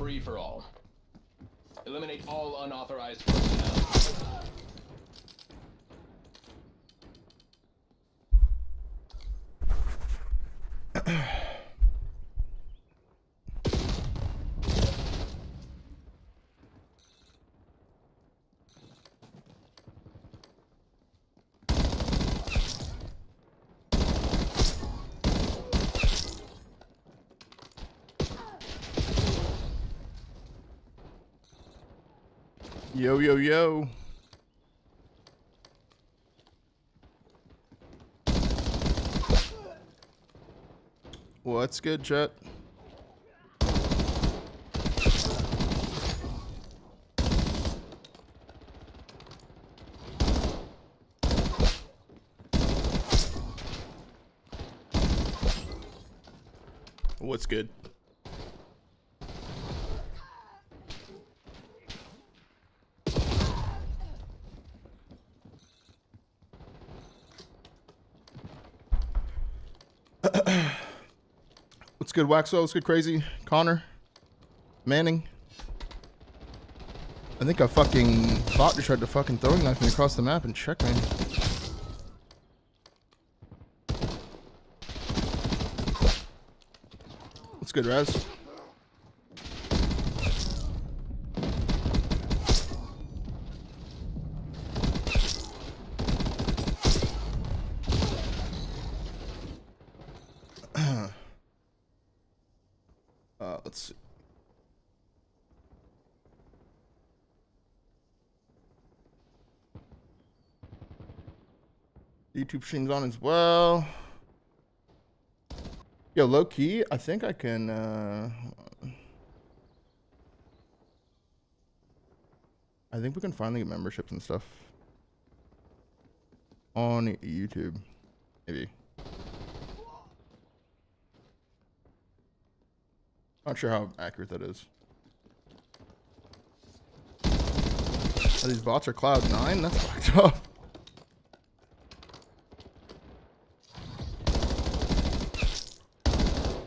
free for all. Eliminate all unauthorized personnel. Yo, yo, yo. What's good, chat? What's good? What's good, Waxwell? What's good, Crazy? Connor? Manning? I think a fucking bot just tried to fucking throwing knife me across the map and check me. What's good, Raz? Let's see. YouTube streams on as well. Yo, low key, I think I can. I think we can finally get memberships and stuff on YouTube. Maybe. Not sure how accurate that is. Oh, these bots are Cloud 9? That's fucked up.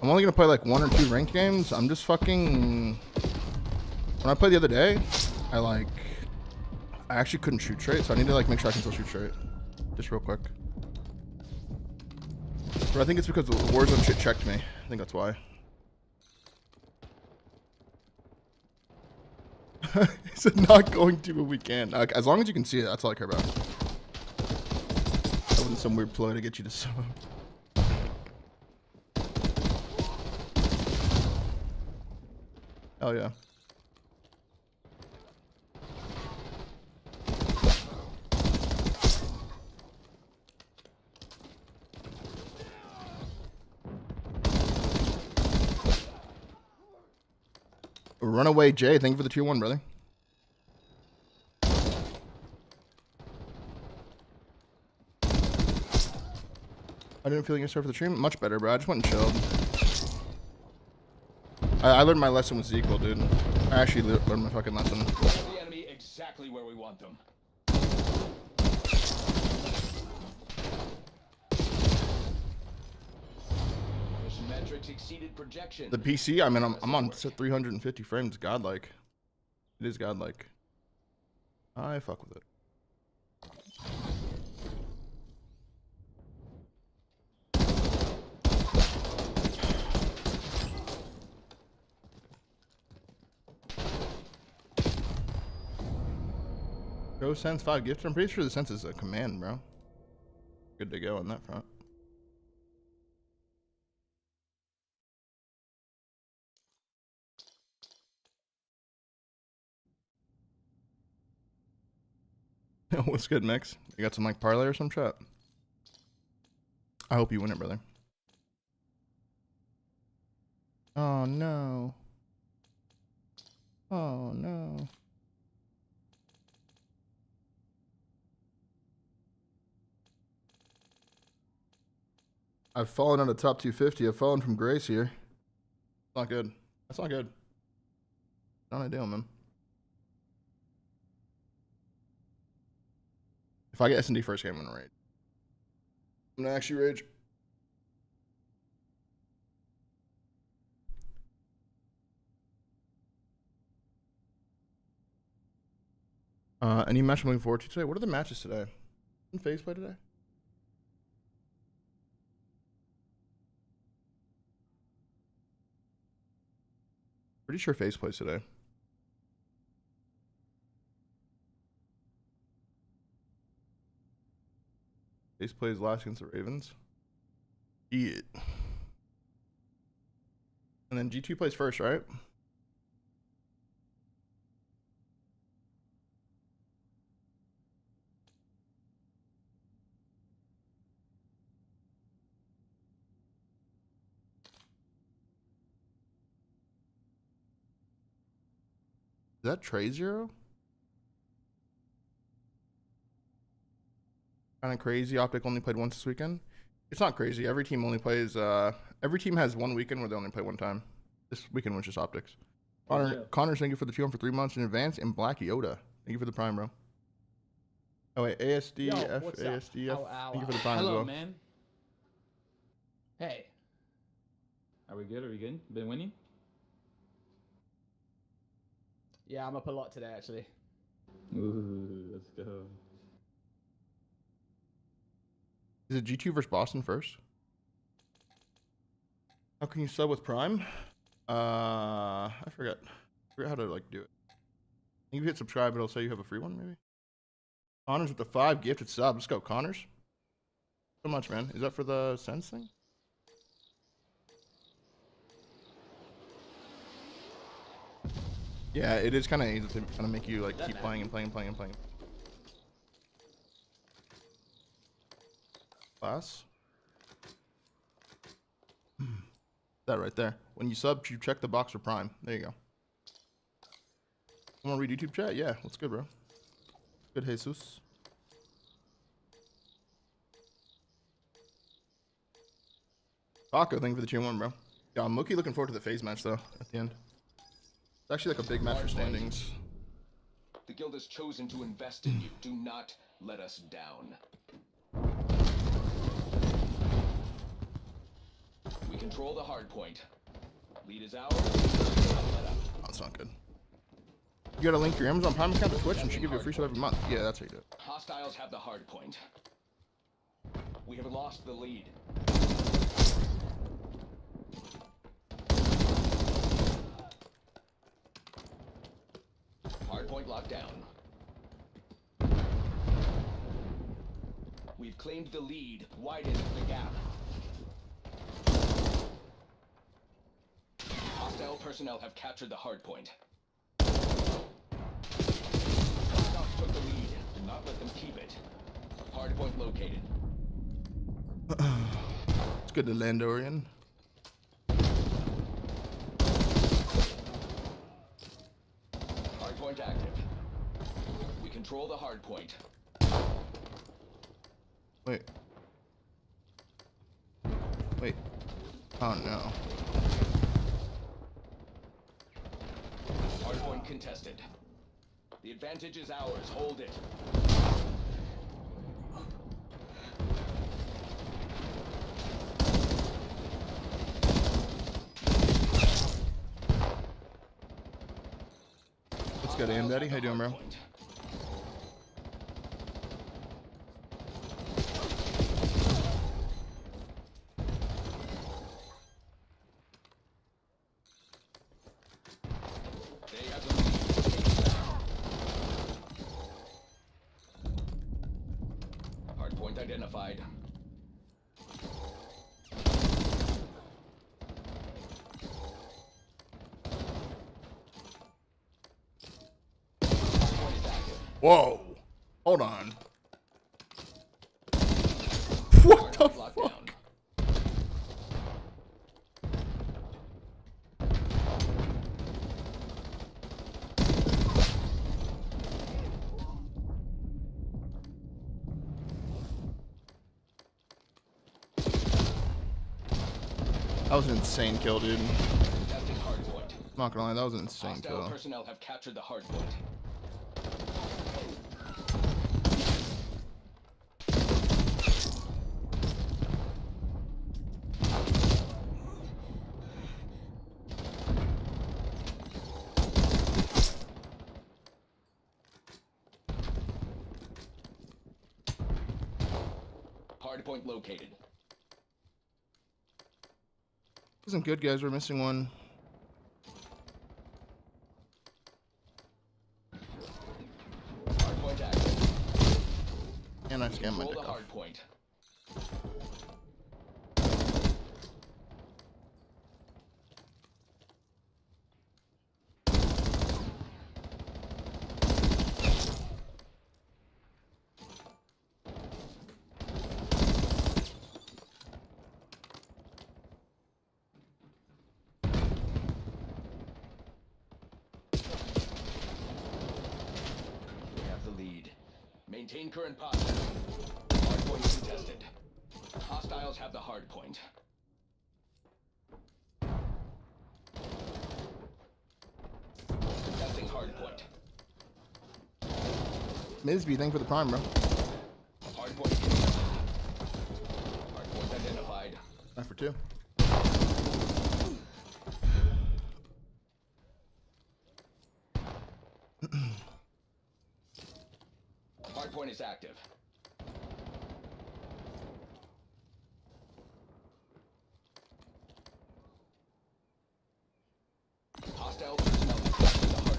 I'm only gonna play like 1 or 2 ranked games. I'm just fucking... When I played the other day, I actually couldn't shoot straight, so I need to like make sure I can still shoot straight. Just real quick. But I think it's because the Warzone shit checked me. I think that's why. He said not going to, but we can. As long as you can see it, that's all I care about. That wasn't some weird ploy to get you to sub. Hell yeah. Runaway Jay, thank you for the tier 1, brother. I didn't feel like yesterday for the stream. Much better, bro. I just went and chilled. I learned my lesson with Zequel, dude. I actually learned my fucking lesson. The enemy exactly where we want them. Mission metrics exceeded projection. The PC, I mean, I'm on 350 frames. Godlike. It is godlike. I fuck with it. Go Sense 5 gift. I'm pretty sure the Sense is a command, bro. Good to go on that front. What's good, Mix? You got some like parlay or some chat? I hope you win it, brother. Oh no. Oh no. I've fallen out of top 250. I've fallen from grace here. Not good. That's not good. Not ideal, man. If I get S&D first game, I'm gonna rage. I'm gonna actually rage. Any match I'm looking forward to today? What are the matches today? Didn't FaZe play today? Pretty sure FaZe plays today. FaZe plays last against the Ravens. Shit. And then G2 plays first, right? Is that Trey Zero? Kind of crazy. Optic only played once this weekend. It's not crazy. Every team only plays. Every team has one weekend where they only play one time. This weekend was just Optics. Connor, thank you for the 2 for 3 months in advance. And Black Yoda, thank you for the prime, bro. Oh wait, ASDF, ASDF. Thank you for the prime as well. Hello, man. Hey. Are we good? Are we good? Been winning? Yeah, I'm up a lot today, actually. Ooh, let's go. Is it G2 versus Boston first? How can you sub with Prime? I forget. I forget how to like do it. If you hit subscribe, it'll say you have a free one, maybe. Connors with the 5 gifted sub. Let's go, Connors. So much, man. Is that for the Sense thing? Yeah, it is kind of easy to kind of make you like keep playing and playing and playing and playing. Class. That right there. When you sub, you check the box for Prime. There you go. Want to read YouTube chat? Yeah, what's good, bro? Good, Jesus. Paco, thank you for the tier 1, bro. Yeah, I'm looking forward to the FaZe match though. At the end, it's actually like a big match for standings. The guild has chosen to invest in you. Do not let us down. We control the hard point. Lead is ours. Oh, that's not good. You gotta link your Amazon Prime account to Twitch and she'll give you a free sub every month. Yeah, that's how you do it. Hostiles have the hard point. We have lost the lead. Hard point locked down. We've claimed the lead, widened the gap. Hostile personnel have captured the hard point. Hostiles took the lead. Do not let them keep it. Hard point located. It's good to land, Orion. Hard point active. We control the hard point. Wait. Wait. Oh no. Hardpoint contested. The advantage is ours. Hold it. What's good, Am Daddy? How you doing, bro? Hardpoint identified. Hardpoint is active. Whoa. Hold on. What the Hardpoint locked fuck? down. That was an insane kill, dude. Contested hardpoint. I'm not gonna lie, that was an insane Hostile kill. personnel have captured the hardpoint. Hardpoint located. Isn't good, guys. We're missing one. Hardpoint active. And I scanned my Control dick the off. hardpoint. We have the lead. Maintain current posture. Hardpoint contested. Hostiles have the hardpoint. Contesting hardpoint. Misby, thank you for the prime, bro. Hardpoint contested. Hardpoint identified. 9 for 2. Hardpoint is active. Hostile personnel captured the hardpoint.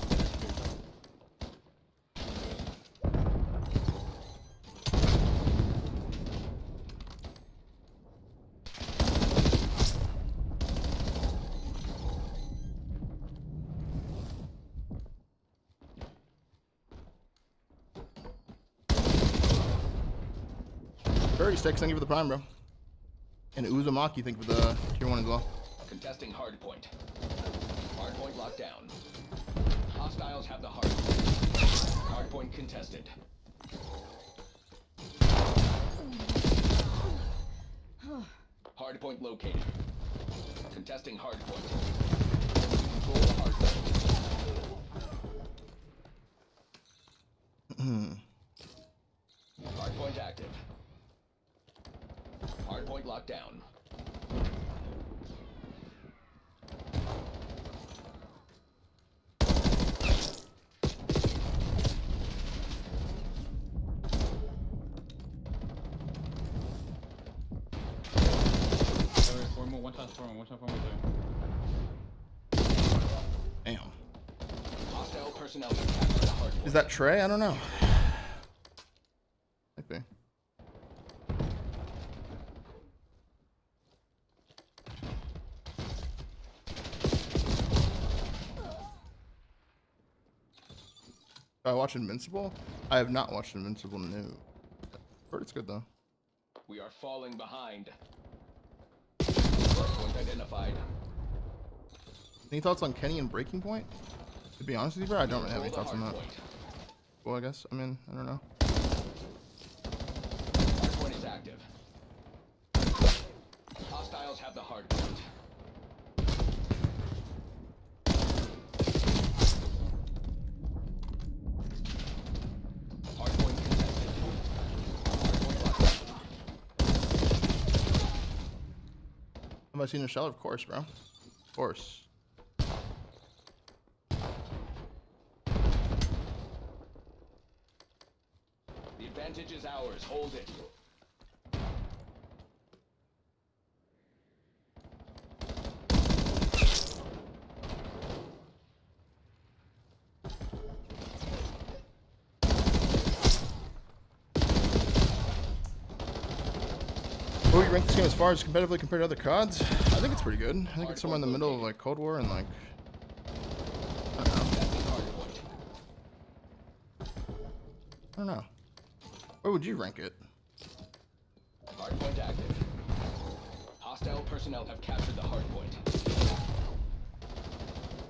Furry Sticks, thank you for the prime, bro. And Uzumaki, thank you for the tier 1 as well. Contesting hardpoint. Hardpoint locked down. Hostiles have the hardpoint. Hardpoint contested. Hardpoint located. Contesting hardpoint. Control the hardpoint. Hardpoint active. Hardpoint locked down. Four more, one shot for one there. Damn. Hostile personnel have captured the hardpoint. Is that Trey? I don't know. Might be. I watch Invincible? I have not watched Invincible, no. Heard it's good though. We are falling behind. Hardpoint identified. Any thoughts on Kenny and Breaking Point? To be honest with you, bro, I don't really have any Control the thoughts on that. hardpoint. Well, I guess, I mean, I don't know. Hardpoint is active. Hostiles have the hardpoint. Hardpoint contested. Hardpoint locked down. Have I seen a shell? Of course, bro. Of course. The advantage is ours. Hold it. Where would you rank this game as far as competitively compared to other CODs? I think it's pretty good. I think it's somewhere in the middle of like Cold War and like, I don't know. Contesting hardpoint. I don't know. Where would you rank it? Hardpoint active. Hostile personnel have captured the hardpoint.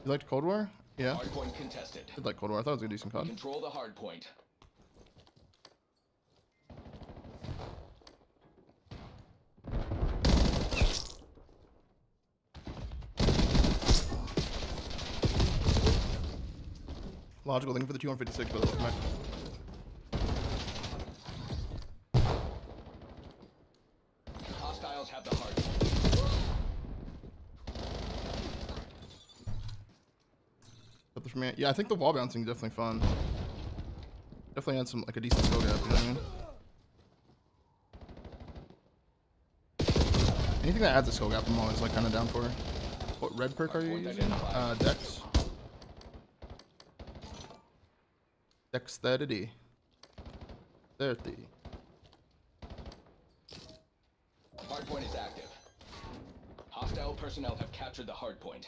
You liked Cold War? Yeah. Hardpoint contested. I did like Cold War. I thought it was a decent COD. Control the hardpoint. Logical thing for the 256, by the way. Come back. Hostiles have the hardpoint. Got this from me. Yeah, I think the wall bouncing is definitely fun. Definitely had some like a decent skill gap, you know what I mean? Anything that adds a skill gap, I'm always like kind of down for. What red perk are you Hardpoint using? identified. Dex. Dexterity. 30. Hardpoint is active. Hostile personnel have captured the hardpoint.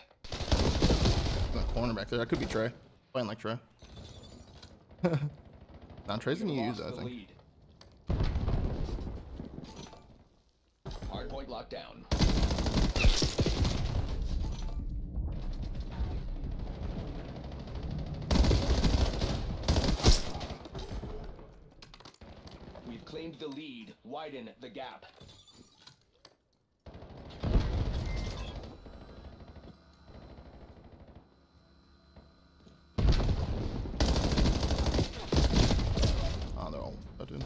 In the corner back there. That could be Trey. Playing like Trey. Nah, Trey's gonna use that, I think. Lead. Hardpoint locked down. We've claimed the lead. Widen the gap. Oh, they're all button.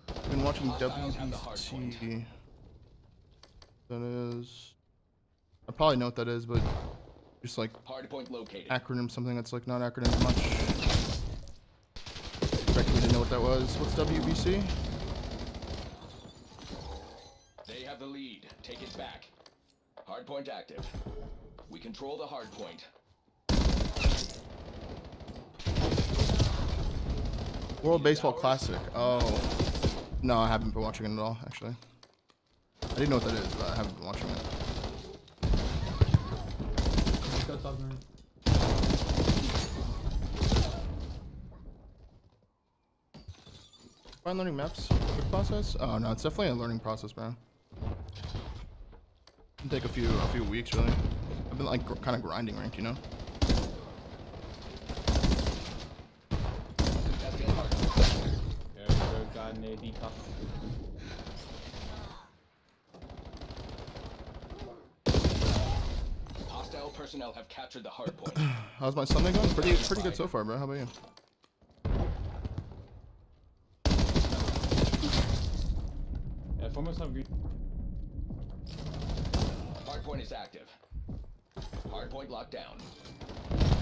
I've been watching Hostiles have the hard point. WBC. That is. I probably know what that is, but just like Hardpoint located. acronym, something that's like not acronym much. Expect me to know what that was. What's WBC? They have the lead. Take it back. Hardpoint active. We control the hardpoint. World Baseball Classic. Oh. No, I haven't been watching it at all, actually. I didn't know what that is, but I haven't been watching it. Go top, man. Fine learning maps. Quick process? Oh no, it's definitely a learning process, bro. It'll take a few weeks, really. I've been like kind of grinding ranked, you know. Testing hardpoint. God, AD top. Hostile personnel have captured the hardpoint. How's my Sunday going? Pretty good so far, bro. How about you? Yeah, form us up green. Hardpoint is active. Hardpoint locked down.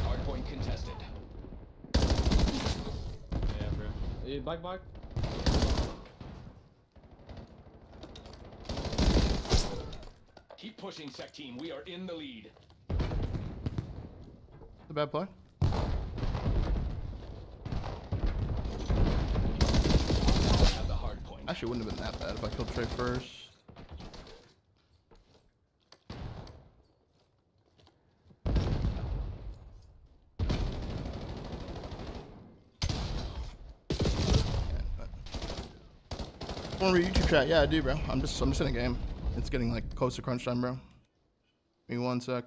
Hardpoint contested. Yeah, bro. Hey, black. Keep pushing, Sec Team. We are in the lead. It's a bad play. Have the hardpoint. Actually, it wouldn't have been that bad if I killed Trey first. Want to read YouTube chat? Yeah, I do, bro. I'm just in a game. It's getting like close to crunch time, bro. Give me one sec.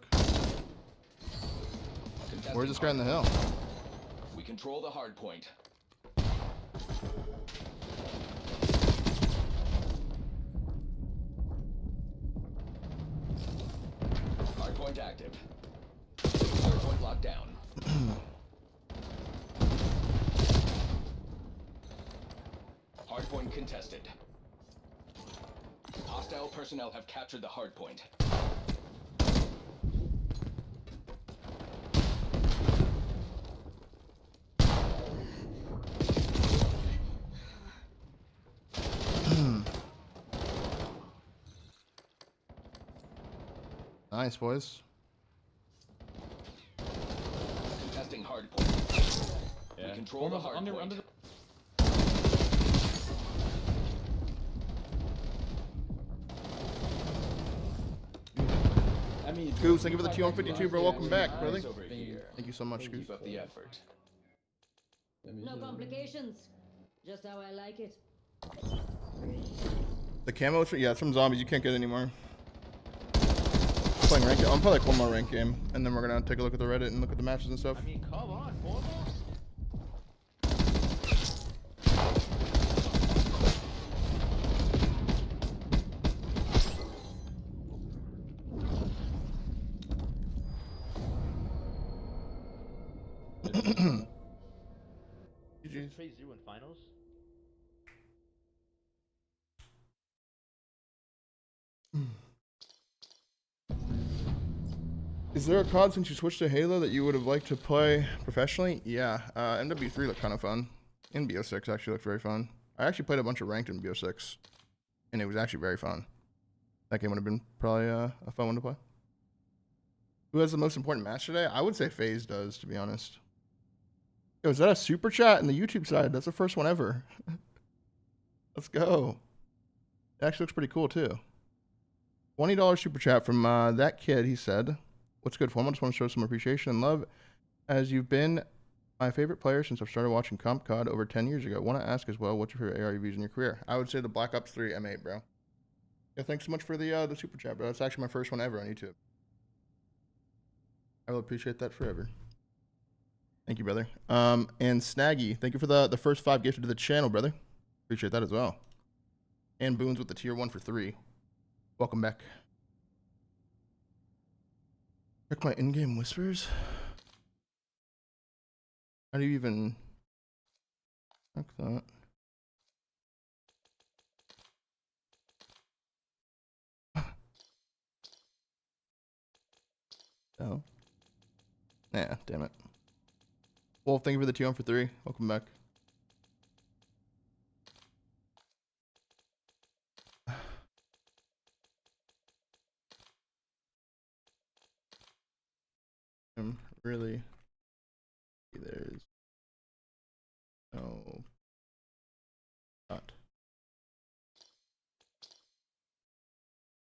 Contesting Where's this guy in the hill? We control the hardpoint. Hardpoint active. Hardpoint locked down. Hardpoint contested. Hostile personnel have captured the hardpoint. Nice, boys. Contesting hardpoint. Yeah. We control the hardpoint. Under the... I mean, Goose, thank you for the 252, bro. Welcome back, Eyes brother. over here. Thank you so much, Goose. Keep up the effort. No complications. Just how I like it. The camo, yeah, it's from zombies. You can't get it anymore. Playing rank. I'm probably like one more rank game, and then we're gonna take a look at the Reddit and look at the matches and stuff. I mean, come on, four more? GG's. 3-0 in finals? Is there a COD since you switched to Halo that you would have liked to play professionally? Yeah, MW3 looked kind of fun. And BO6 actually looked very fun. I actually played a bunch of ranked in BO6, and it was actually very fun. That game would have been probably a fun one to play. Who has the most important match today? I would say FaZe does, to be honest. Yo, is that a super chat in the YouTube side? That's the first one ever. Let's go. It actually looks pretty cool, too. $20 super chat from that kid. He said, what's good, Form? I just want to show some appreciation and love as you've been my favorite player since I've started watching Comp COD over 10 years ago. Want to ask as well, what's your favorite ARUVs in your career? I would say the Black Ops 3 M8, bro. Yeah, thanks so much for the super chat, bro. That's actually my first one ever on YouTube. I will appreciate that forever. Thank you, brother. And Snaggy, thank you for the first 5 gifted to the channel, brother. Appreciate that as well. And Boons with the tier 1 for 3. Welcome back. Check my in-game whispers. How do you even check that? Oh. Yeah, damn it. Wolf, thank you for the tier 1 for 3. Welcome back. Really, there's no not.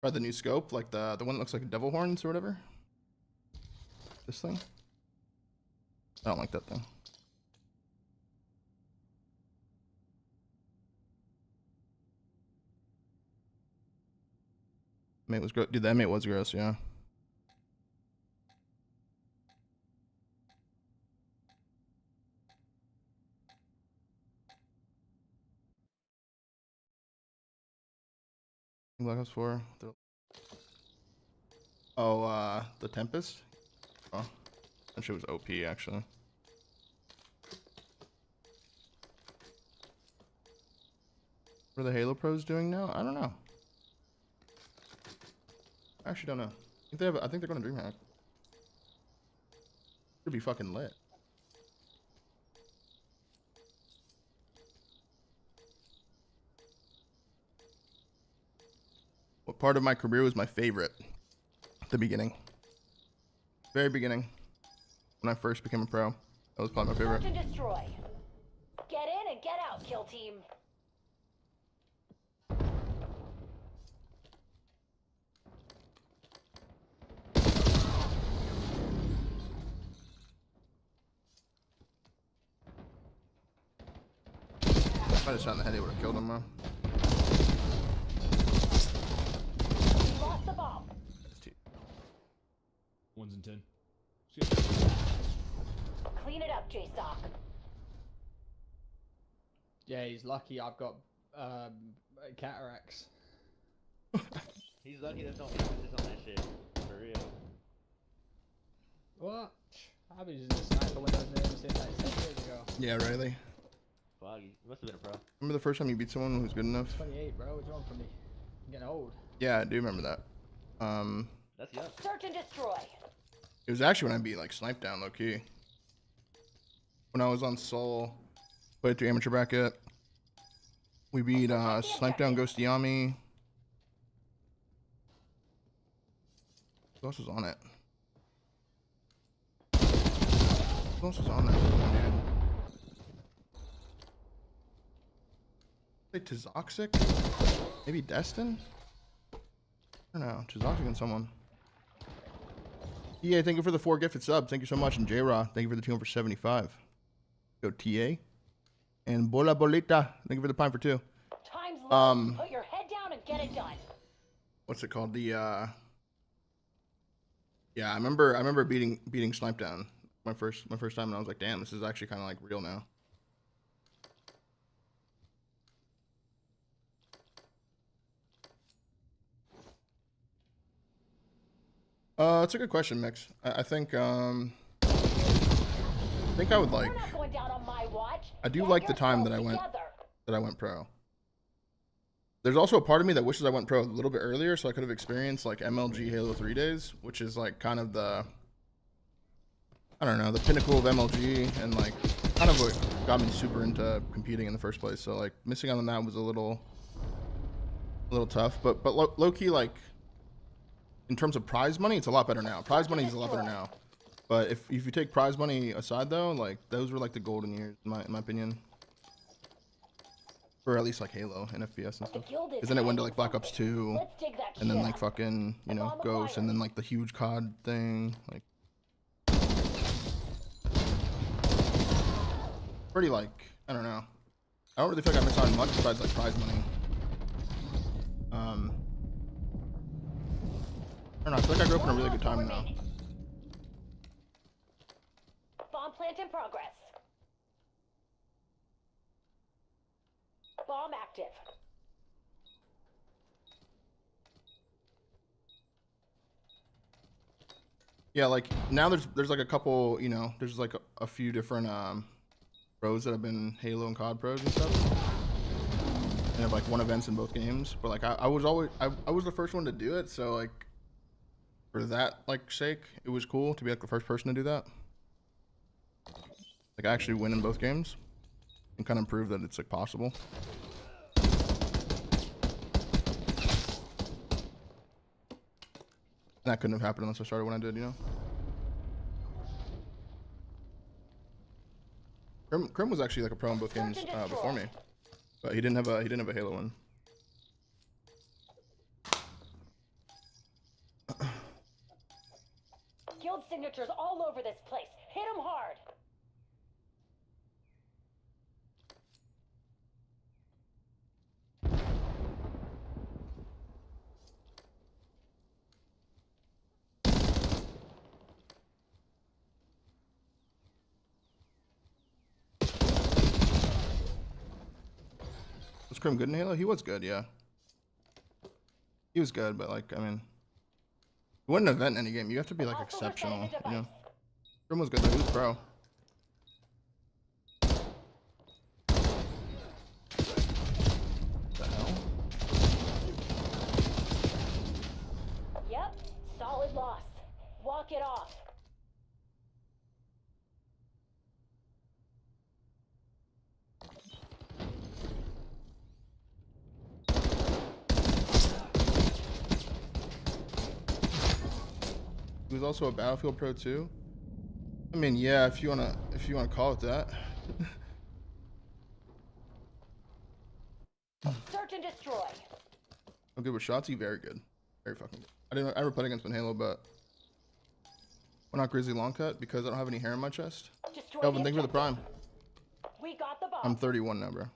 Try the new scope, like the one that looks like devil horns or whatever. This thing. I don't like that thing. Mate was gross. Dude, that mate was gross, yeah. Black Ops 4. Oh, the Tempest? Oh, that shit was OP, actually. What are the Halo pros doing now? I don't know. I actually don't know. I think they're going to DreamHack. Should be fucking lit. What part of my career was my favorite? The beginning. Very beginning. When I first became a pro. That was probably my favorite. Search and destroy. Get in and get out, kill team. If I just shot in the head, he would have killed him, bro. We lost the bomb. Ones and 10. Clean it up, J-Sock. Yeah, he's lucky I've got cataracts. He's lucky there's no images on that shit. For real. What? I've been using the sniper when I was there since like 10 years ago. Yeah, Riley. Foggy. Must have been a pro. Remember the first time you beat someone who was good enough? 28, bro. What do you want from me? I'm getting old. Yeah, I do remember that. That's young. Search and destroy. It was actually when I beat like Snipe Down low key. When I was on Soul, played through amateur bracket. We beat Snipe Down, Ghost Yami. Who else was on it? Who else was on that one, dude? Say Tizoxic? Maybe Destin? I don't know. Tizoxic and someone. Yeah, thank you for the 4 gifted subs. Thank you so much. And J-Raw, thank you for the 2 for 75. Go TA. And Bola Bolita, thank you for the pine for 2. Time's low. Put your head down and get it done. What's it called? The yeah, I remember beating Snipe Down my first time, and I was like, damn, this is actually kind of like real now. It's a good question, Mix. I think I would like. We're not going down on my watch. I do Get like the time that yourself I went together. pro. There's also a part of me that wishes I went pro a little bit earlier, so I could have experienced like MLG Halo 3 days, which is like kind of the, I don't know, the pinnacle of MLG, and like kind of what got me super into competing in the first place. So like missing out on that was a little tough, but low key, like in terms of prize money, it's a lot better now. Prize money is a lot better now. But if you take prize money aside though, like those were like the golden years in my opinion. Or at least like Halo and FPS and stuff. Because then it went to like Black Ops 2, and then like fucking, you know, Ghost, and then like the huge COD thing. Like pretty like, I don't know. I don't really feel like I miss out on much besides like prize money. I don't know, I feel like I grew up in a really good time now. Bomb plant in progress. Bomb active. Yeah, like now there's like a couple, you know, there's like a few different pros that have been Halo and COD pros and stuff. And have like won events in both games. But like I was the first one to do it, so like for that like sake, it was cool to be like the first person to do that. Like I actually win in both games and kind of prove that it's like possible. And that couldn't have happened unless I started when I did, you know. Krim was actually like a pro in both games before me, but he didn't have a Halo one. Guild signatures all over this place. Hit them hard. Was Krim good in Halo? He was good, yeah. He was good, but like, I mean, you win an event in any game, you have to be like exceptional, you know. Krim was good though, he was pro. The hell? Yep, solid loss. Walk it off. He was also a Battlefield pro too. I mean, yeah, if you wanna call it that. Search and destroy. I'm good with Shotzi, very good. Very fucking good. I never played against him in Halo, but why not Grizzly Long Cut? Because I don't have any hair in my chest. Destroy Kelvin, the thank you for the prime. We got the bomb. I'm 31 now, bro.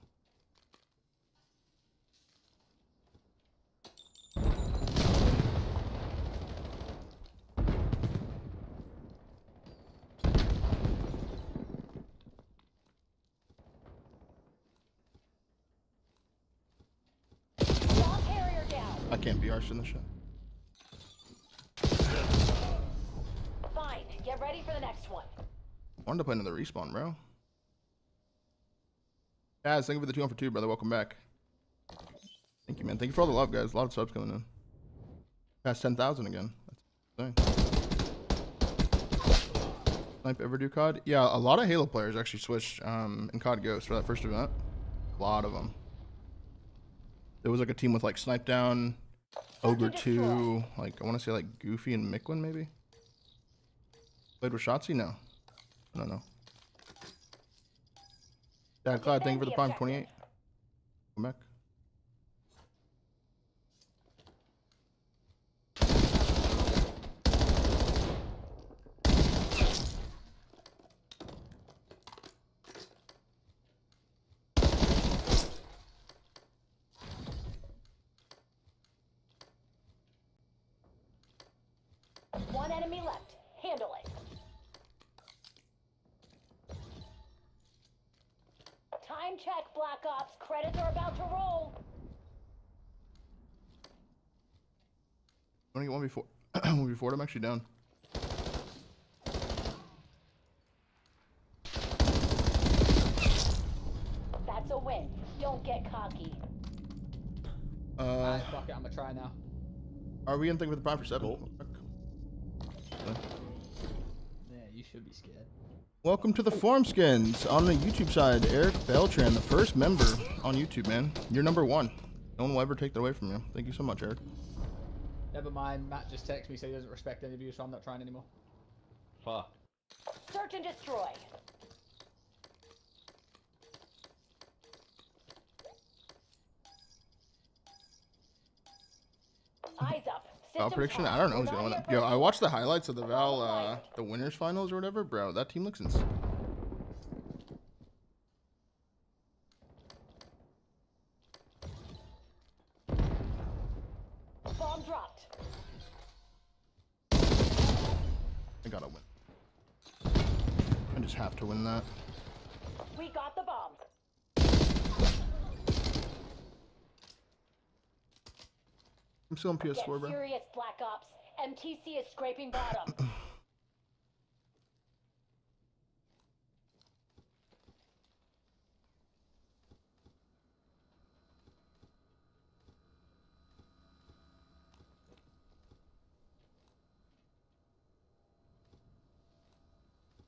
Bomb carrier down. I can't be harsh in this shit. Fine. Get ready for the next one. Wanted to play another respawn, bro. Guys, thank you for the 2 on for 2, brother. Welcome back. Thank you, man. Thank you for all the love, guys. A lot of subs coming in. Past 10,000 again. That's insane. Snipe ever do COD? Yeah, a lot of Halo players actually switched in COD Ghost for that first event. A lot of them. There was like a team with like Snipe Down, Ogre 2, like I want to say like Goofy and Miquin maybe. Played with Shotzi? No. No. Dad Cloud, thank you for the prime 28. Come back. One enemy left. Handle it. Time check, Black Ops. Credits are about to roll. I want to get one before. One before I'm actually down. That's a win. Don't get cocky. Alright, fuck it, I'm gonna try now. Are we in thing with the prime for 7? Yeah, you should be scared. Welcome to the Form Skins on the YouTube side. Eric Beltran, the first member on YouTube, man. You're number 1. No one will ever take that away from you. Thank you so much, Eric. Yeah, Never mind. Matt just texted me, said he doesn't respect any of you, so I'm not trying anymore. Fuck. Search and destroy. Eyes up. Val Systems prediction? hot. I don't know We're who's not gonna win here that. Yo, for- I watched the highlights of the Val, the winners finals or whatever, bro. That team looks insane. Bomb dropped. I gotta win. I just have to win that. We got the bomb. I'm still on Get PS4, bro. serious, Black Ops. MTC is scraping bottom.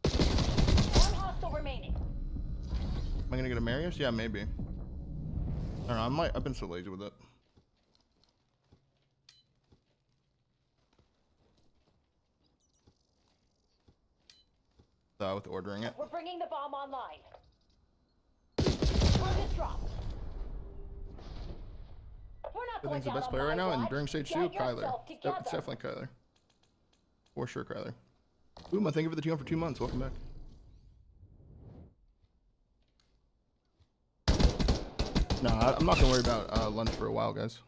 One hostile remaining. Am I gonna get a Marius? Yeah, maybe. I don't know. I've been so lazy with it. With ordering it. We're bringing the bomb online. Target dropped. We're not I going think the down best on player my right now, and watch. during stage Get 2, Kyler. yourself Yep, together. it's definitely Kyler. For sure, Kyler. Boom, thank you for the team for 2 months. Welcome back. Nah, I'm not gonna worry about lunch for a while, guys.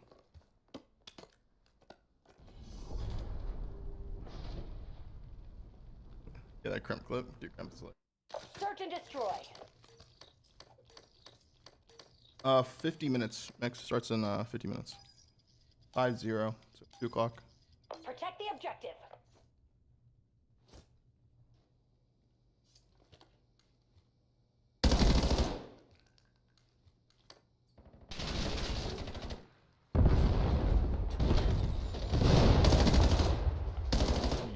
Yeah, that crimp clip. Dude, crimp is like. Search and destroy. 50 minutes. Next starts in 50 minutes. 5-0. So 2 o'clock. Protect the objective.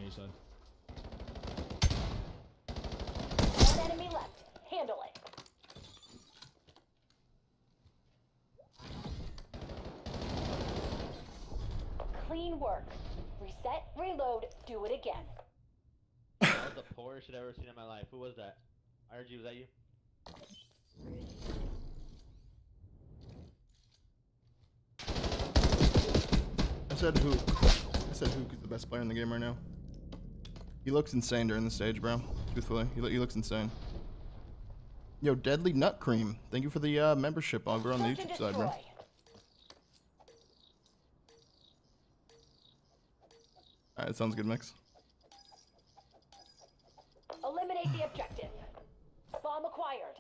Yeah, son. One enemy left. Handle it. Clean work. Reset, reload, do it again. That was the poorest shit I've ever seen in my life. Who was that? IRG, was that you? I said Hook. I said Hook is the best player in the game right now. He looks insane during the stage, bro. Truthfully, he looks insane. Yo, Deadly Nut Cream. Thank you for the membership over on the Search and YouTube side, bro. destroy. Alright, sounds good, Mix. Eliminate the objective. Bomb acquired.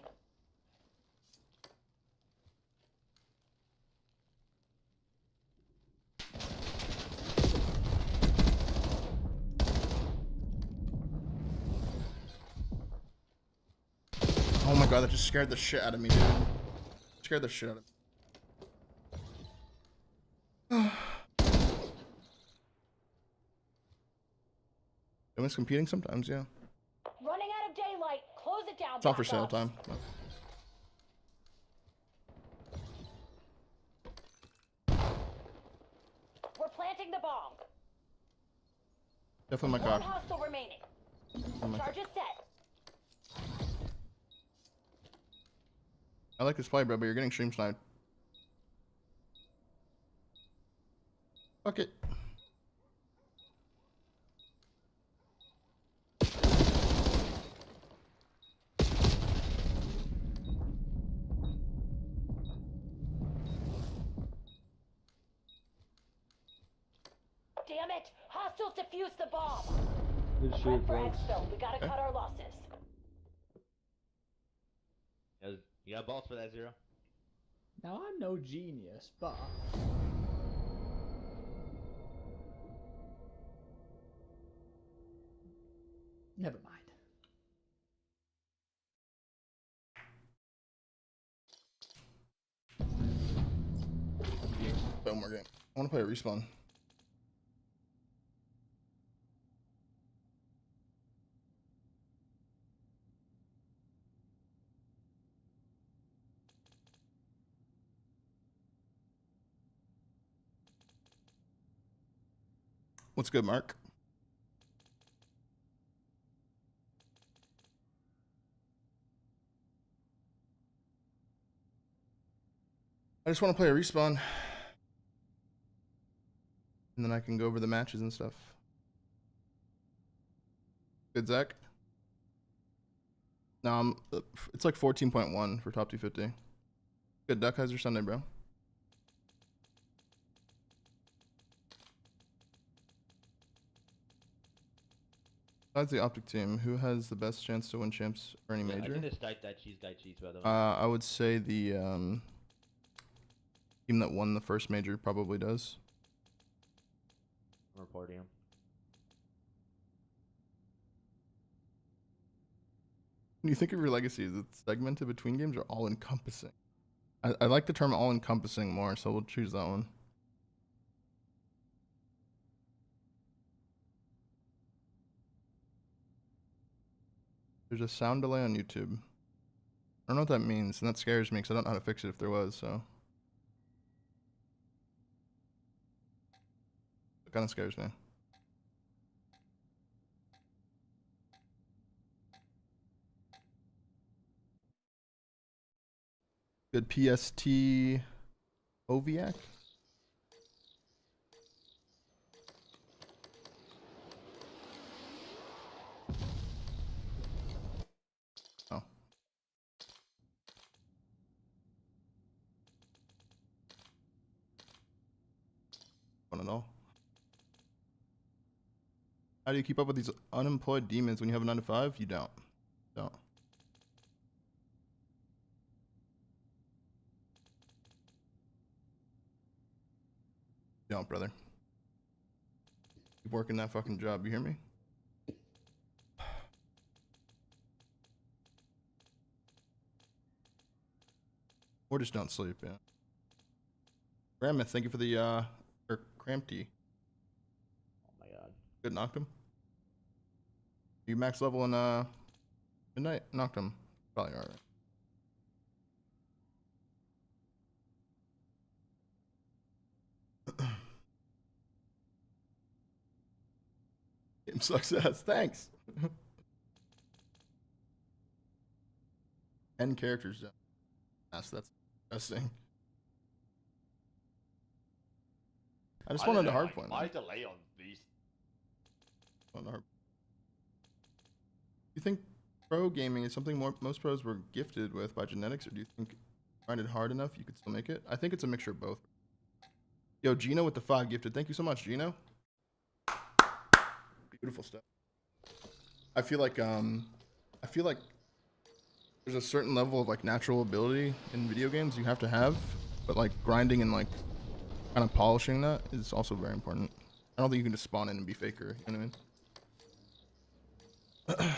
Oh my god, that just scared the shit out of me, dude. Scared the shit out of me. It's competing sometimes, yeah. Running out of daylight. Close it down. It's not for Black sale Ops. time. We're planting the bomb. Definitely my One cock. hostile remaining. Oh my Charges God. set. I like this play, bro, but you're getting stream sniped. Fuck it. Damn it! Hostiles defused the bomb. Good Prep shit, for bro. exfil. We gotta cut our losses. You got balls for that, Zero? Now, I'm no genius, but... Never mind. One more game. I want to play a respawn. What's good, Mark? I just want to play a respawn. And then I can go over the matches and stuff. Good, Zach? No, it's like 14.1 for top 250. Good, Duck. How's your Sunday, bro? Besides the Optic team, who has the best chance to win champs or any Yeah, major? I think this guy cheese, by the way. I would say the team that won the first major probably does. I'm reporting him. When you think of your legacy, is it segmented between games or all encompassing? I like the term all encompassing more, so we'll choose that one. There's a sound delay on YouTube. I don't know what that means, and that scares me because I don't know how to fix it if there was, so. It kind of scares me. Good PST Oviac. Oh. Fun and all. How do you keep up with these unemployed demons when you have a 9 to 5? You don't. Don't. You don't, brother. Keep working that fucking job. You hear me? Or just don't sleep, yeah. Ramith, thank you for the or Crampty. Oh my god. Good, knocked him. You max level in midnight? Knocked him. Probably alright. Game success. Thanks. 10 characters down. That's interesting. I just wanted to hardpoint. Why delay on these? You think pro gaming is something most pros were gifted with by genetics, or do you think if you grinded hard enough you could still make it? I think it's a mixture of both. Yo, Gino with the 5 gifted. Thank you so much, Gino. Beautiful stuff. I feel like there's a certain level of like natural ability in video games you have to have, but like grinding and like kind of polishing that is also very important. I don't think you can just spawn in and be faker, you know what I mean?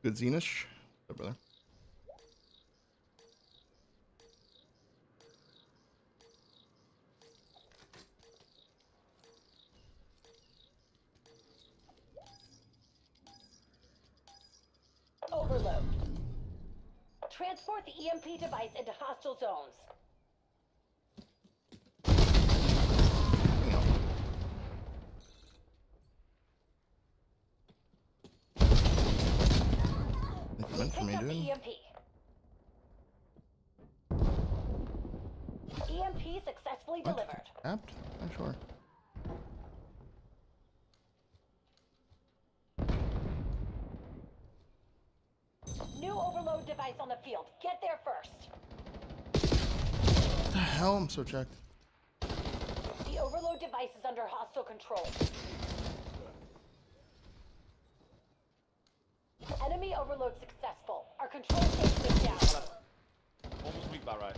Good Zenish. What's up, brother? Overload. Transport the EMP device into hostile zones. It's meant for me, Pick up the dude. EMP. EMP successfully What? delivered. Tapped? Not sure. New overload device on the field. Get there first. What the hell? I'm so checked. The overload device is under hostile control. Enemy overload successful. Our control station is down. Almost weak bar right.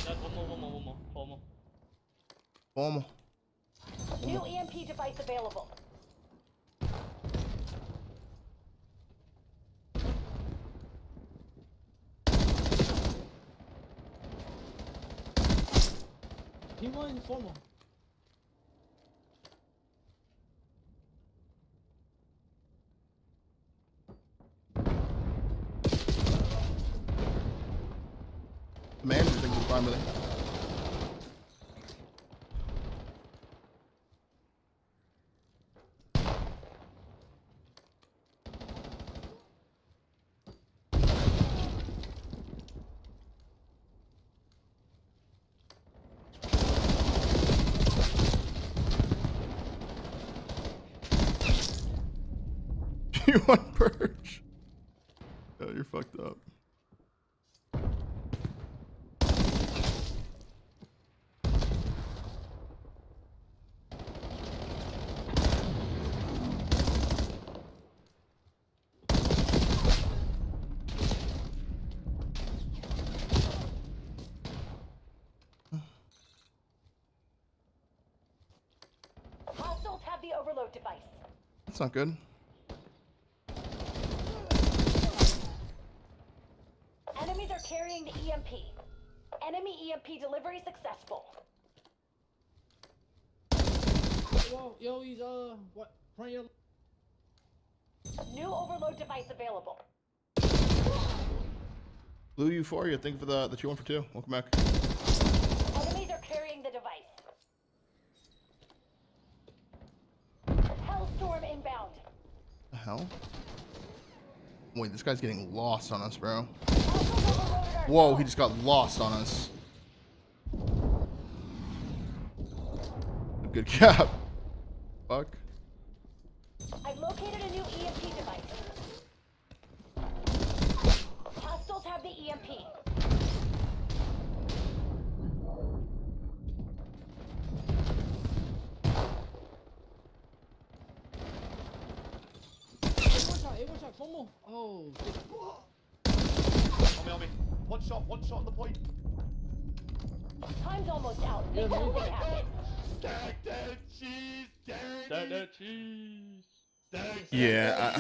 Yeah, one more. Formal. New EMP device available. Team 1 formal. The manager thinks fine with it. You want purge? Oh, you're fucked up. Hostiles have the overload device. That's not good. Enemies are carrying the EMP. Enemy EMP delivery successful. Yo, he's what? Front your. New overload device available. Blue Euphoria, thank you for the 2 1 for 2. Welcome back. Enemies are carrying the device. Hellstorm inbound. The hell? Wait, this guy's getting lost on us, bro. Hostiles overloaded our Whoa, zone. he just got lost on us. Good cap. Fuck. I've located a new EMP device. Hostiles have the EMP. Hey, one shot, one more. Oh, shit. On me. One shot on the point. Time's almost out. Yeah, Make man. something happen. Stack that cheese, Daddy. Stack that cheese. Yeah,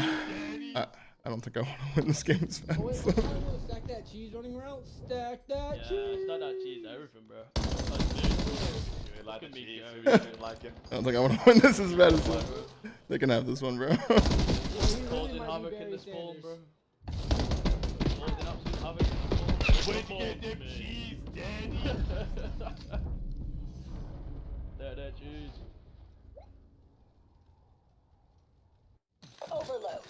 I don't think I want to win this game as fast. Oh, wait, what time was stack that cheese running around? Stack that cheese. Stack that cheese, everything, bro. You ain't like the Look at me cheese, go. you ain't like him. I don't think I want to win this as bad as this. They can have this one, bro. Yeah, he really Causing might be havoc in Barry the spawn, Sanders. bro. Causing absolute havoc in the spawn. Where'd you get them cheese, Daddy? That cheese. Overload.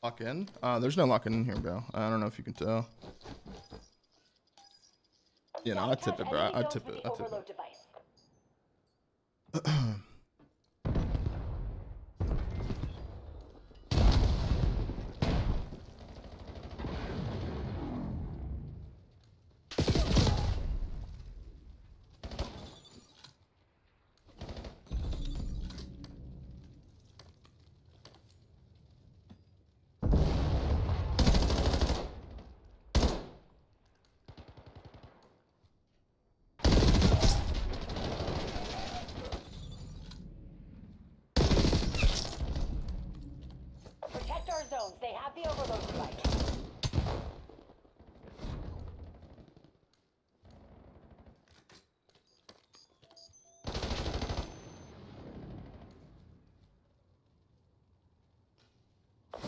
Lock in? There's no locking in here, bro. I don't know if you can tell. Yeah, no, I'd tip it, bro. I'd tip it. I'd tip Overload it. device. Protect our zones. They have the overload device.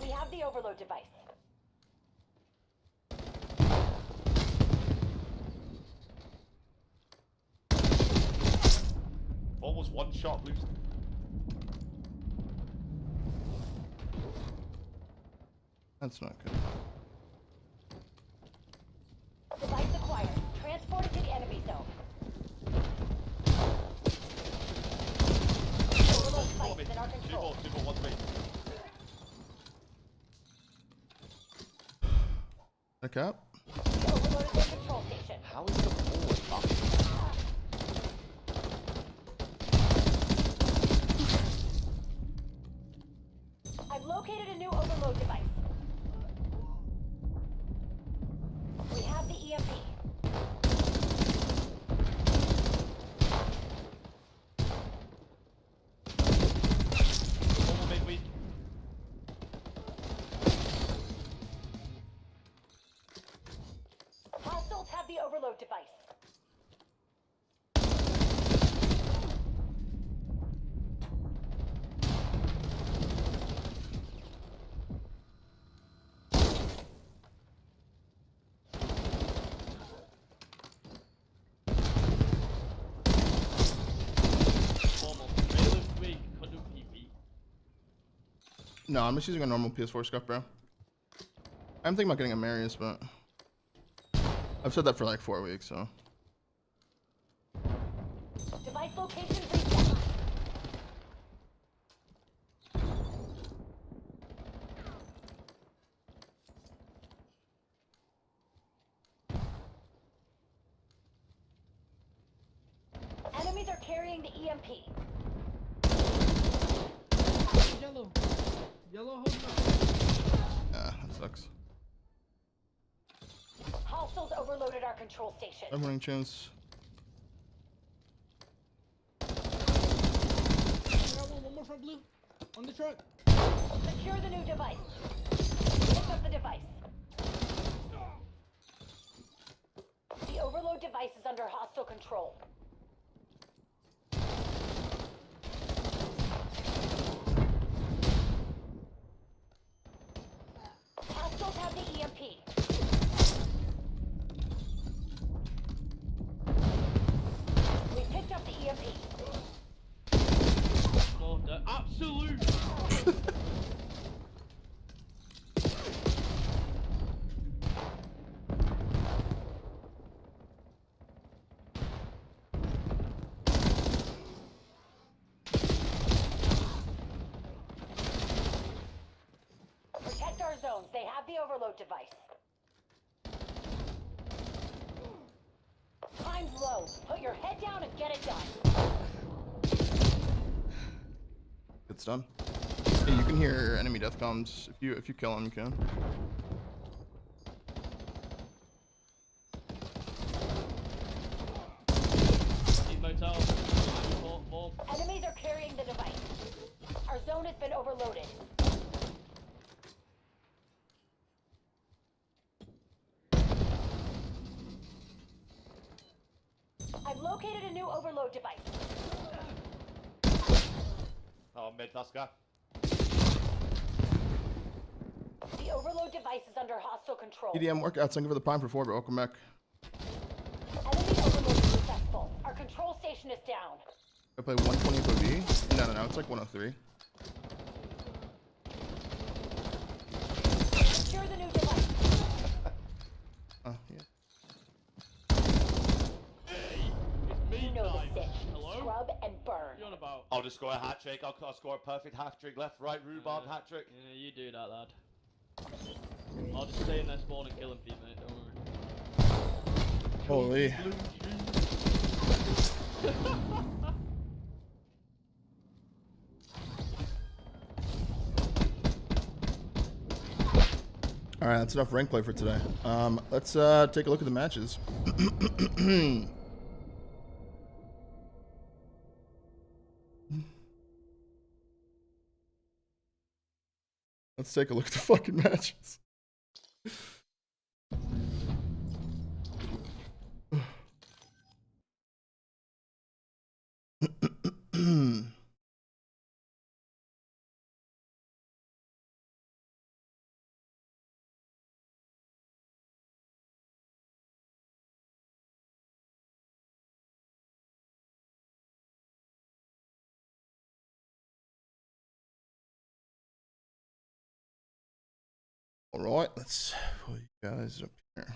We have the overload device. Almost one shot, Luke. That's not good. Device acquired. Transported to the enemy zone. Overload device is in our control. Two more, one's me. A cap? Overloaded their control station. How is the ball up? I've located a new overload device. We have the EMP. One more midweek. Hostiles have the overload device. No, I'm just using a normal PS4 scuff, bro. I'm thinking about getting a Marius, but I've said that for like 4 weeks, so. Device location reset. Enemies are carrying the EMP. Yellow. Yellow holding up. Yeah, that sucks. Hostiles overloaded our control station. I'm running chance. I got one more front blue. On the truck. Secure the new device. Pick up the device. The overload device is under hostile control. Hostiles have the EMP. We picked up the EMP. Oh, the absolute. Protect our zones. They have the overload device. Time's low. Put your head down and get it done. It's done. Hey, you can hear enemy death comms. If you kill him, you can. Deep motel. More. Enemies are carrying the device. Our zone has been overloaded. I've located a new overload device. Oh, mid, that's guy. The overload device is under hostile control. EDM workout. Thank you for the prime for 4, but welcome back. Enemy overload is successful. Our control station is down. I play 120 POV. No, it's like 103. Secure the new device. Oh, yeah. It's me You know time. the sitch. Hello? Scrub and burn. What are you on about? I'll just score a hat trick. I'll score a perfect hat trick. Left, right, rhubarb hat trick. Yeah, you do that, lad. I'll just stay in their spawn and kill them for you, mate. Don't worry. Holy. All right, that's enough rank play for today. Let's take a look at the matches. Let's take a look at the fucking matches. All right, let's pull you guys up here.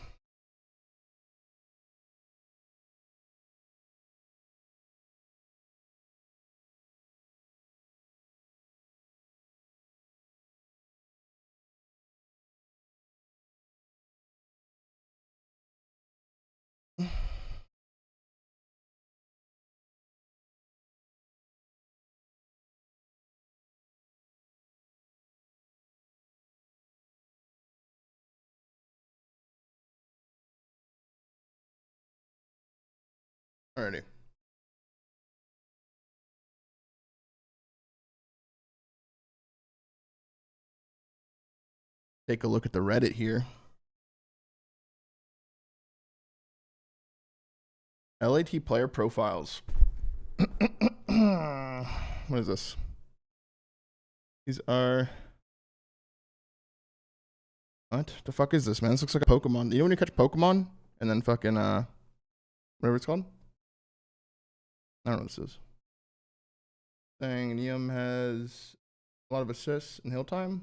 Alrighty. Take a look at the Reddit here. LAT player profiles. What is this? These are... What the fuck is this, man? This looks like a Pokemon. You know when you catch Pokemon and then fucking, whatever it's called? I don't know what this is. Saying Neum has a lot of assists in hill time.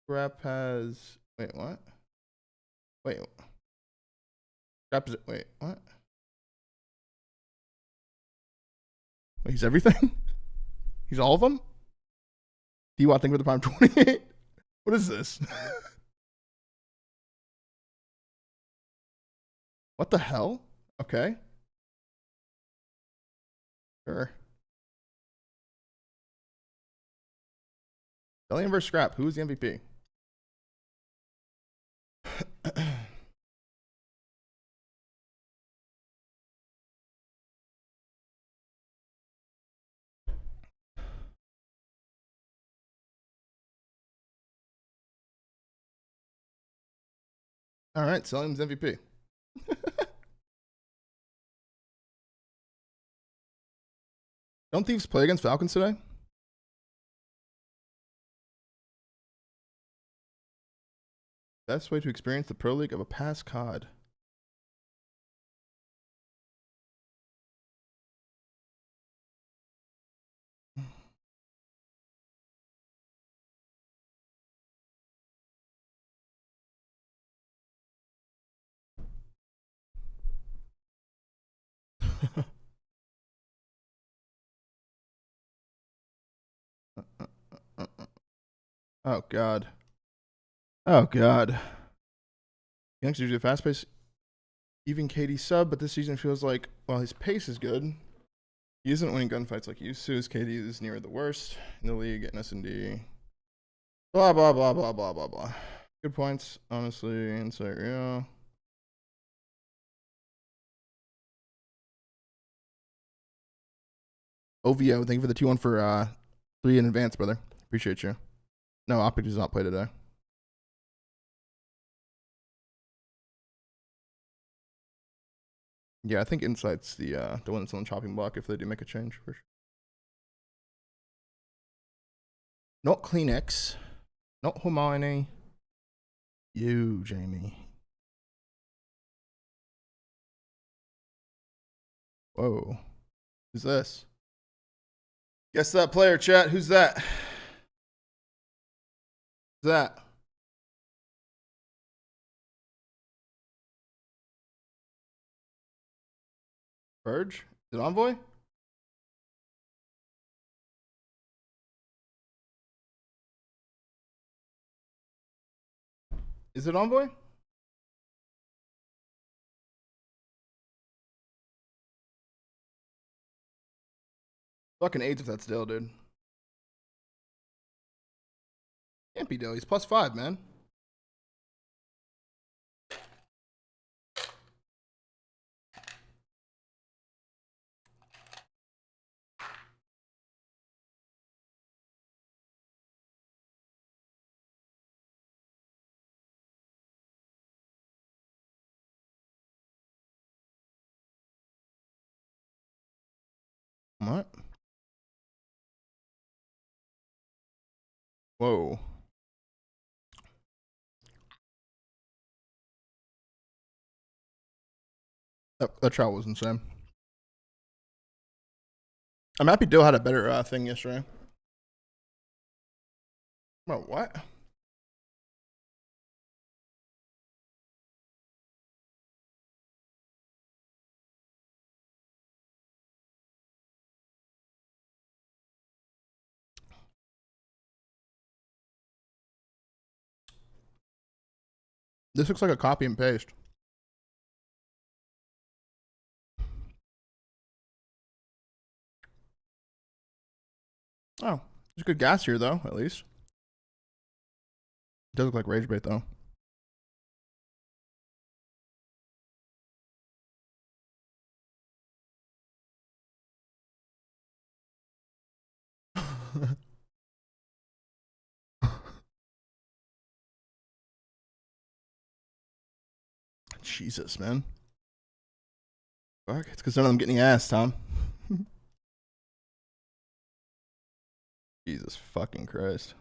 Scrap has. Wait, what? Wait. Scrap is. Wait, what? Wait, he's everything? He's all of them? D-Watt thing for the prime 28? What is this? What the hell? Okay. Sure. Alien versus Scrap. Who is the MVP? All right, Selim's MVP. Don't Thieves play against Falcons today? Best way to experience the Pro League of a past COD. Oh God. Oh God. Phoenix usually a fast pace, even KD sub, but this season feels like, while his pace is good, he isn't winning gunfights like he used to. His KD is near the worst in the league in S&D. Blah blah blah blah blah blah blah. Good points, honestly. Insight, yeah. OVO, thank you for the 2-1 for 3 in advance, brother. Appreciate you. No, Optic does not play today. Yeah, I think Insight's the one that's on the chopping block if they do make a change for sure. Not Kleenex. Not Hermione. You, Jamie. Whoa. Who's this? Guess that player, chat. Who's that? Who's that? Verge? Is it Envoy? Is it Envoy? Fucking AIDS if that's Dill, dude. Can't be Dill. He's +5, man. What? Whoa. That trial was insane. I'm happy Dill had a better thing yesterday. Bro, what? This looks like a copy and paste. Oh, there's good gas here, though, at least. It does look like Rage Bait, though. Jesus, man. Fuck, it's because none of them get any ass, Tom. Jesus fucking Christ.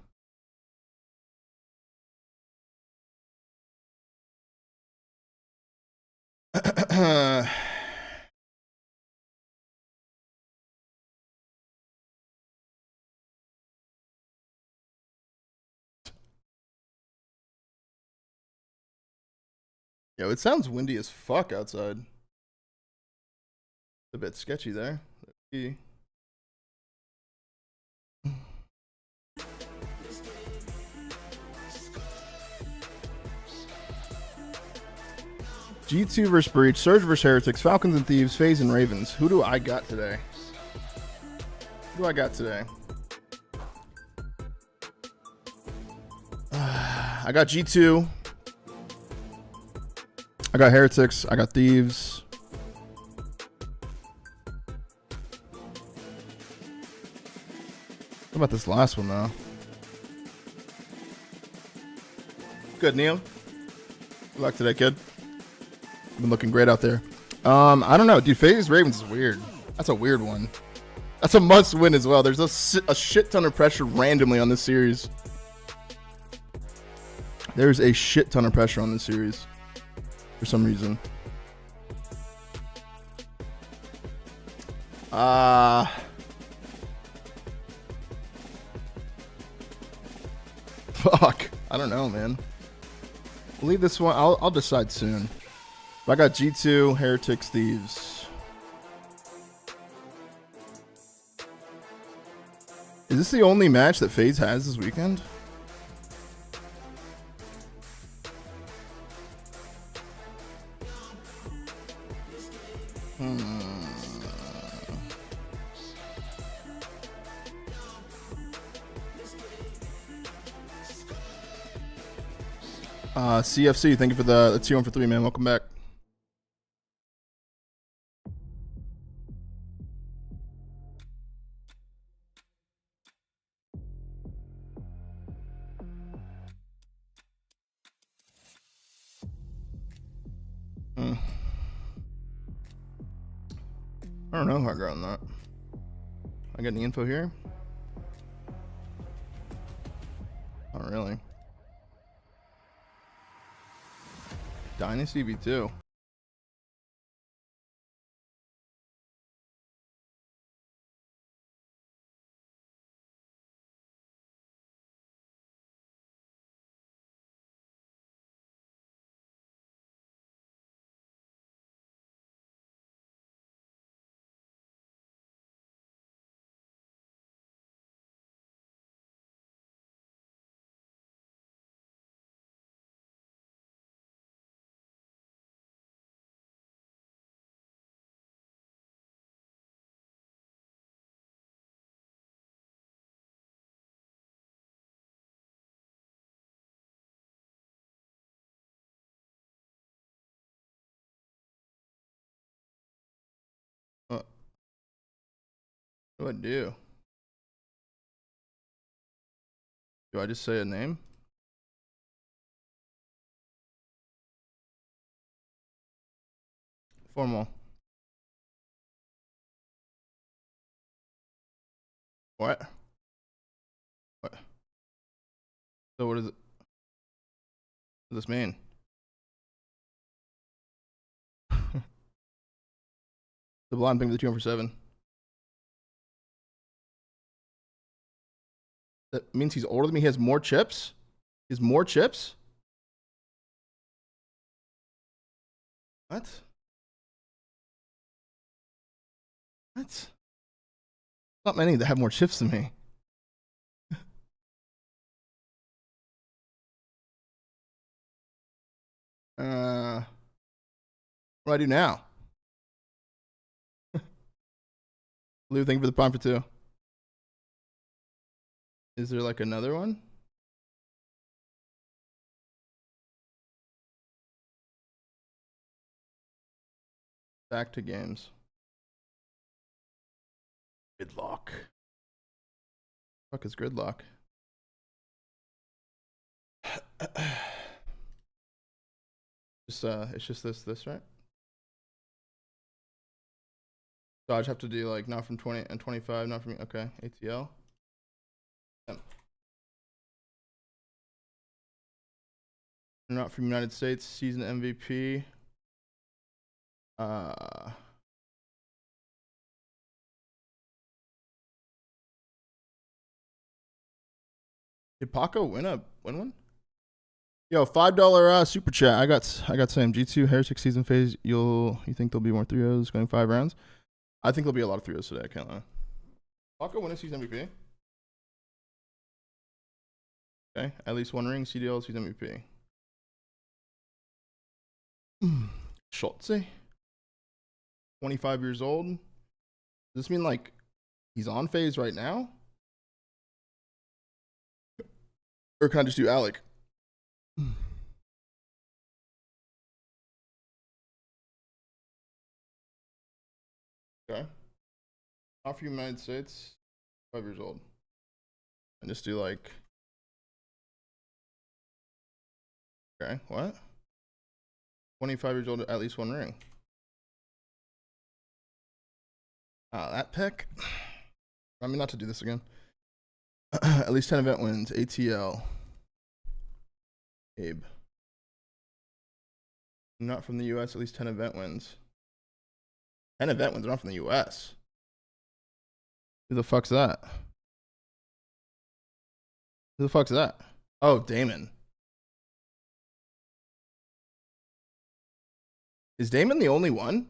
Yo, it sounds windy as fuck outside. A bit sketchy there. G2 versus Breach, Surge versus Heretics, Falcons and Thieves, FaZe and Ravens. Who do I got today? Who do I got today? I got G2. I got Heretics. I got Thieves. What about this last one, though? Good, Neil. Good luck today, kid. Been looking great out there. I don't know, dude. FaZe Ravens is weird. That's a weird one. That's a must win as well. There's a shit ton of pressure randomly on this series. There's a shit ton of pressure on this series for some reason. Fuck. I don't know, man. We'll leave this one. I'll decide soon. But I got G2, Heretics, Thieves. Is this the only match that FaZe has this weekend? CFC, thank you for the 2 for 3, man. Welcome back. I don't know how I got on that. I got any info here? Not really. Dynasty V2. What do I do? Do I just say a name? Formal. What? What? So what is it? What does this mean? The blind thing with the 2 for 7. That means he's older than me. He has more chips? He has more chips? What? What? Not many that have more chips than me. What do I do now? Lou, thank you for the prime for 2. Is there like another one? Back to games. Gridlock. Fuck is gridlock? It's just this, right? So I just have to do like not from 20 and 25, not from, okay, ATL. Yeah. Not from United States, season MVP. Did Paco win one? Yo, $5 super chat. I got Sam G2 Heretic season phase. You think there'll be more 3-0s going 5 rounds? I think there'll be a lot of 3-0s today. I can't lie. Paco win a season MVP. Okay, at least one ring. CDL season MVP. Schultze, 25 years old. Does this mean like he's on phase right now? Or can I just do Alec? Okay. Not for United States, 5 years old. And just do like. Okay, what? 25 years old, at least one ring. That pick. I mean, not to do this again. At least 10 event wins. ATL. Abe. Not from the US, at least 10 event wins. 10 event wins, not from the US. Who the fuck's that? Who the fuck's that? Oh, Damon. Is Damon the only one?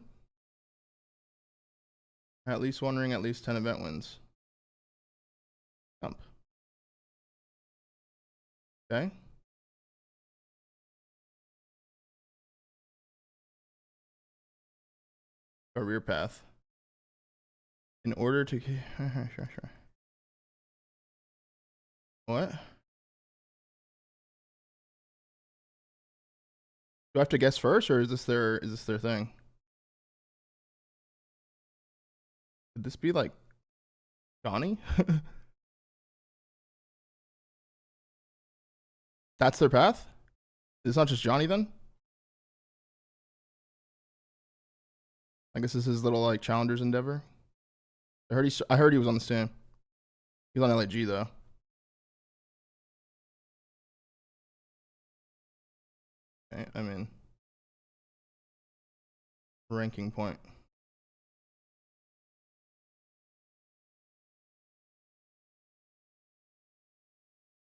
At least one ring, at least 10 event wins. Jump. Okay. Career path. In order to... sure. What? Do I have to guess first, or is this their thing? Could this be like Johnny? That's their path? It's not just Johnny then? I guess this is his little like challengers endeavor. I heard he was on the stand. He's on LAG though. Okay, I mean, ranking point.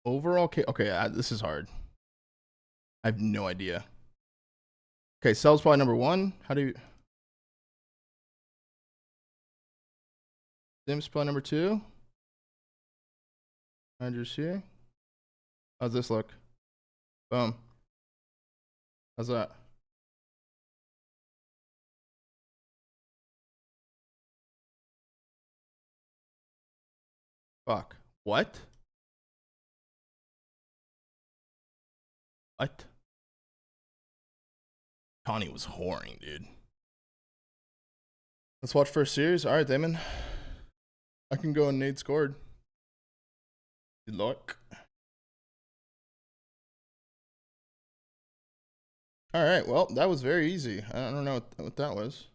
Overall, okay, this is hard. I have no idea. Okay, Cell's probably number 1. How do you... Dim's probably number 2. Andrew's here. How's this look? Boom. How's that? Fuck. What? What? Connie was whoring, dude. Let's watch first series. All right, Damon. I can go and Nate scored. Good luck. All right, well, that was very easy. I don't know what that was.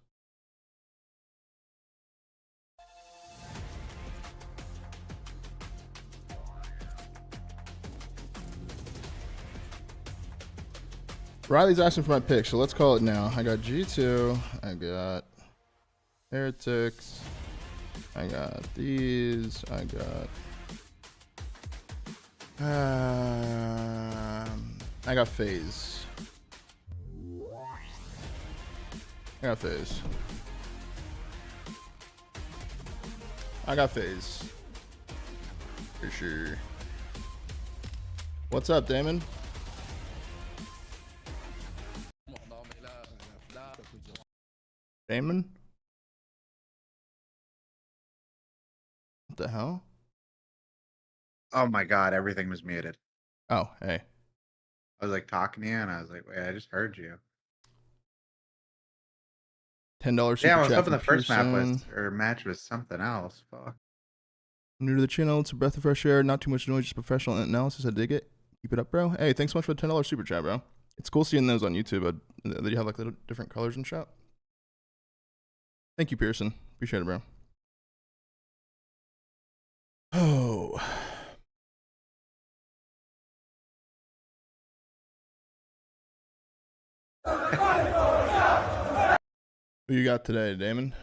Riley's asking for my pick, so let's call it now. I got G2. I got Heretics. I got these. I got FaZe. I got FaZe. I got FaZe. For sure. What's up, Damon? Damon? What the hell? Oh my god, everything was muted. Oh, hey. I was like talking to you and I was like, wait, I just heard you. $10 super Yeah, I was chat hoping from the first map Pearson. was or match was something else. Fuck. New to the channel, it's a breath of fresh air, not too much noise, just professional analysis. I dig it. Keep it up, bro. Hey, thanks so much for the $10 super chat, bro. It's cool seeing those on YouTube. That you have like little different colors and shit. Thank you, Pearson. Appreciate it, bro. Oh. Who you got today, Damon?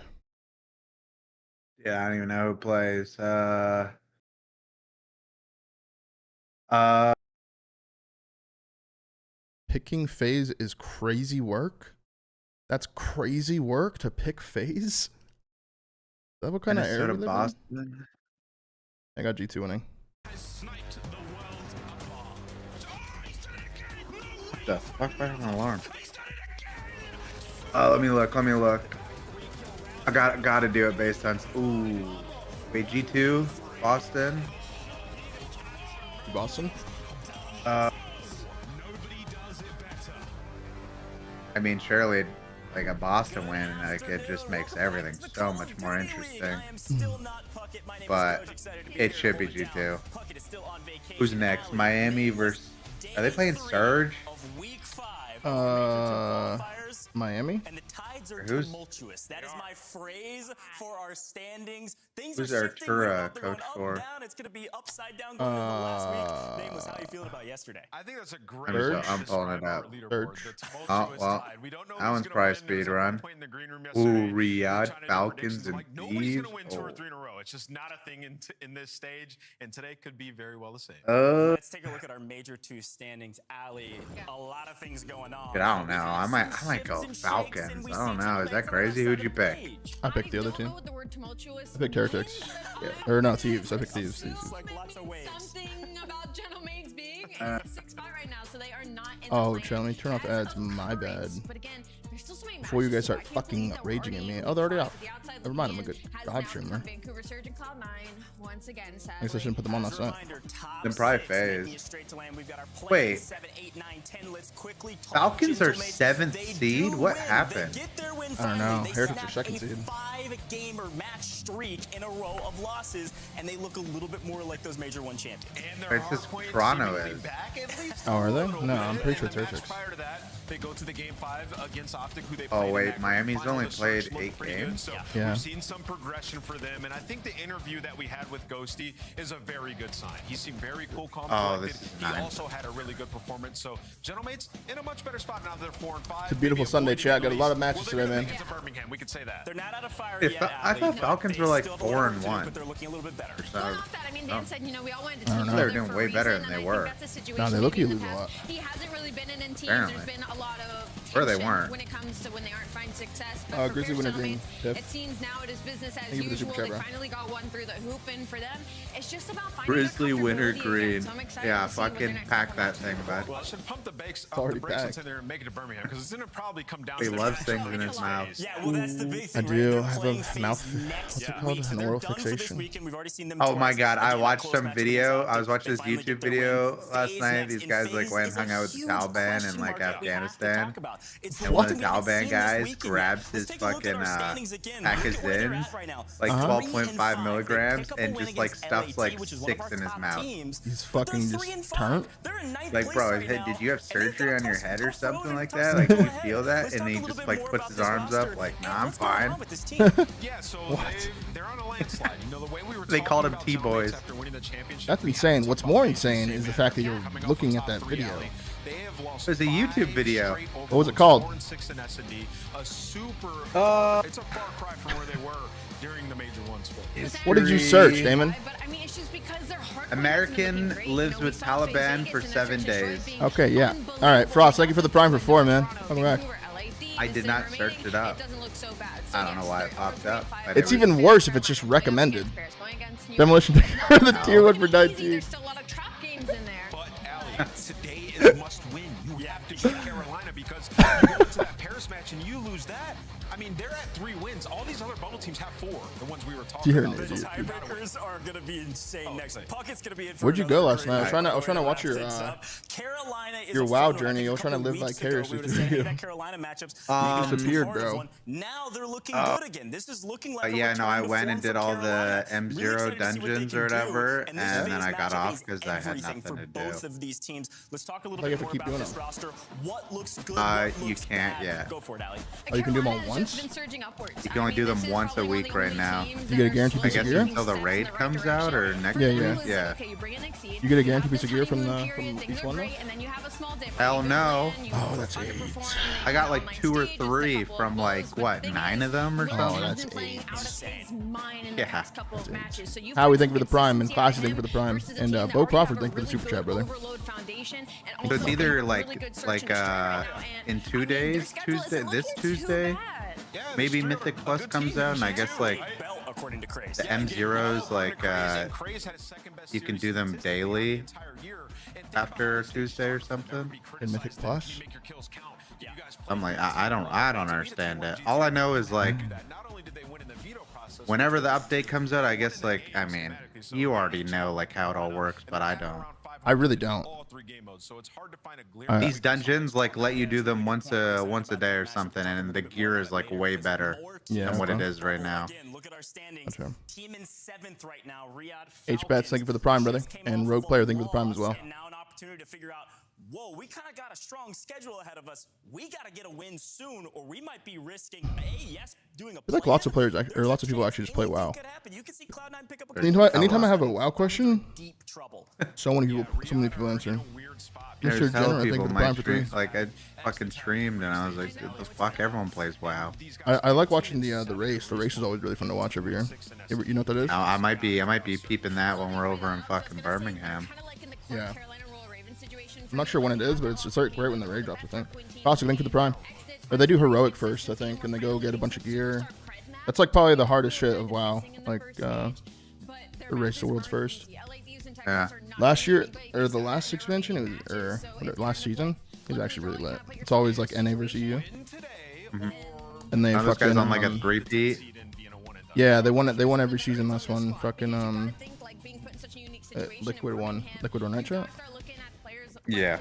Yeah, I don't even know who plays. picking FaZe is crazy work. That's crazy work to pick FaZe. Is that what kind of error? Minnesota, Boston. I got G2 winning. What the fuck? I have an alarm. Let me look. I gotta do it based on. Ooh, wait, G2, Boston. Boston. I mean, surely, like a Boston win, like it just makes everything so much more interesting. But it should be G2. Who's next? Miami versus. Are they playing Surge? Miami. And the tides are Who's- tumultuous. That is my phrase for our standings. Things Who's are our shifting. tour, We're up, coach up, for? down. It's gonna be upside down going into the last week. Nameless, how are you feeling about yesterday? I think that's a great. I'm pulling it up. Surge. Oh, well, that one's probably speed run. Ooh, Riyadh, Falcons, and Nobody's Thieves. gonna win 2 or 3 in a row. It's just not a thing in this stage, and today could be very well the same. Let's take a look at our major 2 standings. Ali, a lot of things going on. But I don't know. I might go Falcons. I don't know. Is that crazy? Who'd you pick? I picked the other team. I picked Heretics. Yeah. Or no, Thieves. I picked Thieves. Like lots of waves. Something about Gentleman's being in the 6 spot right now, so they are not in Oh, the chill. Let me turn off That's ads. not My a bad. race, but again, there's still so many Before you matches guys to start go. I can't fucking believe that we're raging at already me. in Oh, they're already the off. outside Never mind. I'm a looking good in, has live announced streamer. from Vancouver Surge and Cloud9 once again. I guess I shouldn't put them on last night. Then probably FaZe. Wait. Falcons are 7th seed? What happened? I don't know. Heretics are 2nd seed. 5-gamer match streak in a row of losses, and they look a little bit more like those Major 1 champions. It's just Toronto is. Oh, are they? No, I'm pretty sure it's Heretics. Prior to that, they go to the game 5 against Optic, who they Oh, played in wait, that Miami's final. only The Surge played looked 8 pretty good, games? so Yeah. We've seen some progression for them, and I think the interview that we had with Ghosty is a very good sign. He seemed very cool, calm, Oh, collected. this is He nice. also had a really good performance. So, gentlemen's in a much better spot now. They're 4 and 5. It's a beautiful Maybe Sunday, avoiding chat. the Got a lot of least. matches Well, today, they're gonna man. make it to Birmingham. We could say that. They're not out of fire Hey, yet, I Ali. thought Falcons were like 4 and 1. But they're looking a little bit better. Well, not that. I mean, Dan said, you know, we all wanted to I don't team know. They're together doing for way a better reason, than and they I were. think that's a situation No, they maybe look in you the lose a past. lot. He hasn't really been in teams. Apparently. There's been a lot of Or they tension weren't. when it comes to when they aren't finding success. But for Grizzly Fierce winner green. Gentlemen, Tiff. it seems now it is business as Thank you for the usual. super chat, They bro. finally got one through the hoop, and for them, it's just about finding Grizzly their winter comfortability green. again. So I'm excited Yeah, to see what their fucking next pack couple that matches thing, look bud. like. Well, I should pump the brakes already and packed. say they're making it to Birmingham because it's gonna probably come down He to the loves matchup things in against his mouth. FaZe. Yeah, well, that's the big I thing. do Right? They're have playing a FaZe mouth. next What's it week. called? An They're oral done for this fixation. weekend. We've already seen them Oh my twice. god, I Again, watched close some match video. against I was Optic. watching this They finally YouTube get the video win. last FaZe night. next, These and guys like FaZe went is and a hung out with the huge Taliban in question like mark that we have to Afghanistan. talk about. It's And one of something the we haven't Taliban seen this guys weekend yet. grabs Let's his take a look at fucking our standings again. pack Look his at where they're ins, at right now. like Uh-huh. 12.5 3-5. milligrams, They pick up a and win just like against stuffs like LAT, which is one of 6 our in his top mouth. teams. He's But fucking they're just 3-5. turned. They're in ninth Like, place bro, right hey, now, did you have and they've surgery got on your tough- head or tough road something and like tough that? stuff Like, to did you go feel ahead. that? Let's And talk then a he little just bit like more puts about his this arms roster up, like, nah, and I'm what's going on fine. with this team. Yeah, so What? they're on a landslide. You know, the way we were They talking called 'em about T-boys. Gentlemen's after winning the championship, That's we insane. had What's some more bumpy insane is the fact that you're coming off looking the at top that 3 video. alley. They have lost There's a YouTube 5 video. straight What was it overloads, called? 4 and 6 in S&D. A super. It's a far cry from where they were during the Major 1 split. What did you search, Damon? But I mean, it's just because their heart American looking great. You lives know, we with saw FaZe Taliban Vegas for and their 7 search and days. destroy being Okay, yeah. unbelievable. All right, Frost, thank you for the Prime for 4, man. Welcome back. I did not search it up. It doesn't look so bad. So I don't know why it popped up. but It's it was- even worse if it's just recommended. Demolition for the tier 1 for 19. There's still a lot of trap games in there. But, Ali, today is a must win. You have to beat Carolina because you go into that Paris match and you lose that. I mean, they're at 3 wins. All these other bubble teams have 4, the ones we were talking You're an about. idiot. Tiebreakers are going to be insane next. Puckett's going to be in for Where'd you go another last night? I was great trying to night. watch your Carolina is your a WoW photo. I journey. think I a was trying to couple live weeks ago, vicariously we would've through said, hey, you. that Carolina matchup's maybe disappeared, part of bro. one. Now they're looking good again. This is looking like a yeah, no, I return to went form and for did all the Carolina. M0 Really excited to see what they dungeons can or do, whatever, and and this then phase I got matchup off is because I had everything nothing for to both do. of these teams. Let's talk a little Like bit if I more keep about doing this them. roster. What looks good? What You looks can't bad? yet. Go for it, Allie. Oh, you can do them all Carolina has once? just been surging upwards. You can I only mean, do this them is once a probably one of week the right only now. teams You that get a are guaranteed I piece of guess gear? until the steps in raid the right comes out or direction. next Yeah, week. yeah. Yeah. Okay, you bring in Exceed. You get a have guaranteed the piece of gear from honeymoon the period, from things each are one though? great, and then you have a small dip. Hell You no. plan, you Oh, that's underperform, AIDS. and I got on like night 2 or stage, just a 3 couple of from blows, like but what, the thing 9 is, of them or Will something. has that's been playing out of his mind in the Yeah. past couple of matches. So you Howie, find thank you for the some prime, and consistency Classy, out thank you of for the him prime. versus a And team that Bo already Crawford, have a thank you for the really super chat, good brother. overload foundation and So it's also either a like really good search and destroy right now. in And, 2 I mean, their days, schedule Tuesday, isn't this looking too Tuesday, bad. maybe Mythic Plus comes out, and I guess like Belt, according to Craze. the M zeros, like you can do them daily after Tuesday or something. In Mythic Plus? I'm like, I don't understand it. All I know is like, whenever the update comes out, I guess like, I mean, you already know like how it all works, but I don't. I really don't. These dungeons like let you do them once a day or something, and the gear is like way better than what it is right now. Again, look at our standings. Okay. Team in 7th right now, Riyadh H-Bats, thank you for the prime, brother. And Rogue Player, thank you for the prime as well. And now an opportunity to figure out, whoa, we kind of got a strong schedule ahead of us. We got to get a win soon, or we might be risking, doing a I feel like lots of players, or lots of people actually just play WoW. You can see Cloud9 pick up a Anytime I have a WoW question, deep trouble. so many people answer. There's Mr. hella General, thank you people for the my prime for 3. stream, like I fucking streamed and I was like, dude, the fuck, everyone plays WoW. I like watching the race. The race is always really fun to watch every year. You know what that is? Now, I might be peeping that when we're over in fucking Birmingham. Yeah. I'm not sure when it is, but it's right when the raid drops, I think. Also, thank you for the prime. But they do heroic first, I think, and they go get a bunch of gear. That's like probably the hardest shit of WoW. Like the race the worlds first. Yeah. Last year, or the last expansion, it was, last season, it was actually really lit. It's always like NA versus EU. And they Now this fucking guy's on like a 3-peat. Yeah, they won it. They won every season. Last one, fucking Liquid won, right, chat? Yeah.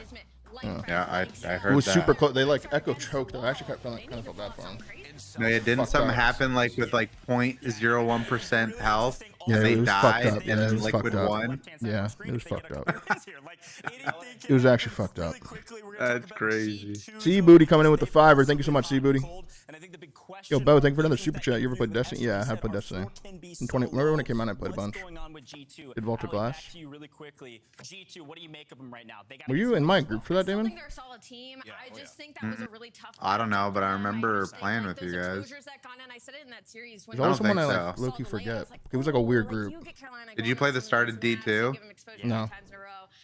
Yeah, I heard It was that. super close. They like echo choked. I actually kind of felt bad for him. No, yeah, didn't Fucked something up. happen like with like 0.01% health? Yeah, and they it was died fucked up. Yeah, and it then was Liquid fucked up. won? Yeah, it was fucked up. It was actually fucked up. That's crazy. C Booty coming in with the 5. Thank you so much, C Booty. Yo, Bo, thank you for another super chat. You ever played Destiny? Yeah, I have played Destiny. In 20, remember when it came out? I played a bunch. Did Vault of Glass? Were you in my group for that, Damon? They're a solid team. I just think that was a really tough I don't know, but I one. remember just think, playing like, with you those guys. exposures that gone in, I said it in that series when There's always I don't someone I think like so. low-key forget. It was like a weird group. Did you play the start of D2? No.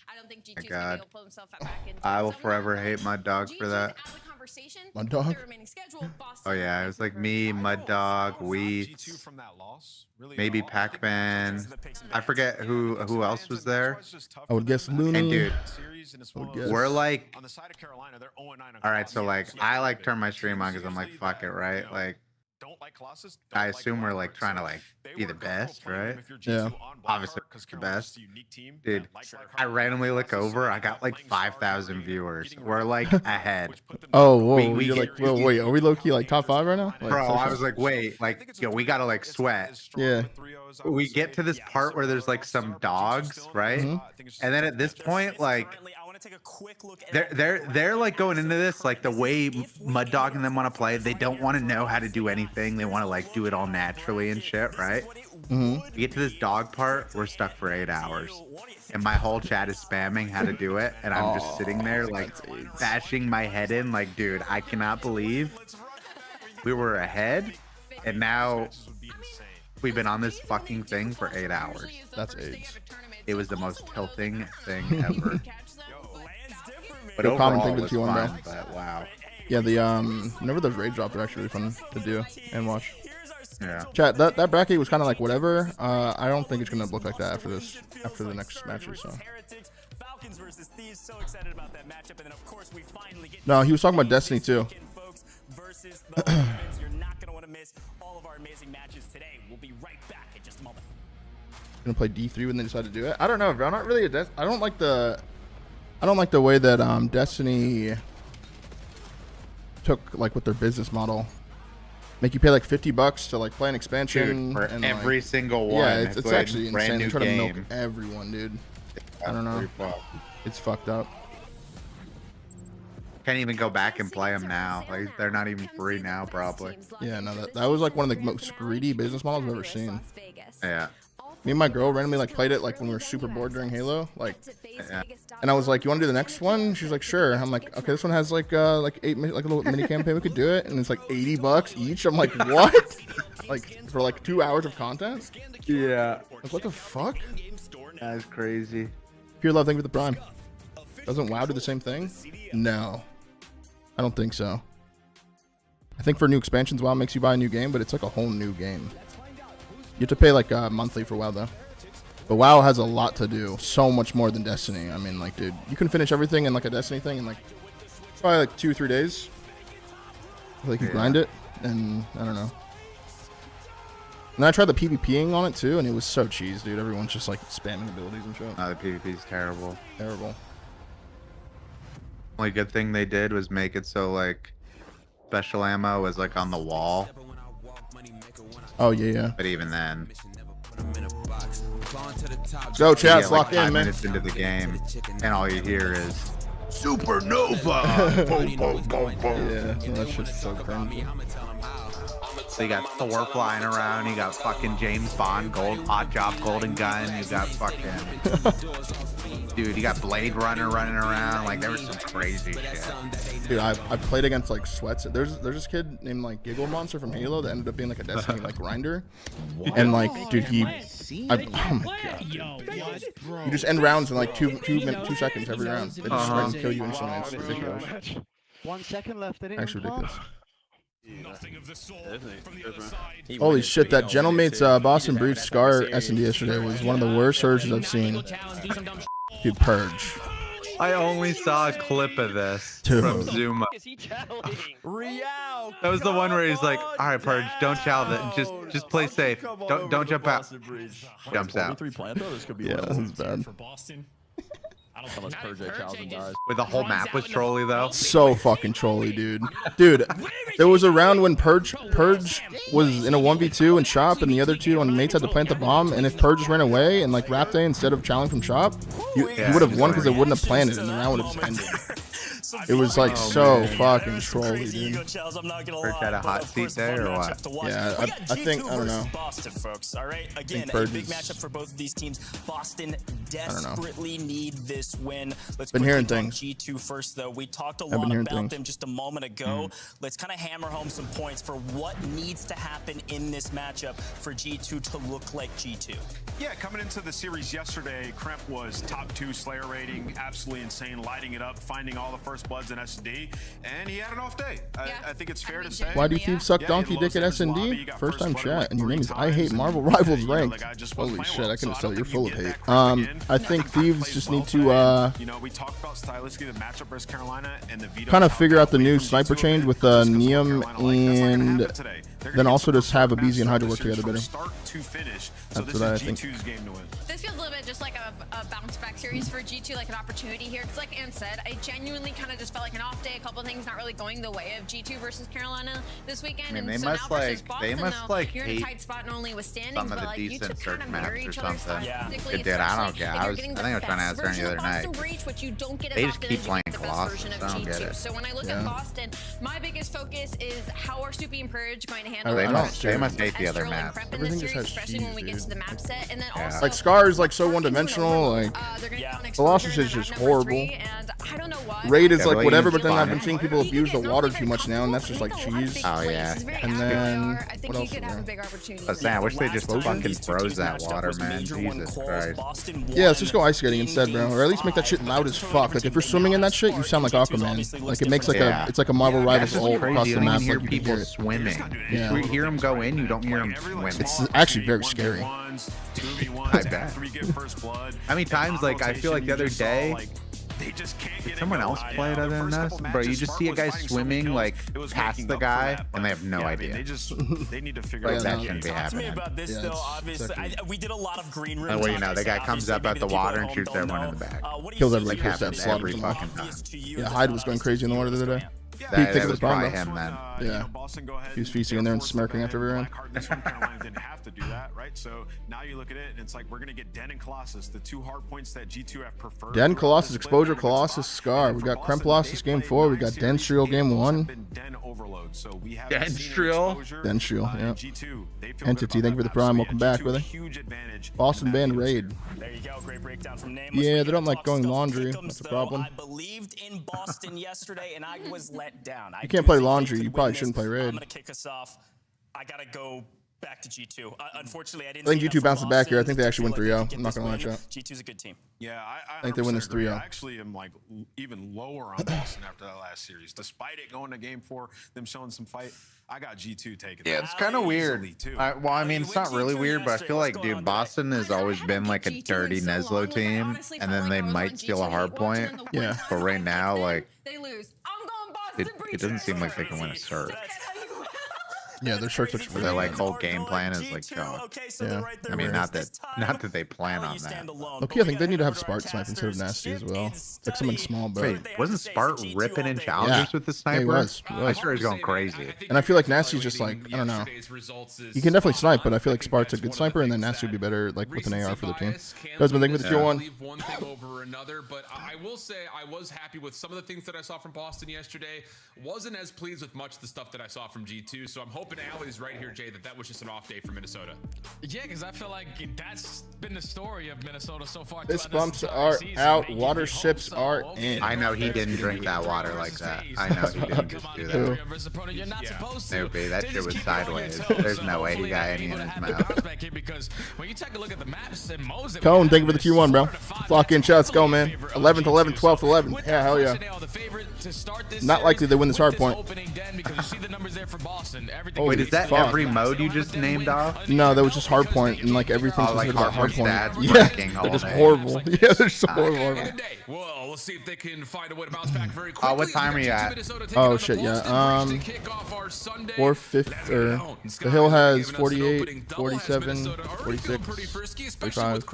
I don't think My G2's God. gonna be able to pull himself back into I it. will So, forever hate Mud Dog for that. Mud Dog? Oh yeah, it was like me, Mud Dog, Wheat, maybe Pac-Man. I forget who else was there. I would guess Luna. And dude, I would guess. we're like, all right, so like I like turn my stream on because I'm like, fuck it, right? Like, I assume we're like trying to like be the best, right? Yeah. Obviously the best. Dude, I randomly look over, I got like 5,000 viewers. We're like ahead. Oh, whoa. We You're get- like, whoa, wait, are we low key like top 5 right now? Like, Bro, so I sure. was like, wait, like, yo, we gotta like sweat. Yeah. We get to this part where there's like some dogs, right? Mhm. And then at this point, like, they're like going into this like the way Mud Dog and them want to play. They don't want to know how to do anything. They want to like do it all naturally and shit, right? Mm-hmm. We get to this dog part, we're stuck for 8 hours. And my whole chat is spamming how to do it. And I'm just sitting there like bashing my head in like, dude, I cannot believe we were ahead. And now we've been on this fucking thing for 8 hours. That's AIDS. It was the most tilting thing ever. But Good common overall, thing it with was you on fun, but wow. Yeah, the whenever those raid drops are actually really fun to do and watch. Yeah. Chat, that bracket was kind of like whatever. I don't think it's gonna look like that after the next matches. So. No, he was talking about Destiny too. Gonna play D3 when they decide to do it. I don't know, bro. I'm not really a I don't like the way that Destiny took like with their business model. Make you pay like $50 to like play an expansion Dude, for and every like, single one. Yeah, it's like actually brand insane. They new try to milk game. everyone, dude. I don't know. It's fucked up. Can't even go back and play them now. Like they're not even free now, probably. Yeah, no, that was like one of the most greedy business models I've ever seen. Yeah. Me and my girl randomly like played it like when we were super bored during Halo, like, and I was like, "You want to do the next one?" She's like, "Sure." I'm like, "Okay, this one has like a little mini campaign. We could do it, and it's like $80 each." I'm like, "What?" Like for like 2 hours of content? Yeah. Like what the fuck? That's crazy. Pure love, thank you for the prime. Doesn't WoW do the same thing? No, I don't think so. I think for new expansions, WoW makes you buy a new game, but it's like a whole new game. You have to pay like monthly for WoW though. But WoW has a lot to do, so much more than Destiny. I mean, like, dude, you can finish everything in like a Destiny thing in like probably like 2 or 3 days. Like you grind it, and I don't know. And I tried the PvPing on it too, and it was so cheese, dude. Everyone's just like spamming abilities and shit. No, the PvP's terrible. Terrible. Only good thing they did was make it so like special ammo was like on the wall. Oh yeah, yeah. But even then, go chat, lock like in, 5 man. minutes into the game, and all you hear is supernova. Boom, boom, boom, boom. Yeah, that shit's so cringy. So you got Thor flying around, you got fucking James Bond, Odd Job, Golden Gun, you got fucking dude, you got Blade Runner running around. Like there was some crazy shit. Dude, I played against like sweats. There's this kid named like Giggle Monster from Halo that ended up being like a Destiny like grinder, and like dude oh my god, dude. You just end rounds in like 2 seconds every round. They just try and kill you instantly. It's ridiculous. 1 second left. Actually ridiculous. Nothing of the sort from the other side. Holy shit, that Gentlemate's Boston Breach Scar S&D yesterday was one of the worst surges I've seen. Dude, Purge. I only saw a clip of this Dude. from Zuma. Real. That was the one where he's like, "All right, Purge, don't chow that. Just play safe. Don't jump out." Jumps out. Yeah, this is bad. For Boston. I don't know how much Purge Charles dies. With the whole map was trolly though. So fucking trolly, dude. Dude, there was a round when Purge was in a 1v2 in shop, and the other two on mates had to plant the bomb, and if Purge just ran away and like Raptor instead of challenging from shop, he would have won because it wouldn't have planted, and the round would have just ended. It was like so fucking trolly, dude. Purge had a hot seat there or what? Yeah, I think, I don't know. Boston, folks. All right. Again, a big matchup for both of these teams. Boston desperately need this win. Let's been hearing things. G2 first, though. We talked a lot about them just a moment ago. Let's kind of hammer home some points for what needs to happen in this matchup for G2 to look like G2. Yeah, coming into the series yesterday, Kremp was top 2 Slayer rating, absolutely insane, lighting it up, finding all the first bloods in S&D, and he had an off day. I think it's fair to say. Why do Thieves suck donkey dick at S&D? First time chat, and your name is I Hate Marvel Rivals ranked. Holy shit, I couldn't tell you're full of hate. I think Thieves just need to we talked about stylistically the matchup versus Carolina and the veto kind of figure out the new sniper change with Neum, and then also just have Abizi and Hydra work together better. That's what I think. This feels a little bit just like a bounce back series for G2, like an opportunity here. It's like Ann said, I genuinely kind of just felt like an off day, a couple of things not really going the way of G2 versus Carolina this weekend. I mean, and they so must now like versus Boston, you're in a tight spot and only with standings, some of but the like you decent two search kind of mirror maps or each other something. stylistically, It did. I don't especially get. if I you're was. I getting think I was trying to ask her the other night. Breach, which you don't get They as just often keep as you playing get the best Colossus. version of I don't get G2. it. So when I look at Boston, my biggest focus is how are Soupy and Purge going to handle They must hate the other maps. Everything just has especially when we get to the map set, and then also Like Scar is like so one-dimensional. Like Colossus is just horrible. and I don't know why. Raid is like whatever, but then I've been seeing people abuse the water too much now, and that's just like cheese. Oh yeah. And then I think what you else could is have a there? big opportunity. But I wish they just fucking froze that water, man. Jesus Christ. Yeah, let's just go ice skating instead, bro. Or at least make that shit loud as fuck. Like if you're swimming in that shit, you sound like Aquaman. Like it makes like it's like a Marvel Rivals ult across the map. You Like hear you can people hear it. swimming. Yeah. You hear them go in, you don't hear them swim. It's actually very scary. I bet. How many times, like, I feel like the other day, did someone else play it other than us? Bro, you just see a guy swimming, like, past the guy, and they have no idea. They need to figure Like, out that shouldn't be Talk to me happening. about this, though. Obviously, we did a lot of green room. And well, you know, talk. the I guy said, comes obviously, up at maybe the people at water and home shoots don't everyone know. in the back. What do you Kills see everybody, here? kills that Happens every slug. fucking time. Obvious to you Yeah, as Hyde well. was going crazy in the water the other day. That Take was the bomb, probably though. him then. You Yeah. know, Boston go ahead. He was feasting in there and smirking after every round. This one, Carolina didn't have to do that, right? So now you look at it, and it's like we're gonna get Den and Colossus, the two hard points that G2 have preferred. Den, Colossus, Exposure, Colossus, Scar. We got Kremp lost game 4. We got Den Striel game 1. Den overload. So we have Den Striel? Den Striel, yeah. G2. Entity, thank you for the prime. Welcome back, brother. Boston band raid. There you go. Great breakdown from Nameless. Yeah, We they get don't to like talk going stuff laundry. pick'ems, That's a though. problem. I believed in Boston yesterday, and I was let down. You can't play laundry. You probably shouldn't play raid. I'm gonna kick us off. I gotta go back to G2. Unfortunately, I didn't. I think see G2 enough bounces from back here. I Boston think they to actually win feel like 3-0. they I'm not could gonna get lie, this chat. win. G2's a good team. Yeah, I think they win this 100% agree. 3-0. I actually am like even lower on Boston after that last series, despite it going to game 4, them showing some fight. I got G2 taking. Yeah, that it's kind of weird. easily, too. Well, I mean, it's not really weird, but I feel like, dude, Boston has always been like a dirty Neslo team, and then they might steal a hard point. Yeah. But right now, like, They lose. I'm going Boston. it doesn't seem like they can win a search. Yeah, their shirts looks Their like whole game plan is like gone. Yeah. I mean, not that they plan on that. Okay, I think they need to have Spart snipe instead of Nasty as well. It's like something small, but Wait, wasn't Spart ripping in challengers with the sniper? Yeah, he was. I sure he's going crazy. And I feel like Nasty's just like, I don't know. You can definitely snipe, but I feel like Spart's a good sniper, and then Nasty would be better like with an AR for the team. Desmond, thank you for the tier 1. One thing over another, but I will say I was happy with some of the things that I saw from Boston yesterday. Wasn't as pleased with much of the stuff that I saw from G2, so I'm hoping Allie's right here, Jay, that was just an off day for Minnesota. Yeah, because I feel like that's been the story of Minnesota so far. Fist bumps are out. Water sips are in. I know he didn't drink that water like that. I know he didn't just do that. Snoopy, that shit was sideways. There's no way he got any in his mouth. Cone, thank you for the tier 1, bro. Flock in, shots, go, man. 11th, 11th, 12th, 11. Yeah, hell yeah. Not likely they win this hard point. Wait, is that every mode you just named off? No, that was just hard point, and like everything like about hard point. Yeah, they're just horrible. Yeah, they're so horrible. Well, we'll see if they can find a way to bounce back very quickly. What time are you at? Oh shit, yeah. 4th, 5th, or the hill has 48, 47, 46, 45.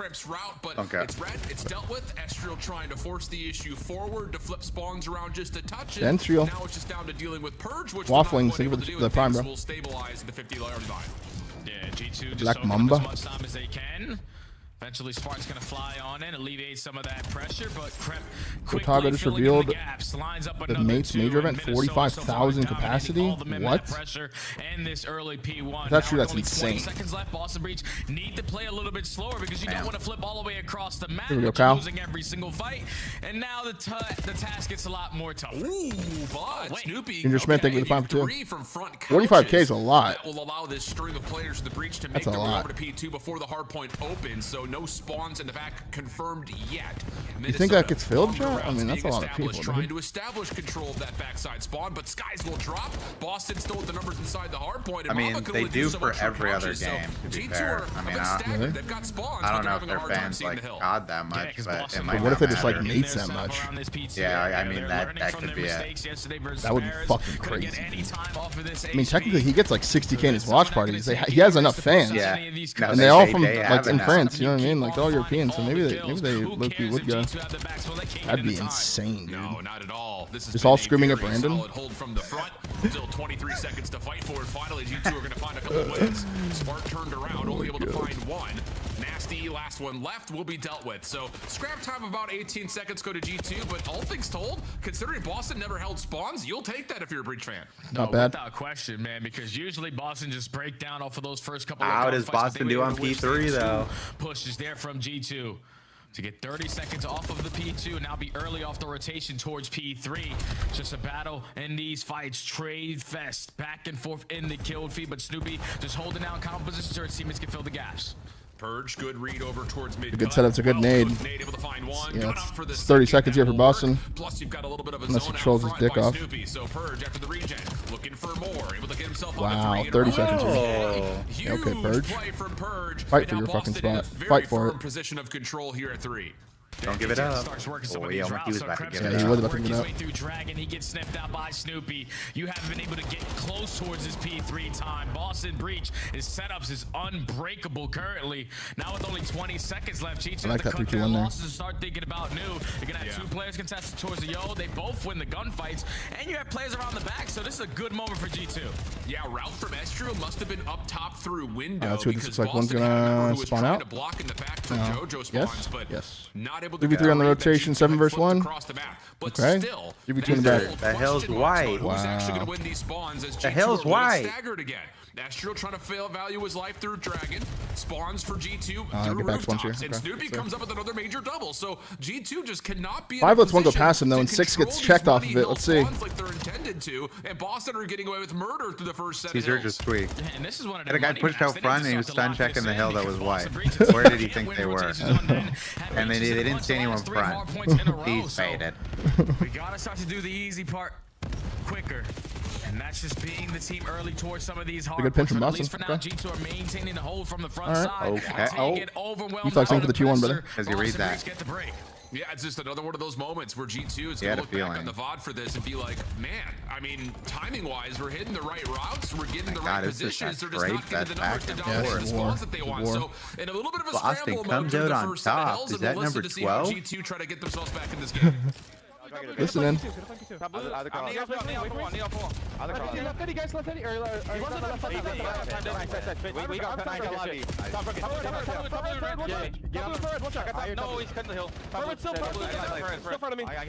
Okay. It's red, it's dealt with. Estriel trying to force the issue forward to flip spawns around just a touch. Then Estriel. Now it's just down to dealing with Purge, which Waffling, thank you for the prime, bro. will stabilize the 50 yard line. Yeah, G2 just Black soaking up Mamba. as much time as they can. Eventually, Spartan's going to fly on in, alleviate some of that pressure, but Kremp quickly just filling revealed in the gaps, lines up the another Mates two, major and event, Minnesota so far 45,000 dominating capacity? all the minute What? pressure and this early P1. That's true, Now that's with only insane. 20 seconds left. Boston Breach need to play a little bit slower because you don't want to flip all the way across the map. Here we go, You're Kyle. losing every single fight, and now the task gets a lot more tough. Ooh, but Snoopy. Ginger Smith, thank you for the 5 for 2. 3 from front 45K is a lot. That will allow this string of players in the breach to make That's a their way lot. over to P2 before the hard point opens, so no spawns in the back confirmed yet. You think that gets filled, John? I mean, that's a lot of people, Trying dude. to establish control of that backside spawn, but skies will drop. Boston still with the numbers inside the hard point. I mean, they do for every other game, to be fair. I mean, I don't know if their fans like God that much, but it might But what if they just like matter. mates that much? Yeah, I mean, that could be it. That would be fucking crazy. I mean, technically, he gets like 60K in his watch parties. He has enough fans. Yeah. No, And they all from they like have in it France, now. you know what I mean? Like they're all European, so maybe they low-key would go. That'd be insane, dude. No, not at all. This is Just all screaming at Brandon. Hold from the front. Still 23 seconds to fight for, and finally G2 are going to find a couple wins. Spark turned around, only able to find one. Nasty, last one left, will be dealt with. So scrap time about 18 seconds go to G2, but all things told, considering Boston never held spawns, you'll take that if you're a Breach fan. Not bad. Without question, man, because usually Boston just break down off of those first couple How of does fights, but Boston they do were on able to P3 withstand though? two pushes there from G2 to get 30 seconds off of the P2 and now be early off the rotation towards P3. Just a battle in these fights. Trade fest back and forth in the kill feed, but Snoopy just holding down composition so his teammates can fill the gaps. Purge, good read over towards mid. A good setup, it's a good nade. Able to find one. Yeah, it's 30 seconds here for Boston. Plus, you've got a little bit of a Unless he zone trolls out his front dick by off. Snoopy. So Purge after the regen, looking for more. Able to get himself Wow, on 30 seconds. Huge Okay, Purge. play from Purge. Fight And for now your fucking Boston in a spot. very Fight for firm it. position of control here at 3. Don't give it up. Starts working some Oh, of yeah, these he was routes, about to so give Krebs it he up. was about to work give it his up. way through Dragon. He gets sniffed out by Snoopy. You haven't been able to get close towards his P3 time. Boston Breach, his setups is unbreakable currently. Now with only 20 seconds left, G2 I like have that to cut 3-2-1 their there. losses and start thinking about new. You're gonna have two players contested towards the Yo. They both win the gunfights, and you have players around the back, so this is a good moment for G2. Yeah, route from Estro must have been up top through window that's what this because looks like. One's Boston had a member gonna who was spawn trying out. to block in the back for No. JoJo spawns, but Yes. not able to 3v3 on the get that rotation, G2 7 versus flipped 1. across the map. But Okay. still, 3v2 in the there's back. still The hell's question marks white? about who's actually Wow. going to win these spawns as The G2 hell's are really white? staggered again. Astro trying to fail value his life through Dragon. Spawns for G2 get through back spawns here. rooftops. And Okay. Snoopy So- comes up with another major double. So G2 just cannot be in 5 a lets 1 go position past him, though, to and 6 gets control checked these off of money it. Let's hill see. spawns like they're intended to. And Boston are getting away with murder through the first set of Caesar hills. just tweaked. And this is one of the Had a guy money pushed maps. out They front need and he to was start to stun lock checking this the in hill that because was Boston white. Breach is Where did he can't think win they were? rotations on then. Have And they breaches in didn't the see anyone last 3 front. hard points in a row, He's so faded. we gotta start to do the easy part quicker. And that's just being the team early towards some of these hard good pinch points. from But at Boston. least for now, Okay. G2 are maintaining the hold from the front All right. side. Okay. Take Oh. it, overwhelm You flexing the for the 2-1, brother. presser. As you read Boston that. Breach get the break. Yeah, it's just another one of those moments where G2 is He going had to a look back on feeling. the VOD for this and be like, man, I mean, timing-wise, we're hitting the right routes, we're getting the God, right it's just positions, that they're just not break, getting the that numbers back to and dominate forth. the spawns War. that they want. War. So, in a little bit of a Boston scramble mode comes through out the on first set of top. hills, Is and that we'll listen number to see how 12? G2 try to get themselves back in this game. Listening. No, he's cutting the hill. Still in front of me. I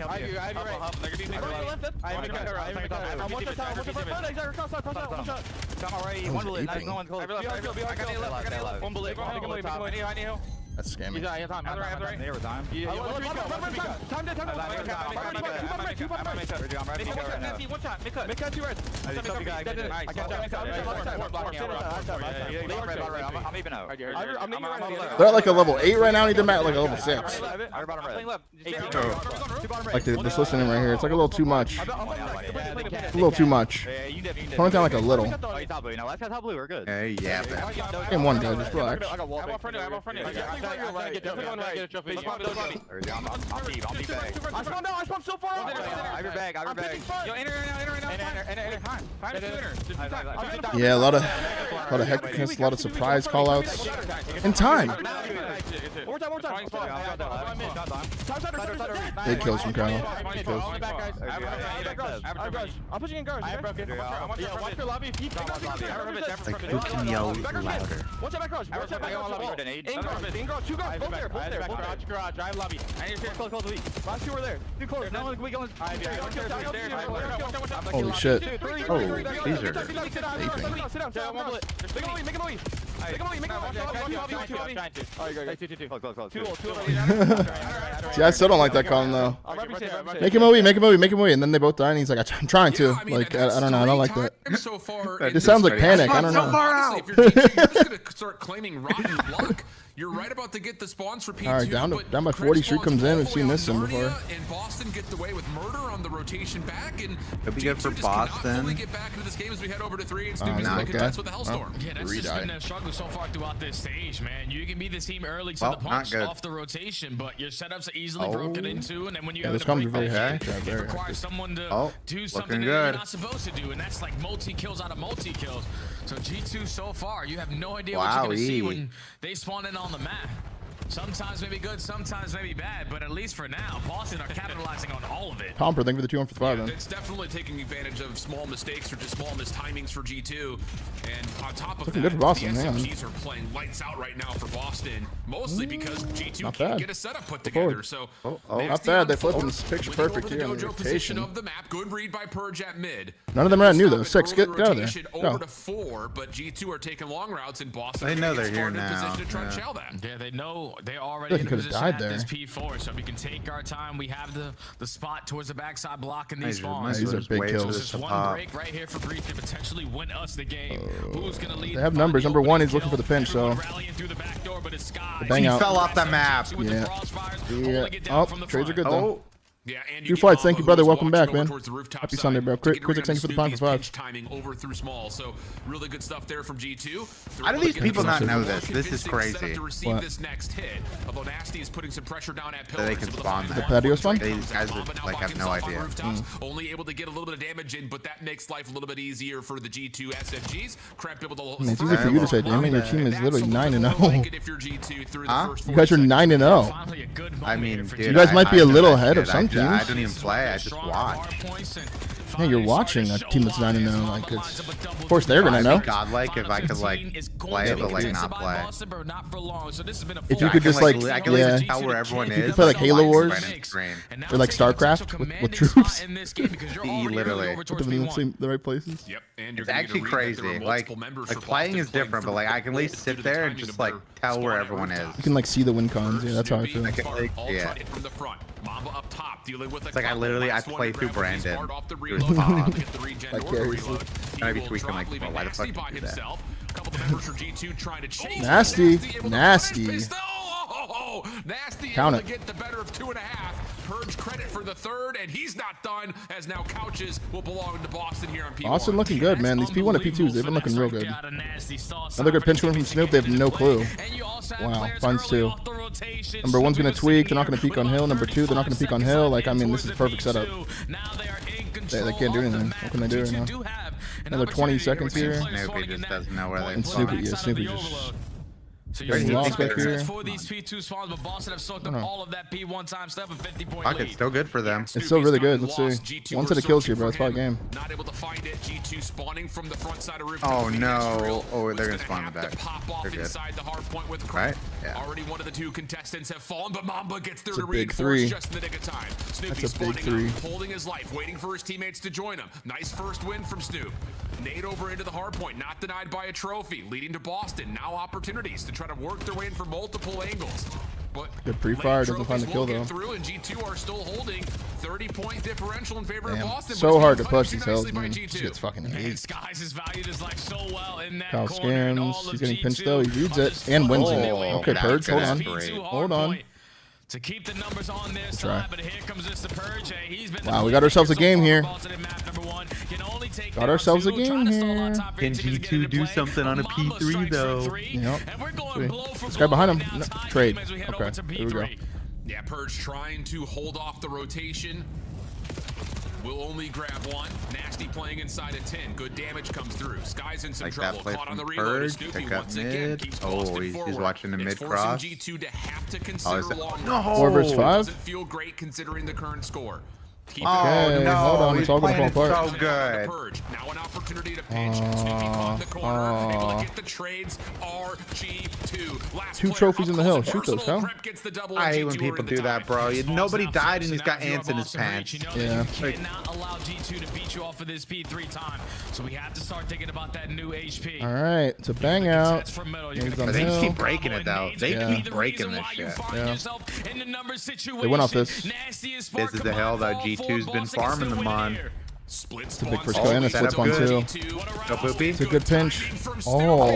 That's scammy. They're at like a level 8 right now. I need them at like a level 6. Like this listening right here. It's like a little too much. A little too much. Tone it down like a little. Hey, yeah, man. Game 1, guys. Just relax. I spawned so far out. Yeah, a lot of hecticness, a lot of surprise callouts. In time. One more time. 8 kills from Kyle. 8 kills. I'm pushing in guards. Like, Who can yell louder? Watch out back garage. Watch out back garage. In garage. 2 guards. Both there. Drive lobby. Last 2 were there. Too close. No one. We going. holy shit. Oh, Caesar. Sit down. Make a movie. See, I still don't like that call though. Make him away, and then they both die, and he's like, I'm trying to. Yeah, I mean, like, that's I don't know, I don't like 3 that. times so far in This sounds like this panic. I match. don't know. Honestly, if you're G2, you're just gonna start claiming rotten luck. You're right about to get the spawns for P2. All right, down by but 40. Streak Craig comes in. spawns We've seen this all sim the way on before. Narnia, and Boston gets away with murder on the rotation back, and Could be good for G2 just cannot Boston. fully get back into this game as we head over to 3, and Snoopy's no, making okay. bets with the Hellstorm. Yeah, that's just been their struggle so far throughout this stage, man. You can be the team early to Well, the not punch good. off the rotation, but your setups are easily broken into, and then when you have this a comes break very like hectic. that, it requires someone to do something looking that you're good. not supposed to do, and that's like multi-kills out of multi-kills. So G2 so far, you have no idea what you're going to see when they spawn in on the map. Sometimes maybe good, sometimes maybe bad, but at least for now, Boston are capitalizing on all of it. Pomper, thank you for the 2-1 for 5 then. It's definitely taking advantage of small mistakes or just small mistimings for G2. And on top of Looking that, good for Boston, the hang on. SMGs are playing lights out right now for Boston, mostly because G2 not can't bad. get a setup put Go together. forward. So Not bad. They flipped this picture went perfect over here the on the dojo position rotation. of the map. Good read by Purge at mid. None of them are new though. Stop it 6, get early out of there. rotation Go. Over to 4, but G2 are taking long routes, and Boston They know gets they're here far in now. position to try and Yeah. shell that. Yeah, they know they're already He in a could've position died at there. this P4, so we can take our time. We have the spot towards the backside blocking these These spawns. These are big wait kills. till This this is one pop. break right here for Breach to potentially win us the game. Who's gonna lead? They have find numbers. the Number 1 opening is looking for the kill? pinch, so. Everyone rallying through the back door, but it's Sky. Bang He out. fell off the map. With the Yeah. crossfires, Yeah. holding it down from the Trades are front. good though. Oh, Yeah, and Two fights, thank you, brother. Welcome back, man. Happy Happy Sunday, bro. Critic, thank you for the time for 5. Timing over through small, so really good stuff there from G2. How do these people not know this? This is crazy. To receive this next hit, although Nasty is putting some pressure down at So they can spawn The there. patio spawn? These guys like have no idea. Only able to get a little bit of damage in, but that makes life a little bit easier for the G2 SFGs. Crap able to I mean, it's easy for you to say, Damien. Your team is literally 9-0. if you're G2 through Huh? the first You guys are 9-0. I mean, dude, You guys might be a little I ahead of some I teams. didn't even play. I just watched. Yeah, you're watching a team that's 9-0. Like, it's, of course, they're gonna know. I'd be godlike if I could like play but like not play. If you could just like, I can yeah, tell where everyone is. you could play like Halo Wars Screen. or like StarCraft with troops. Literally. Put them in the right places. Yep, and It's actually crazy. Like playing is different, but like I can at least sit there and just like tell where everyone is. You can like see the win cons. Yeah, that's how I feel. I can, like, yeah. From the front. Mamba up top, dealing with It's like I literally I play through Brandon. Like seriously. I'd be tweaking like, well, why the fuck did you do that? Couple of members for G2 trying to chase. Nasty, nasty. Nasty Count able it. to get the better of 2.5. Purge credit for the third, and he's not done, as now couches will belong to Boston here on P1. Boston looking good, man. These P1 and P2s, they've been looking real good. Another good pinch win from Snoop. They have no clue. Wow, funds too. Number 1's gonna tweak. They're not gonna peek on Hill. Number 2, they're not gonna peek on Hill. Like, I mean, this is a perfect setup. They can't do anything. What can they do right now? Another 20 seconds here. Snoopy just doesn't know where they And Snoopy, yeah, Snoopy just. So Getting lost back here. for these P2 spawns, but Boston have soaked up all of that P1 time step, a 50-point Fuck, lead. it's still good for them. It's still really good. Let's see. One set of kills here, bro. It's probably game. Not able to find it. G2 spawning from the front side of roof. Oh no! Oh, they're gonna spawn in the back. Pop off They're good. inside the hard point with Right? Yeah. Already one of the 2 contestants have fallen, but Mamba gets there It's a to big reinforce 3. just in the nick of time. Snoopy That's a big spawning 3. up, holding his life, waiting for his teammates to join him. Nice first win from Snoop. Nade over into the hard point, not denied by a trophy, leading to Boston. Now opportunities to try to work their way in from multiple angles. But Good pre-fire, doesn't find the kill though. through, and G2 are still holding 30-point differential in favor of Boston. So hard to push these hills, man. She gets fucking hate. Skies is valued as like so well in that Kyle corner, and all scams. of He's getting G2 pinched though. He reads it and wins it. Okay, Purge, hold on. Hold on. To keep the numbers on their try. side, but here comes Mr. Purge. He's been Wow, we got ourselves a game here. Got ourselves a game here. Can G2 do something on a P3 though? Yep. This guy behind him. No, trade. Okay, here we go. Yeah, Purge trying to hold off the rotation. Will only grab one. Nasty playing inside a 10. Good damage comes through. Sky's in some Like trouble. that play Caught on the from reload. Purge, Snoopy pick up once again mid. keeps Oh, Boston he's forward. watching the It's mid forcing cross. G2 to have to Oh, consider is that? long No. 4 versus 5. Doesn't feel great considering the current score. Keep Okay, no, hold on. he's It's all gonna fall playing apart. so good. Purge. Now an opportunity to pinch. Snoopy caught in the corner. Able to get the trades. RG2. Last 2 player trophies up in the close hill. and Shoot those, personal. Kyle. Prep gets the double, I and hate when G2 are people in the do that, tie. bro. Nobody died and he's got ants in his pants. Yeah. You cannot allow G2 to beat you off of this P3 time. So we have to start thinking about that new HP. All right, it's a bang out. Game's on They hill. keep breaking it though. They Yeah. keep breaking this shit. They went off this. This is the hell that G2's been farming them on. It's a big first go and a split spawn too. No poopy. It's a good pinch. Oh,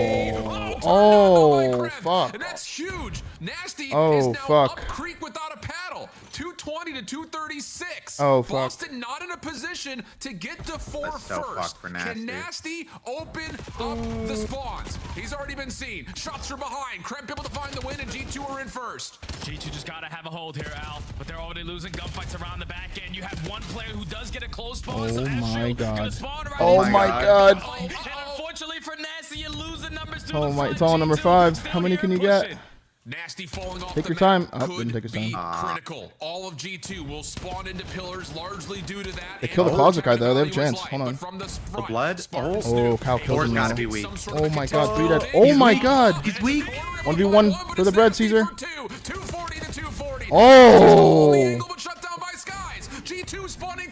fuck. And that's huge. Nasty Oh, is now fuck. up creek without a paddle. 220 to 236. Oh, fuck. Boston not in a position to get to 4 That's so first. fucked for Nasty. Can Nasty open up the spawns? He's already been seen. Shots from behind. Kremp able to find the win, and G2 are in first. G2 just gotta have a hold here, Al. But they're already losing gunfights around the back end. You have one player who does get a close spawn. Oh so my Astro god. gonna spawn right Oh into my it. god. And unfortunately for Nasty, you lose the numbers to Oh the my, front. it's all on number G2 5. still How many here can you pushing. get? Nasty falling off Take the your time. map Oh, could didn't take his be time. critical. All of G2 will spawn into pillars largely due to that. They killed the closet guy though. They have a chance. Hold on. The blood? Oh, Kyle killed him gotta now. be weak. Oh my god, 3 dead. Oh my god. He's weak. 1v1 for the bread, Caesar. 240 to 240. Oh.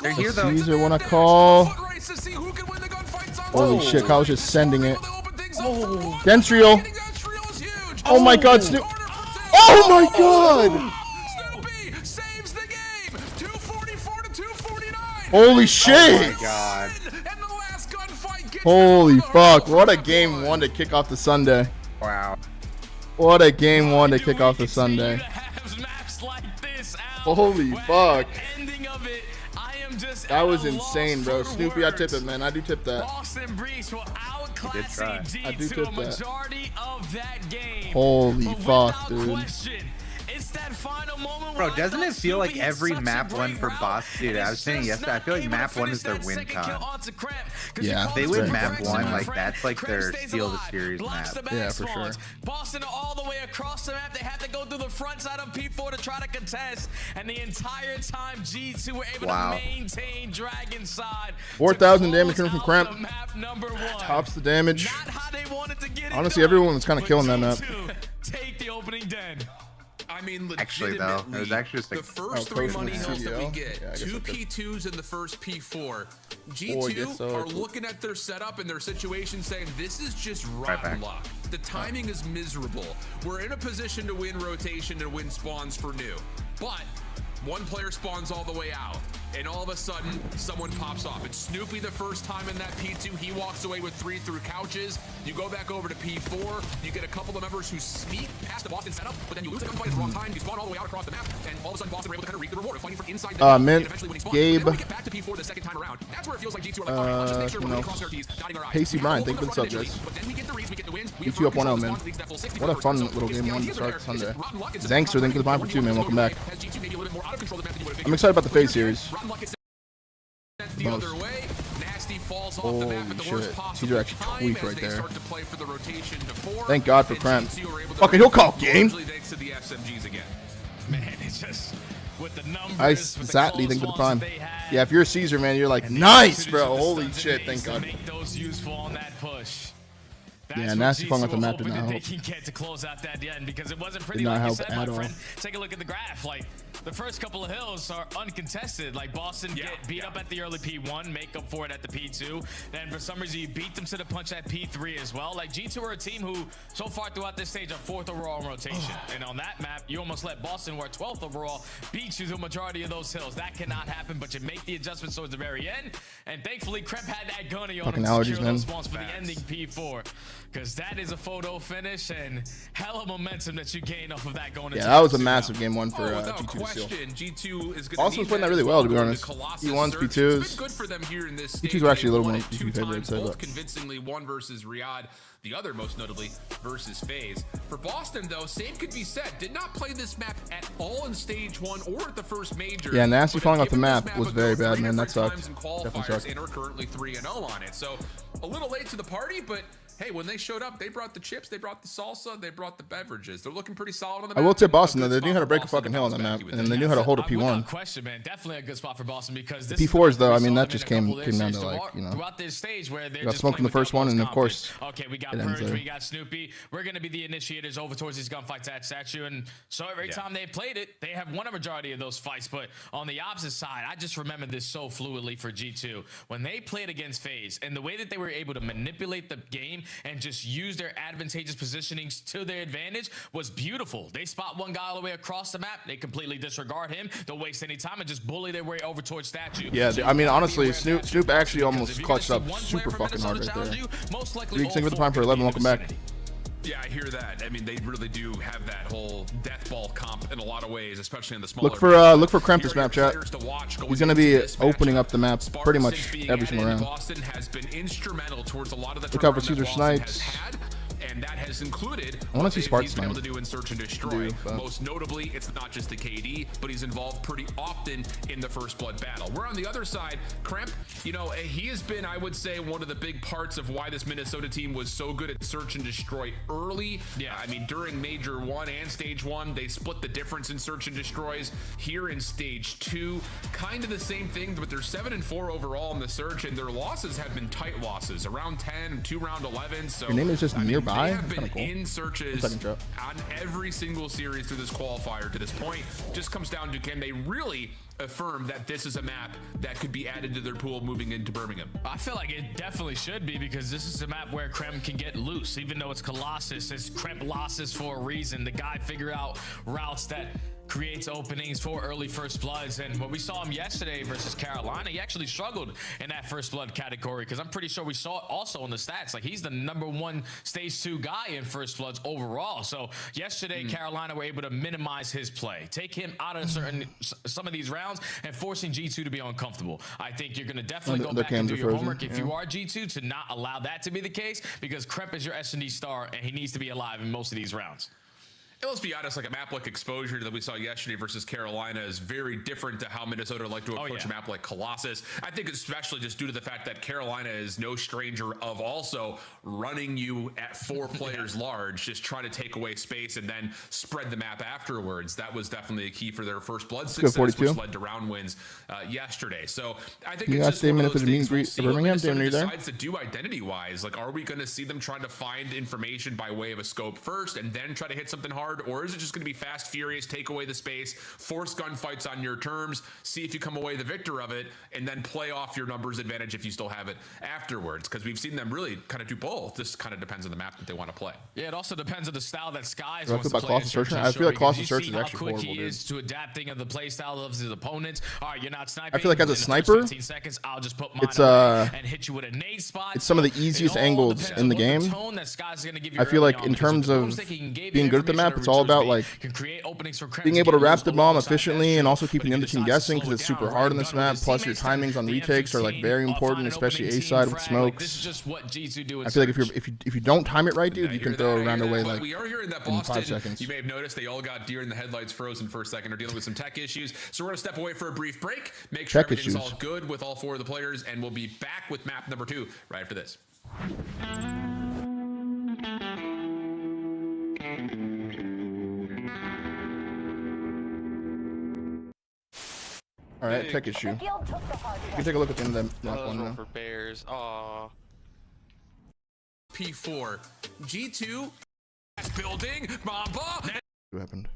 They're here though. Caesar wanna call. Holy shit, Kyle's just sending it. Densreal. Oh my god, Snoop. Oh my god. Holy shit. Oh my god. Holy fuck. What a game 1 to kick off the Sunday. Wow. What a game 1 to kick off the Sunday. Holy fuck. Ending of it, I am just that was insane, bro. Snoopy, I tip it, man. I do tip that. Boston Breeze will outclass I do G2 tip a majority of that game. Holy fuck, dude. Question, it's that final moment. Bro, doesn't it feel like every map one for Boston? Dude, I was saying yesterday, I feel like map one is their win con. Yeah, if they win map one, like that's like their steal the series map. Yeah, for sure. Boston all the way across the map. They had to go through the front side of P4 to try to contest, and the entire time G2 were able to maintain Dragon side. 4,000 damage coming from Cramp. Tops the damage. Honestly, everyone was kind of killing that map. Take the opening den. I mean, actually, though, it was actually just the first 3 money hills that we get, 2 P2s in the first P4. G2 are looking at their setup and their situation saying, this is just rotten luck. The timing is miserable. We're in a position to win rotation and win spawns for new. But one player spawns all the way out, and all of a sudden, someone pops off. It's Snoopy the first time in that P2. He walks away with 3 through couches. You go back over to P4. You get a couple of members who sneak past the Boston setup, but then you lose a gunfight at the wrong time. You spawn all the way out across the map, and all of a sudden, Boston were able to kind of reap the reward of fighting from inside the map. And eventually, when he spawns, Gabe. then we get back to P4 the second time around. That's where it feels like G2 are like, all right, let's just make sure we're really crossing our T's, dotting our I's. Pacey Bryan, thank you for the sub, guys. But then we get the reads, we get the wins. G2 up 1-0, man. What a fun little game one to start Sunday. Zankster, thank you for the Prime for 2, man. Welcome back. I'm excited about the FaZe series. Most. Holy shit. These are actually tweaked right there. Thank God for Cramp. Fucking he'll call game. Man, it's just with the numbers. Ice Zatly, thank you for the Prime. Yeah, if you're a Caesar, man, you're like, nice, bro. Holy shit, thank God. Make those useful on that push. Yeah, Nasty falling off the map did not help. They can get to close out that end because it wasn't pretty. Did not like help you said, at my all. friend. Take a look at the graph. Like the first couple of hills are uncontested. Like Boston get beat up at the early P1, make up for it at the P2. Then for some reason you beat them to the punch at P3 as well. Like G2 are a team who so far throughout this stage are 4th overall in rotation. And on that map, you almost let Boston, who are 12th overall, beat you the majority of those hills. That cannot happen, but you make the adjustments towards the very end. And thankfully, Kremp had that gunny on him to secure those spawns for the ending P4. Because that is a photo finish and hella momentum that you gain off of that going into. Yeah, that was a massive game one for G2 still. Boston's playing that really well, to be honest. P1s, P2s. Good for them here in this P2s were actually a little more G2 favorites. Both convincingly, one versus Riyadh, the other most notably versus FaZe. For Boston, though, same could be said. Did not play this map at all in stage 1 or at the first major. Yeah, Nasty falling off the map was very bad, man. That sucked. Definitely sucked. And are currently 3-0 on it. So a little late to the party, but hey, when they showed up, they brought the chips, they brought the salsa, they brought the beverages. They're looking pretty solid on the map. I will tip Boston, though. They knew how to break a fucking hill on that map, and they knew how to hold a P1. Without question, man. Definitely a good spot for Boston because this P4s, though, I mean, that just came down to, like, you know, throughout this stage where they're got smoked in the first one, and of course, okay, we got Purge, we got Snoopy. We're going to be the initiators over towards these gunfights at Statue, and so every time they played it, they have won a majority of those fights, but on the opposite side, I just remember this so fluidly for G2. When they played against FaZe, and the way that they were able to manipulate the game and just use their advantageous positionings to their advantage was beautiful. They spot one guy all the way across the map. They completely disregard him. Don't waste any time and just bully their way over towards Statue. Yeah, I mean, honestly, Snoop actually almost clutched up super fucking hard right there. Reeks, thank you for the Prime for 11. Welcome back. Yeah, I hear that. I mean, they really do have that whole death ball comp in a lot of ways, especially in the smaller. Look for Kremp this map, chat. He's gonna be opening up the map pretty much every single round. Boston has been instrumental towards a lot of the look out for Caesar Snipes. And that has included I want to see Sparks he's been able to do in search and destroy. Most notably, it's not just the KD, but he's involved pretty often in the first blood battle. Where on the other side, Kremp, you know, he has been, I would say, one of the big parts of why this Minnesota team was so good at search and destroy early. Yeah, I mean, during Major 1 and Stage 1, they split the difference in search and destroys. Here in Stage 2, kind of the same thing, but they're 7-4 overall in the search, and their losses have been tight losses, around 10, 2 round 11. So your name is just nearby. They have been in searches on every single series through this qualifier to this point. Just comes down to, can they really affirm that this is a map that could be added to their pool moving into Birmingham? I feel like it definitely should be because this is a map where Kremp can get loose. Even though it's Colossus, it's Kremp losses for a reason. The guy figure out routes that creates openings for early first bloods. And when we saw him yesterday versus Carolina, he actually struggled in that first blood category, because I'm pretty sure we saw it also in the stats. Like, he's the #1 stage 2 guy in first bloods overall. So yesterday, Carolina were able to minimize his play, take him out of some of these rounds, and forcing G2 to be uncomfortable. I think you're going to definitely go back and do your homework if you are G2 to not allow that to be the case, because Kremp is your S&D star and he needs to be alive in most of these rounds. And let's be honest, like a map like Exposure that we saw yesterday versus Carolina is very different to how Minnesota like to approach a map like Colossus. I think especially just due to the fact that Carolina is no stranger of also running you at 4 players large, just try to take away space and then spread the map afterwards. That was definitely a key for their first blood success, which led to round wins yesterday. So I think it's just one of those things we'll see what Minnesota decides to do identity-wise. Like, are we going to see them trying to find information by way of a scope first and then try to hit something hard? Or is it just going to be fast, furious, take away the space, force gunfights on your terms, see if you come away the victor of it, and then play off your numbers advantage if you still have it afterwards? Because we've seen them really kind of do both. This kind of depends on the map that they want to play. Yeah, it also depends on the style that Skies wants to play. I feel like Colossus Search is actually horrible, he is to adapting of the play style of his opponents. All right, you're not sniping. I feel like as a sniper, 15 seconds, I'll just put mine and hit you with a nade spot. It's some of the easiest angles in the game. I feel like in terms of being good at the map, it's all about like being able to wrap the bomb efficiently and also keeping the other team guessing, because it's super hard on this map. Plus your timings on retakes are like very important, especially A side with smokes. I feel like if you don't time it right, dude, you can throw a round away like we are here in that Boston. 5 seconds. You may have noticed they all got deer in the headlights frozen for a second, or dealing with some tech issues. So we're gonna step away for a brief break, make sure everything's all good with all 4 of the players, and we'll be back with map number 2 right after this. All right, tech issue. You can take a look at the end of that map one now. For bears. Aww. P4. G2. Building. Mamba. What happened?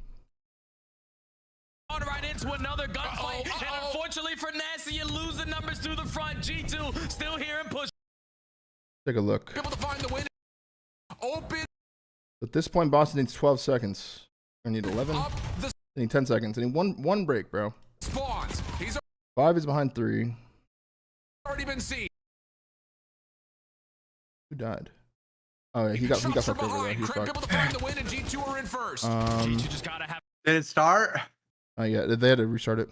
On right into another gunfight. And unfortunately for Nasty, you lose the numbers to the front. G2 still here and push. Take a look. Able to find the win. Open. At this point, Boston needs 12 seconds. I need 11. I need 10 seconds. I need one break, bro. Spawns. He's 5 is behind 3. already been seen. Who died? Oh yeah, he got fucked over there. He's Able to find the win, and G2 are in first. G2 just gotta have. Did it start? Yeah, they had to restart it.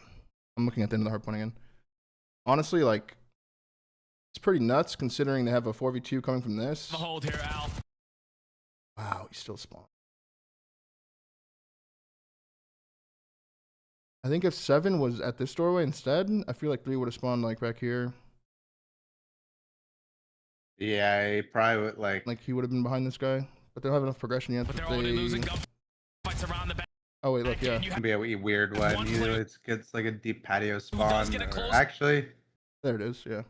I'm looking at the end of the hardpoint again. Honestly, like, it's pretty nuts considering they have a 4v2 coming from this. The hold here, Al. Wow, he's still spawned. I think if 7 was at this doorway instead, I feel like 3 would have spawned like back here. Yeah, he probably would like he would have been behind this guy, but they don't have enough progression yet. But they're only losing gunfights around the back. Oh wait, look, yeah. It can be a weird one. Either it's like a deep patio spawn. Or actually, there it is. Yeah.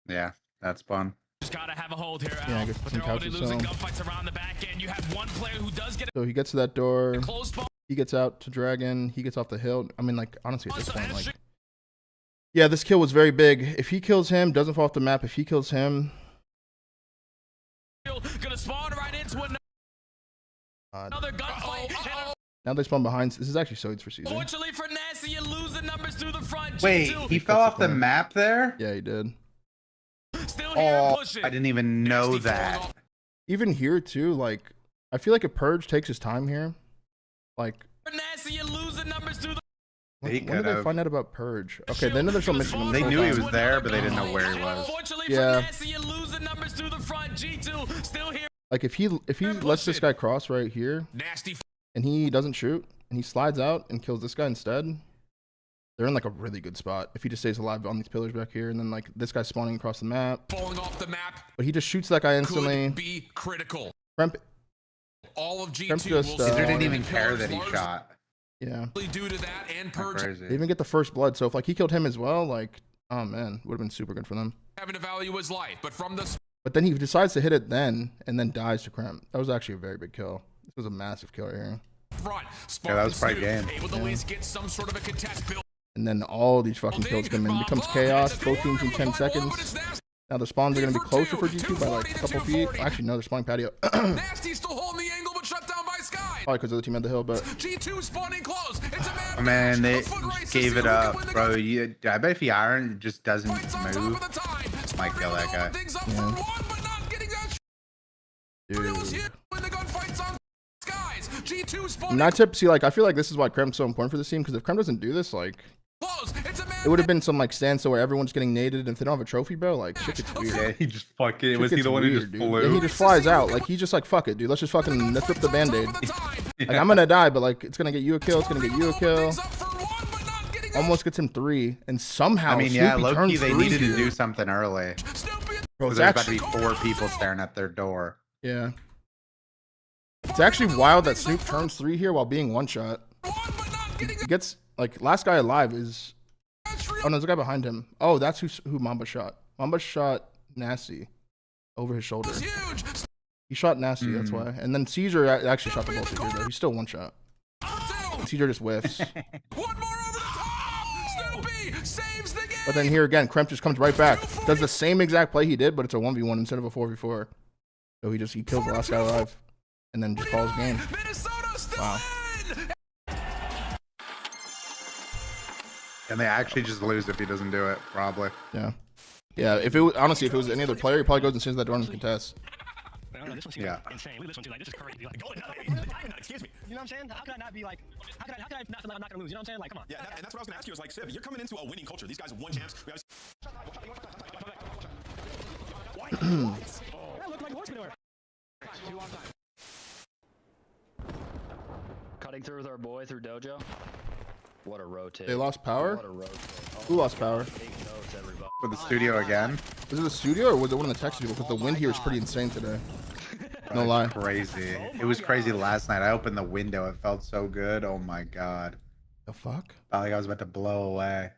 Yeah, that's fun. Just gotta have a hold here, Al. Yeah, I guess but some they're only couches losing gunfights around the back end. You have one player who does get. So he gets to that door. Close spawn. He gets out to Dragon. He gets off the hill. I mean, like, honestly, at this point, like, yeah, this kill was very big. If he kills him, doesn't fall off the map. If he kills him, gonna spawn right into another gunfight. Now they spawn behind. This is actually so easy for season. Fortunately for Nasty, you lose the numbers to the front. Wait, he fell off the map there? Yeah, he did. Still here pushing. I didn't even know that. Even here too, like, I feel like a Purge takes his time here. Like, Nasty, you lose the numbers to the. When did they find out about Purge? Okay, then they're still missing him. They knew he was there, but they didn't know where he was. Yeah. You lose the numbers to the front. G2 still here. Like if he lets this guy cross right here, Nasty, and he doesn't shoot, and he slides out and kills this guy instead, they're in like a really good spot. If he just stays alive on these pillars back here, and then like this guy's spawning across the map, falling off the map, but he just shoots that guy instantly. Could be critical. Kremp, all of G2 just, he didn't even care that he shot. Yeah. Due to that and Purge, they even get the first blood. So if like he killed him as well, like, oh man, would have been super good for them. Having to value his life, but from the. But then he decides to hit it then, and then dies to Kremp. That was actually a very big kill. This was a massive kill right here. Front, yeah, that was probably game. Able to at least get some sort of a contest build. And then all these fucking kills come in. It becomes chaos. Both teams in 10 seconds. Now the spawns are going to be closer for G2 by like a couple feet. Actually, no, they're spawning patio. Nasty's still holding the angle, but shut down by Sky. Probably because the other team had the hill, but G2 spawning close. It's a Man, they gave it up, bro. I bet if he iron it just doesn't move, might kill that guy. Yeah. Not tip. See, like I feel like this is why Krem's so important for this team, because if Krem doesn't do this, like it would have been some like standstill where everyone's getting naded, and if they don't have a trophy, bro, like shit gets weird. Yeah, he just fucking was he the one who just flew? Yeah, he just flies out. Like he just like fuck it, dude. Let's just rip the band-aid. Like I'm gonna die, but like it's gonna get you a kill. It's gonna get you a kill. Almost gets him 3, and somehow I mean, Snoopy yeah, low-key they needed here. to do something early. Bro, There's about to be 4 people staring at their door. Yeah. It's actually wild that Snoop turns 3 here while being one shot. He gets like last guy alive is. Oh no, there's a guy behind him. Oh, that's who Mamba shot. Mamba shot Nasty over his shoulder. He shot Nasty, that's why. And then Caesar actually shot the bullshit here though. He's still one shot. And Caesar just whiffs. But then here again, Kremp just comes right back. Does the same exact play he did, but it's a 1v1 instead of a 4v4. So he kills the last guy alive. And then just calls game. Wow. And they actually just lose if he doesn't do it, probably. Yeah. Yeah, if it was, honestly, if it was any other player, he probably goes and sends that door and contests. Yeah. Insane. Look at this one too. Like this is crazy. Like going excuse me. You know what I'm saying? How could I not be like? How could I not gonna lose? You know what I'm saying? Like, come on. Yeah, and that's what I was gonna ask you. Is like, Sib, you're coming into a winning culture. These guys have won champs. We Cutting through with our boy through dojo. What a rotate. They lost power? What a rotate. Who lost power? For the studio again? Was it the studio or was it one of the Texas people? Because the wind here is pretty insane today. No lie. Crazy. It was crazy last night. I opened the window. It felt so good. Oh my god. The fuck? Felt like I was about to blow away.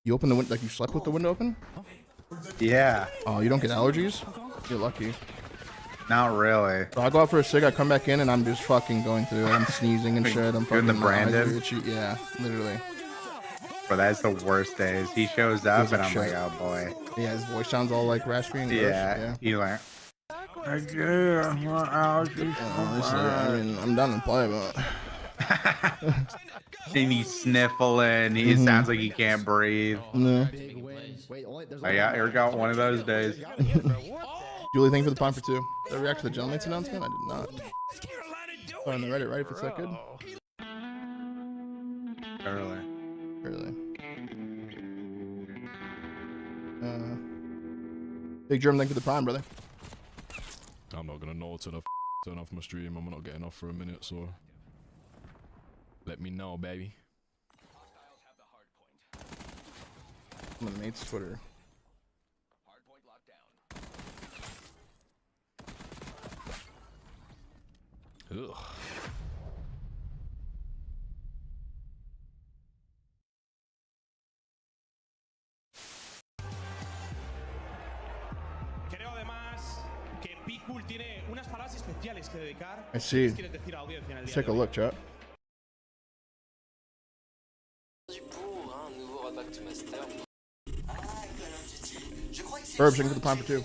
You opened the window, like you slept with the window open? Yeah. Oh, you don't get allergies? You're lucky. Not really. So I go out for a cig, I come back in, and I'm just fucking going through it. I'm sneezing and shit. I'm fucking the Brandon? Yeah, literally. But that's the worst days. He shows up, and I'm like, oh boy. Yeah, his voice sounds all like raspy and gross. Yeah. He like. Honestly, I mean, I'm done to play, but. And he's sniffling. He sounds like he can't breathe. No. Oh, yeah, here we go. One of those days. Julie, thank you for the pine for 2. Did I react to the gentleman's announcement? I did not. Oh, on the Reddit, right? If it's that good. Early. Big Germ, thank you for the prime, brother. I'm not gonna know till I turn off my stream. I'm not getting off for a minute, so let me know, baby. I'm on mate's Twitter. Hardpoint locked down. Ugh. Creo además que Pickle tiene unas palabras especiales que dedicar. I see. ¿Qué quieres decir a la audiencia en el Let's día take a de hoy? look, chat. Burbs, thank you for the prime for 2.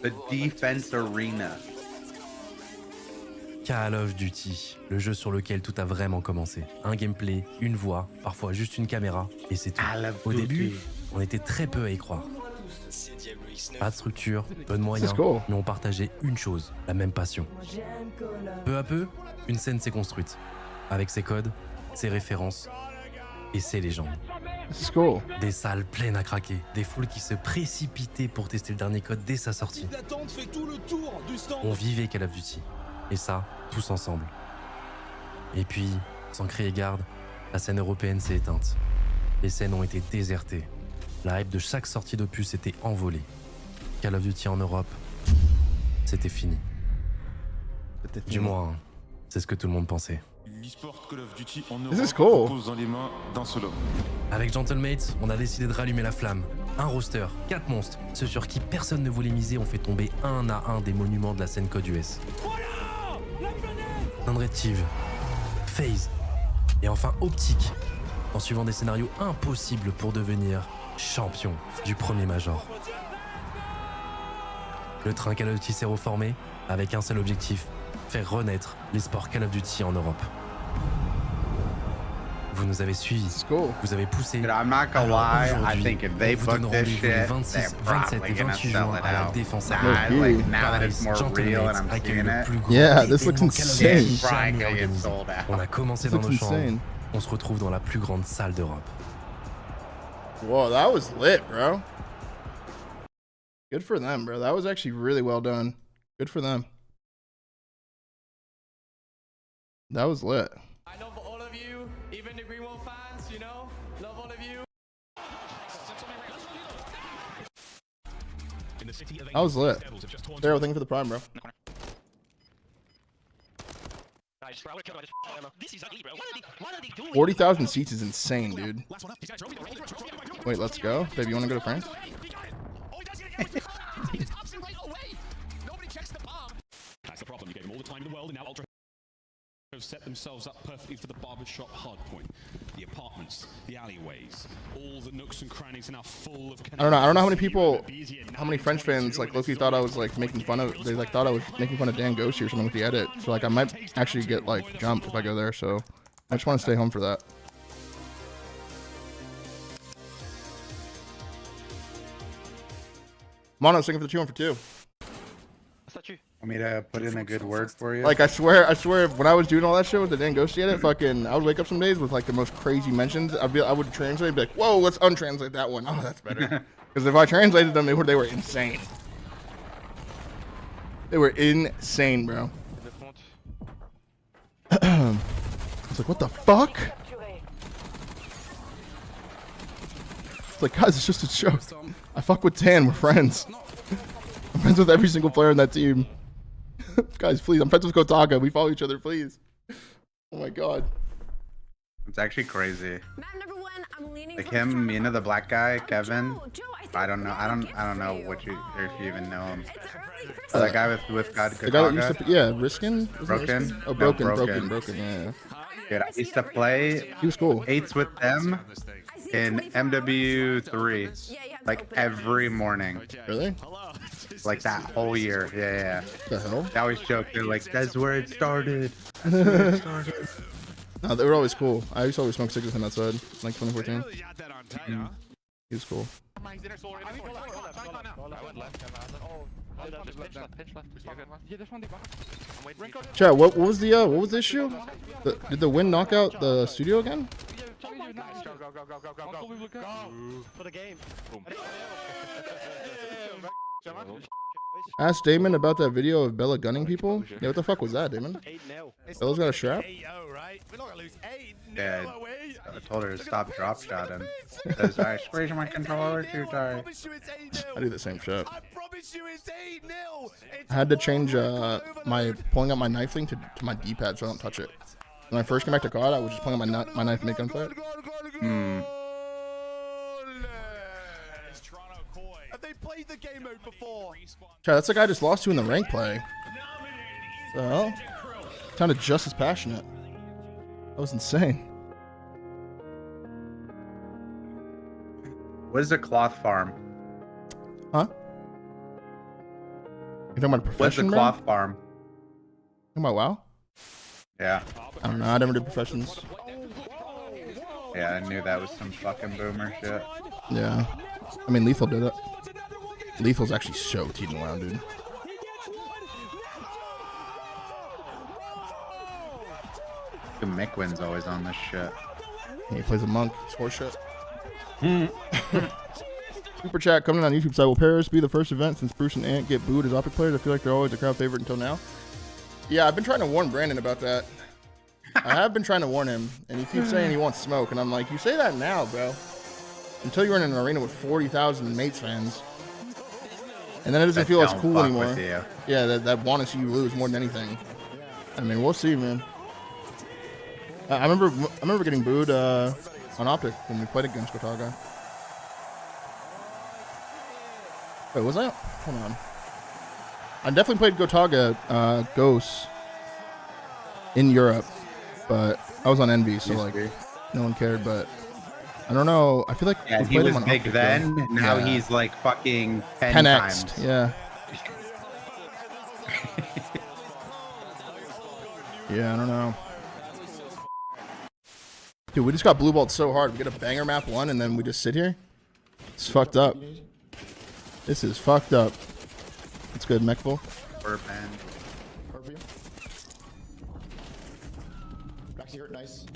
The defense arena. Call of Duty, le jeu sur lequel tout a vraiment commencé. Un gameplay, une voix, parfois juste une caméra, et c'est tout. Au début, on était très peu à y croire. Pas de structure, peu de moyens, mais on partageait une chose, la même passion. Peu à peu, une scène s'est construite, avec ses codes, ses références et ses légendes. Des salles pleines à craquer, des foules qui se précipitaient pour tester le dernier code dès sa sortie. On vivait Call of Duty, et ça, tous ensemble. Et puis, sans crier garde, la scène européenne s'est éteinte. Les scènes ont été désertées. La hype de chaque sortie d'opus était envolée. Call of Duty en Europe, c'était fini. Du moins, c'est ce que tout le monde pensait. L'e-sport Call of Duty en This is Europe cool. repose dans les mains d'un seul homme. Avec Gentlemates, on a décidé de rallumer la flamme. Un roster, 4 monstres, ceux sur qui personne ne voulait miser ont fait tomber un à un des monuments de la scène code US. Unreactive, FaZe et enfin Optic. en suivant des scénarios impossibles pour devenir champion du premier Major. Le train Call of Duty s'est reformé avec un seul objectif, faire renaître les sports Call of Duty en Europe. Vous nous avez suivis, vous avez poussé. I'm not gonna lie, I aujourd'hui, think if they nous vous book donnons this rendez-vous shit, les they're 26, probably 27 et gonna 28 sell juin it à la out. Défense Nah, Arena. like, now that Paradise it's more Gentlemen real and I'm accueille seeing le it. plus grand Yeah, this looks événement Call of Duty insane. jamais Probably organisé. sold out. On a commencé This dans nos looks chambres, insane. on se retrouve dans la plus grande salle d'Europe. Whoa, that was lit, bro. Good for them, bro. That was actually really well done. Good for them. That was lit. I love all of you, even the Greenwald fans, you know, love all of you. That was lit. Daryl, thank you for the prime, bro. This is ugly, bro. What are they doing? 40,000 seats is insane, dude. Wait, let's go. Baby, you want to go to France? That's the problem. You gave them all the time in the world, and now Ultra have set themselves up perfectly for the barbershop Hardpoint, the apartments, the alleyways, all the nooks and crannies are now full of. I don't know how many people, how many French fans like Loki thought I was like making fun of. They like thought I was making fun of Dan Ghosty or something with the edit. So like I might actually get like jumped if I go there. So I just want to stay home for that. Mono, singing for the 2 for 2. Want me to put in a good word for you? Like I swear, when I was doing all that shit with the Dan Ghosty edit, fucking, I would wake up some days with like the most crazy mentions. I would translate, and be like, whoa, let's untranslate that one. Oh, that's better. Because if I translated them, they were insane. They were insane, bro. It's like, what the fuck? It's like, guys, it's just a joke. I fuck with Dan. We're friends. I'm friends with every single player on that team. Guys, please. I'm friends with Kotaga. We follow each other, please. Oh my god. It's actually crazy. Like him, me, and the black guy, Kevin. I don't know. I don't know what you, if you even know him. That guy with God. The guy that used to, yeah, Riskin. Broken. Oh, broken. Yeah. Dude, I used to play. He was cool. 8s with them in MW3, like every morning. Really? Like that whole year. Yeah. The hell? They always joke. They're like, that's where it started. No, they were always cool. I used to always smoke cigarettes on that side, like 2014. He was cool. Chat, what was the issue? Did the wind knock out the studio again? For the game. Ask Damon about that video of Bella gunning people. Yeah, what the fuck was that, Damon? Bella's got a strap? Yeah, I told her to stop drop shotting. Because I squeezed my controller too tight. I do the same shit. I had to change my pulling out my knife thing to my D-pad so I don't touch it. When I first came back to COD, I was just pulling out my knife and make gunfight. Have they played the game mode before? Chat, that's the guy I just lost to in the rank play. The hell? Sounded just as passionate. That was insane. What is a cloth farm? Huh? You talking about a profession, What's a bro? cloth farm? Talking about WoW? Yeah. I don't know. I never did professions. Yeah, I knew that was some fucking boomer shit. Yeah. I mean, Lethal did it. Lethal's actually so teed around, dude. McWin's always on this shit. He plays a monk. It's horse shit. Super chat coming on YouTube side. Will Paris be the first event since Bruce and Ant get booed as Optic players? I feel like they're always a crowd favorite until now. Yeah, I've been trying to warn Brandon about that. I have been trying to warn him, and he keeps saying he wants smoke, and I'm like, you say that now, bro. Until you're in an arena with 40,000 Mates fans. And then it doesn't feel as cool anymore. Yeah, that want to see you lose more than anything. I mean, we'll see, man. I remember getting booed on Optic when we played against Kotaga. Wait, was I? Hold on. I definitely played Ghosts in Europe, but I was on Envy, so like, no one cared, but I don't know. I feel like Yeah, we he played was him on big Optic, then. though. Now Yeah. he's like fucking 10 10x. times. Yeah. Yeah, I don't know. Dude, we just got blue balled so hard. We get a banger map 1 and then we just sit here. It's fucked up. This is fucked up. It's good, Mechful. Or band. Nice.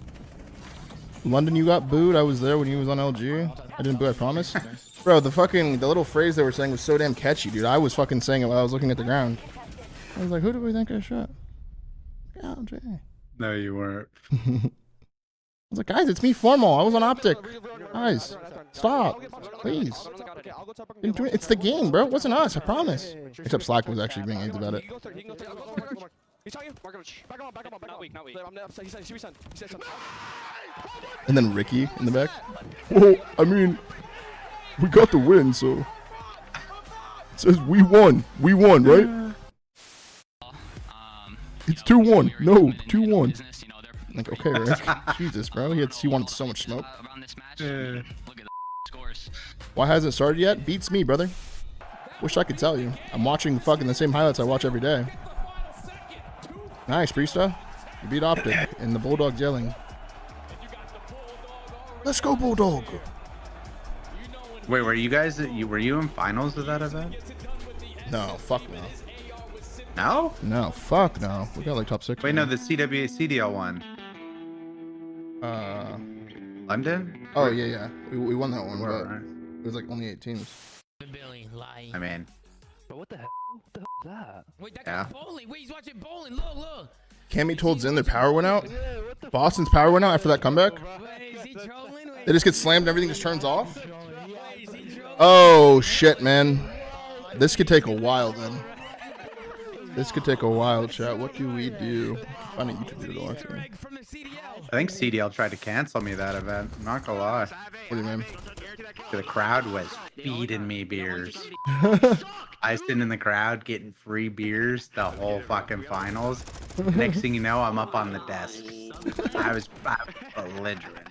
London, you got booed. I was there when he was on LG. I didn't boo, I promise. Bro, the little phrase they were saying was so damn catchy, dude. I was fucking saying it while I was looking at the ground. I was like, who do we think I shot? LG. No, you weren't. I was like, guys, it's me, Formal. I was on Optic. Guys, stop, please. It's the game, bro. It wasn't us, I promise. Except Slack was actually being AIDS about it. And then Ricky in the back. Well, I mean, we got the win, so it says we won. We won, right? It's 2-1. No, 2-1. Like, okay, right? Jesus, bro. He wanted so much smoke. Why hasn't it started yet? Beats me, brother. Wish I could tell you. I'm watching fucking the same highlights I watch every day. Nice, Priesta. You beat Optic, and the Bulldog's yelling. Let's go, Bulldog. Wait, were you in finals of that event? No, fuck no. No? No, fuck no. We got like top 6. Wait, no, the CDL one. London? Oh, yeah. We won that one, Where, but right? it was like only 8 teams. I mean. But what the hell? What the hell is that? Wait, that Yeah. guy's bowling. Wait, he's watching bowling. Look. Cammy told Zin their power went out. Boston's power went out after that comeback. They just get slammed and everything just turns off. Oh, shit, man. This could take a while, then. This could take a while, chat. What do we do? Find a YouTube video to watch. I think CDL tried to cancel me that event. I'm not gonna lie. What do you mean? The crowd was feeding me beers. I was sitting in the crowd getting free beers the whole fucking finals. Next thing you know, I'm up on the desk. I was belligerent.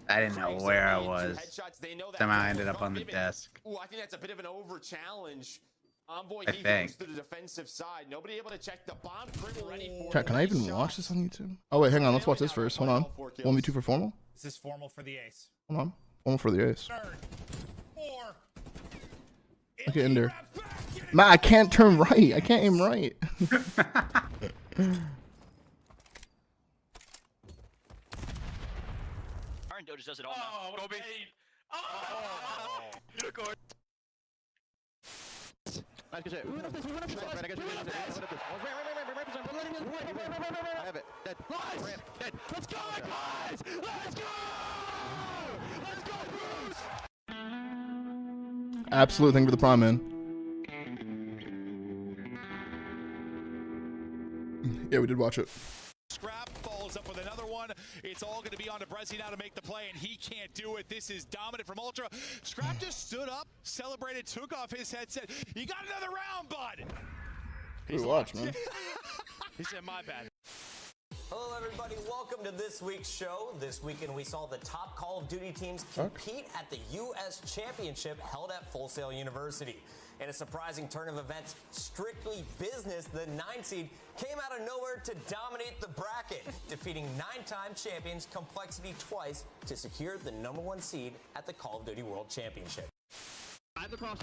I didn't know where I was. Somehow I ended up on the desk. I think that's a bit of an over challenge. Envoy, I think. to the defensive side. Nobody able to check the bomb. Ready for Chat, can I even watch this on YouTube? Oh, wait, hang on. Let's watch this first. Hold on. 1v2 for Formal? This is Formal for the ace. Hold on. Formal for the ace. Third. 4. Okay, in there. Matt, I can't turn right. I can't aim right. Does it all now. Oh, unicorn. I have it. Dead. Dead. Let's go, guys! Let's go! Let's go, Bruce! Absolute thing for the prime, man. Yeah, we did watch it. Scrap follows up with another one. It's all going to be on to Brezzy now to make the play, and he can't do it. This is dominant from Ultra. Scrap just stood up, celebrated, took off his headset. You got another round, bud. We watch, man. He said, my bad. Hello, everybody. Welcome to this week's show. This weekend, we saw the top Call of Duty teams compete at the U.S. Championship held at Full Sail University. In a surprising turn of events, strictly business, the 9 seed came out of nowhere to dominate the bracket, defeating 9-time champions Complexity twice to secure the #1 seed at the Call of Duty World Championship. I have the cross.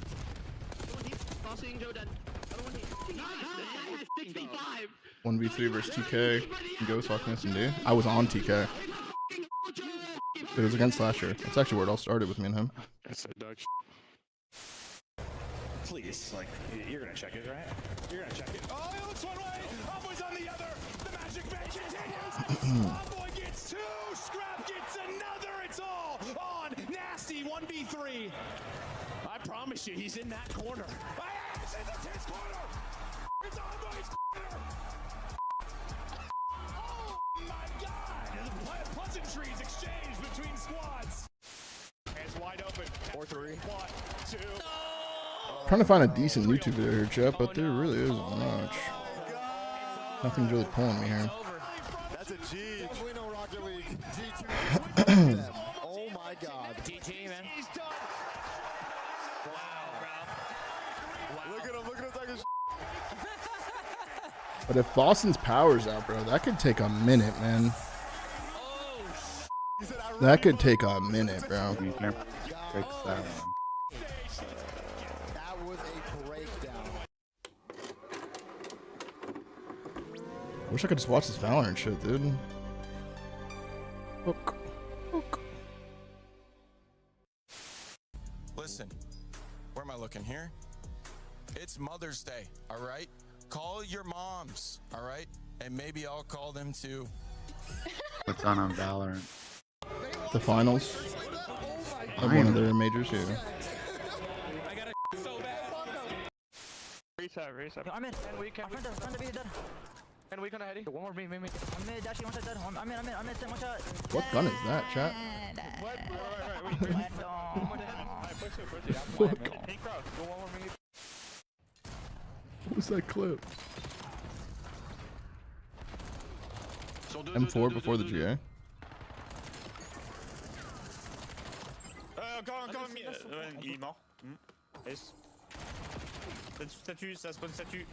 Crossing Joe dead. 65. 1v3 versus TK. Ghost talking SMD. I was on TK. It was against Slasher. That's actually where it all started with me and him. Please, like, you're gonna check it, right? You're gonna check it. Oh, it looks one way. Envoy's on the other. The magic man continues. Envoy gets 2. Scrap gets another. It's all on Nasty 1v3. I promise you, he's in that corner. It's his corner. It's Envoy's corner. Oh my God! Pleasantries exchanged between squads. Hands wide open. 4-3. 1, 2. Trying to find a decent YouTube video here, chat, but there really isn't much. Nothing's really pulling me here. That's a G. Definitely no Rocket League. G2. Oh my God. GG, man. He's done. Wow, bro. Look at him. Look at him talking shit. But if Boston's power's out, bro, that could take a minute, man. That could take a minute, bro. Fix that one. That was a breakdown. Wish I could just watch this Valorant shit, dude. Look. Listen, where am I looking here? It's Mother's Day, all right? Call your moms, all right? And maybe I'll call them too. What's on Valorant? The finals of one of their majors here. I got it so bad. Reset. I'm in. And we can. And we gonna heading. One more me. I'm in. Dashing. One shot dead. I'm in. One shot. What gun is that, chat? What? Right. Push it. I'm blind, man. Pink cross. Go one more me. What was that clip? M4 before the GA. Encore, il est mort. S. Statue, ça spawn statue.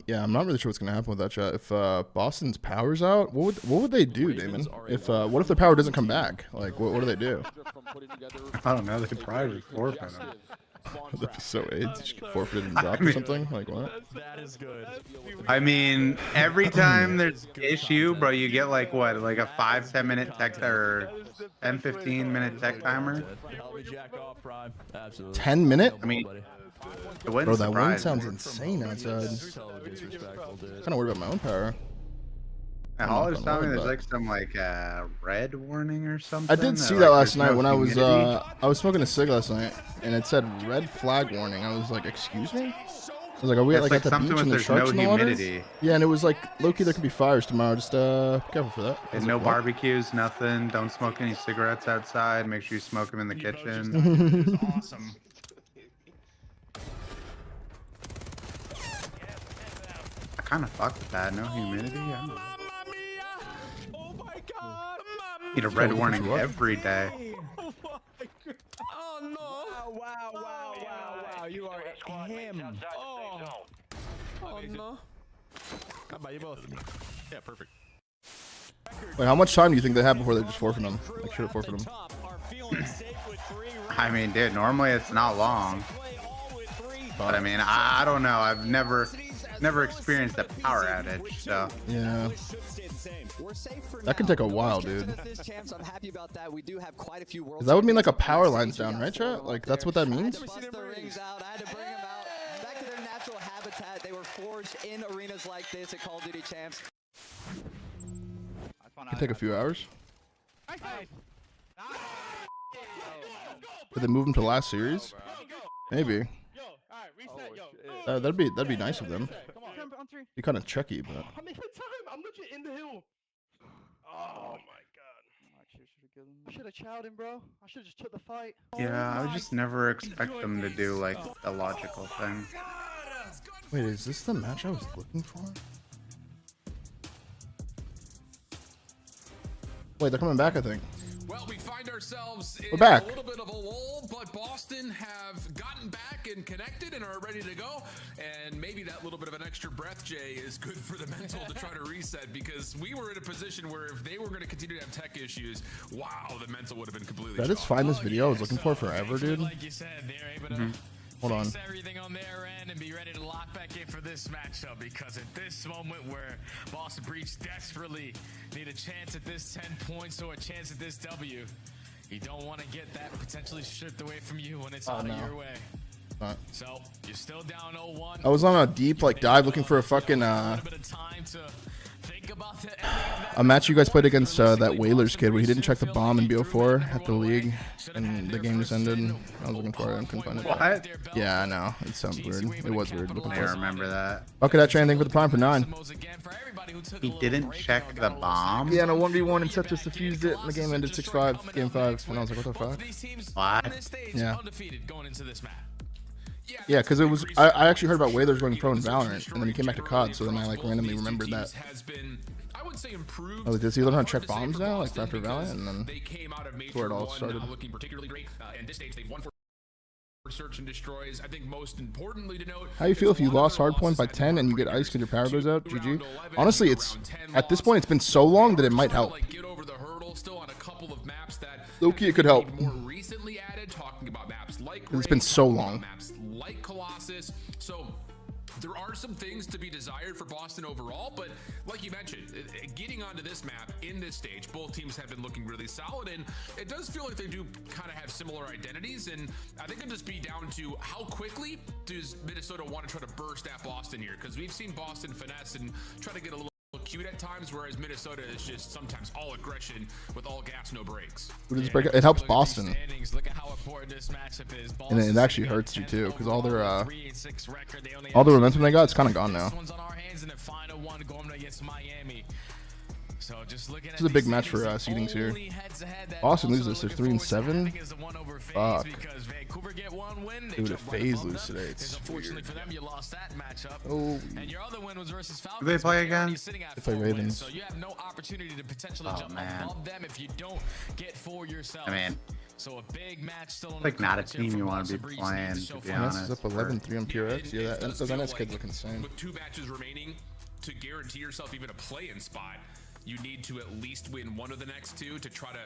Yeah, I'm not really sure what's gonna happen with that chat. If Boston's power's out, what would they do, Damon? If what if their power doesn't come back? Like, what do they do? I don't know. They could probably forfeit them. That'd be so AIDS. Just get forfeited and dropped or something. Like what? That is good. I mean, every time there's an issue, bro, you get like what, like a 5-10 minute tech or 10-15 minute tech timer. 10 minute? I mean, bro, that wind sounds insane outside. Kind of worried about my own power. Holler's telling me there's like some red warning or something. I did see that last night when I was smoking a cig last night, and it said red flag warning. I was like, excuse me? I was like, are we at the beach and the sharks in the water? Yeah, and it was like, low-key, there could be fires tomorrow. Just be careful for that. And no barbecues, nothing. Don't smoke any cigarettes outside. Make sure you smoke them in the kitchen. Awesome. I kind of fuck with that. No humidity. Need a red warning every day. Oh no! Wow! You are him. Oh no! How about you both? Yeah, perfect. Wait, how much time do you think they have before they just forfeit them? Make sure to forfeit them. I mean, dude, normally it's not long. But I mean, I don't know. I've never experienced a power outage, so. Yeah. That could take a while, dude. That would mean like a power line's down, right, chat? Like, that's what that means? They were forged in arenas like this at Call of Duty Champs. Could take a few hours. Did they move them to last series? Maybe. That'd be nice of them. Be kind of tricky, but. I'm in the time. I'm legit in the hill. Oh my god. I should have chowed him, bro. I should have just took the fight. Yeah, I would just never expect them to do like a logical thing. Wait, is this the match I was looking for? Wait, they're coming back, I think. Well, we find ourselves in We're back. a little bit of a lull, but Boston have gotten back and connected and are ready to go. And maybe that little bit of an extra breath, Jay, is good for the mental to try to reset, because we were in a position where if they were going to continue to have tech issues, wow, the mental would have been completely Did I just find this video I was looking for forever, dude? Like you said, they're able to Hold on. fix everything on their end and be ready to lock back in for this matchup, because at this moment where Boston Breach desperately need a chance at this 10 points or a chance at this W, you don't want to get that potentially stripped away from you when it's out of your way. So you're still down 0-1. I was on a deep dive looking for a fucking a match you guys played against that Whalers kid where he didn't check the bomb in BO4 at the league and the game just ended. I was looking for it and couldn't find it. What? Yeah, I know. It sounds weird. It was weird. Looking I for it. remember that. Okay, that train thing for the prime for 9. He didn't check the bomb? Yeah, no 1v1 and Septus defused it and the game ended 6-5, game 5. And I was like, what the fuck? What? Yeah. Yeah, because it was. I actually heard about Whalers going pro in Valorant, and then he came back to COD, so then I like randomly remembered that. Oh, does he learn how to check bombs now, like after Valorant, and then that's where it all started. Looking particularly great. In this stage, they've won for search and destroys. I think most importantly to note. How you feel if you lost Hardpoint by 10 and you get ice because your power goes out? GG. Honestly, it's at this point it's been so long that it might help. Low-key, it could help. More recently added, talking about maps like It's been so long. Maps like Colossus. So there are some things to be desired for Boston overall, but like you mentioned, getting onto this map in this stage, both teams have been looking really solid, and it does feel like they do kind of have similar identities, and I think it'll just be down to how quickly does Minnesota want to try to burst at Boston here, because we've seen Boston finesse and try to get a little cute at times, whereas Minnesota is just sometimes all aggression with all gas, no brakes. It helps Boston, and it actually hurts you too, because all the momentum they got, it's kind of gone now. So just looking this is a big match for seedings here. Boston loses, they're 3-7. Fuck. Dude, if FaZe lose today, it's weird. Oh. Who they play again? They play Ravens. So you have no opportunity to potentially jump above them if you don't get for yourself. I mean, so a big match still on like not a team you want to be playing, to be honest. It's up 11-3 on PRX. Yeah, those NS kids look insane. With 2 matches remaining, to guarantee yourself even a play-in spot, you need to at least win one of the next 2 to try to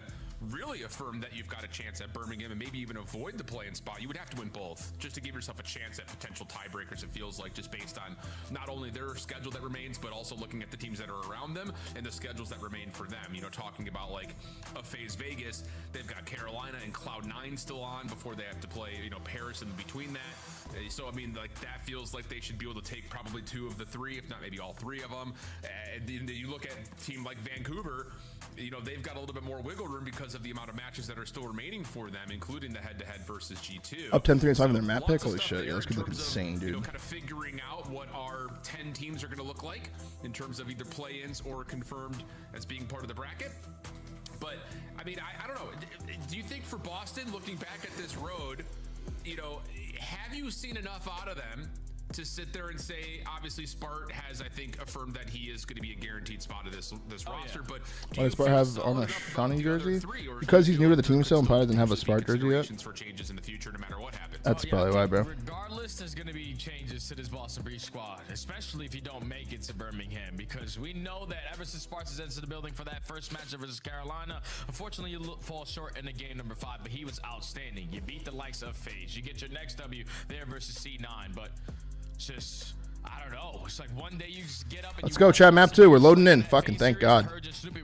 really affirm that you've got a chance at Birmingham and maybe even avoid the play-in spot. You would have to win both just to give yourself a chance at potential tiebreakers, it feels like, just based on not only their schedule that remains, but also looking at the teams that are around them and the schedules that remain for them. You know, talking about like a FaZe Vegas, they've got Carolina and Cloud9 still on before they have to play, you know, Paris in between that. So, I mean, like, that feels like they should be able to take probably 2 of the 3, if not maybe all 3 of them. And then you look at a team like Vancouver, you know, they've got a little bit more wiggle room because of the amount of matches that are still remaining for them, including the head-to-head versus G2. Up 10-3 inside of their map pick? Holy shit, yeah, this could look insane, dude. You know, kind of figuring out what our 10 teams are going to look like in terms of either play-ins or confirmed as being part of the bracket. But, I mean, I don't know. Do you think for Boston, looking back at this road, you know, have you seen enough out of them to sit there and say, obviously Spart has, I think, affirmed that he is going to be a guaranteed spot of this roster, but why does Spart have on a Shawnee jersey? Because he's new to the team still and probably doesn't have a Spart jersey yet. For changes in the future, no matter what happens. That's probably why, bro. Regardless, there's going to be changes to this Boston Breach squad, especially if you don't make it to Birmingham, because we know that ever since Sparks has entered the building for that first match versus Carolina, unfortunately you fall short in the game number 5, but he was outstanding. You beat the likes of FaZe. You get your next W there versus C9, but just, I don't know. It's like one day you just get up and let's go, chat map 2. We're loading in. Fucking thank God.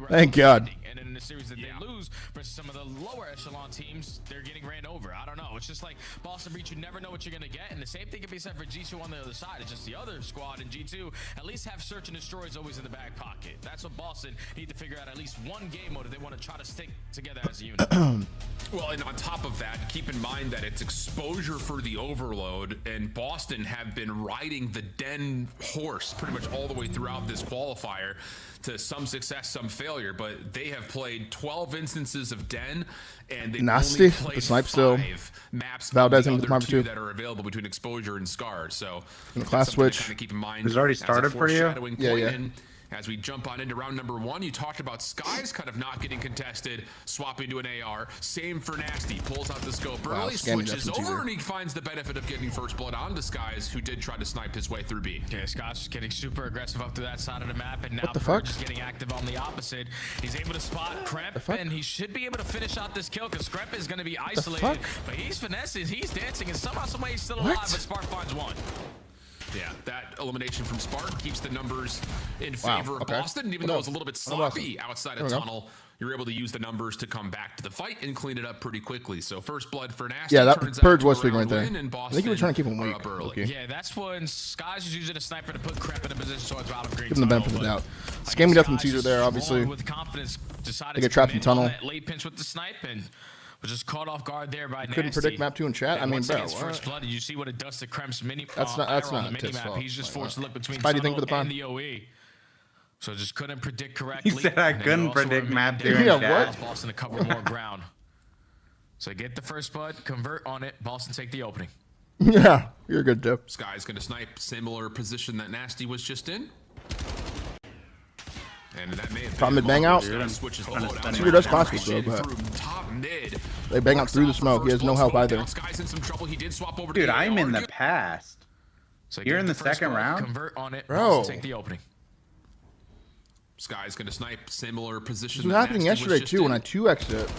Thank God. And then in the series that they lose versus some of the lower echelon teams, they're getting ran over. I don't know. It's just like Boston Breach, you never know what you're going to get. And the same thing can be said for G2 on the other side. It's just the other squad in G2 at least have search and destroys always in the back pocket. That's what Boston need to figure out, at least one game mode if they want to try to stick together as a unit. Well, and on top of that, keep in mind that it's exposure for the overload, and Boston have been riding the Den horse pretty much all the way throughout this qualifier, to some success, some failure, but they have played 12 instances of Den, and they've Nasty. only played The snipe still. 5 maps Valdez of and the the other 2 2 that are available between Exposure and Scar. So the class switch. kind of keep in mind. Has already as a started for you? foreshadowing Yeah, point. yeah. And as we jump on into round number 1, you talked about Skies kind of not getting contested, swapping to an AR. Same for Nasty. Pulls out the scope early, switches over, and he finds the benefit of getting first blood onto Skies, who did try to snipe his way through B. Yeah, Scott's just getting super aggressive up to that side of the map, and now What the fuck? Purge is getting active on the opposite. He's able to spot Kremp, and he should be able to finish out this kill, because Kremp is going to be isolated. But he's finessing, he's dancing, and somehow, some way he's still alive, but Spark finds one. Yeah, that elimination from Spark keeps the numbers in favor of Boston. And even though it was a little bit sloppy outside of tunnel, you're able to use the numbers to come back to the fight and clean it up pretty quickly. So first blood for Nasty. Yeah, that Purge was big speaking right there. I think he was trying to keep him weak. Okay. Yeah, that's when Skies is using a sniper to put Kremp in a position so it's out of green. Give him the benefit of the doubt. Scamming death from Teaser there, obviously. With confidence, decided they get trapped in tunnel. Late pinch with the snipe and was just caught off guard there by Nasty. Couldn't predict map 2 in chat. I mean, bro, first blood, did you see what it does to Kremp's mini? That's not the mini map. He's just forced to look between tunnel and the OE. So just couldn't predict correctly. He said I couldn't predict map 2 in Yeah, chat. what? Boston to cover more ground. So get the first blood, convert on it. Boston take the opening. Yeah, you're good, Jeff. Sky's gonna snipe similar position that Nasty was just in. And that may have Top mid bang out. Switches the Secret does classic, bro, but top mid. they bang out through the smoke. He has no help either. Sky's in some trouble. He did swap over to Dude, the I'm AR. in the past. So You're in the second round? Convert on it. Bro. Take the opening. Sky's gonna snipe similar position. This was happening yesterday too when I 2x'd it.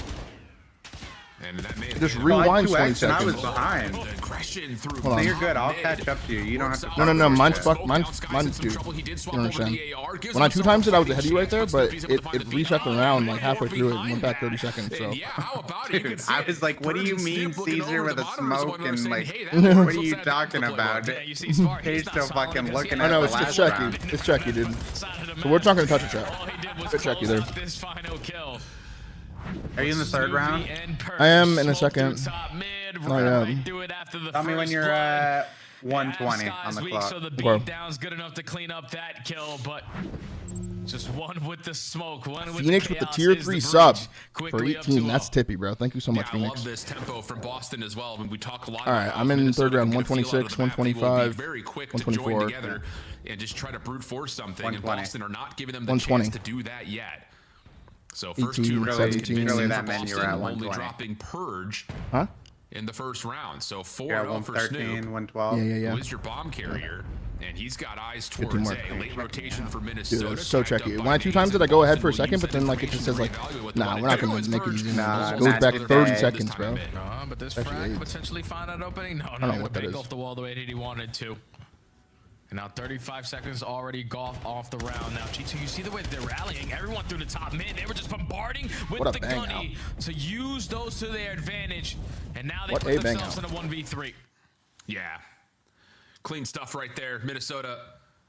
And that may Just rewind 20 seconds. I was behind. Hold on. So you're good. I'll catch up to you. You don't have to. No. Mine's fucked. Mine's dude. You don't understand. When I 2 times it, I was ahead of you right there, but it reset the round like halfway through it and went back 30 seconds. So. Dude, I was like, what do you mean Caesar with a smoke and like, what are you talking about? He's still fucking looking at I know, the it's last round. checky. It's checky, dude. So we're not going to touch it, chat. It's checky there. This final kill. Are you in the third round? I am in a second. I am. Tell me when you're at 120 on the clock. So the beatdown's good enough to clean up that kill, but just one with the smoke, one with Phoenix the with the chaos tier is 3 the sub bridge. for Quickly up 18. 2-0. That's tippy, bro. Thank you so much, I Phoenix. love this tempo from Boston as well. I mean, we talk a lot. All right, about I'm in Minnesota third round, can get a feel out of 126, the map. They will 125, be very quick to join 124. together and just try to brute force something. And 120. Boston are not giving them the 120. chance to do that yet. So first 18, 2 rounds, 17. really that meant you were at only 120. dropping Purge Huh? in the first round. So 4-0 Yeah, for 113, Snoop. 112. Yeah. Who is your bomb carrier? And he's got eyes towards teamwork. a late rotation for Dude, Minnesota. it was so tagged up checky. by When I 2 Mason. times it, I go ahead for a Boston second, will but then use like that it just says like, information to evaluate what they nah, want we're to not do. going It's to make it Purge. easy. Nah, It goes that's back the 30 bad. seconds, bro. But this Actually, frag AIDS. potentially find that opening. No, I don't not know gonna what that bake is. off the wall the way that he wanted to. And now 35 seconds already off the round. Now G2, you see the way they're rallying. Everyone through the top mid. They were just bombarding with What a the bang gunny to use those to their advantage. And now they What put a bang themselves in a 1v3. Yeah. Clean stuff right there. Minnesota,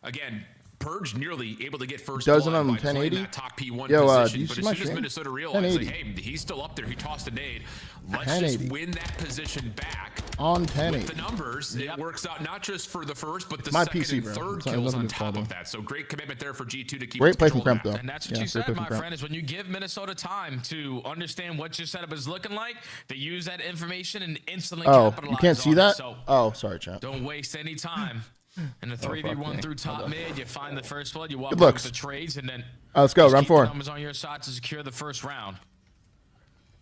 again, Purge nearly able to get first Doesn't blood on by playing 1080? that top P1 Yo, do position. you But see as my soon as stream? Minnesota realized, like, 1080. hey, he's still up there. He tossed a nade. Let's 1080. just win that position back. On With 1080. the numbers, it works out not just for the first, but the My second PC, and bro. third It's not- it kills doesn't on get top problem. of that. So great commitment there for G2 to keep Great play from control of Kremp, though. And that's what Yeah, you great said, play my from Kremp. friend, is when you give Minnesota time to understand what your setup is looking like, they use that information and instantly Oh, capitalize you can't see on it. that? So Oh, sorry, chat. don't waste any time. In the 3v1 me. through top mid, you find the first blood, you walk Good away with looks. the trades, and then Let's go, just round keep the 4. numbers on your side to secure the first round.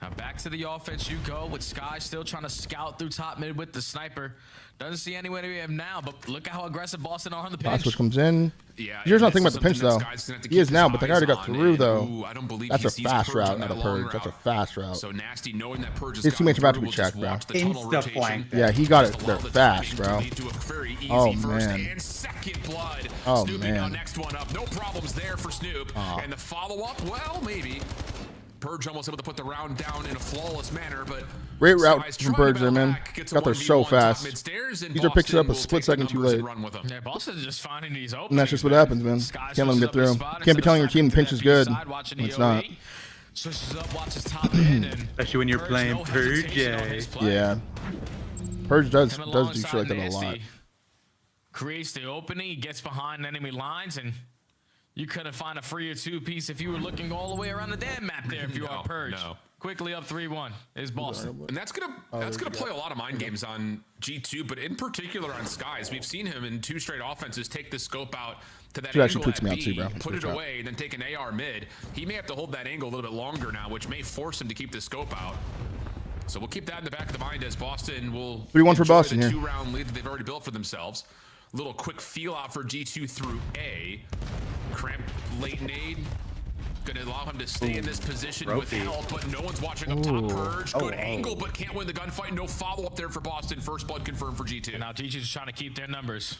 Now back to the offense you go with Sky still trying to scout through top mid with the sniper. Doesn't see anywhere we have now, but look at how aggressive Boston are on the Boss pinch. switch comes in. Yeah, Here's not and thinking about the this pinch is though. something that Sky's gonna have to He is keep now, his but they already got eyes through on. though. Ooh, I don't believe That's he a sees fast Purge route on out that of long Purge. That's a route. fast route. So Nasty, knowing that Purge is His teammates are about to be will just checked, bro. watch the tunnel rotation Insta-flank. Yeah, he got it just there allow the fast, timing bro. to lead to a very easy Oh, first man. and second blood. Oh, Snoopy now man. next one up. No problems there for Snoop. Aw. And the follow-up, well, maybe. Purge almost able to put the round down in a flawless manner, but Great route Sky's from trying to Purge there, battle man. back, gets a Got there so 1v1 top fast. mid-stairs, and Caesar picks it Boston up a will split take the second too numbers and late. run with 'em. Yeah, Boston's just finding these open. And that's just what happens, man. Can't let him get through. Can't be telling your team the pinch is good. when It's not. Switches up, watches top mid, and Especially when you're Purge, playing no hesitation on Purge. his play. Yeah. Purge does Him do shit like alongside that a lot. Nasty creates the opening, he gets behind enemy lines, and you couldn't find a free or two piece if you were looking all the way around the damn map there if you are Purge. No. Quickly up 3-1 is Boston. And that's gonna play a lot of mind games on G2, but in particular on Skies. We've seen him in 2 straight offenses take the scope out to that Dude, actually angle tweaks at me out B, too, bro. put it Switch out. away, and then take an AR mid. He may have to hold that angle a little bit longer now, which may force him to keep the scope out. So we'll keep that in the back of the mind as Boston will 3-1 for enjoy Boston the here. 2-round lead that they've already built for themselves. Little quick feel out for G2 through A. Cramp late nade. Gonna allow him to stay in this position with Ropey. health, but no one's watching up top. Ooh. Purge, good Oh. angle, but can't win the gunfight. No follow up there for Boston. First blood confirmed for G2. And now G2's trying to keep their numbers.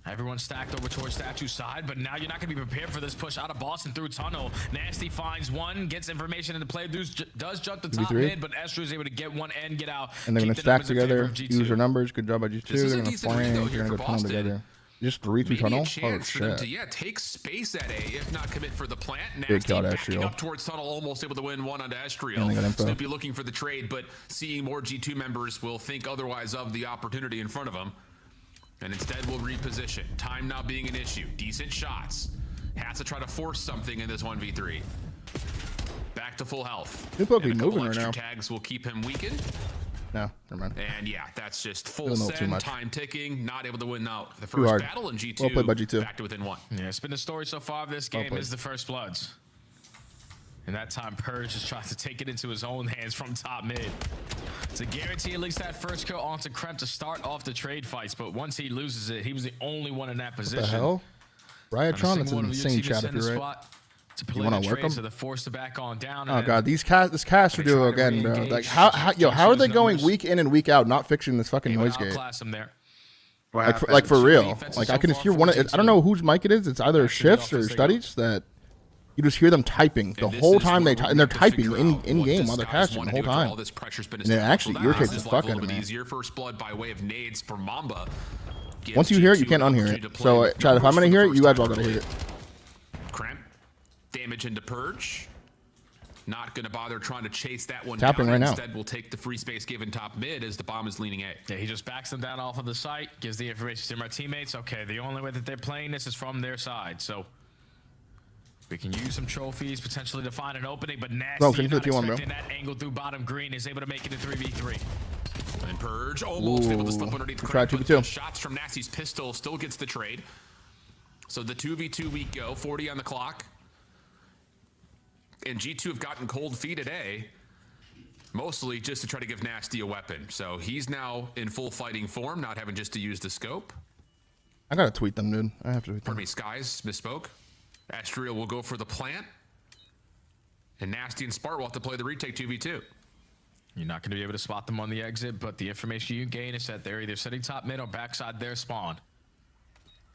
Everyone's stacked over towards Statue side, but now you're not going to be prepared for this push out of Boston through tunnel. Nasty finds one, gets information into play, does jump the top 3v3. mid, but Estru is able to get one and get out. And they're Keep going the to stack numbers in favor together, of G2. use their numbers. Good job by G2. This is They're a going to decent read, though, flank. here They're going for to go tunnel Boston. together. Just 3 through Maybe tunnel? a Oh, chance for them to shit. take space at A, if not commit for the plant. Big Nasty shot, backing Estriel. up towards tunnel, almost able to win one onto And they Estriel. got info. Snoopy looking for the trade, but seeing more G2 members will think otherwise of the opportunity in front of him, and instead will reposition. Time now being an issue. Decent shots. Has to try to force something in this 1v3. Back to full health. Snoop will be And a couple moving right extra now. tags will keep him weakened. No, never mind. And yeah, that's just full Doing a little too send, much. time ticking, not able to win out the Too first hard. battle in G2. Well played by G2. Back to within 1. Yeah, it's been the story so far of this game is the first bloods. And that time, Purge just tries to take it into his own hands from top mid. To guarantee at least that first kill onto Kremp to start off the trade fights, but once he loses it, he was the only one in that position. What the hell? Riotron, that's an insane chat if you're right. You want to work them? So they're forced to back on down. Oh god, this caster duo again, bro. Like how are they going week in and week out not fixing this fucking noise gate? Like for real. Like I can just hear one. I don't know whose mic it is. It's either shifts or studies that you just hear them typing the whole time and they're typing in game while they're casting the whole time. And it actually irritates the fuck out of me. Easier first blood by way of nades for Mamba. Once you hear it, you can't unhear it. So, Chad, if I'm gonna hear it, you guys all gotta hear it. Cramp, damage into Purge. Not gonna bother trying to chase that one Tapping down. right now. Instead, we'll take the free space given top mid as the bomb is leaning A. Yeah, he just backs them down off of the site, gives the information to my teammates. Okay, the only way that they're playing this is from their side, so we can use some trophies potentially to find an opening, but Nasty not expecting that angle through bottom green is able to make it a 3v3. And Purge almost able to slip underneath the Try Cramp, 2v2. but shots from Nasty's pistol still gets the trade. So the 2v2 we go, 40 on the clock. And G2 have gotten cold feet at A, mostly just to try to give Nasty a weapon. So he's now in full fighting form, not having just to use the scope. I gotta tweet them, dude. I have to tweet them. Pardon me, Skies misspoke. Astriel will go for the plant. And Nasty and Spart will have to play the retake 2v2. You're not going to be able to spot them on the exit, but the information you gain is that they're either sitting top mid or backside their spawn.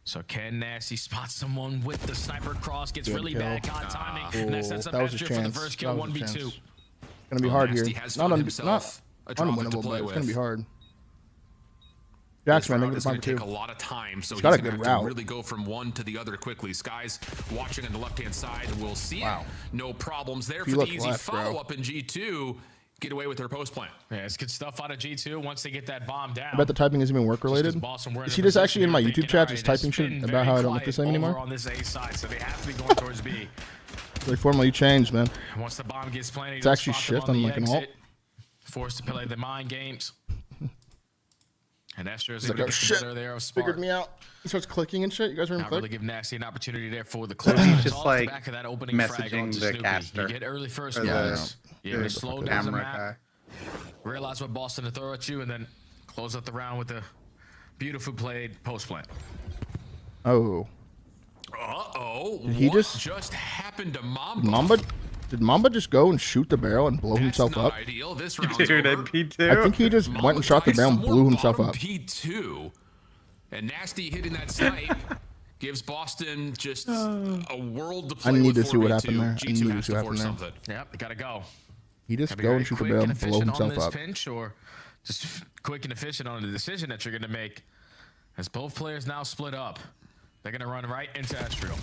So can Nasty spot someone with the sniper cross? Gets Good really kill. bad God timing. And that sets up That was his Astrid for the chance. first kill, That was his 1v2. chance. Gonna be hard here. Nasty has Not found himself a droplet to unwinnable, play but it's gonna be with. hard. Jackson, I think It's it's going to take too. a lot of time, so He's he's got a going to good have to route. really go from one to the other quickly. Skies watching on the left-hand side, and we'll see Wow. it. No problems there He for the looked easy left, bro. follow-up in G2. Get away with their post plant. Yeah, it's good stuff out of G2 once they get that bomb down. I bet the typing isn't even work related. Is he just actually in my YouTube chat just typing shit about how I don't look the same anymore? On this A side, so they have to be going towards B. They formally changed, man. Once the bomb gets planted, It's actually shift on like an alt. Forced to play the mind games. And Esther is He's able like, to oh get shit, the better there of figured Spark. me out. He starts clicking and shit. You guys heard him Not click? really give Nasty an opportunity there for the close. He's It's just all like off the back of that opening frag messaging onto the Snoopy. caster. You get early first Or bloods. the You slow down the camera map. guy. Realize what Boston to throw at you, and then close up the round with a beautifully played post plant. Oh. Uh-oh. Did he what just happened to Mamba? Did Mamba just go and shoot the barrel and blow himself Not up? ideal. This round's Dude, over. at P2. I think he just went and shot the barrel and blew himself Bottom up. P2. And Nasty hitting that snipe gives Boston just a world to play I need with to see what 4v2. happened there. I G2 need to has see to what force happened there. something. Yep, gotta go. He just Gotta be go very and shoot the quick barrel and and blow efficient on himself this up. pinch, or just quick and efficient on the decision that you're gonna make. As both players now split up, they're gonna run right into Astriel.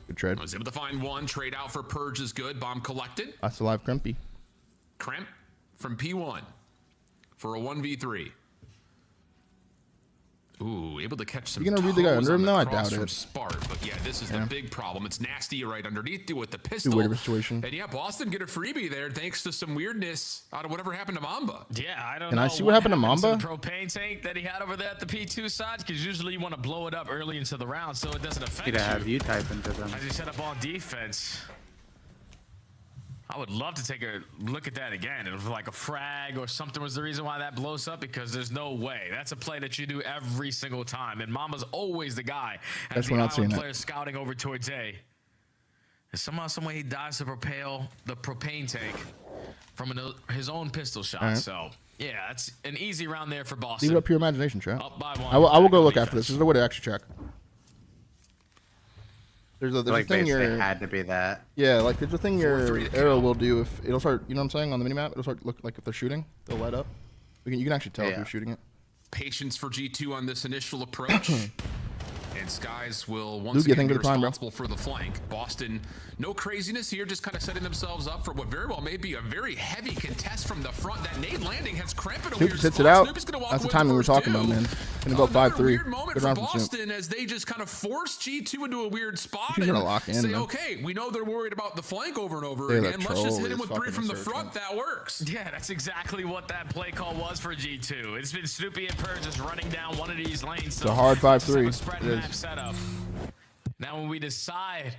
Good trade. Was able to find one. Trade out for Purge is good. Bomb collected. That's a live Crumpy. Kremp from P1 for a 1v3. Ooh, able to catch some. You gonna read the guy toes under on him the now? I cross doubt from it. Spart, but yeah, this is the big problem. It's Nasty right underneath you with the Too pistol. weird of a situation. And yeah, Boston get a freebie there thanks to some weirdness out of whatever happened to Mamba. Yeah, I don't Can know. I see what happened to Mamba? The propane tank that he had over there at the P2 side, because usually you want to blow it up early into the round so it doesn't affect Need to have you type into them. As you set up on defense. I would love to take a look at that again. If like a frag or something was the reason why that blows up, because there's no way. That's a play that you do every single time. And Mama's always the guy. That's As we're the not seeing island it. player scouting over towards A. And somehow, some way he dies to propel the propane tank from his own pistol shot. All right. So, yeah, that's an easy round there for Boston. Leave it up to your imagination, chat. Up by one. I will go look after this. This is the way to actually check. There's a Like thing basically your had to be that. yeah, like there's a thing your arrow will do if it'll start. You know what I'm saying on the minimap? It'll start look like if they're shooting, they'll light up. You can actually tell if Yeah. you're shooting it. Patience for G2 on this initial approach. And Skies will once Luke, you again think be of the time, bro. responsible for the flank. Boston, no craziness here, just kind of setting themselves up for what very well may be a very heavy contest from the front. That nade landing has Cramp it over Snoop here. sits it out. Snoop is gonna walk That's the away timing we're with talking two. about, man. And about 5-3. Weird moment Good for round from Snoop. Boston as they just kind of forced G2 into a weird spot. She's gonna lock in, say, man. okay, we know they're worried about the flank over and over Hey, again. that Let's just troll hit him is with 3 fucking from the researching. front. That works. Yeah, that's exactly what that play call was for G2. It's been Snoopy and Purge just running down one of these lanes. It's a hard 5-3. Spread It map is. setup. Now when we decide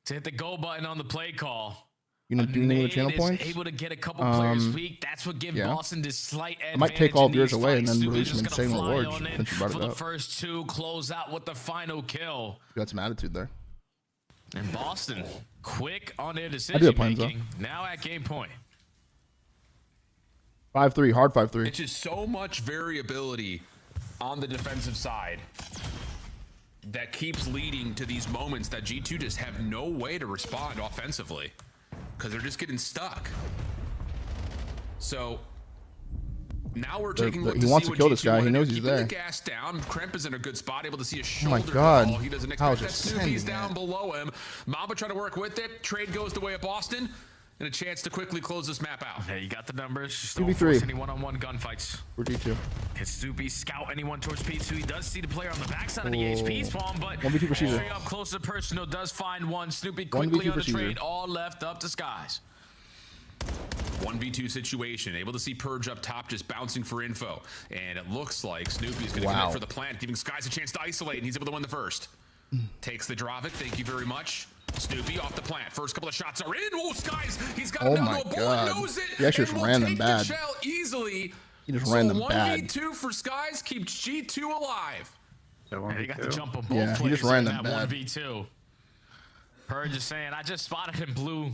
to hit the go button on the play call, You know, do you know the channel Nade points? is able to get a couple players weak. That's what gives yeah. Boston this slight advantage. I might take all of in yours these away and fights. then Snoopy's release some just gonna insane fly rewards on in since you brought for it the up. first 2, close out with the final kill. You got some attitude there. And Boston, quick on their I do decision have plans, making. Now at game point. 5-3, hard 5-3. It's just so much variability on the defensive side that keeps leading to these moments that G2 just have no way to respond offensively because they're just getting stuck. So now we're taking a look he to wants see to kill what this G2 guy. He wanna knows do. he's Keeping there. the gas down. Kremp is in a good spot, able to see a Oh shoulder. my God. Ball. He doesn't How expect that. just Snoopy's sending down it. below him. Mamba trying to work with it. Trade goes the way of Boston. And a chance to quickly close this map out. Hey, you got the numbers. Just 2v3. don't force any one-on-one gunfights. For G2. Can Snoopy scout anyone towards P2? He does see the player on the backside of the HP spawn, but 1v2 for Caesar. straight up close to personal does find one. Snoopy 1v2 quickly on for the Caesar. trade, all left up to Skies. 1v2 situation, able to see Purge up top just bouncing for info, and it looks like Snoopy's gonna Wow. commit for the plant, giving Skies a chance to isolate, and he's able to win the first. Takes the Dravik, thank you very much. Snoopy off the plant, first couple of shots are in. Oh, Skies, he's got him Oh down my to a bullet, God. knows it, He actually and just will ran them take the bad. shell easily. He just So ran them bad. 1v2 for Skies keeps G2 alive. Yeah, he got the jump on both Yeah, he players just ran in them that bad. 1v2. Purge is saying, I just spotted him blue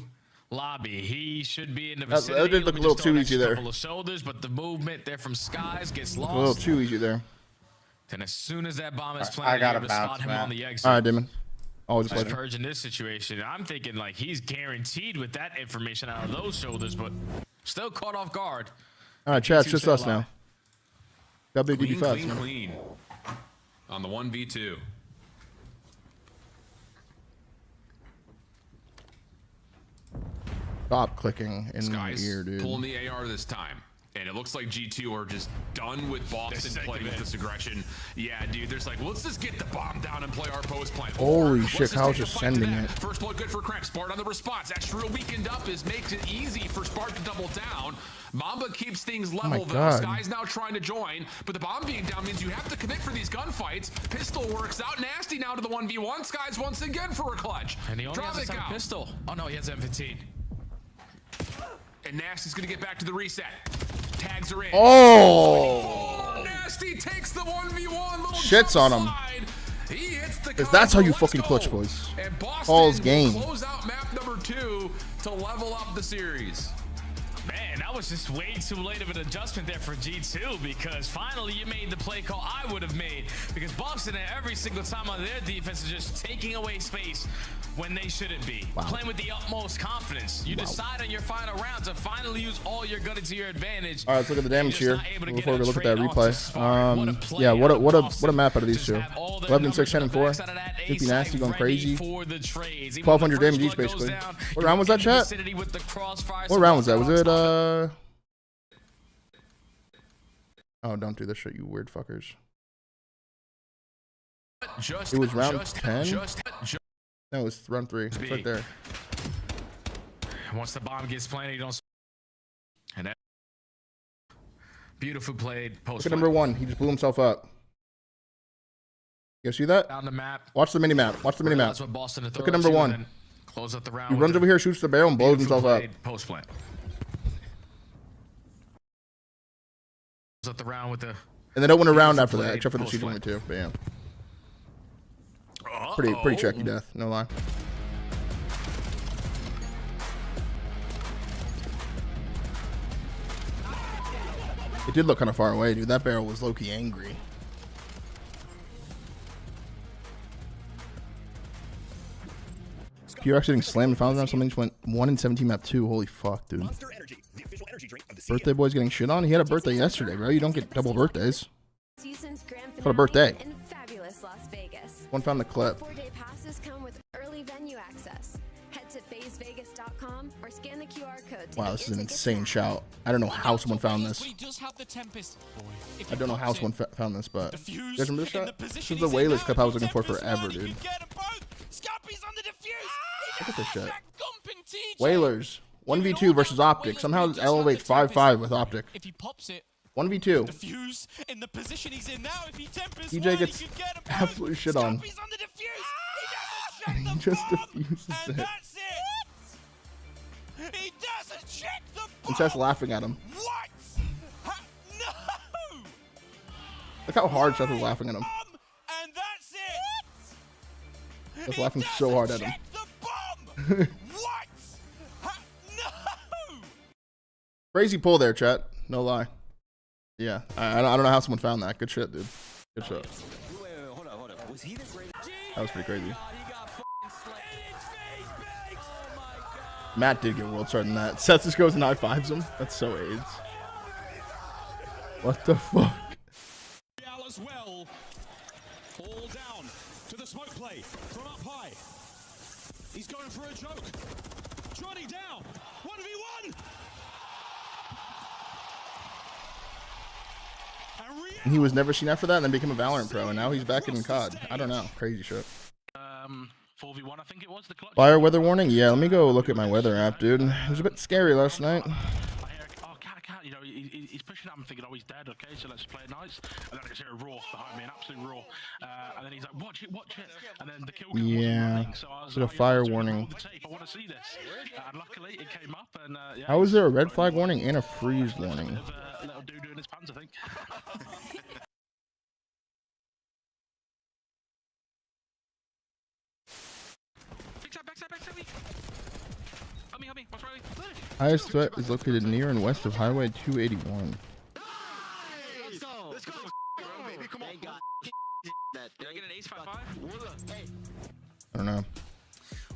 lobby. He should be in the That vicinity. did look a little too easy there. Couple of shoulders, but the movement there from Skies gets lost. A little too easy there. And as soon as that bomb is I planted, gotta you're able to bounce, spot him man. on the exit. All right, Damon. Always a As pleasure. Purge in this situation, I'm thinking like he's guaranteed with that information out of those shoulders, but still caught off guard. All right, chat, it's G2 just stay us alive. now. Got big Clean, DB fast. clean, clean. On the 1v2. Stop clicking in Skies my ear, dude. pulling the AR this time. And it looks like G2 are just done with Boston playing with this aggression. Yeah, dude, there's like, let's just get the bomb down and play our post plan. Holy Or, shit, let's Kyle's take just the fight to sending that. it. First blood good for Kremp. Spart on the response. Extra weakened up makes it easy for Spart to double down. Mamba keeps things level though. God. Sky's now trying to join, but the bomb being down means you have to commit for these gunfights. Pistol works out. Nasty now to the 1v1. Sky's once again for a clutch. And he only has a Dravik second out. pistol. Oh no, he has M15. And Nasty's gonna get back to the reset. Tags are in. Oh! Nasty takes the 1v1. Little Shits on him. slide. He hits the Because that's how you Let's fucking go. clutch, boys. And Boston Paul's will game. close out map number 2 to level up the series. Man, that was just way too late of an adjustment there for G2 because finally you made the play call I would have made because Boston every single time on their defense is just taking away space when they shouldn't be. Wow. Playing with the utmost confidence. You decide on your final round to finally use all your gun to your advantage. All right, let's look at the damage You're here just not able to before get we a look at that trade onto replay. Spark. What a play Yeah, out of what a Boston. map out of these Just two. have all the 11 and numbers 6, 10 on and the 4. backside of that ace 50 Nasty side going ready crazy. for the trades. Even 1200 when the damage first each, blood goes basically. down, What round was that, you're in the chat? vicinity with the crossfire, What so round was that? Was Boston it on top. Oh, don't do this shit, you weird fuckers. Just, It was round just, 10? Just, No, it was round 3. It's right there. Once the bomb gets planted, you don't. And that beautiful played post. Look at number 1. He just blew himself up. You guys see that? On the map. Watch the mini map. Watch the mini map. That's what Boston to throw Look at number you 1. and then close up the round. He with runs the over here, shoots the barrel, and blows beautiful himself up. played post plant. Close up the round with the. And they don't win a round after that, played except for the post siege plant. only 2. But yeah. Pretty checky death, no lie. It did look kind of far away, dude. That barrel was low-key angry. PRX getting slammed and found around something just went 1 in 17 map 2. Holy fuck, dude. Birthday boy's getting shit on. He had a birthday yesterday, bro. You don't get double birthdays. What a birthday. In fabulous Las Vegas. One found the clip. 4-day passes come with early venue access. Head to phasevegas.com or scan the QR code to Wow, get this is your an tickets insane now. shout. I don't know how someone found this. He does have the Tempest. I don't know how someone found this, but Defuse you guys remember this in shot? the This position is the he's in Whalers now. clip I was looking for Tempest forever, won, he dude. could get 'em both. Scuppy's on the defuse. Look at this shit. Gumping TJ. Whalers 1v2 versus Optic. Somehow this elevates 5-5 with Optic. If he pops it, 1v2. defuse in the position he's in now. If he Tempest TJ won, gets he could get 'em both. absolutely shit on. Scuppy's on the defuse. He just diffuses And it. that's it. He doesn't check the bomb. And Seth's laughing at him. What? No. Look how hard Seth is laughing at him. And that's it. Seth's laughing so hard at him. What? No. Crazy pull there, chat. No lie. Yeah, I don't know how someone found that. Good shit, dude. Good shit. Hold up. Was he the greatest? That was pretty crazy. Matt did get world starting that. Seth just goes and high fives him. That's so AIDS. What the fuck? As well. All down to the smoke play from up high. He's going for a joke. Johnny down. 1v1. And he was never seen after that and then became a Valorant pro. And now he's back in COD. I don't know. Crazy shit. 4v1, I think it was the clutch. Fire weather warning? Yeah, let me go look at my weather app, dude. It was a bit scary last night. Cat, you know, he's pushing up and thinking, oh, he's dead, okay, so let's play it nice. And then I just hear a roar behind me, an absolute roar. And then he's like, watch it. And then the kill cam wasn't running, so I was It's a like, fire let's warning. roll the tape, I want to see this. And luckily, it came up, and yeah. How is there a red flag warning and a freeze warning? Little doo-doo in his pants, I think. Backside. Help me. What's wrong? Highest threat is located near and west of Highway 281. Let's go. Baby, come on. Did I get an ace 5-5? I don't know.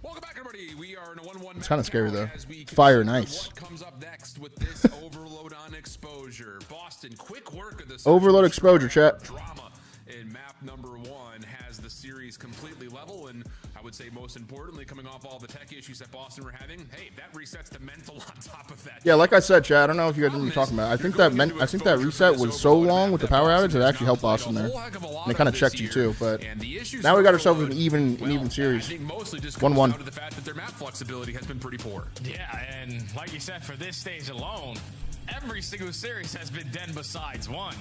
Welcome back, everybody. We are in a 1-1. It's kind of scary though. As we Fire consider nice. What comes up next with this overload on exposure? Boston, quick work of this. Overload exposure, chat. Drama in map number 1 has the series completely level, and I would say most importantly, coming off all the tech issues that Boston were having, hey, that resets the mental on top of that. Yeah, like I said, chat. I don't know if you guys know what I'm talking about. I think that reset was so long with the power outage it actually helped Boston there. And it kind of checked you too, but now we got ourselves an even series. 1-1. To the fact that their map flexibility has been pretty poor. Yeah, and like you said, for this stage alone, every single series has been dead besides one.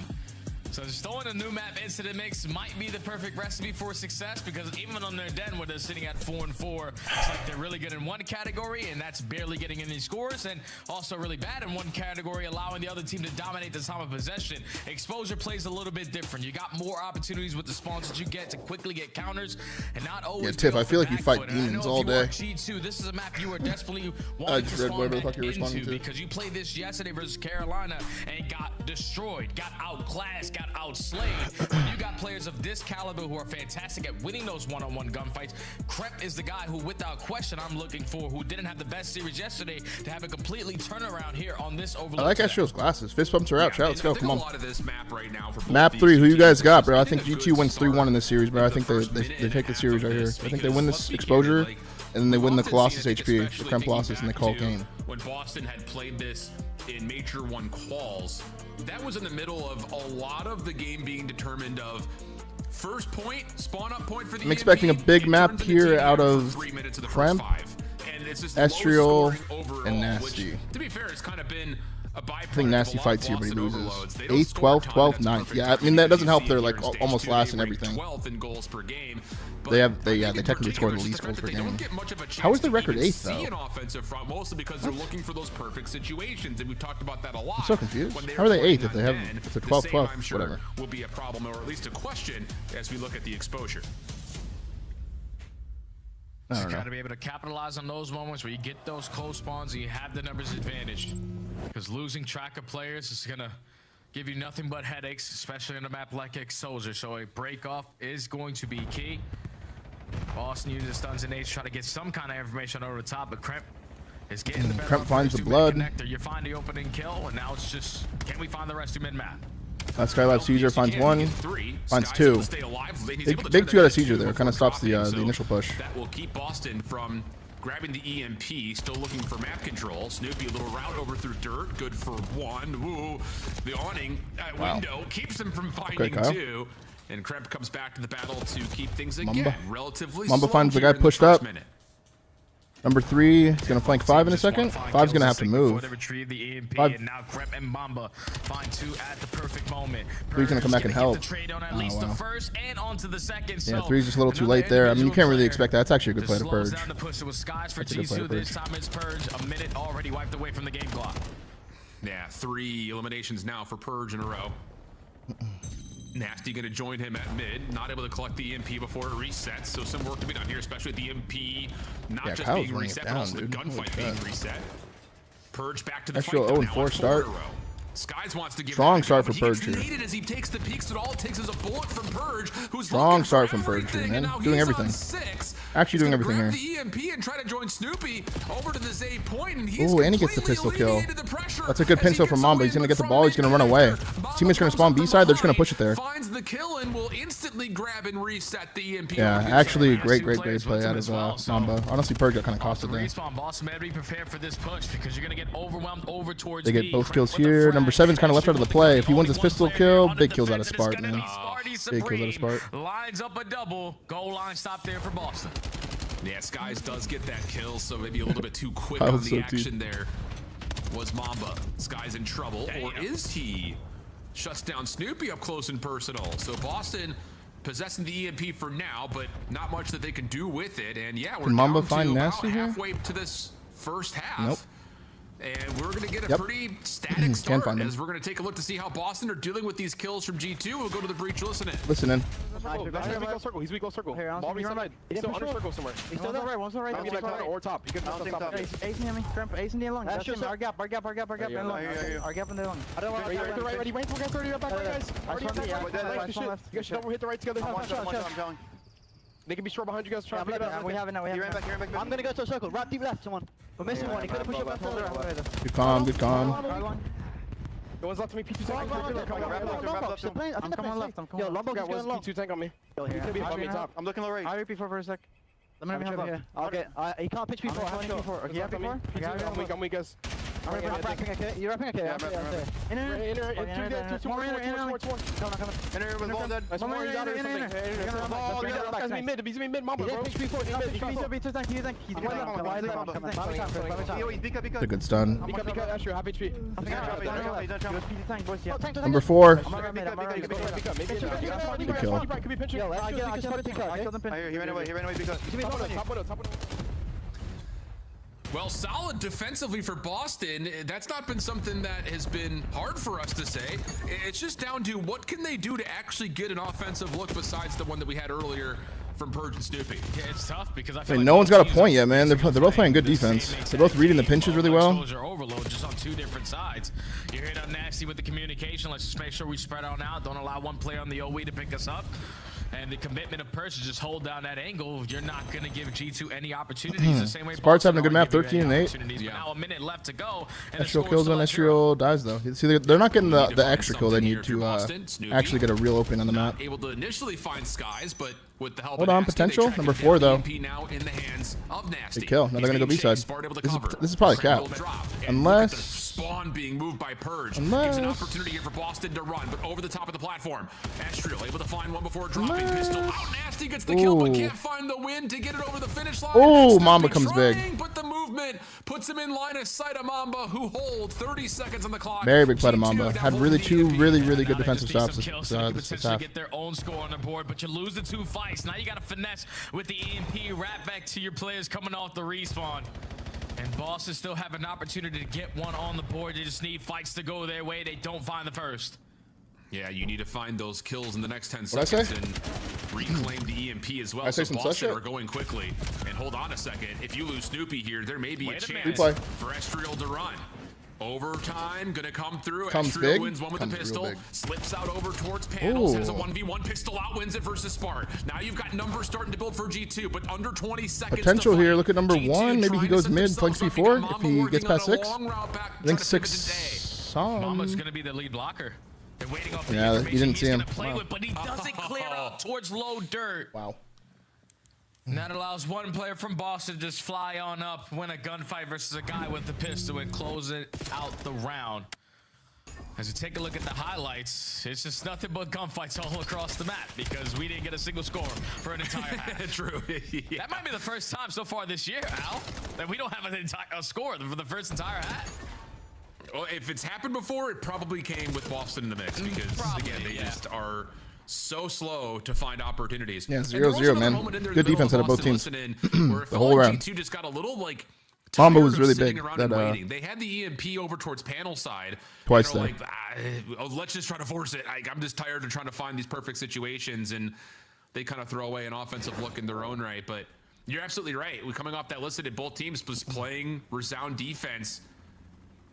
So just throwing a new map into the mix might be the perfect recipe for success, because even on their den where they're sitting at 4-4, it's like they're really good in one category, and that's barely getting any scores, and also really bad in one category, allowing the other team to dominate the time of possession. Exposure plays a little bit different. You got more opportunities with the spawns that you get to quickly get counters, and not always. Yeah, Tiff, I feel like you fight demons all day. G2, this is a map you are desperately wanting to spawn back into, because you played this yesterday versus Carolina and got destroyed, got outclassed, got outslayed. You got players of this caliber who are fantastic at winning those one-on-one gunfights. Krep is the guy who, without question, I'm looking for, who didn't have the best series yesterday, to have a completely turnaround here on this overload. I like Astro's glasses. Fist bumps are out, chat. Let's go. Come on. Map, map 3. Who you guys got, bro? I think G2 wins 3-1 in this series, bro. I think they take the series right here. I think they win this exposure, and then they win the Colossus HP, the Krem Colossus, and they call game. When Boston had played this in Major 1 quals, that was in the middle of a lot of the game being determined of first point, spawn up point for the I'm expecting a big map here out of Krem, Estriel, and Nasty. To be fair, it's kind of been a byproduct. I think Nasty fights here, but he loses. 8th, 12th, 12th, 9th. Yeah, I mean, that doesn't help. They're like almost last in everything. 12th in goals per game. They technically score the least goals per game. How is the record 8th though? An offensive front, mostly because they're looking for those perfect situations, and we've talked about that a lot. I'm so confused. How are they 8th if they have it's a 12th, 12th, whatever? Will be a problem, or at least a question, as we look at the exposure. You got to be able to capitalize on those moments where you get those close spawns and you have the numbers advantage. Because losing track of players is going to give you nothing but headaches, especially in a map like Exposure. So a break off is going to be key. Boston uses stuns and nades to try to get some kind of information over the top, but Kremp is getting the better. Kremp finds the blood. Connector. You find the opening kill, and now it's just, can we find the rest of mid-map? Skylab Caesar finds 1, finds 2. Big 2 out of Caesar there. Kind of stops the initial push. That will keep Boston from grabbing the EMP, still looking for map control. Snoopy, a little route over through dirt, good for one. Woo, the awning window keeps him from finding two. And Kreb comes back to the battle to keep things again relatively slow. Mamba finds the guy pushed up. Number 3 is going to flank 5 in a second. 5's going to have to move. And now Kreb and Mamba find 2 at the perfect moment. 3's going to come back and help. At least the first and onto the second. Yeah, 3's just a little too late there. I mean, you can't really expect that. That's actually a good play to Purge. Down the push. It was Skies for G2. This time it's Purge. A minute already wiped away from the game clock. Yeah, 3 eliminations now for Purge in a row. Nasty going to join him at mid, not able to collect the EMP before it resets, so some work to be done here, especially with the EMP not just being reset, but also the gunfight being reset. Purge back to the fight. 0-4 start. Skies wants to give strong start for Purge here. As he takes the peaks, it all it takes is a bullet from Purge, who's strong start from Purge here, man. Doing everything. Actually doing everything here. The EMP and try to join Snoopy over to the Z point, and he's and he gets the pistol kill. That's a good pincer from Mamba. He's gonna get the ball. He's gonna run away. Teammates gonna spawn B side. They're just gonna push it there. Finds the kill and will instantly grab and reset the EMP. Yeah, actually, great play out of Mamba. Honestly, Purge got kind of costed there. Boston better be prepared for this push because you're gonna get overwhelmed over towards. They get both kills here. Number 7's kind of left out of the play. If he wins his pistol kill, big kills out of Spart, man. Big kills out of Spart. Lines up a double. Goal line stop there for Boston. Yeah, Skies does get that kill, so maybe a little bit too quick on the action there. Was Mamba. Skies in trouble, or is he? Shuts down Snoopy up close and personal. So Boston possessing the EMP for now, but not much that they can do with it. And yeah, we're Mamba down find to Nasty about here? halfway to this first half. Nope. And we're going to get a pretty static Can't find start as we're going to take a look to see how Boston are dealing with these kills from G2. We'll go to the breach listening. Listening. He's weak, go circle. Ball reside. Still under circle somewhere. He's still there. One's on right. Or top. You can top. Ace in me. Cramp. Ace in the long. That's just our gap. Our gap in the long. Our gap in the long. Ready. Wait. We're going to back right, guys. You guys should double hit the right together. They can be short behind you guys. Try to pick it up. We have it now. I'm going to go to a circle. Right deep left, someone. We're missing one. He could have pushed up left. Good calm. Good calm. The one's left to me. P2 tank. I'm coming left. Yo, Lombo got one P2 tank on me. He could be above me top. I'm looking low right. I'll repeat for a sec. Let me have here. I'll get. He can't pitch P4. I have P4. Okay, you have P4? I'm weak, guys. I'm wrapping okay. You're wrapping okay. Yeah, Inner. Two more. Inner with ball dead. One more. He's mid. Mamba, bro. It's a good stun. Pika, Astro, half HP. Number 4. Good kill. He ran away, Pika. Well, solid defensively for Boston. That's not been something that has been hard for us to say. It's just down to what can they do to actually get an offensive look besides the one that we had earlier from Purge and Snoopy. Yeah, it's tough because I feel no one's got a point yet, man. They're both playing good defense. They're both reading the pinches really well. Overload just on 2 different sides. You're hit on Nasty with the communication. Let's just make sure we spread on out. Don't allow one player on the OE to pick us up. And the commitment of Purge to just hold down that angle. You're not going to give G2 any opportunities the same way. Spart's having a good map, 13-8. Yeah. Now a minute left to go. Extra kills on Estriel dies though. See, they're not getting the extra kill they need to actually get a real opening on the map. Able to initially find Skies, but with the help Hold of on, Nasty, potential number 4 though. Now in the hands of Nasty. Good kill. Now they're gonna go B side. This is probably cap. Unless spawn being moved by Purge gives an opportunity here for Boston to run, but over the top of the platform. Estriel able to find one before dropping pistol out. Nasty gets the kill, but can't find the win to get it over the finish line. Oh, Mamba comes big. But the movement puts him in line of sight of Mamba, who holds 30 seconds on the clock. Very big play to Mamba. Had two really good defensive stops this half. Get their own score on the board, but you lose the 2 fights. Now you got to finesse with the EMP right back to your players coming off the respawn. And Boston still have an opportunity to get one on the board. They just need fights to go their way. They don't find the first. Yeah, you need to find those kills in the next 10 seconds and reclaim the EMP as well. So Boston are going quickly. And hold on a second. If you lose Snoopy here, there may be a chance for Estriel to run. Overtime gonna come through. Estriel wins one with the pistol, slips out over towards panels, has a 1v1 pistol out, wins it versus Spart. Now you've got numbers starting to build for G2, but under 20 seconds. Potential here. Look at number 1. Maybe he goes mid, flanks C4 if he gets past 6. I think 6. Mama's gonna be the lead blocker. They're waiting off the you didn't see him. Play with, but he doesn't clear out towards low dirt. Wow. And that allows one player from Boston to just fly on up, win a gunfight versus a guy with the pistol, and close it out the round. As you take a look at the highlights, it's just nothing but gunfights all across the map because we didn't get a single score for an entire half. True. Yeah. That might be the first time so far this year, Al, that we don't have a score for the first entire half. Well, if it's happened before, it probably came with Boston in the mix because, again, they just are so slow to find opportunities. Yeah, 0-0, man. Good defense out of both teams. The whole round. G2 just got a little, like, Mamba was really big. They had the EMP over towards panel side. Twice there. Like, let's just try to force it. I'm just tired of trying to find these perfect situations, and they kind of throw away an offensive look in their own right. But you're absolutely right. We're coming off that list that both teams was playing resound defense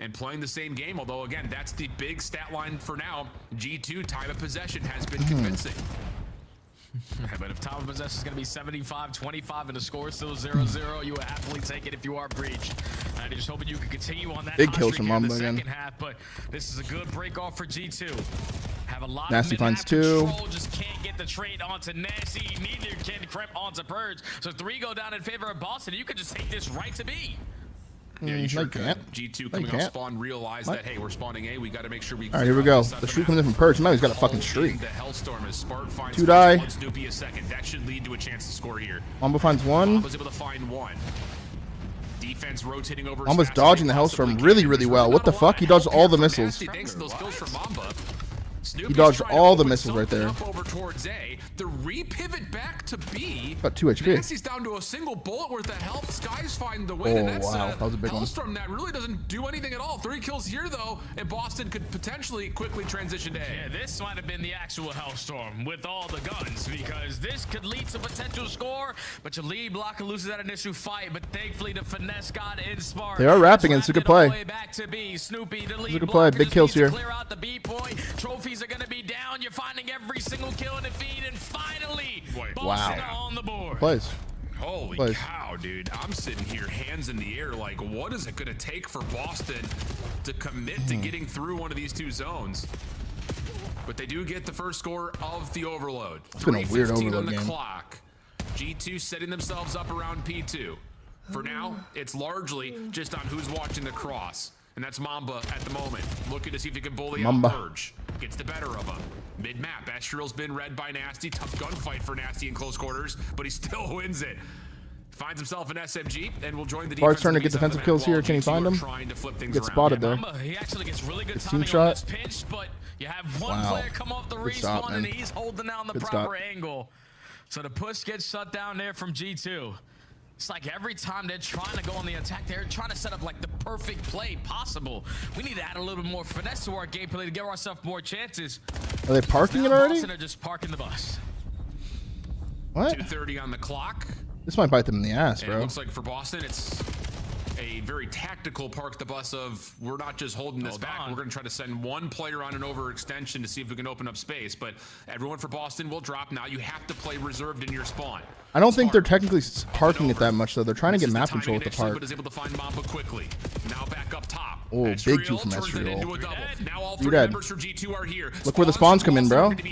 and playing the same game. Although, again, that's the big stat line for now. G2 time of possession has been convincing. But if time of possession is going to be 75-25 and the score is still 0-0, you will happily take it if you are breached. And just hoping you can continue on that big kills from Mamba in the again. second half. But this is a good break off for G2. Have a lot Nasty of finds control, 2. just can't get the trade onto Nasty. Neither can Crep onto Purge. So 3 go down in favor of Boston. You could just take this right to B. Yeah, you sure could. Can't. G2 coming off spawn realized that, hey, we're spawning A. We got to make sure we. All right, here we go. The streak comes in from Purge. Now he's got a fucking streak. The Hellstorm as Spark finds 2 die. Snoopy a second. That should lead to a chance to score here. Mamba finds 1. Mamba's able to find 1. Defense rotating over. Mamba's dodging the Hellstorm really, really well. What the fuck? He dodged all the missiles. Thanks to those kills from Mamba. He dodged all the missiles right there. Up over towards A. The re-pivot back to B. Got 2 HP. Nasty's down to a single bullet worth of health. Skies find the win. Oh, And that's wow. That was a big one. Hellstorm that really doesn't do anything at all. 3 kills here, though, and Boston could potentially quickly transition to A. Yeah, this might have been the actual Hellstorm with all the guns because this could lead to potential score, but your lead blocker loses that initial fight, but thankfully the finesse got in smart. They are rapping, and it's a good play. Back to B. Snoopy, the lead it's a good play. Big kills here. Clear out the B point. Trophies are going to be down. You're finding every single kill in the feed, and finally, Boston are on the board. Plays. Holy cow, dude. I'm sitting here, hands in the air, like, what is it going to take for Boston to commit to getting through one of these 2 zones? But they do get the first score of the overload. It's been a weird overload on the game. clock. G2 setting themselves up around P2. For now, it's largely just on who's watching the cross. And that's Mamba at the moment, looking to see if he can bully out Purge. Gets the better of him. Mid-map, Astrial's been read by Nasty. Tough gunfight for Nasty in close quarters, but he still wins it. Finds himself an SMG and will join the defense. Bart's trying to get defensive kills here. Can he find him? Gets spotted there. He actually gets really good team timing shot. on this pinch, but you have one player come off the respawn and he's holding down the proper angle. So the push gets shut down there from G2. It's like every time they're trying to go on the attack, they're trying to set up like the perfect play possible. We need to add a little bit more finesse to our gameplay to give ourselves more chances. Are they parking it already? They're just parking the bus. What? 2:30 on the clock. This might bite them in the ass, And bro. it looks like for Boston, it's a very tactical park the bus of, we're not just holding this back. We're going to try to send one player on an overextension to see if we can open up space. But everyone for Boston will drop now. You have to play reserved in your spawn. I don't think they're technically parking it that much, though. They're trying to get map control with the park. But is able to find Mamba quickly. Now back up top. Oh, big 2 from Estriel. Now all You're 3 dead. members for G2 are here. Look where the spawns come in, bro. Look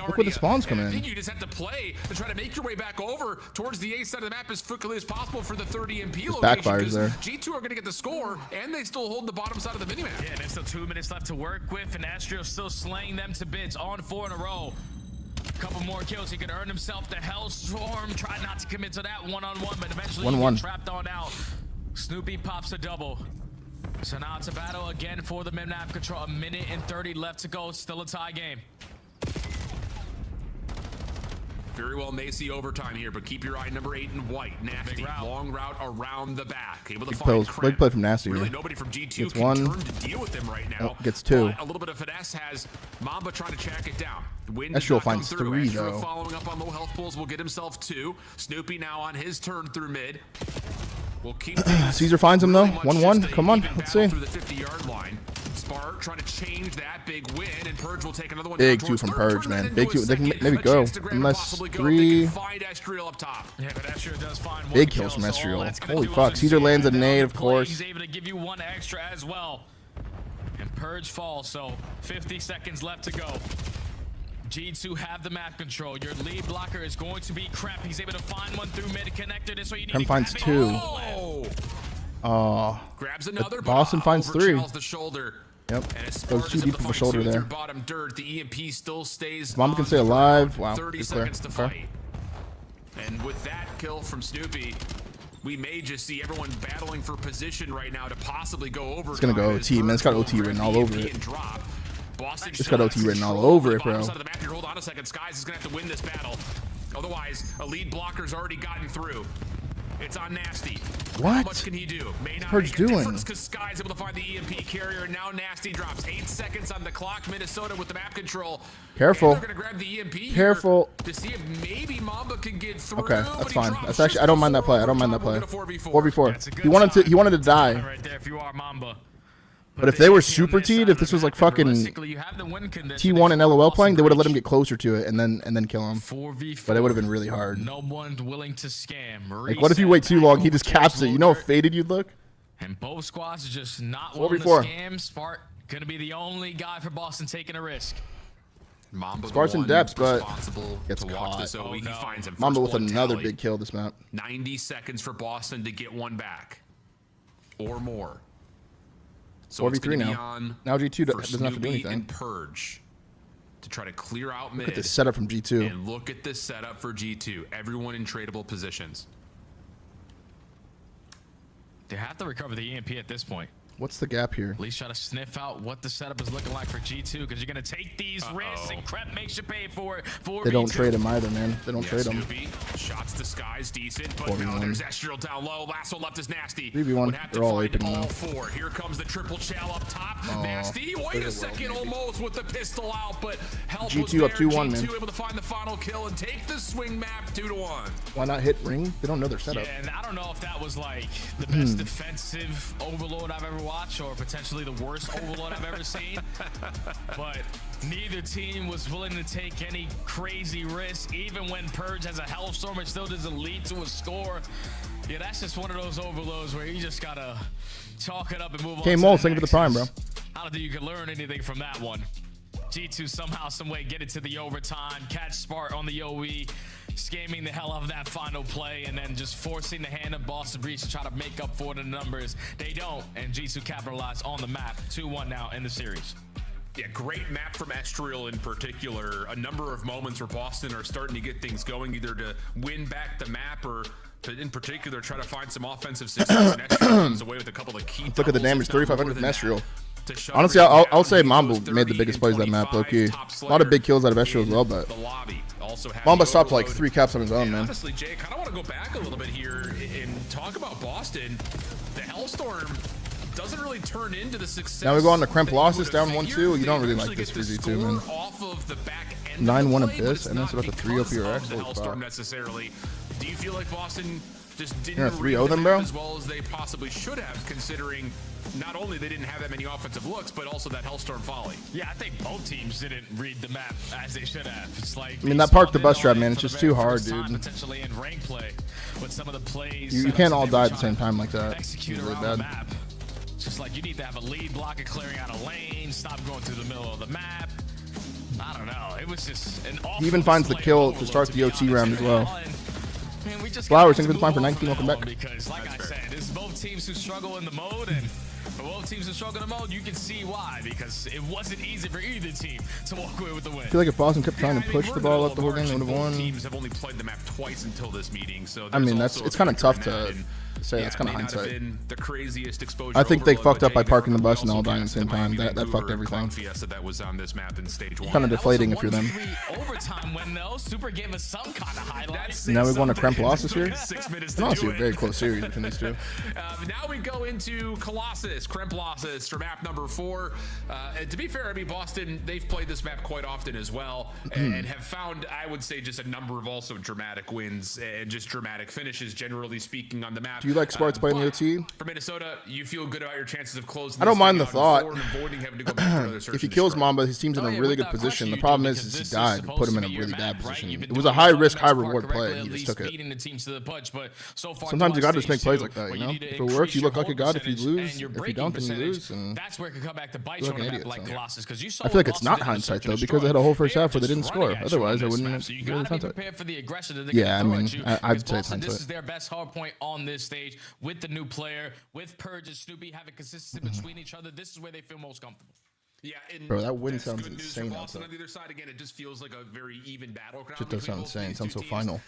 Look where the spawns come I in. think you just have to play to try to make your way back over towards the A side of the map as quickly as possible for the 30 MP location. Backfires there. G2 are going to get the score, and they still hold the bottom side of the minimap. Yeah, there's still 2 minutes left to work with, and Astriel's still slaying them to bits on 4 in a row. Couple more kills, he can earn himself the Hellstorm. Try not to commit to that one-on-one, but eventually he gets trapped on out. Snoopy pops a double. So now it's a battle again for the mid-map control. 1 minute and 30 left to go. Still a tie game. Very well may see overtime here, but keep your eye number 8 in white. Nasty, long route around the back. Able to find Big play from Nasty. Really nobody from G2 gets can 1. turn to deal with him right now. Oh, gets 2. But a little bit of finesse has Mamba trying to track it down. Estriel finds 3, though. Following up on low health pools will get himself 2. Snoopy now on his turn through mid. We'll keep Caesar finds him, though. 1-1. Come on, let's see. through the 50-yard line. Spark trying to change that big win, and Purge will take another one. Big 2 from Purge, man. Big 2. They can maybe go. Unless 3. Find Estriel up top. Yeah, but Estriel does find one Big kills from Estriel. Holy fuck. Caesar lands a nade, of course. He's able to give you 1 extra as well. And Purge falls, so 50 seconds left to go. G2 have the map control. Your lead blocker is going to be Kremp. He's able to find one through mid connector. This way you need Kremp to finds grab two. Grabs another. Boston finds three. The shoulder. Yep. Those two deep of the shoulder there. Bottom dirt. The EMP still stays. Mom can stay alive. Wow. 30 seconds to fight. And with that kill from Snoopy, we may just see everyone battling for position right now to possibly go over. It's gonna go OT, man. It's got OT written all over it. Boston It's got OT written all over it, bro. Hold on a second. Skies is gonna have to win this battle. Otherwise, a lead blocker's already gotten through. It's on Nasty. What? How much can he do? May not Purge make a doing? difference because Sky's able to find the EMP carrier. Now Nasty drops 8 seconds on the clock. Minnesota with the map control. Careful. They're gonna grab the EMP Careful. to see if maybe Mamba can get through. Okay, that's fine. That's actually, I don't mind that play. I don't mind that play. 4v4. He wanted to die. Right there if you are Mamba. But if they were super T'd, if this was like fucking T1 and LOL playing, they would have let him get closer to it and then kill him. 4v4. But it would have been really hard. No one's willing to scam. Like, what if you wait too long? He just caps it. You know how faded you'd look? And both squads are just not willing to 4v4. scam. Spark gonna be the only guy for Boston taking a risk. Sparks in depths, but gets caught. Finds him. Mamba First with blood another tally. big kill this map. 90 seconds for Boston to get one back or more. So 4v3 now. Now G2 doesn't have to do anything. And Purge to try to clear out mid. Look at this setup from G2. And look at this setup for G2. Everyone in tradable positions. They have to recover the EMP at this point. What's the gap here? At least try to sniff out what the setup is looking like for G2 because you're going to take these risks and Kremp makes you pay for it. They don't trade him either, man. They don't trade him. Shots to Skies, decent, but now there's Estriel down low. Last one left is Nasty. 3v1. They're all aping now. All four. Here comes the triple shell up top. Nasty, wait a second, almost with the pistol out, but help was G2 up there. 2-1, man. G2 able to find the final kill and take the swing map 2-1. Why not hit ring? They don't know their setup. Yeah, and I don't know if that was like the best defensive overload I've ever watched or potentially the worst overload I've ever seen. But neither team was willing to take any crazy risks. Even when Purge has a Hellstorm, it still doesn't lead to a score. Yeah, that's just one of those overloads where you just gotta chalk it up and move on. Okay, Mole, thank you for the prime, bro. I don't think you can learn anything from that one. G2 somehow, some way get it to the overtime, catch Spark on the OE, scamming the hell out of that final play, and then just forcing the hand of Boston Breach to try to make up for the numbers. They don't, and G2 capitalize on the map. 2-1 now in the series. Yeah, great map from Estriel in particular. A number of moments where Boston are starting to get things going, either to win back the map or to, in particular, try to find some offensive success. And Estriel comes away with a couple of key. Look at the damage, 3,500 from Estriel. Honestly, I'll say Mamba made the biggest plays that map, low-key. A lot of big kills out of Estriel as well, but Mamba stopped like 3 caps on his own, man. Honestly, Jay, I kind of want to go back a little bit here and talk about Boston. The Hellstorm doesn't really turn into the success. Now we go on to Kremp losses, down 1-2. You don't really like this for G2, man. 9-1 Abyss, and then it's about the 3-0 for your X. Necessarily. Do you feel like Boston just didn't You're gonna 3-0 them, bro? as well as they possibly should have, considering not only they didn't have that many offensive looks, but also that Hellstorm volley? Yeah, I think both teams didn't read the map as they should have. It's like I mean, that park the bus trap, man, it's just too hard, dude. Potentially in rank play, with some of the plays. You can't all die at the same time like that. Execute It's really around the bad. map. It's just like you need to have a lead blocker clearing out a lane, stop going through the middle of the map. I don't know. It was just an awful He even finds the kill to start the OT round as well. Flowers, thank you for the prime for 19. Welcome back. Because, like I said, it's both teams who struggle in the mode, and for both teams who struggle in the mode, you can see why. Because it wasn't easy for either team to walk away with the win. I feel like if Boston kept trying to push the ball up the whole game, they would have won. Teams have only played the map twice until this meeting, so I mean, it's kind of tough to say. That's kind of may not have hindsight. been the craziest exposure I think they overload, fucked but up by Jay, parking the we bus and also all dying at the same Miami, time. That Vancouver, fucked everything. Fiesta that was on this map in stage 1. Kind of deflating if you're them. Overtime win though. Super gave us some kind of highlights. Now we want to Kremp losses here. 6 minutes And to honestly, do a very it. close series between these two. Now we go into Colossus, Kremp losses for map number 4. And to be fair, I mean, Boston, they've played this map quite often as well, and have found, I would say, just a number of also dramatic wins and just dramatic finishes, generally speaking, on the map. Do you like Sparts playing the OT? For Minnesota, you feel good about your chances of closing. I don't mind the this thought. thing out and avoiding having to go back to another search If he and kills destroy. Mamba, his team's in a really good position. The problem is he died. Put him in a really bad position. It was a high risk, high reward play, and he just took it. Sometimes you got to just make plays like that, you know? If it works, you look like a god. If you lose, if you don't, then you lose. And that's where it could come back to bite you you look on an a idiot. map like Colossus, because you saw I feel like it's not hindsight though, because they had a whole first half where they didn't score. Otherwise, I wouldn't. So you got to be prepared for the aggression that they're Yeah, I going mean, to throw at you. I'd say it's Boston, this hindsight. is their best hard point on this stage with the new player, with Purge and Snoopy having consistency between each other. This is where they feel most comfortable. Yeah, and Bro, that win that's sounds good news insane for Boston outside. on the other side. Again, it just feels like a very even battle. Shit does sound insane. It sounds so teams. final.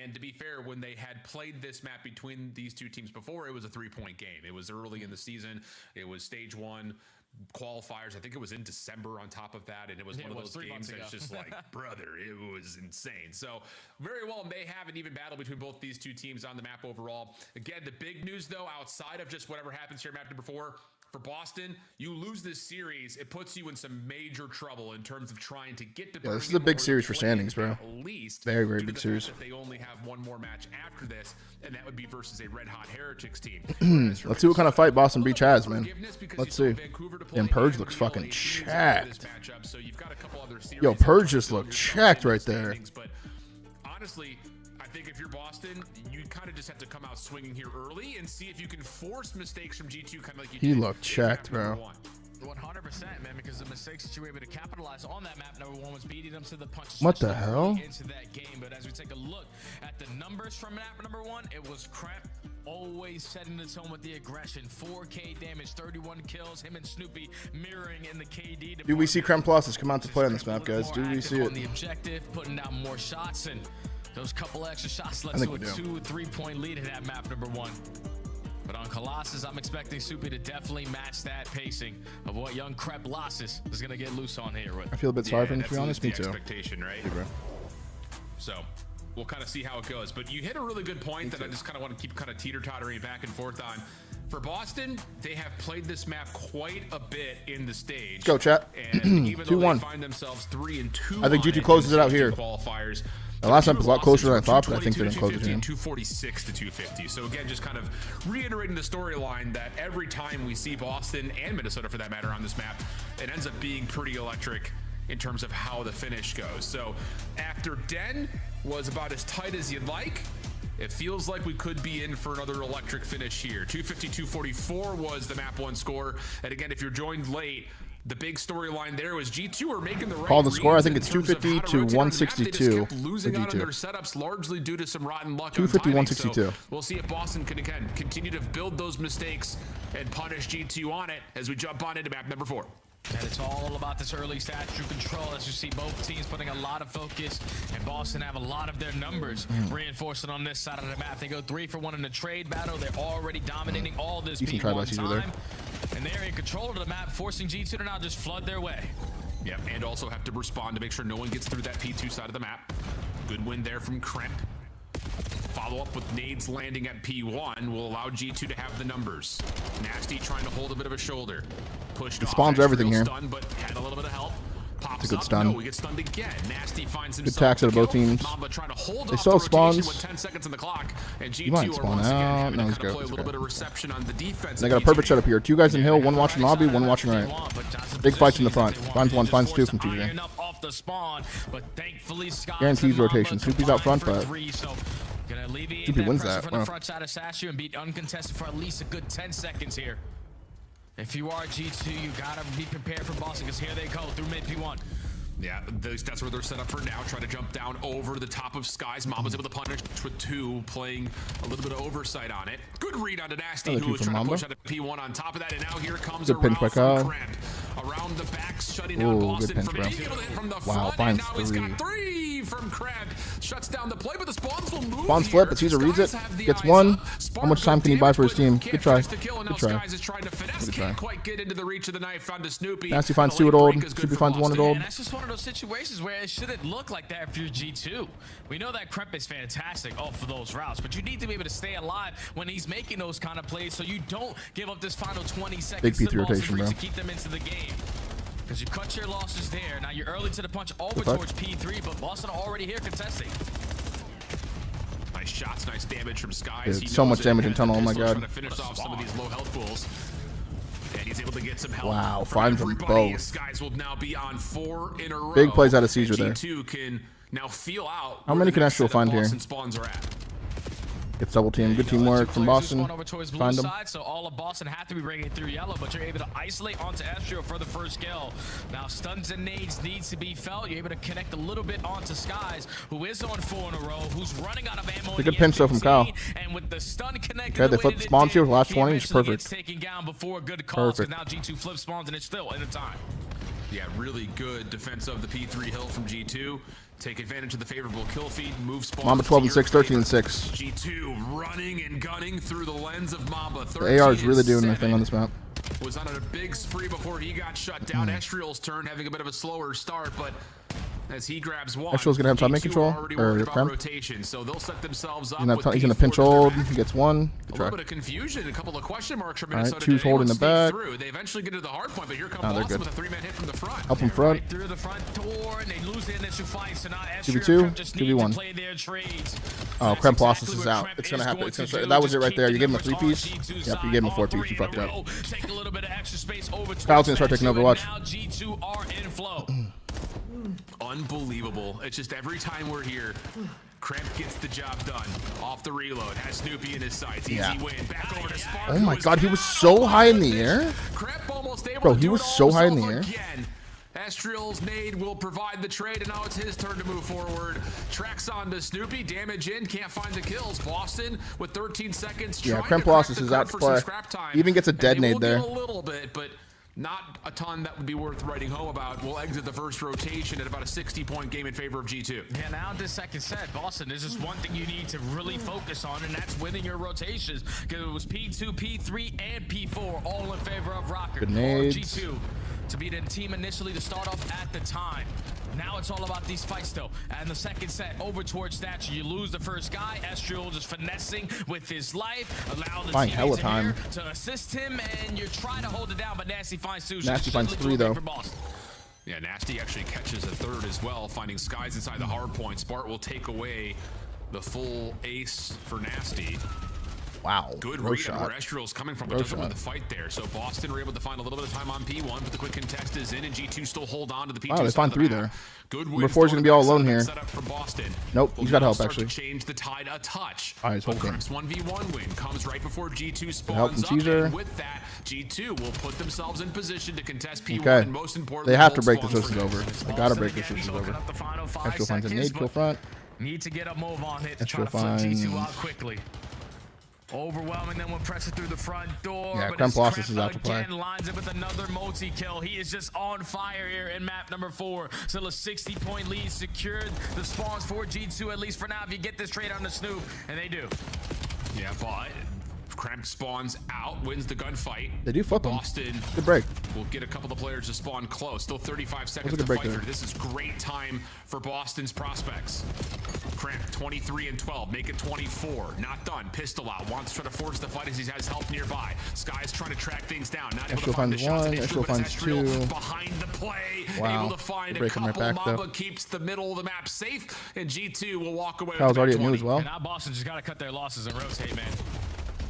And to be fair, when they had played this map between these two teams before, it was a 3-point game. It was early in the season. It was stage 1 qualifiers. I think it was in December on top of that, and it was one of those games that's just like, brother, it was insane. So very well may have an even battle between both these two teams on the map overall. Again, the big news though, outside of just whatever happens here, map number 4, for Boston, you lose this series, it puts you in some major trouble in terms of trying to get to. Yeah, this is a big series for standings, bro. At least Very, very big series. they only have one more match after this, and that would be versus a red hot Heretics team. Let's see what kind of fight Boston Beach has, man. Let's see. And Purge looks fucking checked. Yo, Purge just looked checked right there. But honestly, I think if you're Boston, you kind of just have to come out swinging here early and see if you can force mistakes from G2, kind of like you did. He looked checked, bro. 100%, man, because the mistakes that you were able to capitalize on that map, number 1 was beating them to the punch. What the hell? Into that game, but as we take a look at the numbers from map number 1, it was Crap always setting the tone with the aggression. 4K damage, 31 kills, him and Snoopy mirroring in the KD. Do we see Creme Colossus come out to play on this map, guys? Do we see on it? the objective, putting down more shots, and those couple extra shots led I to think a we do. 2-3 point lead in that map number 1. But on Colossus, I'm expecting Soupy to definitely match that pacing of what young Crep Losses is going to get loose on here with. I feel a bit sorry for him, to be honest. Me the too. Expectation, right? Yeah, bro. So we'll kind of see how it goes. But you hit a really good point that I just kind of want to keep kind of teeter-tottering back and forth on. For Boston, they have played this map quite a bit in the stage. Let's go, chat. And even though 2-1. they find themselves 3-2, I think G2 closes it out here. Qualifiers. The last time was a lot closer than I thought, but I think they're going to close it here. 246 to 250. So again, just kind of reiterating the storyline that every time we see Boston and Minnesota, for that matter, on this map, it ends up being pretty electric in terms of how the finish goes. So after Den was about as tight as you'd like, it feels like we could be in for another electric finish here. 250-244 was the map 1 score. And again, if you're joined late, the big storyline there was G2 are making the right Call the score. I think reads it's in terms of 250 how to rotate on the map. They 162 just kept for losing out on their G2. setups largely due to some rotten luck. 250, on timing. 162. So we'll see if Boston can again continue to build those mistakes and punish G2 on it as we jump on into map number 4. And it's all about this early statue control, as you see both teams putting a lot of focus, and Boston have a lot of their numbers reinforcing on this side of the map. They go 3 for 1 in the trade battle. They're already dominating all this P1 time, and they're in control of the map, forcing G2 to now just flood their way. Yeah, and also have to respond to make sure no one gets through that P2 side of the map. Good win there from Kremp. Follow up with nades landing at P1 will allow G2 to have the numbers. Nasty trying to hold a bit of a shoulder. Pushed It off. spawns everything here. Stun, but had a little bit of help. Pops It's a good up. stun. No, he gets stunned again. Nasty finds Good himself attacks out of both kill. teams. Mamba trying to hold They off still the have rotation spawns. with 10 seconds on the clock, and He might G2 are spawn once again out. having No, to he's kind of good. play a He's little good. bit of reception on the defense. They got a perfect setup here. 2 guys in hill, 1 watching lobby, 1 watching right. Big fights in the front. Finds 1, finds 2 from TJ. Off the spawn, but thankfully Scott Guarantees rotation. Snoopy's out front, but gonna alleviate Snoopy that wins pressure that. from the Wow. front side of Sashu and beat uncontested for at least a good 10 seconds here. If you are G2, you gotta be prepared for Boston, because here they go through mid P1. Yeah, that's where they're set up for now. Try to jump down over the top of Skies. Mamba's able to punish with 2, playing a little bit of oversight on it. Good read on to Nasty, Another who 2 was from trying to Mamba. push out a P1 on top of that. And now here comes Good a pinch route by from Kyle. Kremp. Around the back, shutting down Ooh, Boston good pinch, from bro. being able to hit from the Wow, front. And finds now he's 3. got 3 from Kremp. Shuts down the play, but the spawns will move Spawns here. flip, but Caesar reads it. Skies have the Gets eyes 1. up. How Spark much time good can he buy damage, for his but team? can't Good try. finish the kill, and Good now try. Skies is trying to finesse. Good try. Can't quite get into the reach of the knife. Found to Snoopy. Nasty finds The 2 at late old. break is good Snoopy for finds 1 at Boston. old. And that's just one of those situations where it shouldn't look like that if you're G2. We know that Kremp is fantastic off of those routes, but you need to be able to stay alive when he's making those kind of plays, so you don't give up this final 20 seconds Big to P3 Boston rotation, for bro. to keep them into the game. Because you cut your losses there. Now you're early to the punch over Good towards P3, but Boston are already here contesting. nice shots, nice damage from Skies. Dude, He so knows much it, damage in and tunnel. Oh my Pistol's god. trying to finish off some of these low health pools. And he's able to get some help. Wow, from finds them everybody. both. Skies will now be on 4 in a row. Big plays out of Caesar there. G2 can now feel out. How many can Astral find here? Boston spawns are at. Gets double team. Good teamwork from Boston. Over towards blue Find them. side, so all of Boston have to be breaking through yellow, but you're able to isolate onto Astro for the first kill. Now stuns and nades needs to be felt. You're able to connect a little bit onto Skies, who is on 4 in a row, who's running out of ammo. It's a good pinch though from Kyle. And with the stun connected, Okay, they flipped the spawns here with last 20. It's perfect. Taken down before good calls, Perfect. because now G2 flip spawns and it's still in the time. Yeah, really good defense of the P3 hill from G2. Take advantage of the favorable kill feed, move spawns. Mamba 12 and 6, 13 and 6. G2 running and gunning through the lens of Mamba. The AR is really doing their thing on this map. Was on a big spree before he got shut down. Estriel's turn, having a bit of a slower start, but as he grabs one, Estriel's gonna have time to make control, or rotation, so they'll set themselves up. He's gonna pinch hold. He gets one. Good A try. little bit of confusion, a couple of question marks from All right, Minnesota. two's holding the back. Through. They eventually get to the hard point, but here comes Oh, they're Boston good. with a 3-man hit from the front. Up in front. Right through the front door, and they lose the initial fight, so now 2v2, just need to 2v1. play their trades. Oh, Krem Colossus is out. It's gonna happen. It's gonna, that was it right there. You gave him a 3-piece. Yep, you gave him a 4-piece. You fucked up. Take a little bit of extra space over Kyle's gonna start taking Overwatch. Now G2 are in flow. Unbelievable. It's just every time we're here, Cramp gets the job done. Off the reload, has Snoopy in his sights. Easy Yeah. win. Back over to Spark. Oh my god, he was so high in the air. Cramp almost able Bro, to he do was it so all high in the himself air. Again. Astriel's nade will provide the trade, and now it's his turn to move forward. Tracks on to Snoopy. Damage in. Can't find the kills. Boston with 13 seconds. Yeah, trying Krem to Colossus crack the is out code to for some play. scrap time. He even gets a And dead they nade will there. get a little bit, but not a ton that would be worth writing home about. We'll exit the first rotation at about a 60-point game in favor of G2. Yeah, now in this second set, Boston, there's just one thing you need to really focus on, and that's winning your rotations. Because it was P2, P3, and P4, all in favor of Rocker. Good Or nades. G2 to be the team initially to start off at the time. Now it's all about these fights, though. And the second set, over towards Thatcher, you lose the first guy. Estriel just finessing with his life. Allow the Fine, hella teammates in time. here to assist him, and you're trying to hold it down, but Nasty finds 2. Nasty finds 3, though. Yeah, Nasty actually catches a third as well, finding Skies inside the hard point. Spart will take away the full ace for Nasty. Wow. Good Bro read shot. on where Estriel's coming from, but Bro doesn't win shot. the fight there. So Boston were able to find a little bit of time on P1, but the quick contest is in, and G2 still hold on to the P2 Wow, they side find of the 3 map. there. Good Number 4 is gonna be all alone here. Setup from Boston. Nope, he's got now help start actually. to change the tide a touch. All right, he's But holding. Cramp's 1v1 win comes right before G2 help spawns from up, Caesar. and with that, G2 will put themselves in position to contest P1, Okay. and most importantly, They have to hold break this. spawns This is for over. next. They gotta break this. This is over. Estriel finds a nade, kill front. Need to get a move on it to try Estriel to flip G2 finds- out quickly. Overwhelming them when pressing through the front door. Yeah, but Krem it's Colossus Krem is out to play. again lines up with another multi-kill. He is just on fire here in map number 4. Still a 60-point lead secured. The spawns for G2, at least for now, if you get this trade on the Snoop, and they do. Yeah, but Cramp spawns out, wins the gunfight. They do flip him. Boston Good break. will get a couple of players to spawn close. Still 35 seconds a to good break fight there. through. This is great time for Boston's prospects. Cramp 23 and 12, make it 24. Not done. Pistol out. Wants to try to force the fight as he has help nearby. Sky's trying to track things down. Not able to Estriel find the finds shots. 1. initially, Estriel but it's finds Estriel 2. behind the play. Wow. Able to find They a break him right couple. back, though. Mamba keeps the middle of the map safe, and G2 will walk away Kyle's with already the at new 20. as well. And now Boston just got to cut their losses and rotate, man.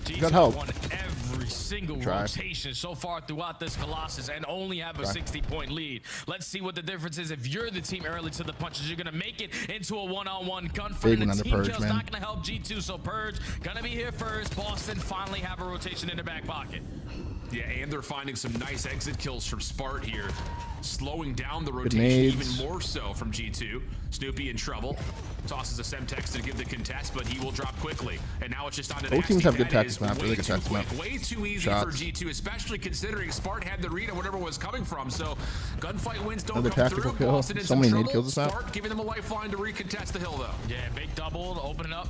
G2 got help. won every single Try. rotation so far throughout this Colossus and only have a Try. 60-point lead. Let's see what the difference is. If you're the team early to the punches, you're going to make it into a one-on-one gunfight. Big And one the under team Purge, kill's man. not going to help G2, so Purge going to be here first. Boston finally have a rotation in their back pocket. Yeah, and they're finding some nice exit kills from Spart here, slowing down the Good rotation nades. even more so from G2. Snoopy in trouble. Tosses a Semtex to give the contest, but he will drop quickly. And now it's just on to Both teams Nasty. have good That tactics is map, really way good too tactics map. quick, way too easy Shots. for G2, especially considering Spart had the read on whatever was coming from. So gunfight wins don't Another come tactical through. kill. Boston in So some many trouble. nade kills this map. Spart giving them a lifeline to recontest the hill, though. Yeah, big double to open it up.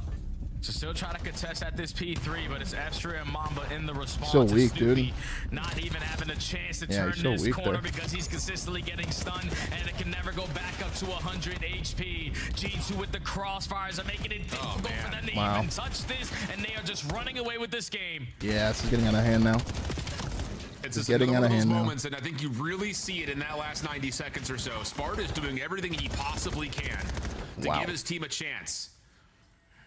So still trying to contest at this P3, but it's Estriel and Mamba in the response. So to weak, Snoopy dude. Not even having a chance to Yeah, turn he's so this weak corner there. because he's consistently getting stunned and it can never go back up to 100 HP. G2 with the crossfires are making it difficult for them to Wow. even touch this, and they are just running away with this game. Yeah, this is getting out of hand now. It's It's just getting another out of one hand those now. moments, and I think you really see it in that last 90 seconds or so. Sparta is doing everything he possibly can to Wow. give his team a chance.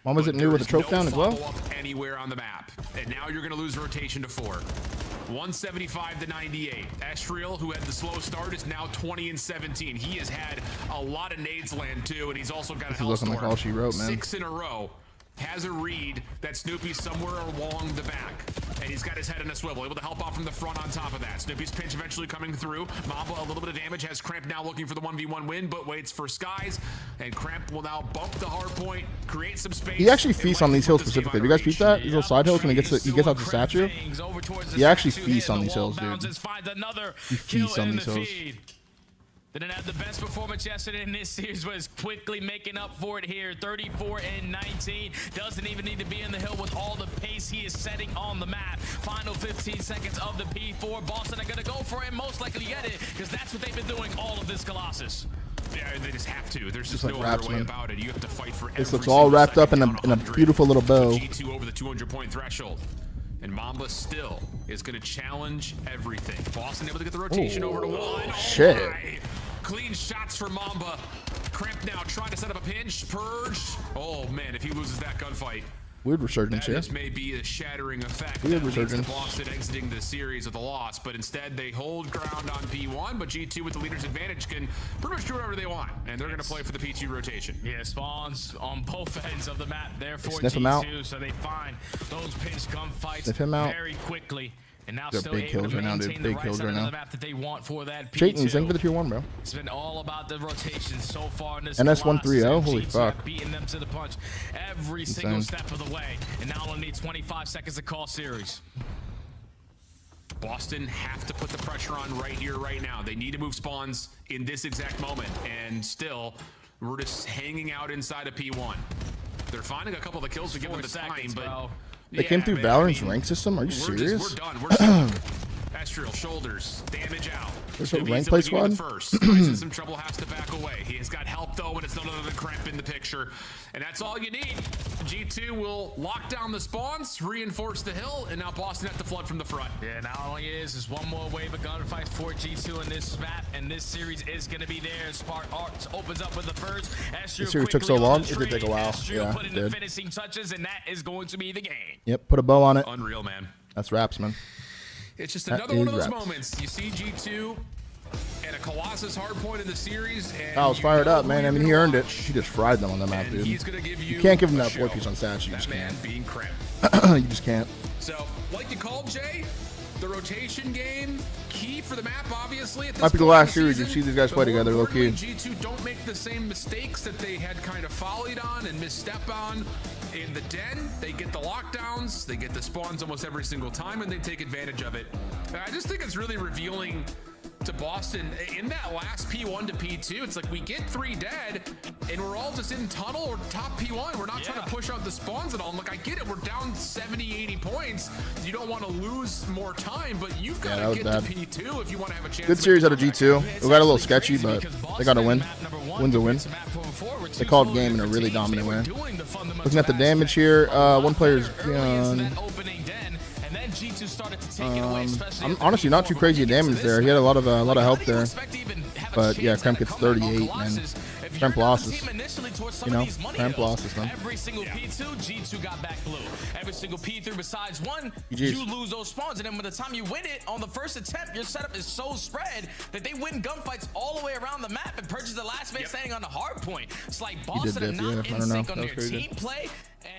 Mama's it new with a choke down as well? Follow-up anywhere on the map. And now you're going to lose rotation to 4. 175 to 98. Estriel, who had the slow start, is now 20 and 17. He has had a lot of nades land too, and he's also got a hellstorm. Like all she wrote, man. 6 in a row. Has a read that Snoopy's somewhere along the back. And he's got his head in a swivel, able to help out from the front on top of that. Snoopy's pinch eventually coming through. Mamba, a little bit of damage, has Cramp now looking for the 1v1 win, but waits for Skies. And Cramp will now bump the hard point, create some space. He actually feasts on these hills specifically. Have you guys peeped that? These little side hills when he gets out the statue? He actually feasts on these hills, dude. He feasts on these hills. Didn't have the best performance yesterday in this series, was quickly making up for it here. 34 and 19. Doesn't even need to be in the hill with all the pace he is setting on the map. Final 15 seconds of the P4. Boston are going to go for it, most likely get it, because that's what they've been doing all of this Colossus. Yeah, they just have to. There's just like no other way about it. You have to fight for every this looks all wrapped up in a beautiful little bow. G2 over the 200-point threshold. And Mamba still is going to challenge everything. Boston able to get the rotation over to 1. Shit. Clean shots for Mamba. Cramp now trying to set up a pinch. Purge. Oh, man, if he loses that gunfight. Weird resurgence here. This may be a shattering effect. Weird that leads to resurgence. Boston exiting the series with a loss, but instead they hold ground on P1, but G2 with the leader's advantage can pretty much do whatever they want, and they're going to play for the P2 rotation. Yeah, spawns on both ends of the map there for Sniff him out. G2, so they find those pinch gunfights Sniff him out. very quickly. And now They're still big able kills to right now, dude. maintain the Big right kills side right of now. the map that they want for that P2. Chayton, thank you for the tier 1, bro. It's been all about the rotation so far in this NS130, holy fuck. Beating them to the punch every single step of the way. And now only need 25 seconds to call series. Boston have to put the pressure on right here, right now. They need to move spawns in this exact moment. And still, we're just hanging out inside of P1. They're finding a couple of the kills to give them the time, but... They came through Valorant's rank system? Are you serious? We're done. We're done. Estriel, shoulders, damage out. There's a rank play squad? First. He's in some trouble, has to back away. He has got help, though, and it's none other than Cramp in the picture. And that's all you need. G2 will lock down the spawns, reinforce the hill, and now Boston has to flood from the front. Yeah, now all it is one more wave of gunfights for G2 in this map, and this series is going to be there. Spark Arts opens up with the first. This series took so long, it did take a while. Yeah, put in the finishing touches, and that is going to be the game. Yep, put a bow on it. Unreal, man. That's raps, man. It's just another one of those moments. You see G2 and a Colossus hardpoint in the series. And I was fired up, man. I mean, he earned it. He just fried them on the map, dude. He's gonna give you can't give him that 4-piece on stats. You just man can't. being Cramp. You just can't. So, like you called, Jay, the rotation game, key for the map, obviously. At this Might be the point last in the series you season. see these guys play But more together, low key. importantly, G2 don't make the same mistakes that they had kind of follied on and misstep on in the den. They get the lockdowns, they get the spawns almost every single time, and they take advantage of it. And I just think it's really revealing to Boston in that last P1 to P2. It's like we get 3 dead and we're all just in tunnel or top P1. We're not trying to push out the spawns at all. Look, I get it, we're down 70, 80 points. You don't want to lose more time, but you've got to get to P2 if you want to have a chance. Good series out of G2. We got a little sketchy, but they got a win. Win's a win. They called game in a really dominant way. Looking at the damage here, one player's gone. I'm honestly not too crazy at damage there. He had a lot of help there, but yeah, Cramp gets 38, man. Cramp losses. You know, Cramp losses, man. Every single P2, G2 got back blue. Every single P3 besides one, GG's. you lose those spawns, and then by the time you win it on the first attempt, your setup is so spread that they win gunfights all the way around the map and purchase the last man standing on the hard point. It's like Boston are not in sync on their team play.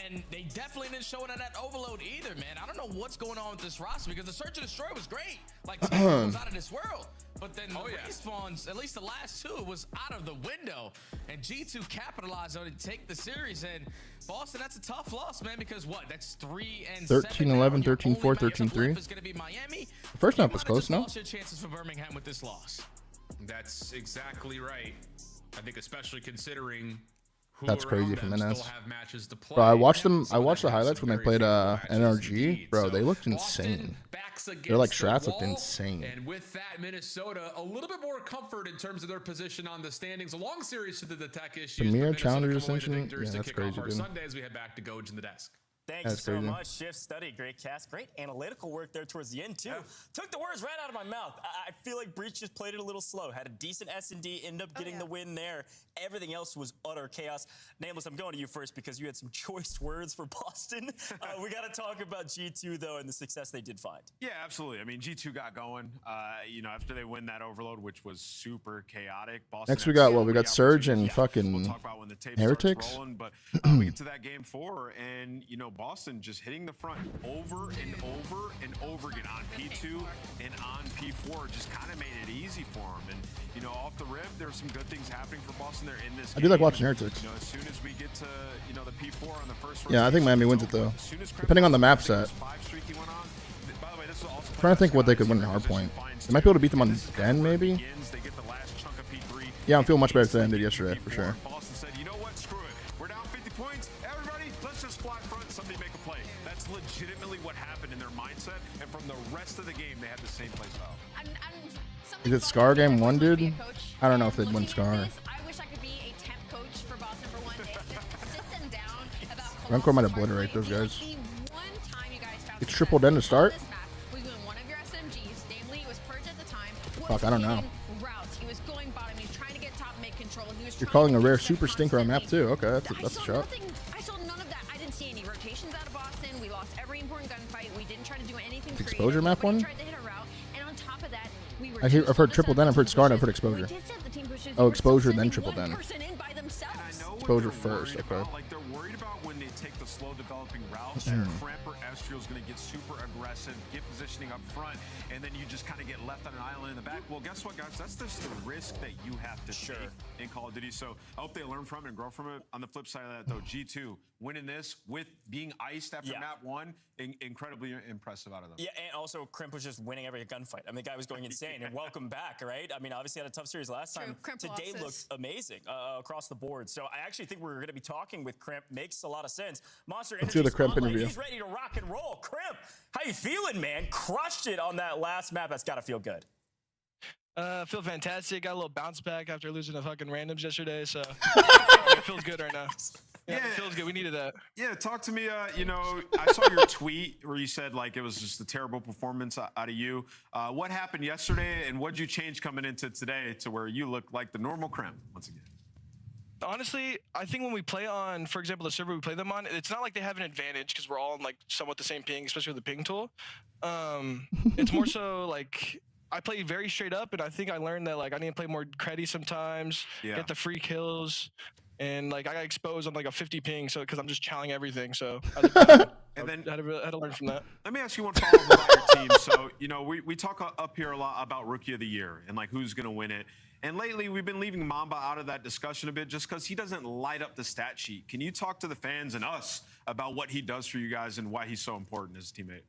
And they definitely didn't show it on that overload either, man. I don't know what's going on with this roster because the Search and Destroy was great. Like, it was out of this world. But then the respawns, at least the last 2, was out of the window. And G2 capitalized on it, take the series. And Boston, that's a tough loss, man, because what? That's 3 and 13-11, 13-4, 13-3. The first map was close, no? Lost your chances for Birmingham with this loss. That's exactly right. I think especially considering that's crazy from NS. Bro, I watched them. I watched the highlights when they played NRG. Bro, they looked insane. Their like strats looked insane. And with that, Minnesota a little bit more comfort in terms of their position on the standings. A long series to the tech issues. Premier Challenger Ascension. Yeah, that's crazy, dude. Sunday as we head back to Goj in the desk. Thank you That's so crazy. much. Shift study, great cast, great analytical work there towards the end too. Took the words right out of my mouth. I feel like Breach just played it a little slow. Had a decent S&D, ended up getting the win there. Everything else was utter chaos. Nameless, I'm going to you first because you had some choice words for Boston. We got to talk about G2 though and the success they did find. Yeah, absolutely. I mean, G2 got going. You know, after they win that overload, which was super chaotic. Boston Next we got what? We got Surge and fucking we'll talk about when the tape Heretics. starts rolling, but we get to that game 4, and you know, Boston just hitting the front over and over and over again on P2 and on P4 just kind of made it easy for them. And you know, off the rip, there's some good things happening for Boston. They're in this. I do like watching Heretics. You know, as soon as we get to the P4 on the first. Yeah, I think Miami wins it though. Depending on the map set. I'm trying to think what they could win in Hardpoint. They might be able to beat them on Den, maybe. Yeah, I'm feeling much better today than I did yesterday, for sure. Boston said, you know what, screw it. We're down 50 points. Everybody, let's just fly front, somebody make a play. That's legitimately what happened in their mindset, and from the rest of the game, they had the same play style. Is it Scar game 1, dude? I don't know if they'd win Scar. I wish I could be a temp coach for Boston for one day. Just sit them down about Renko might obliterate those guys. the one time you guys found It's triple Den to start? this map was when one of your SMGs, namely it was Purge at the time, was Fuck, I don't know. hitting routes. He was going bottom. He was trying to get top mid control. He was You're trying calling to a rare get super stinker on map too. Okay, that's a shot. I saw none of that. I didn't see any rotations out of Boston. We lost every important gunfight. We didn't try to do anything creative. Exposure map Nobody one? tried to hit a route. And on top of that, we were I've heard triple Den, I've heard Scar, and I've heard exposure. Oh, exposure, then triple Den. Exposure first, okay. Like they're worried about when they take the slow developing routes. Mm. Cramp or Estriel's going to get super aggressive, get positioning up front, and then you just kind of get left on an island in the back. Well, guess what, guys? That's just the risk that you have to take in Call of Duty. So I hope they learn from it and grow from it. On the flip side of that, though, G2 winning this with being iced after map 1, incredibly impressive out of them. Yeah, and also Crimp was just winning every gunfight. I mean, the guy was going insane, and welcome back, right? I mean, obviously had a tough series last time. Today looked amazing across the board. So I actually think we're going to be talking with Crimp. Makes a lot of sense. Monster Let's do the Crimp Spotlight, interview. He's ready to rock and roll. Crimp, how you feeling, man? Crushed it on that last map. That's got to feel good. Feel fantastic. Got a little bounce back after losing to fucking randoms yesterday, so it feels good right now. Yeah, it feels good. We needed that. Yeah, talk to me. You know, I saw your tweet where you said like it was just a terrible performance out of you. What happened yesterday, and what'd you change coming into today to where you look like the normal Crimp once again? Honestly, I think when we play on, for example, the server we play them on, it's not like they have an advantage because we're all on like somewhat the same ping, especially with the ping tool. It's more so like I play very straight up, and I think I learned that like I need to play more creddy sometimes, get the free kills, and like I got exposed on like a 50 ping, so because I'm just chowing everything. So I had to learn from that. Let me ask you one follow-up about your team. So, you know, we talk up here a lot about Rookie of the Year and like who's going to win it. And lately, we've been leaving Mamba out of that discussion a bit just because he doesn't light up the stat sheet. Can you talk to the fans and us about what he does for you guys and why he's so important as a teammate?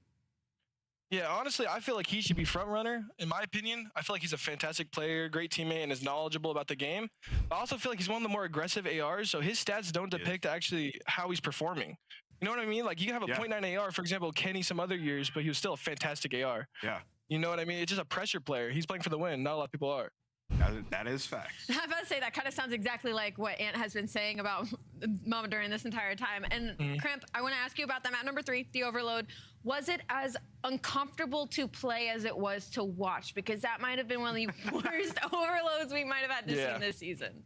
Yeah, honestly, I feel like he should be front runner. In my opinion, I feel like he's a fantastic player, great teammate, and is knowledgeable about the game. I also feel like he's one of the more aggressive ARs, so his stats don't depict actually how he's performing. You know what I mean? Like you can have a 0.9 AR, for example, Kenny some other years, but he was still a fantastic AR. Yeah. You know what I mean? It's just a pressure player. He's playing for the win. Not a lot of people are. That is fact. I was about to say that kind of sounds exactly like what Ant has been saying about Mama during this entire time. And Crimp, I want to ask you about that map number 3, the overload. Was it as uncomfortable to play as it was to watch? Because that might have been one of the worst overloads we might have had to see this season.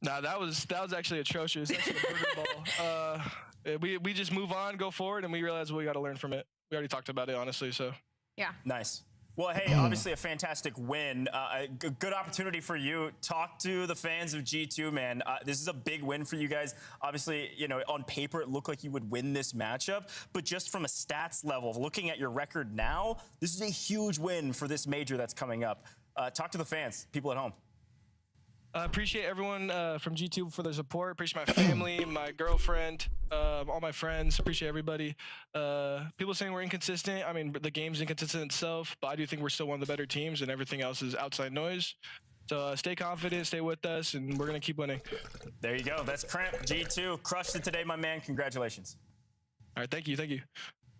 Nah, that was actually atrocious. Actually a ball. We just move on, go forward, and we realize we got to learn from it. We already talked about it, honestly. So yeah, nice. Well, hey, obviously a fantastic win. A good opportunity for you. Talk to the fans of G2, man. This is a big win for you guys. Obviously, you know, on paper, it looked like you would win this matchup. But just from a stats level, looking at your record now, this is a huge win for this major that's coming up. Talk to the fans, people at home. I appreciate everyone from G2 for their support. Appreciate my family, my girlfriend, all my friends. Appreciate everybody. People saying we're inconsistent. I mean, the game's inconsistent itself, but I do think we're still one of the better teams, and everything else is outside noise. So stay confident, stay with us, and we're going to keep winning. There you go. That's Cramp. G2 crushed it today, my man. Congratulations. All right, thank you. Thank you.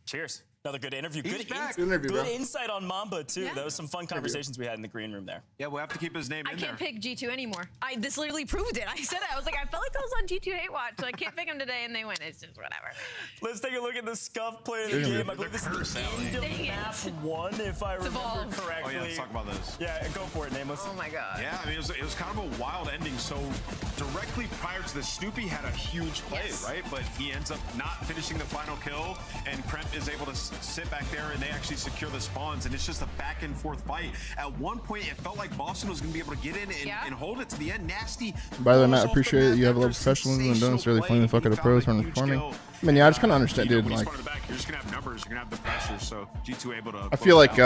Cheers. Another good interview. He's back. Good insight on Mamba, too. That was some fun conversations we had in the green room there. Yeah, we'll have to keep his name in there. I can't pick G2 anymore. This literally proved it. I said it. I was like, I felt like I was on G2 Hate Watch, so I can't pick them today, and they win. It's just whatever. Let's take a look at the scuff player of the game. I believe this is the end of map 1, if I remember correctly. Oh, yeah, let's talk about this. Yeah, go for it, Nameless. Oh, my God. Yeah, I mean, it was kind of a wild ending. So directly prior to this, Snoopy had a huge play, right? But he ends up not finishing the final kill, and Kremp is able to sit back there, and they actually secure the spawns, and it's just a back and forth fight. At one point, it felt like Boston was going to be able to get in and hold it to the end. Nasty. By the way, Matt, I appreciate it. You have a lot of professionalism and don't necessarily flame the fuck out of pros when performing. I mean, yeah, I just kind of understand, dude. Like, You're just going to have numbers. You're going to have the pressure. So G2 able to. I feel like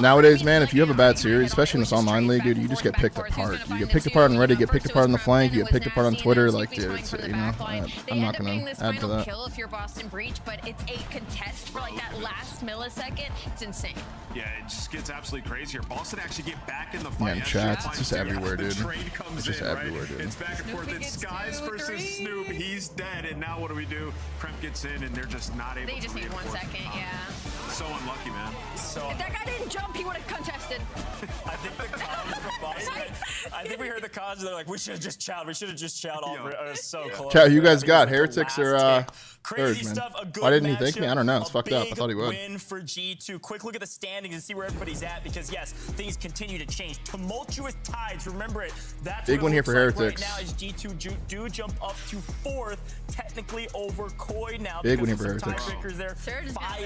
nowadays, man, if you have a bad series, especially in this online league, dude, you just get picked apart. You get picked apart on Reddit, get picked apart on the flank, you get picked apart on Twitter. Like, dude, it's, you know, I'm not going to add to that. Kill if you're Boston Breach, but it's a contest for like that last millisecond. It's insane. Yeah, it just gets absolutely crazy here. Boston actually get back in the fight. Yeah, in chats, it's just everywhere, dude. It's just everywhere, dude. It's back and forth. It's Skies versus Snoop. He's dead, and now what do we do? Kremp gets in, and they're just not able to. They just need 1 second, yeah. So unlucky, man. So if that guy didn't jump, he would have contested. I think the cons from Boston. I think we heard the cons. They're like, we should have just chowed. We should have just chowed all. It was so close. Chow, you guys got Heretics or Crazy third, man. stuff. A good Why didn't he thank me? I don't know. It's a fucked up. I thought he would. Win for G2. Quick look at the standings and see where everybody's at, because yes, things continue to change. Tumultuous tides. Remember it. That's big one here for Heretics. Right now is G2 do jump up to 4th, technically over Koi now. Big one here for Heretics. There.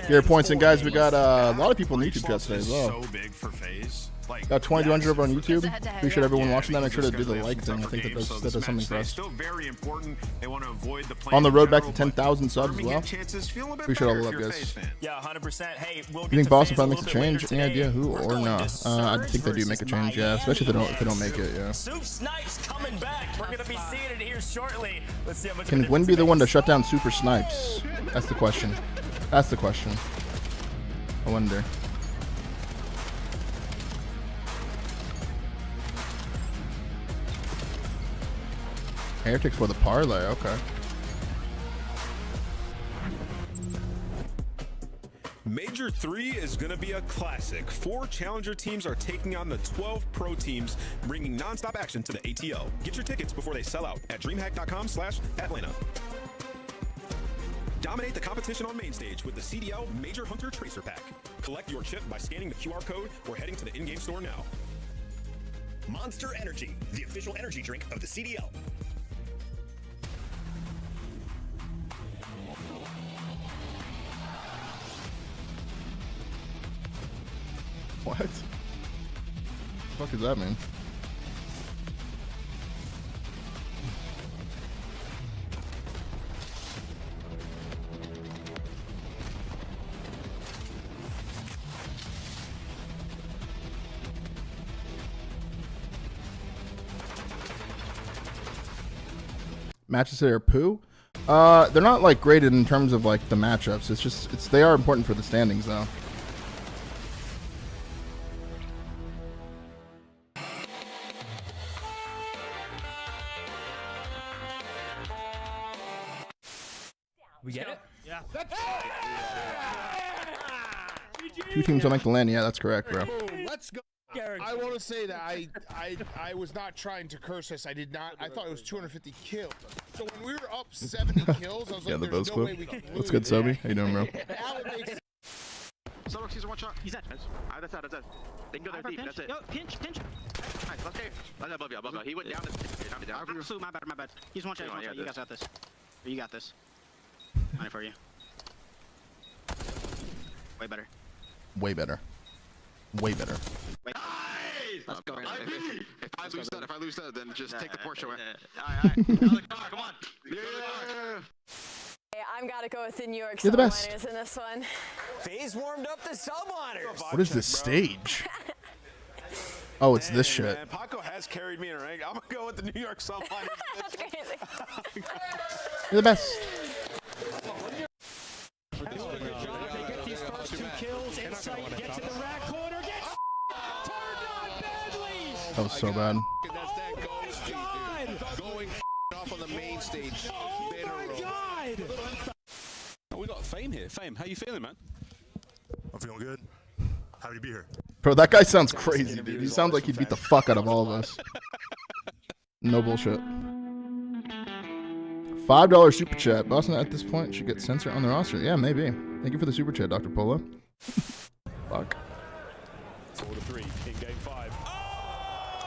Here, points, and guys, we got a lot of people on YouTube chat today as well. So big for FaZe. Like, got 2,200 over on YouTube. Appreciate everyone watching that. Make sure to do the like thing. I think that does something for us. Still very important. They want to avoid the on the road back to 10,000 subs as well. Appreciate all the love, guys. Yeah, 100%. Hey, we'll you think Boston finally makes a change? Any idea who or no? I think they do make a change. Yeah, especially if they don't make it. Yeah. Soup Snipes coming back. We're gonna be seeing it here shortly. Let's see how much. Can Win be the one to shut down Super Snipes? That's the question. That's the question. I wonder. Heretics for the parlay, okay. Major 3 is going to be a classic. 4 challenger teams are taking on the 12 pro teams, bringing non-stop action to the ATL. Get your tickets before they sell out at dreamhack.com/Atlanta. Dominate the competition on main stage with the CDL Major Hunter Tracer Pack. Collect your chip by scanning the QR code or heading to the in-game store now. Monster Energy, the official energy drink of the CDL. What? The fuck does that mean? Matches that are poo? They're not like graded in terms of like the matchups. It's just they are important for the standings though. We get it? Yeah. Two teams don't make the land. Yeah, that's correct, bro. Let's go. I want to say that I was not trying to curse us. I did not. I thought it was 250 kills. So when we were up 70 kills, I was Yeah, like, the there's Bose no clip. way we can lose. What's good, Sobi? How you doing, bro? Solo season 1 shot. He's dead. That's it. They can go there deep. That's it. Yo, pinch. Nice, let's go. That's above you. He went down. Absolute, my bad. He's one shot. You guys got this. You got this. Money for you. Way better. Way better. Way better. Wait. Let's go. If I lose that, then just take the Porsche away. Alright. Come on. Yeah. I'm gotta go with the New York You're the best. Subliners in this one. FaZe warmed up the Subliners. What is this stage? Oh, it's this shit. Man, Paco has carried me in a rank. I'm gonna go with the New York Subliners. That's crazy. You're the best. They get these first 2 kills. Insight, get to the rack corner, gets turned on badly. That was so bad. Going off on the main stage. Oh my god! Oh, we got Fame here. Fame, how you feeling, man? I'm feeling good. Happy to be here. Bro, that guy sounds crazy, dude. He sounds like he'd beat the fuck out of all of us. No bullshit. $5 super chat. Boston at this point should get censor on the roster. Yeah, maybe. Thank you for the super chat, Dr. Polo. Fuck. 4-3 in game 5.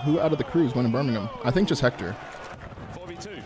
Who out of the crew is winning Birmingham? I think just Hector. 4v2.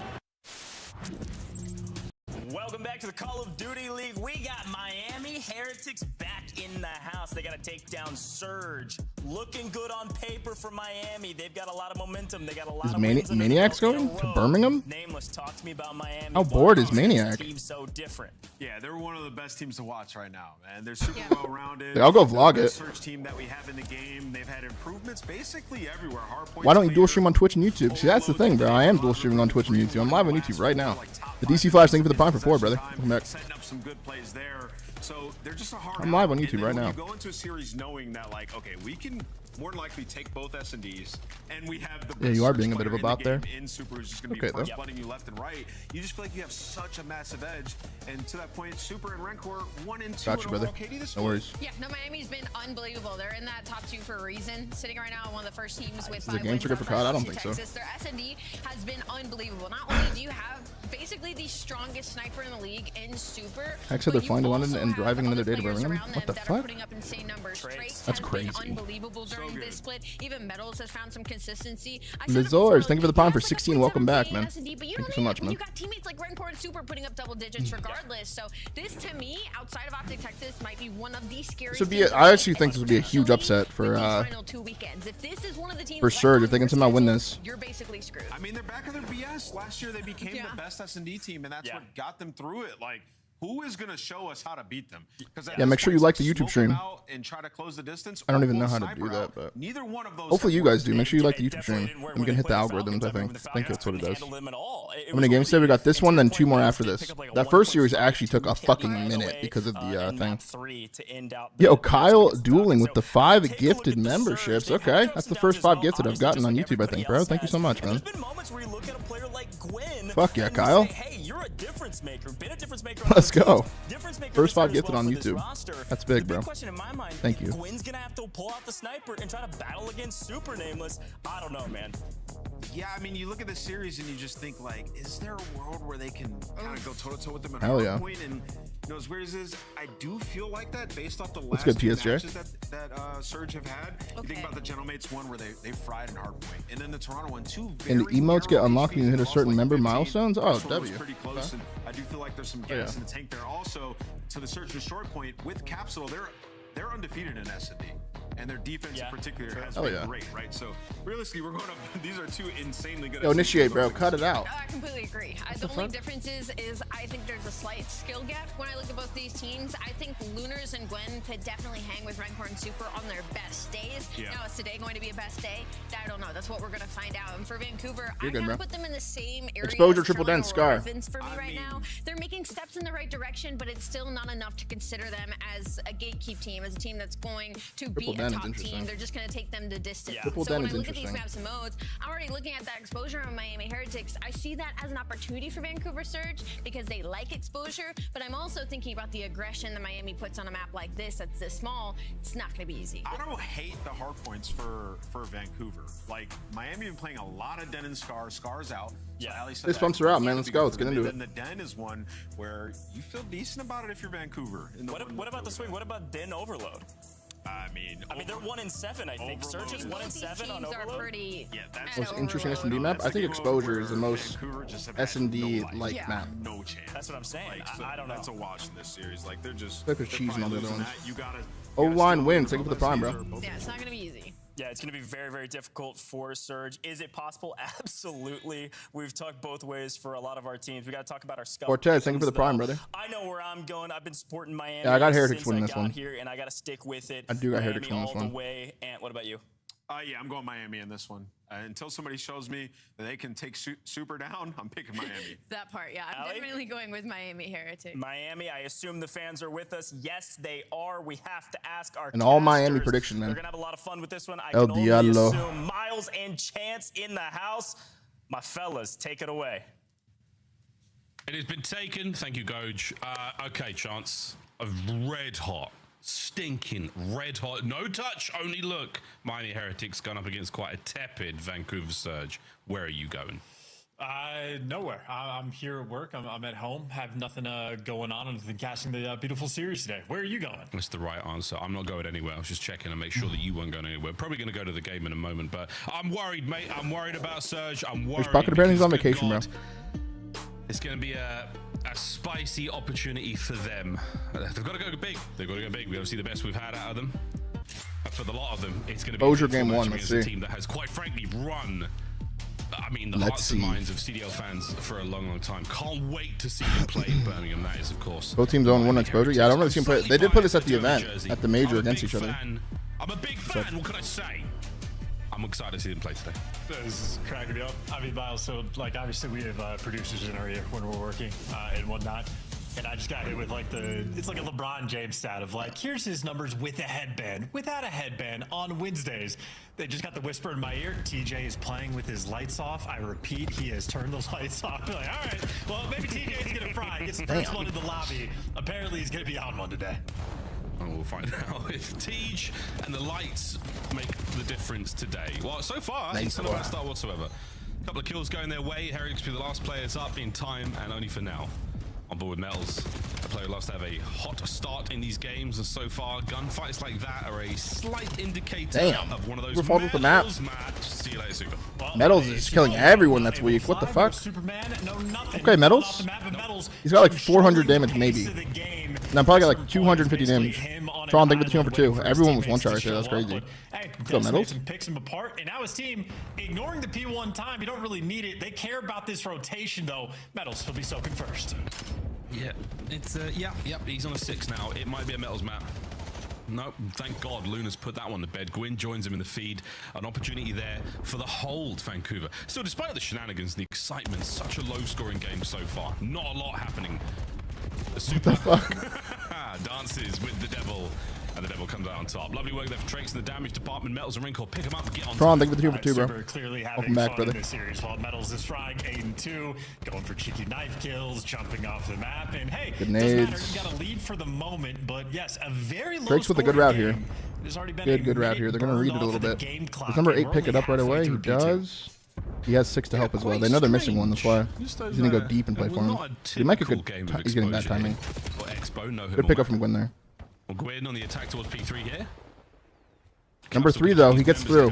Welcome back to the Call of Duty League. We got Miami Heretics back in the house. They got to take down Surge. Looking good on paper for Miami. They've got a lot of momentum. They got a lot Is of wins under Maniacs their belt going in a to row. Birmingham? Nameless, talk to me about Miami. How bored is Maniac? Team so different. Yeah, they're one of the best teams to watch right now, man. They're super well-rounded. Yeah, I'll go vlog The it. Search team that we have in the game, they've had improvements basically everywhere. Hardpoint. Why don't you dual stream on Twitch and YouTube? See, that's the thing, bro. I am dual streaming on Twitch and YouTube. I'm live on YouTube right now. The DC Flash, thank you for the prime for 4, brother. Welcome back. Setting up some good plays there. So they're just a hard. I'm live on out. YouTube And then right when now. You go into a series knowing that, like, okay, we can more than likely take both S&Ds, and we have the. Yeah, you are best being a bit of a player in bot the there. game in Super, who's just going to Okay, be front though. bunting you left and right. You just feel like you have such a massive edge, and to that point, Super and Rancor 1 and 2. Got you, in brother. overall KD this No week. worries. Yeah, no, Miami's been unbelievable. They're in that top 2 for a reason. Sitting right now on one of the first teams with Is 5 the game wins trigger for over COD? I don't Austin, think so. Texas. Their S&D has been unbelievable. Not only do you have basically the strongest sniper in the league in Super, Heck said they're but flying to you London also and have driving another other day to players Birmingham? around What the them that are fuck? putting up insane numbers. Trace That's has crazy. been unbelievable during this split. Even Metals has found some consistency. Lizors, thank you for the prime for 16. Welcome back, man. S&D, but you Thank don't you so need much, it when man. you got teammates like Rancor and Super putting up double digits regardless. So this, to me, outside of Optic Texas, might be one of the scariest. This would be. I actually think this would be a huge upset for final 2 weekends. If this is one of the teams for Surge if they can somehow win this. you're basically screwed. I mean, they're back in their BS. Last year, they became the best S&D team, and that's what got them through it. Like, who is going to show us how to beat them? Yeah, make sure you like the YouTube stream. And try to close the distance. I don't even know how to do that, but neither one of those. hopefully you guys do. Make sure you like the YouTube stream. I'm gonna hit the algorithms. I think that's what it does. How many games today? We got this one, then 2 more after this. That first series actually took a fucking minute because of the thing. Yo, Kyle dueling with the 5 gifted memberships. Okay, that's the first 5 gifted I've gotten on YouTube, I think, bro. Thank you so much, man. Fuck yeah, Kyle. Hey, you're a difference maker. Been a difference maker. Let's go. First 5 gifted on YouTube. That's big, bro. Question in my mind, Thank you. Gwen's gonna have to pull out the sniper and try to battle against Super Nameless. I don't know, man. Yeah, I mean, you look at the series and you just think, like, is there a world where they can kind of go toe-to-toe with them at Hell yeah. Hardpoint? And, you know, as weird as it is, I do feel like that based off the What's last good, 2 TSJ? matches that Surge have had. You think about the Gentlemates one where they fried in Hardpoint. And then the Toronto one, 2 very And the emotes get unlocked when you hit a certain member milestones? Oh, This one was W. pretty close, and I do feel like there's some gas in the tank there. Also, to the Surge and Short Point, with Capsule, they're undefeated in S&D. And their defense in particular has been great, right? So realistically, we're going up. These are 2 insanely good. Yo, initiate, bro. teams. Cut it out. I completely agree. The only difference is I think there's a slight skill gap when I look at both these teams. I think Lunars and Gwen could definitely hang with Rancor and Super on their best days. Yeah. Now, is today going to be a best day? I don't know. That's what we're going to find out. And for Vancouver, You're I good, kind of bro. put them in the same area. Exposure, as triple Toronto dent, Scar. Ravens for me right now. They're making steps in the right direction, but it's still not enough to consider them as a gatekeep team, as a team that's going to Triple be a dent is top interesting. team. They're just going to take them the distance. Triple So when dent I is look at these interesting. maps and modes, I'm already looking at that exposure on Miami Heretics. I see that as an opportunity for Vancouver Surge because they like exposure, but I'm also thinking about the aggression that Miami puts on a map like this that's this small. It's not going to be easy. I don't hate the hard points for Vancouver. Like, Miami been playing a lot of Den and Scar. Scar's out. Yeah. So Ali said This that bumps are out, it's man. gonna Let's be go. good Let's for get them. into And it. then the Den is one where you feel decent about it if you're Vancouver. What about the swing? What about Den Overload? I mean, they're 1-7, I think. Surge is 1-7 on Overload. Yeah, that's Most interesting S&D map? I think Exposure is the most S&D like map. No chance. That's what I'm saying. I don't know. That's a wash in this series. Like, they're just. Like they're cheesing on the other losing ones. that. You gotta. O-line wins. Thank you for the prime, bro. Yeah, it's not going to be easy. Yeah, it's going to be very, very difficult for Surge. Is it possible? Absolutely. We've talked both ways for a lot of our teams. We got to talk about our scuff. Cortez, thank you for the though. prime, brother. I know where I'm going. I've been supporting Miami. Yeah, I got Heretics since winning I this got one. here, and I got to stick with it. I do got Miami Heretics winning this all one. the way. Ant, what about you? Yeah, I'm going Miami in this one. Until somebody shows me that they can take Super down, I'm picking Miami. That part, yeah. I'm definitely going with Miami Heretics. Miami, I assume the fans are with us. Yes, they are. We have to ask our An all Miami casters. prediction, man. They're going to have a lot of fun with this one. I El can only Diablo. assume Miles and Chance in the house. My fellas, take it away. It has been taken. Thank you, Goj. Okay, Chance. A red hot, stinking red hot, no touch, only look. Miami Heretics gone up against quite a tepid Vancouver Surge. Where are you going? Nowhere. I'm here at work. I'm at home. Have nothing going on other than catching the beautiful series today. Where are you going? That's the right answer. I'm not going anywhere. I was just checking to make sure that you weren't going anywhere. Probably going to go to the game in a moment, but I'm worried, mate. I'm worried about Surge. I'm worried. Apparently he's on vacation, bro. It's going to be a spicy opportunity for them. They've got to go big. They've got to go big. We've got to see the best we've had out of them. For the lot of them, it's going to be Bozier game 1. Let's see. A team that has quite frankly run. I mean, the hearts and minds of CDL fans for a long, long time. Can't wait to see them play in Birmingham. That is, of course. Both teams own 1 exposure. Yeah, I don't really see them play. They did put us at the event, at the major against each other. I'm a big fan. What can I say? I'm excited to see them play today. This is cracking me up. I mean, Miles, so, like, obviously we have producers in our ear when we're working and whatnot. And I just got hit with, like, it's like a LeBron James stat of, like, here's his numbers with a headband, without a headband on Wednesdays. They just got the whisper in my ear. TJ is playing with his lights off. I repeat, he has turned those lights off. I'm like, all right, well, maybe TJ's going to fry. Gets the first one in the lobby. Apparently, he's going to be on one today. And we'll find out if Tej and the lights make the difference today. Well, so far, it's not a bad start whatsoever. A couple of kills going their way. Heretics will be the last players up in time, and only for now. On board with Metals, a player who loves to have a hot start in these games, and so far, gunfights like that are a slight indicator of one of those with the map. See you later, Super. Metals is killing everyone that's weak. What the fuck? Okay, Metals. He's got like 400 damage, maybe. And I'm probably got like 250 damage. Tron, thank you for the 2 for 2. Everyone was one shot right there. That's crazy. Go Metals. Picks him apart, and now his team ignoring the P1 time. You don't really need it. They care about this rotation, though. Metals, he'll be soaking first. Yeah, it's yep. He's on a 6 now. It might be a Metals map. Nope, thank God Luna's put that one to bed. Gwyn joins him in the feed. An opportunity there for the hold, Vancouver. So despite the shenanigans and the excitement, such a low-scoring game so far. Not a lot happening. The Super dances with the devil, and the devil comes out on top. Lovely work there for Trakes in the damage department. Metals and Wrinkle pick him up and get on Tron, thank you for the 2 for 2, bro. Super clearly having Welcome back, fun brother. in this series. While Metals is frying 8 and 2, going for cheeky knife kills, jumping off the map, and hey, doesn't matter. You got a lead for the moment, but yes, a very low. Drake's with a good route here. There's already been Good route here. They're gonna read it a little bit. Does number 8 pick it up right away? He does. He has 6 to help as well. They know they're missing one. That's why he's gonna go deep and play for him. He might get good. He's getting bad timing. Good pick up from Gwyn there. Well, Gwyn on the attack towards P3 here. Number 3 though, he gets through,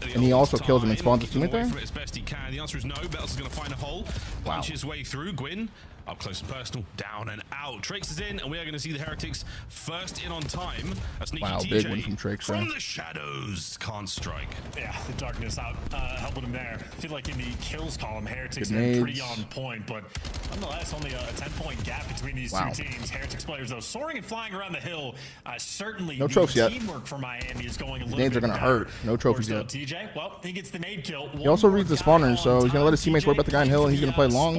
and he also kills him and spawns his teammate there. As best he can. The answer is no. Bells is going to find a hole. Punch his way through. Gwyn up close and personal, down and out. Trakes is in, and we are going to see the Heretics first in on time. A sneaky TJ big one from Trakes. From the shadows, can't strike. Yeah, the darkness out helping him there. I feel like in the kills column, Heretics are pretty on point, but nonetheless, only a 10-point gap between these two teams. Heretics players, though, soaring and flying around the hill. Certainly, no trophies yet. Teamwork for Miami is going a little Nades are going to hurt. No trophies yet. TJ, well, he gets the nade kill. He also reads the spawners, so he's going to let his teammates worry about the guy in hill, and he's going to play long.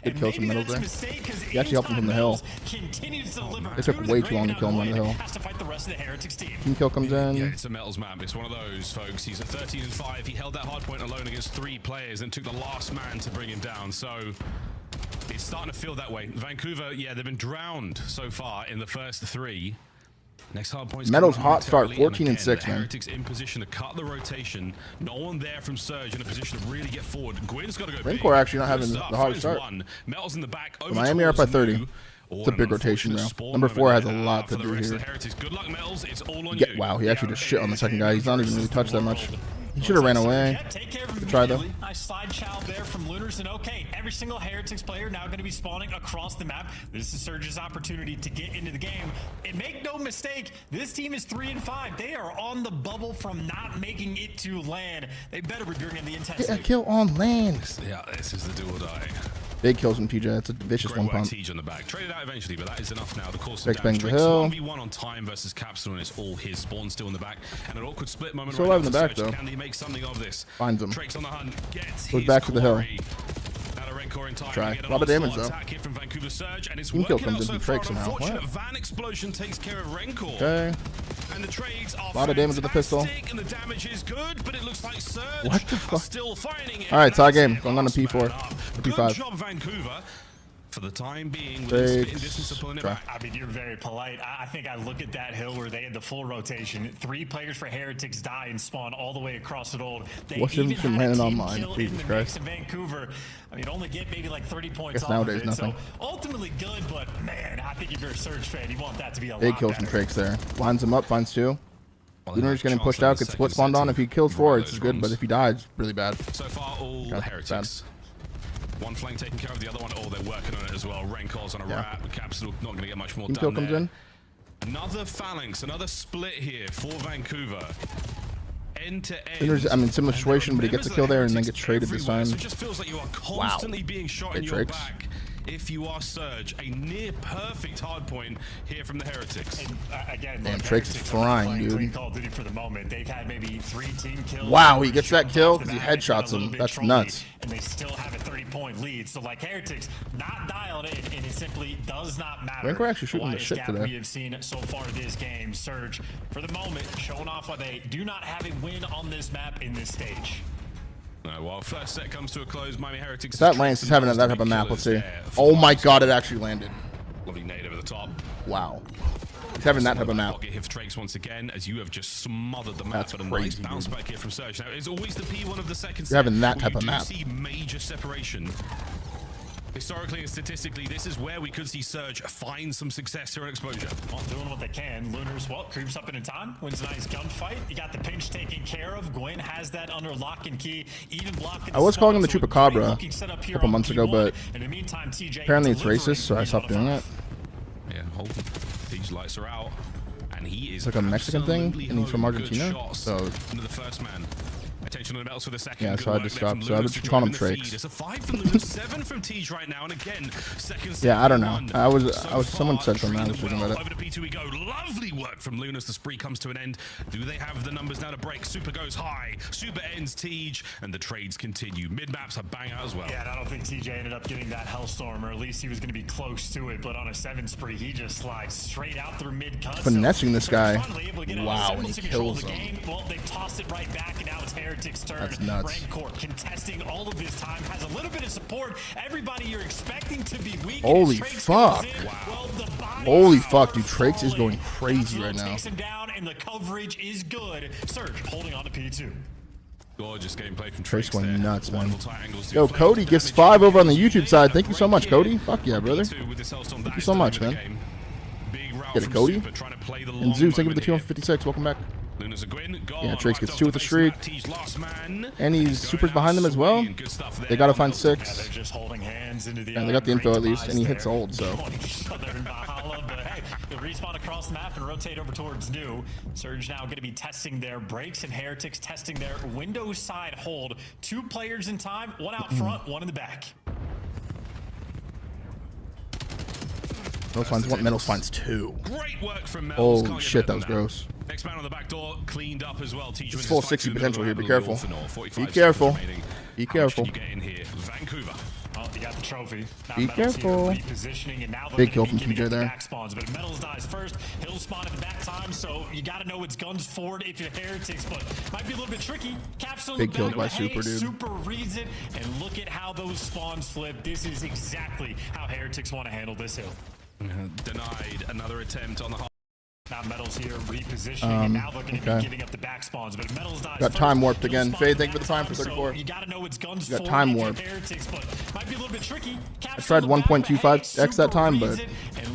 Good kills from Metals there. He actually helped him from the hill. It took way too long to kill him on the hill. Team kill comes in. Yeah, it's a Metals map. It's one of those, folks. He's at 13 and 5. He held that hard point alone against 3 players and took the last man to bring him down. So it's starting to feel that way. Vancouver, yeah, they've been drowned so far in the first 3. Next hard point. Metals hot start, 14 and 6, man. Heretics in position to cut the rotation. No one there from Surge in a position to really get forward. Gwyn's got to go big. Rancor actually not having the hardest start. Metals in the back. Miami are up by 30. It's a big rotation, bro. Number 4 has a lot to do here. Good luck, Metals. It's all on you. Wow, he actually just shit on the second guy. He's not even really touched that much. He should have ran away. Good try, though. Nice slide chow there from Lunars, and okay, every single Heretics player now going to be spawning across the map. This is Surge's opportunity to get into the game. And make no mistake, this team is 3 and 5. They are on the bubble from not making it to land. They better be bringing the intensity. Get a kill on land. Yeah, this is the do or die. Big kills from TJ. It's a vicious one pump. Tej on the back. Traded out eventually, but that is enough now. The course of damage. 1v1 on time versus Capsule, and it's all his. Spawn still in the back, and an awkward split moment. Still alive in the back, though. Can he make something of this? Finds him. Trakes on the hunt. Gets goes back to the hill. Try. A lot of damage, though. From Vancouver Surge, and it's team kill comes in from Trakes somehow. What? Van explosion takes care of Rencor. Okay. And the trades are a lot of damage with the pistol. And the damage is good, but it looks like Surge what the fuck? Still fighting it. All right, tie game. Going on to P4 or P5. Good job, Vancouver. For the time being, within spitting distance of pulling it back. I mean, you're very polite. I think I look at that hill where they had the full rotation. 3 players for Heretics die and spawn all the way across the old. They What's even been had a landing team on mine? kill Jesus in the Christ. mix in Vancouver. I mean, only get maybe like 30 points Guess off nowadays, of it. nothing. So ultimately good, but man, I think if you're a Surge fan, you want that to be a Big lot kills from better. Trakes there. Lines him up, finds 2. Well, Luna's getting pushed out, gets split spawned on. If he kills 4, it's good, but if he dies, it's really bad. So far, all Heretics. One flank taken care of, the other one, oh, they're working on it as well. Renkor's on a wrap. Caps not going to get much more Team done kill comes there. in. Another phalanx, another split here for Vancouver. End to end. Luna's, I mean, similar situation, but he gets a kill there and then gets traded this time. So it just feels like you are constantly being shot in your Trakes. back. If you are Surge, a near perfect hard point here from the Heretics. And, again, Damn, look, Trakes is Heretics flying, are playing dude. clean Call of Duty for the moment. They've had maybe 3 team kills. Wow, he gets that Jump kill off the because he bat, headshots a little him. bit That's trolly, nuts. And they still have a 30-point lead. So, like, Heretics not dialed in, and it simply does not matter. Rancor actually shooting the widest shit gap today. we have seen so far this game. Surge, for the moment, showing off why they do not have a win on this map in this stage. No, while first set comes to a close, Miami Heretics. If that lands, he's having that type of map. Let's see. Oh my god, it actually landed. Lovely nade over the top. Wow. He's having that type of map. Pocket here for Trakes once again, as you have just smothered the map. That's But a nice crazy, bounce dude. back here from Surge. Now, it's always the P1 of the second set. You're having that where type you of do map. see major separation. Historically and statistically, this is where we could see Surge find some success here in exposure. Well, doing what they can. Lunars, well, creeps up in time. Wins a nice gunfight. You got the pinch taken care of. Gwen has that under lock and key. Even blocking I was calling him the so a great Chupacabra looking setup a here couple on months ago, P1. but In the meantime, TJ apparently it's delivering. racist, so I He's stopped on doing a it. Yeah, hold. These lights are out. And he is It's like a Mexican thing, absolutely and he's from home. Good Argentina, shots so- into the first man. Attention on the medals for the second. Yeah, Good so I work just there from stopped. So I Lunas was to just calling join him in the Trakes. feed. It's a 5 from Lunas, 7 from Tej right now, and again, second set. Yeah, I don't know. 1. I was So someone far, said something. I treating was them thinking well. about it. Over to P2 we go. Lovely work from Lunas. The spree comes to an end. Do they have the numbers now to break? Super goes high. Super ends Tej, and the trades continue. Mid maps are bang out as well. Yeah, and I don't think TJ ended up getting that Hellstorm, or at least he was going to be close to it. But on a 7 spree, he just slides straight out through mid-cut. Finessing this guy. Finally able to get Wow, a and he control of kills the him. game. Well, they tossed it right back, and now it's Heretics' turn. That's nuts. Rancor contesting all of his time, has a little bit of support. Everybody you're expecting to be weak. Holy and Trakes fuck. goes in. Well, the body Holy fuck, dude. Trakes is going crazy right now. takes him down, and the coverage is good. Surge holding on to P2. Gorgeous gameplay from Trakes Trakes going there. nuts, man. Wonderful tight angles to Yo, play. Cody gets 5 over on the YouTube side. Thank you so much, Cody. Fuck yeah, brother. With this Hellstorm, Thank that you is so the much, name of the man. game. Big route Get it, from Cody. Super, trying to play the And long Zeus, thank you for moment the here. 256. Welcome back. Luna's a Gwyn, gone. Yeah, Trakes Right gets off 2 the with the face streak. map. Tej's last man. And he's supers behind them as well. Good stuff there They gotta on find the 6. They're just holding hands into the And they got the info great at least, and he demise hits there. old, so. Going each other in Valhalla, but hey, they'll respawn across the map and rotate over towards new. Surge now going to be testing their breaks, and Heretics testing their window side hold. 2 players in time, 1 out front, 1 in the back. Metals finds 1, Metals finds 2. Great work from Metals. Oh Can't get shit, better that was than gross. Next man on the back door, cleaned up as well. Tej It's full 60 potential here. Be careful. Be careful. Be careful. You get in here, Vancouver. Oh, you got the trophy. Now Be Metals here careful. repositioning, and now they're Big gonna kill be from giving TJ up the there. back spawns, but Metals dies first. He'll spawn at the back time, so you got to know it's guns forward if you're Heretics, but might be a little bit tricky. Capsule Big the kills back, by but hey, Super, dude. Super reads it, and look at how those spawns flip. This is exactly how Heretics want to handle this hill. Denied another attempt on the hard. Now Metals here repositioning, and now they're going to okay. be giving up the back spawns, but Metals dies Got first. time warped He'll again. spawn Fade, at thank you for the time back for time, 34. So you got to know it's guns Got forward time if you're warped. Heretics, but might be a little bit tricky. I tried 1.25x that time, but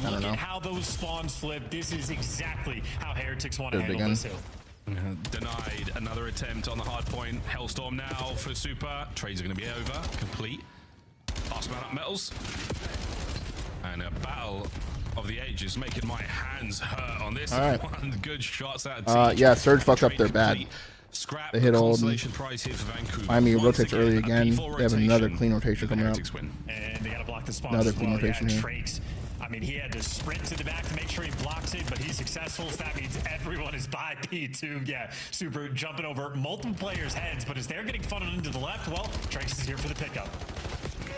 I don't know. How those spawns flip. This is exactly how Heretics want to Good handle again. this hill. Denied another attempt on the hard point. Hellstorm now for Super. Trades are going to be over. Complete. Last man up, Metals. And a battle of the ages, making my hands hurt on this All right. one. Good shots out of Tej. Yeah, Surge fucked up their bad. Scrap They hit old. consolation prize here for Vancouver. Miami Once rotates again, early a again. P4 They have another rotation. clean rotation The coming up. Heretics win. And they got to block the spawns Another as clean well. rotation here. Trakes, I mean, he had to sprint to the back to make sure he blocks it, but he's successful, so that means everyone is by P2. Yeah, Super jumping over multiple players' heads, but as they're getting funneled into the left, well, Trakes is here for the pickup.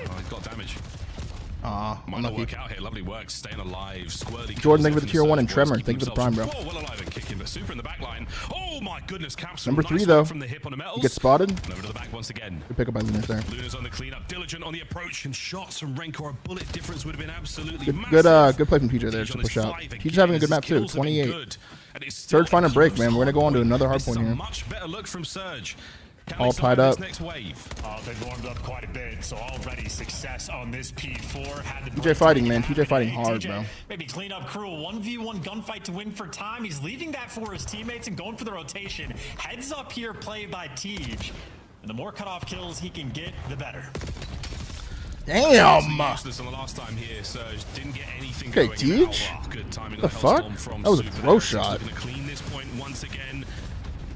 Oh, he's got damage. Aw, Might not unlucky. work out here. Lovely work, staying alive. Squirty Jordan, thank you kills for the tier 1 and Surge boys, Tremor. keeping Thank you for the themselves prime, bro. well alive and kicking but Super in the back line. Oh my goodness, Capsule. Number Nice 3 work though. from the hip on a Metals. He gets spotted. And over to the back once again. Good pick up by Lunas there. Luna's on the cleanup, diligent on the approach, and shots from Renkor. A bullet difference would have been absolutely Good, massive. good play from TJ there to push out. TJ's having a good map too. 28. Surge find a break, man. We're gonna go on to another hard point here. Much better look from Surge. All tied up. Next wave. They've warmed up quite a bit, so already success on this P4. Had the TJ fighting, man. TJ fighting hard, bro. Maybe clean up crew, 1v1 gunfight to win for time. He's leaving that for his teammates and going for the rotation. Heads up here, played by Tej. And the more cutoff kills he can get, the better. Damn! This on the last time here, Surge didn't get anything Okay, going. Tej? Good timing. The fuck? That was a throw shot. Looking to clean this point once again.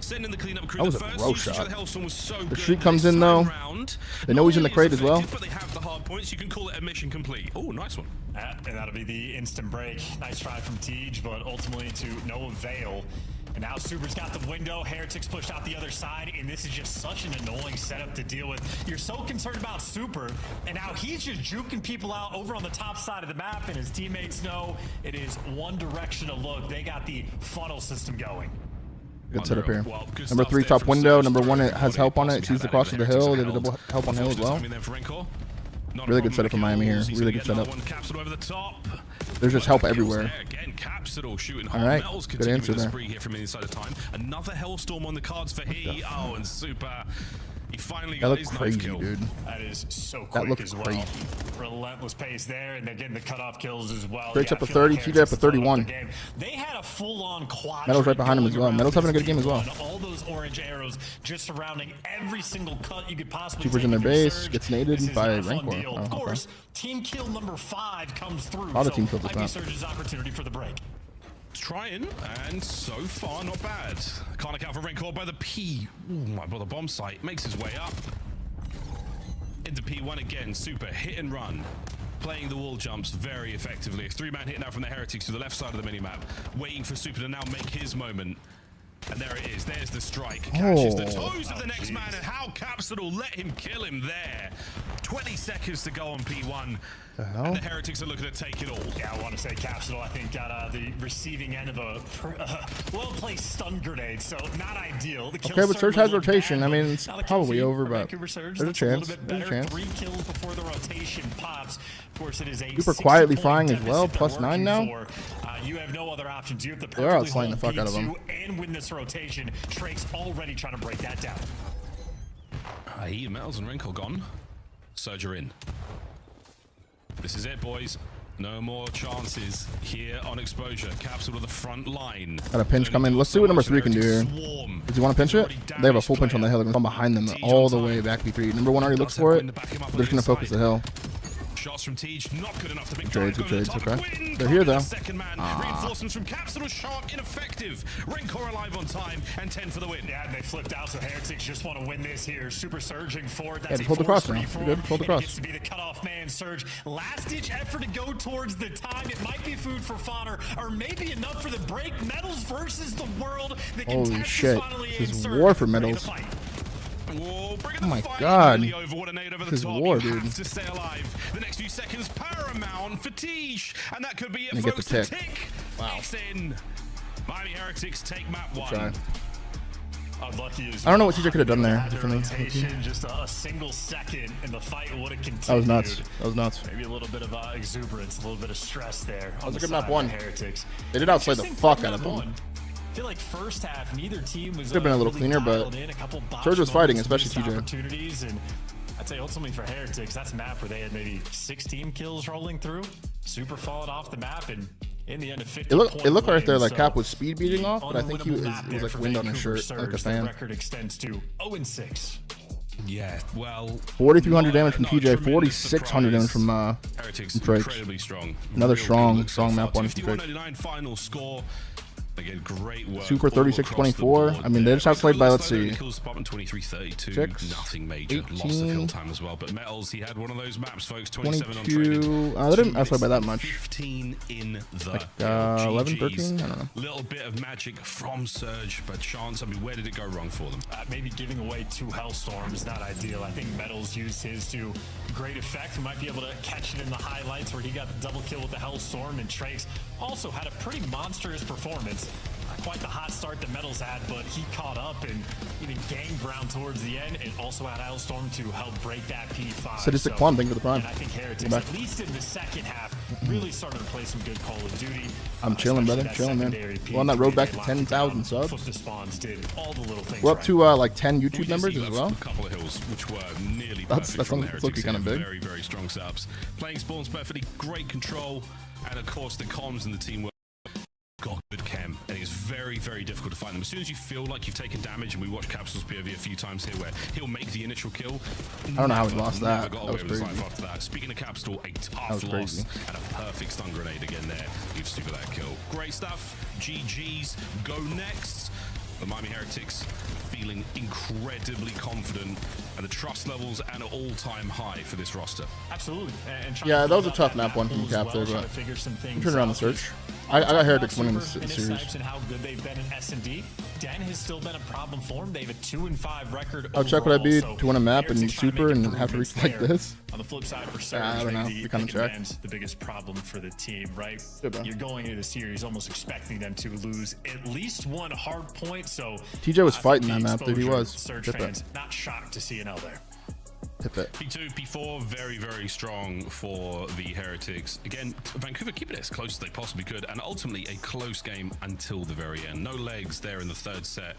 Sending the cleanup crew. That was the a first throw usage of shot. the Hellstorm was so The good streak comes this in though. time round. They know he's in the crate as well. But they have the hard points. You can call it a mission complete. Oh, nice one. And that'll be the instant break. Nice try from Tej, but ultimately to no avail. And now Super's got the window. Heretics pushed out the other side, and this is just such an annoying setup to deal with. You're so concerned about Super, and now he's just juking people out over on the top side of the map, and his teammates know it is one direction to look. They got the funnel system going. Good setup here. Number 3 top window. Number 1 it has help on it. Sees the cross of the hill. They have a double help on hill as well. Really good setup from Miami here. Really good setup. There's just help everywhere. Again, Capsule shooting All right, Metals good answer the there. spree here from inside of time. Another Hellstorm on the cards for he. Oh, and Super. He finally That got looked his crazy, knife kill. dude. That is so quick That looked as well. crazy. Relentless pace there, and they're getting the cutoff kills as well. Crate's Yeah, up to I feel 30, like TJ up to 31. They had a full-on quad. Metal's right behind him as well. Metal's having a good game as well. All those orange arrows just surrounding every single cut you could possibly Super's take in their with your base. Surge. Gets This naded is by not a fun Rancor. deal. Oh, Of okay. course, team kill number 5 comes through. A lot of so team kills this might be map. Surge's opportunity for the break. Trying, and so far not bad. Can't account for Renkor by the P. Ooh, my brother, bomb site makes his way up into P1 again. Super hit and run, playing the wall jumps very effectively. A 3-man hit now from the Heretics to the left side of the minimap, waiting for Super to now make his moment. And there it is. There's the strike. Catches the toes of the next man, and how Capsule let him kill him there. 20 seconds to go on P1. And the Heretics are looking to take it all. Yeah, I want to say Capsule, I think, got the receiving end of a well-placed stun grenade, so not ideal. The Okay, but Surge has rotation. I mean, it's probably over, but Surge there's a chance. bit There's a better. chance. 3 kills before the rotation pops. Of course, it is a Super quietly 60-point frying as well, deficit plus they're 9 now. working for. You have no other options. You have to They're perfectly outslaying hold the fuck out of them. P2 and win this rotation. Drake's already trying to break that down. He, Metals and Renkor gone. Surge are in. This is it, boys. No more chances here on exposure. Capsule to the front line. Got a pinch coming. Let's see what number 3 can do here. Does he want to pinch it? They have a full pinch on the hill. They're going to come behind them all the way back P3. Number 1 already looks for it. They're just going to focus the hill. Shots from Tej, not good enough to make Good trades, okay. They're here though. Second man. Reinforcements from Capsule sharp, ineffective. Renkor alive on time, and 10 for the win. Yeah, they flipped out, so Heretics just want to win this here. Super surging forward. Yeah, That's just hold the cross now. You're good. Hold the cross. Gets to be the cutoff man. Surge. Last-ditch effort to go towards the time. It might be food for fodder, or maybe enough for the break. Metals versus the world. The Holy contest shit. is finally This in. is Surge war for ready to Metals. fight. Whoa, Oh my god. Over This is war, you dude. have to stay alive. The next few seconds paramount for Tej, and that could be it, They get the folks. tick. Wow. It's in. Miami Heretics take map 1. Try. Unlucky as I don't know what TJ could have done there Had the differently. rotation, just a single second, and the fight would have continued. That was nuts. That was nuts. Maybe a little bit of exuberance, a little bit of stress there. That on was a the good map side of 1. the Heretics. They did outplay the Interesting fuck for out of map them. 1. I feel like first half, neither team was Could have been a little really cleaner, but dialed in. A couple botched Surge was fighting, moments, especially missed TJ. opportunities, and I'd say ultimately for Heretics, that's a map where they had maybe 16 kills rolling through. Super falling off the map, and in the end of 50 It looked right there like so Cap was speed beating off, but I think he was, unwinnable map it was there like for wind on his Vancouver shirt, like a Surge. Their fan. record extends to 0-6. Yeah, well, 4,300 damage from not a TJ, tremendous 4,600 damage from Heretics Drake's. incredibly strong. Another Real strong, good look so strong far. map 1 from Drake. 51.99 final score. Again, great work. Super all across the 36-24. board I mean, they there. just outplayed by, Renkor let's looks see, like kills department 23-32. 6, Nothing major. 18, Lost the kill time as well. But Metals, he had one of those maps, folks. 27 on training. 22. They didn't outplay by that much. 15 in the Like, hill. 11, GGs. 13? I don't know. Little bit of magic from Surge, but chance. I mean, where did it go wrong for them? Maybe giving away 2 Hellstorms is not ideal. I think Metals used his to great effect. We might be able to catch it in the highlights where he got the double kill with the Hellstorm, and Trace also had a pretty monstrous performance. was not quite the hot start that Metals had, but he caught up and even gained ground towards the end, and also had Hailstorm to help break that P5. Sadistic Plum, thank you for the prime. And I think Heretics, at least in the second half, really started to play some good Call of Duty. I'm chilling, brother. Chilling, man. We're on that road back to 10,000 subs. Flip the spawns, did all the little things We're up right. to like 10 YouTube members as well. A couple of hills, which were nearly That's perfect from the looking Heretics kind of here. big. Very, very strong setups. Playing spawns perfectly, great control, and of course the comms and the teamwork. Got good chem, and it's very, very difficult to find them. As soon as you feel like you've taken damage, and we watched Capsule's POV a few times here, where he'll make the initial kill. I don't know how he lost that. Got That away was with his crazy. life after that. Speaking of Capsule, a tough was loss crazy. and a perfect stun grenade again there. Leaves super that kill. Great stuff. GG's. Go next. The Miami Heretics feeling incredibly confident, and the trust levels at an all-time high for this roster. Absolutely. And Yeah, that was a tough map one from Cap there, but turn around the search. I got Heretics winning this series. And how good they've been in S&D. Den has still been a problem for him. They have a 2-5 record. How check would I be overall, to win a map and Heretics trying to super make and have to reach improvements like there. this? On the flip side for Surge, I don't know. maybe We kind of check. Den's the biggest problem for the team, right? Yeah, bro. You're going into the series almost expecting them to lose at least one hard point. So TJ was I think fighting the that map, dude. He exposure, was. Surge Tip it. fans not shocked to see an L there. Tip it. P2, P4, very, very strong for the Heretics. Again, Vancouver keeping it as close as they possibly could, and ultimately a close game until the very end. No legs there in the third set.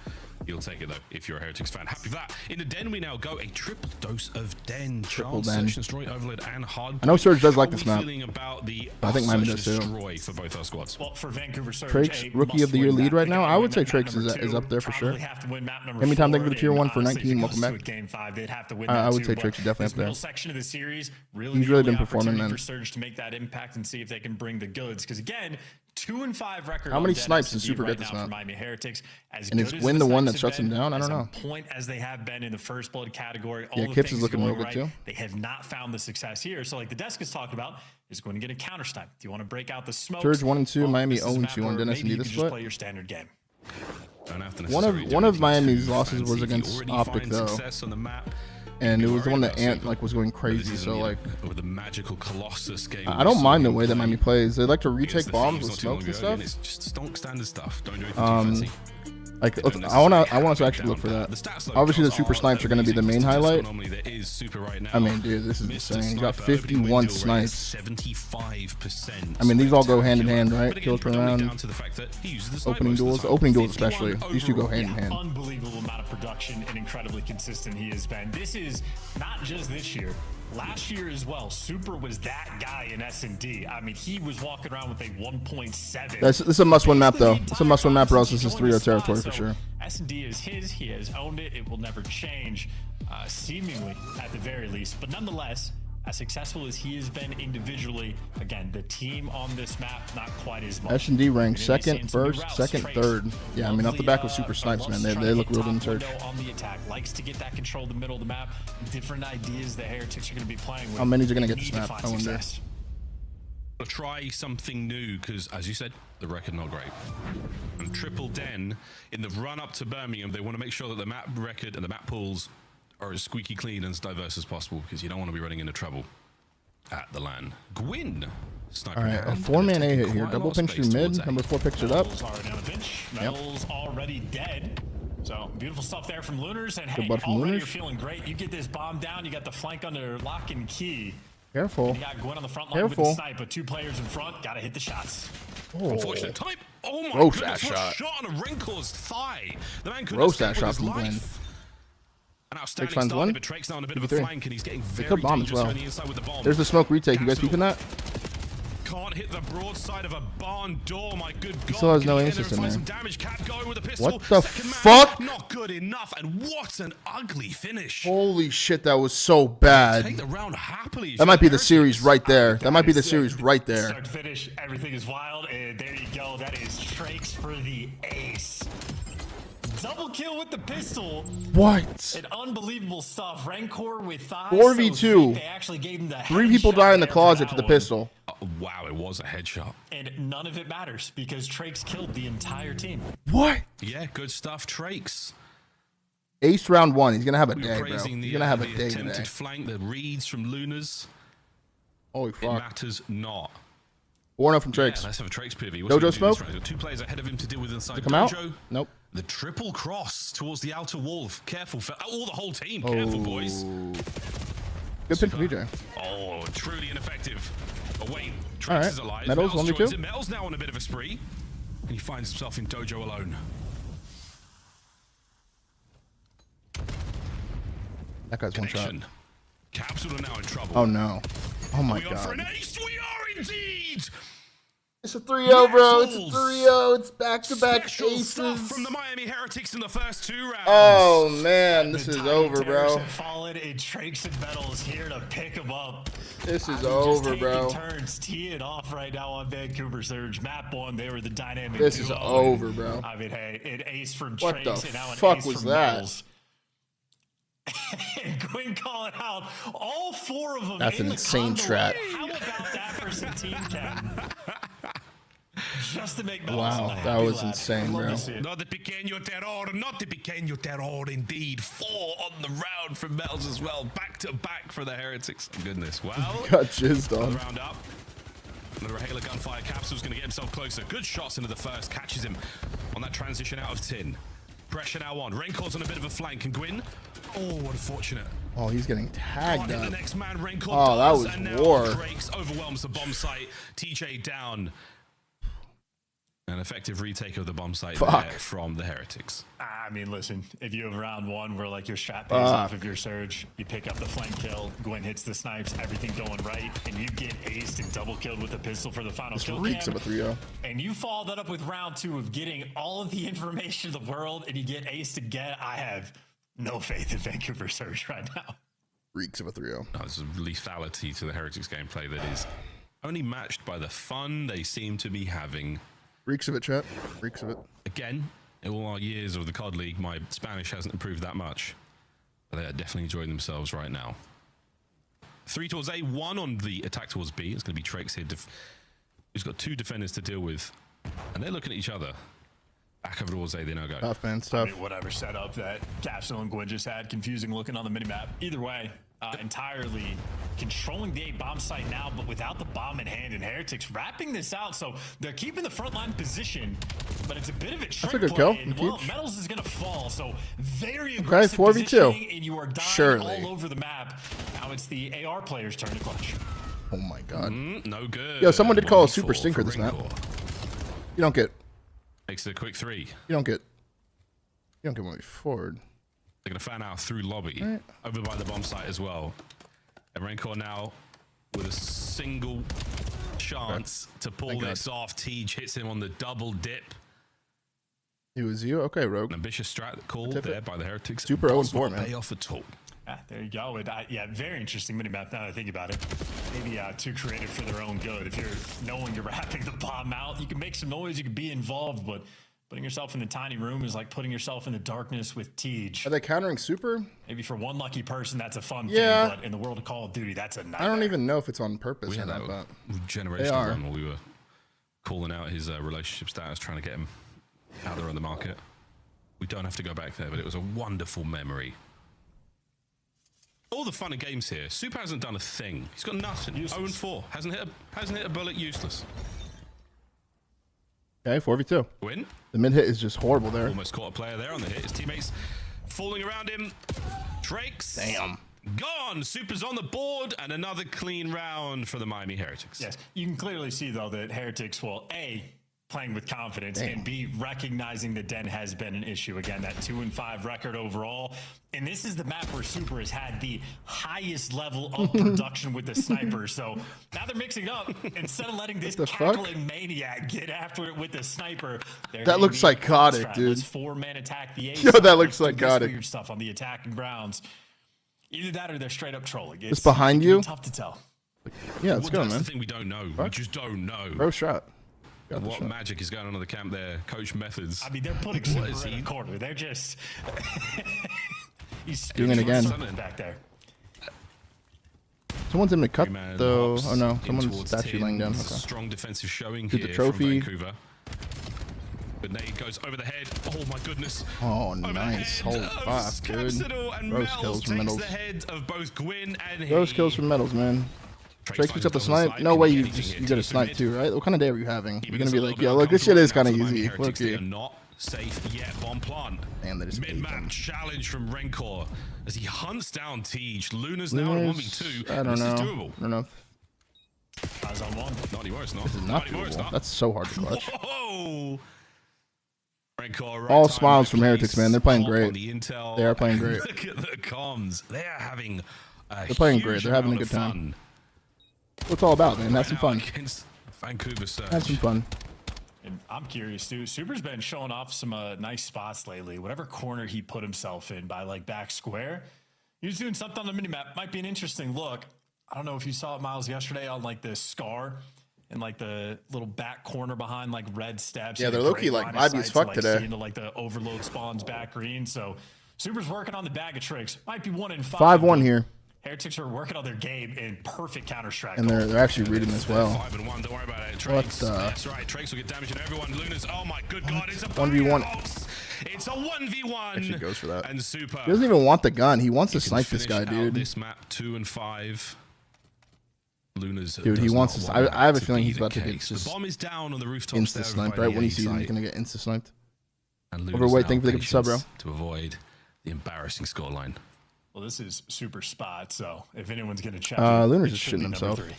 You'll take it though if you're a Heretics fan. Happy for that. In the Den, we now go a triple dose of Den. Triple Charles, Den. Search and Destroy, Overload, and Hardpoint. I know Surge does like How are this we map. feeling about the I think Miami Search does and too. Destroy for both our squads? Well, for Vancouver Surge, Trakes, a Rookie of the Year must-win lead map. right They now. gotta I win would say map Trakes number is two. up there for sure. Probably have to win map number Give me time, thank you four, for the tier and 1 for honestly, if 19. it Welcome goes to back. a game 5, they'd have to win I that would too, say but Trakes is definitely this up there. middle section of the series really He's really the been performing, opportunity man. for Surge to make that impact and see if they can bring the goods. Because again, 2-5 record. How many on Den snipes does S&D Super right get this now map? for Miami Heretics? As And is good as Win the one snipes that shuts have him been, down? I don't as know. on point as they have been in the first blood category, all Yeah, the Kips is things looking going real good, right, too. they have not found the success here. So like the desk has talked about, is going to get a counter snipe. Do you want to break out the smoke? Surge 1 and 2, Miami 0 and 2 on Den S&D this Just split. play your standard game. One of Miami's losses was against Optic though, and it was the one that Ant like was going crazy. So like, with the magical Colossus game. I don't mind the way that Miami plays. They like to retake bombs with smokes and stuff. It's just stonk standard stuff. Don't do anything too fancy. Like, I want us to actually look for that. Obviously, the super snipes are going to be the main highlight. I mean, dude, this is insane. He got 51 snipes. 75%. I mean, these all go hand in hand, right? Kills per round, opening duels especially. These two go hand in hand. Unbelievable amount of production and incredibly consistent he has been. This is not just this year. Last year as well, Super was that guy in S&D. I mean, he was walking around with a 1.7. This is a must-win map, though. It's a must-win map, or else this is 3-0 territory for sure. S&D is his. He has owned it. It will never change, seemingly, at the very least. But nonetheless, as successful as he has been individually, again, the team on this map, not quite as much. S&D ranked second, first, second, third. Yeah, I mean, off the back with super snipes, man. They look real in search. On the attack, likes to get that control of the middle of the map. Different ideas that Heretics are going to be playing with. How many are going to get They this need to map? find I wonder. success. Try something new because, as you said, the record not great. And Triple Den, in the run-up to Birmingham, they want to make sure that the map record and the map pools are as squeaky clean and as diverse as possible because you don't want to be running into trouble at the LAN. Gwyn. All right, a 4-man A hit here. Double pinch through mid. Number 4 picks it up. Metals already on the bench. Metals already dead. So beautiful stuff there from Lunars. And Good hey, butt from already Lunars. you're feeling great. You get this bomb down. You got the flank under lock and key. Careful. And you got Gwen on the front line Careful. with the snipe, but 2 players in front. Got to hit the shots. Oh. Unfortunate type. Oh my Gross goodness, ass what a shot. shot on a Renkor's thigh. The man could Gross escape ass with shot his from Gwen. life. An outstanding finds start, one. but Drake's now on a bit of a 53. flank, and he's getting They very could bomb as dangerous well. on the inside with the bomb. There's the smoke retake. You guys peeping that? Can't hit the broadside of a barn door, my good God. still has no Can he aim get system and find there. some damage? Cat going with a pistol. What the Second man, fuck? Not good enough, and what an ugly finish. Holy shit, that was so bad. Take the round happily. That might be the series right there. That might be the series right there. Start to finish, everything is wild, and there you go. That is Trakes for the ace. Double kill with the pistol. What? And unbelievable stuff. Rancor with thighs. 4v2. They actually gave him the 3 people headshot die in the there for closet that to the one. pistol. Wow, it was a headshot. And none of it matters because Trakes killed the entire team. What? Yeah, good stuff, Trakes. Ace round 1. He's going to have a We were day, bro. praising He's the, going to have a the day attempted today. flank, the reads from Lunars. Holy It fuck. matters not. 4-0 from Trakes. Yeah, let's have a Trakes PV. Dojo smoke. Got 2 players ahead of him to deal with inside. Did it come Dojo. out? Nope. The triple cross towards the outer wall. Careful, the whole team. Careful, boys. Good pick for VJ. Oh, truly ineffective. Oh wait, Trakes All right. is alive. Metals, joins 1v2. him. Metals now on a bit of a spree, and he finds himself in Dojo alone. That guy's one shot. Capsule are now in trouble. Oh no. Oh my we on for an god. ace? We are indeed. It's a 3-0, bro. It's a 3-0. It's back-to-back Special aces. stuff from the Miami Heretics in the first 2 rounds. Oh man, this is over, bro. Fallen and Trakes and Metals here to pick him up. This is over, bro. Turns teeing off right now on Vancouver Surge. Map 1, they were the dynamic This is duo. over, bro. I mean, hey, an ace from What Trakes the and now an fuck ace was from that? Metals. And Gwyn calling out all 4 of them. That's in an the insane convoy. strat. How about that for some team cam? Just to make Metals Wow, happy that was lad. insane, I'd love bro. to see it. Not the pequeño terror, not the pequeño terror, indeed. 4 on the round from Metals as well. Back to back for the Heretics. Goodness, well. Got jizzed on. Another round up. Another Halo gunfire. Capsule's going to get himself closer. Good shots into the first. Catches him on that transition out of tin. Pressure now on. Raincor's on a bit of a flank. And Gwyn. Oh, what unfortunate. Oh, he's getting tagged The up. next man, Rancor Oh, that does, was and now war. Drakes overwhelms the bomb site. TJ down. An effective retake of the bomb site there from the Heretics. I mean, listen, if you have round 1 where like your strat pays off of your surge, you pick up the flank kill, Gwyn hits the snipes, everything going right, and you get aced and double killed with a pistol for the final kill Reeks cam, of a 3-0. and you follow that up with round 2 of getting all of the information in the world, and you get aced again. I have no faith in Vancouver Surge right now. Reeks of a 3-0. There's a lethality to the Heretics gameplay that is only matched by the fun they seem to be having. Reeks of it, chat. Reeks of it. Again, in all our years of the COD League, my Spanish hasn't improved that much. But they are definitely enjoying themselves right now. 3 towards A, 1 on the attack towards B. It's going to be Trakes here, who's got 2 defenders to deal with. And they're looking at each other. Back over towards A, they now go. Tough, man. Tough. I mean, whatever setup that Capsule and Gwyn just had, confusing looking on the minimap. Either way, entirely controlling the A bomb site now, but without the bomb in hand, and Heretics wrapping this out. So they're keeping the front line position, but it's a bit of a trick a good play. kill. And, well, Metals is going to fall, so very Okay, aggressive 4v2. positioning, and you are dying Surely. all over the map. Now it's the AR player's turn to clutch. Oh my god. No good. Yo, someone did call a 1v4 super stinker for this map. Rancor. You don't get. Makes it a quick 3. You don't get. You don't get one forward. They're going to fan out through lobby, over by the bomb site as well. And Rancor now with a single chance to pull this off. Tej hits him on the double dip. It was you? Okay, Rogue. An ambitious strat called there by the Heretics. Super 0-4, man. Pay off at all. There you go. And, yeah, very interesting minimap now that I think about it. Maybe too creative for their own good. If you're knowing you're wrapping the bomb out, you can make some noise, you can be involved, but putting yourself in the tiny room is like putting yourself in the darkness with Tej. Are they countering super? Maybe for one lucky person, that's a fun Yeah. thing, but in the world of Call of Duty, that's a nightmare. I don't even know if it's on purpose. We had or that not, generational one where we were calling out his relationship status, trying to get him out there on the market. We don't have to go back there, but it was a wonderful memory. All the fun and games here. Super hasn't done a thing. He's got nothing. 0-4. Hasn't hit a bullet. Useless. Okay, 4v2. Win. The mid hit is just horrible there. Almost caught a player there on the hit. His teammates falling around him. Drakes. Damn. Gone. Super's on the board, and another clean round for the Miami Heretics. Yes, you can clearly see, though, that Heretics will, A, playing with confidence, and B, recognizing that Den has been an issue. Again, that 2-5 record overall. And this is the map where Super has had the highest level of production with the sniper. So now they're mixing it up. Instead of letting this cackling maniac get after it with the sniper, that looks psychotic, dude. Let's 4-man attack the A. Yo, that looks Let's do this psychotic. weird stuff on the attacking grounds. Either that or they're straight up trolling. It's behind you? Tough to tell. Yeah, let's go, That's man. the thing we don't know. We just don't know. Bro shot. Got the What shot. magic is going on in the camp there? Coach methods. I mean, they're putting What Super is in he? a corner. They're just... He's Doing it again. back there. Someone's in the cut, Three-man though. hops Oh, no. in Someone's towards statue Tim. laying down. It's a Okay. strong defensive showing Get the here trophy. from Vancouver. Grenade goes over the head. Oh my goodness. Oh, Over the nice. head Holy of fuck, dude. Capsidal, and Rose Metals kills from takes Metals. the head of both Gwyn and Rose he. kills from Metals, man. Trace picks up the snipe. No way you get a snipe too, right? What kind of day are you having? You're gonna be like, yo, look, this shit is kind of easy. Look here. Not safe yet. Bomb plant. And they just mid-map challenge from Rencor as he hunts down Tej. Luna's now on 1v2. I don't know. This is doable. I don't know. Eyes on one. Not anymore. It's not. This is not anymore. It's doable. not. That's so hard to clutch. Whoa. Rencor, All smiles from Heretics, man. They're playing great. The intel. They are playing great. Look at the comms. They are having. They're playing great. They're having a good time. What's it's all about, man? Have some fun. Vancouver Surge. Have some fun. And I'm curious too. Super's been showing off some nice spots lately. Whatever corner he put himself in by like back square, he was doing something on the minimap. Might be an interesting look. I don't know if you saw it, Miles, yesterday on like the scar and like the little back corner behind like red steps. Yeah, they're low-key like vibey as fuck today. Into like the overload spawns back green. So Super's working on the bag of tricks. Might be 1 in 5. 5-1 here. Heretics are working on their game in perfect counter-strike. And they're actually reading this well. 5-1. Don't worry about it. What Trakes. That's right. Trakes will get damage on everyone. Luna's. Oh my good god! It's a 1v1. It's a 1v1. Actually goes for that. And Super. He doesn't even want the gun. He wants to snipe this guy, Finish out dude. This map 2 and 5. Luna's. Dude, he wants to. I have a feeling he's about to get The bomb is down on the rooftop. insta sniped. Right when he sees him, he's gonna get insta sniped. And Overweight, thank you for the sub, bro. To avoid the embarrassing scoreline. Well, this is Super spot, so if anyone's going to check Luna's just shitting himself. 3.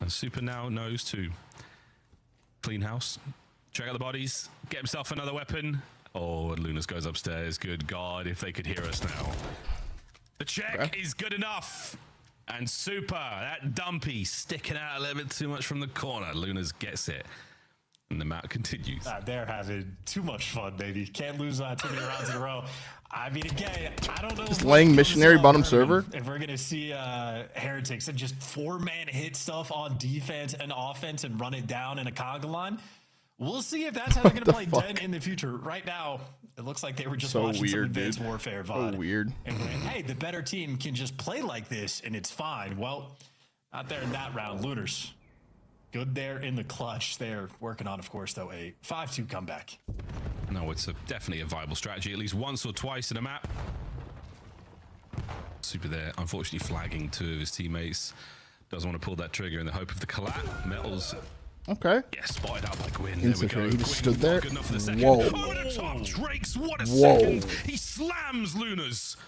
And Super now knows to clean house, check out the bodies, get himself another weapon. Oh, and Lunas goes upstairs. Good God, if they could hear us now. The check is good enough. And Super, that dumpy, sticking out a little bit too much from the corner. Lunas gets it. And the map continues. They're having too much fun, baby. Can't lose too many rounds in a row. I mean, again, I don't know. Just laying missionary bottom server. If we're gonna see Heretics and just 4-man hit stuff on defense and offense and run it down in a conga line, we'll see if that's how they're gonna play Den in the future. Right now, it looks like they were just watching some Advanced Warfare VOD. So weird. And went, hey, the better team can just play like this and it's fine. Well, not there in that round. Lunars. Good there in the clutch. They're working on, of course, though, a 5-2 comeback. No, it's definitely a viable strategy, at least once or twice in a map. Super there, unfortunately flagging 2 of his teammates. Doesn't want to pull that trigger in the hope of the collab. Metals. Okay. Yeah, spotted out by Gwyn. There we go. He just stood there. Good enough for the second. Whoa. Over the top, Drakes. What a second. He slams Lunas.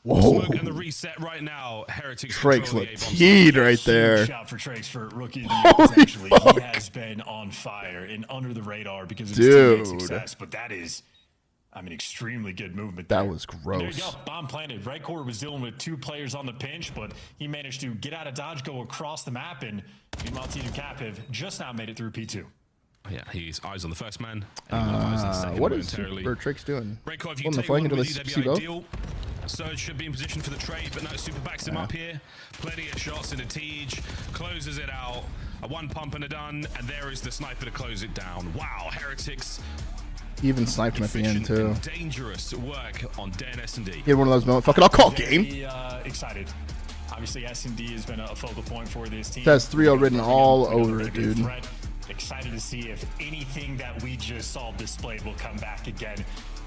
Whoa. Smoke and the reset right now. Heretics. Trakes looked teed right there. Shout for Trakes for rookie of the year, potentially. He has been on fire and under the radar because of his teammate success. But that is, I mean, extremely good movement there. That was gross. There you go. Bomb planted. Right core was dealing with 2 players on the pinch, but he managed to get out of dodge, go across the map, and meanwhile, T2 Capiv just now made it through P2. Yeah, he's eyes on the first man. And what is Super Trakes doing? Rencor, if you Holding the take flank one until with they you, see that'd be both? ideal. Surge should be in position for the trade, but no, Super backs him up here. Plenty of shots into Tej, closes it out. A 1 pump and a done, and there is the sniper to close it down. Wow, Heretics. He even sniped him at the end too. Dangerous work on Dan S&D. He had one of those moments. Fuck it, I'll call game. Excited. Obviously, S&D has been a focal point for this team. It has 3-0 written all over it, dude. Excited to see if anything that we just saw displayed will come back again.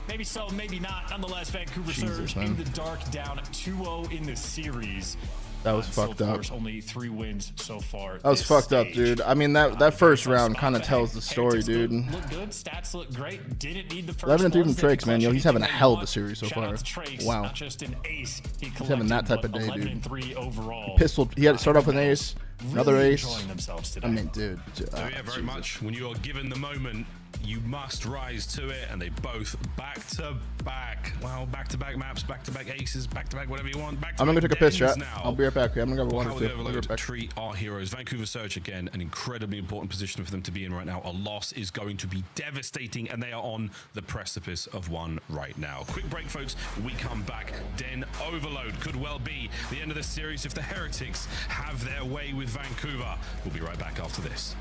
Maybe so, maybe not. Nonetheless, Vancouver Surge in the dark, down 2-0 in the series. That was fucked up. Only 3 wins so far. That was fucked up, dude. I mean, that first round kind of tells the story, dude. Look good, stats look great. Didn't need the first 11-3 from ones. Trakes, man. Yo, he's having a hell of a series so far. Wow. Not just an ace. He's having that type of day, dude. 11-3 overall. Pistol. He had to start off with an ace, another ace. Today. I mean, dude. So yeah, very much. When you are given the moment, you must rise to it, and they both back-to-back. Well, back-to-back maps, back-to-back aces, back-to-back whatever you want. I'm gonna go take a piss, chat. Now. I'll be right back. I'm gonna grab a water How too. the Overload treat our heroes. Vancouver Surge again, an incredibly important position for them to be in right now. A loss is going to be devastating, and they are on the precipice of one right now. Quick break, folks. We come back. Den Overload could well be the end of the series if the Heretics have their way with Vancouver. We'll be right back after this.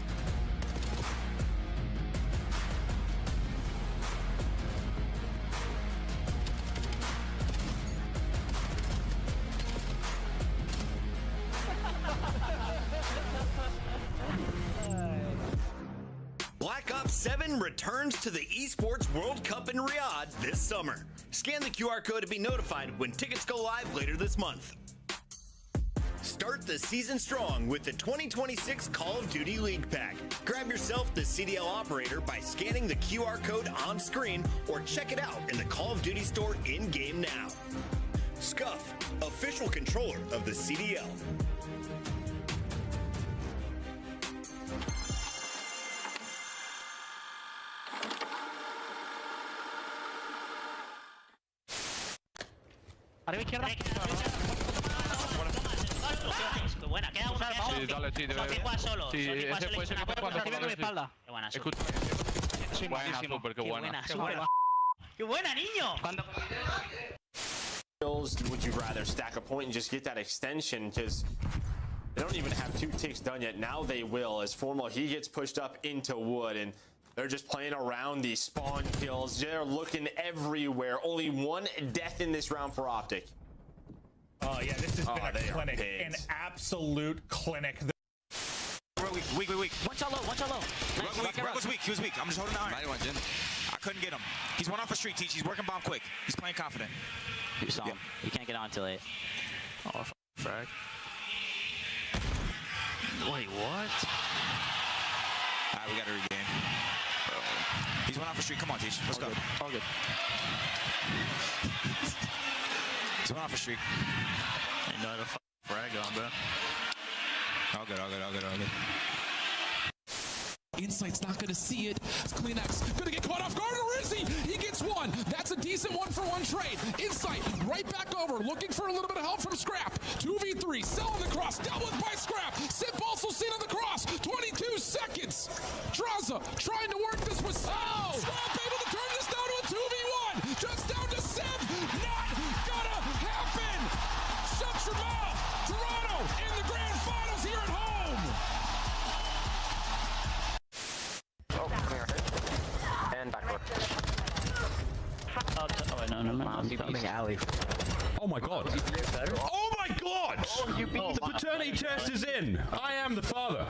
Black Ops 7 returns to the Esports World Cup in Riyadh this summer. Scan the QR code to be notified when tickets go live later this month. Start the season strong with the 2026 Call of Duty League Pack. Grab yourself the CDL operator by scanning the QR code on screen or check it out in the Call of Duty store in-game now. Scuff, official controller of the CDL. Arriba izquierda. Buena, queda uno. Sí, dale, sí, debe. Sí, ese puede ser que esté jugando por la espalda. Qué buena, Escucha. Buena, súper, qué buena. Qué buena, niño. Would you rather stack a point and just get that extension? Because they don't even have 2 ticks done yet. Now they will, as Formal, he gets pushed up into wood, and they're just playing around these spawn kills. They're looking everywhere. Only 1 death in this round for Optic. Oh yeah, this has been a clinic, an absolute clinic. Weak. One shot low. Rug was weak. He was weak. I'm just holding the iron. I couldn't get him. He's one off a street, Teach. He's working bomb quick. He's playing confident. You saw him. You can't get on till late. Oh, frag. Wait, what? Alright, we gotta regain. He's one off a street. Come on, Teach. Let's go. All good. He's one off a street. Ain't no frag on, bro. All good. Insight's not going to see it. Kleenex going to get caught off guard, or is he? He gets one. That's a decent 1-for-1 trade. Insight right back over, looking for a little bit of help from Scrap. 2v3, selling the cross, dealt with by Scrap. Sip also seen on the cross. 22 seconds. Draza trying to work this with Scrap able to turn this down to a 2v1. Just down to Sip. Not gonna happen. Shut your mouth. Toronto in the grand finals here at home. And backward. Oh my god. Oh my god! The paternity test is in. I am the father.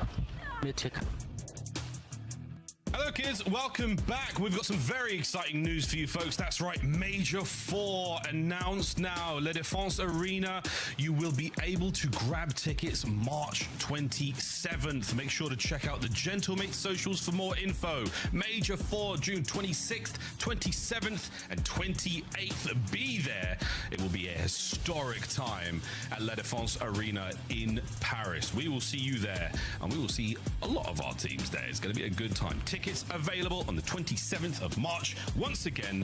Hello kids, welcome back. We've got some very exciting news for you folks. That's right, Major 4 announced now. La Défense Arena, you will be able to grab tickets March 27th. Make sure to check out the Gentlemate socials for more info. Major 4, June 26th, 27th, and 28th. Be there. It will be a historic time at La Défense Arena in Paris. We will see you there, and we will see a lot of our teams there. It's going to be a good time. Tickets available on the 27th of March once again,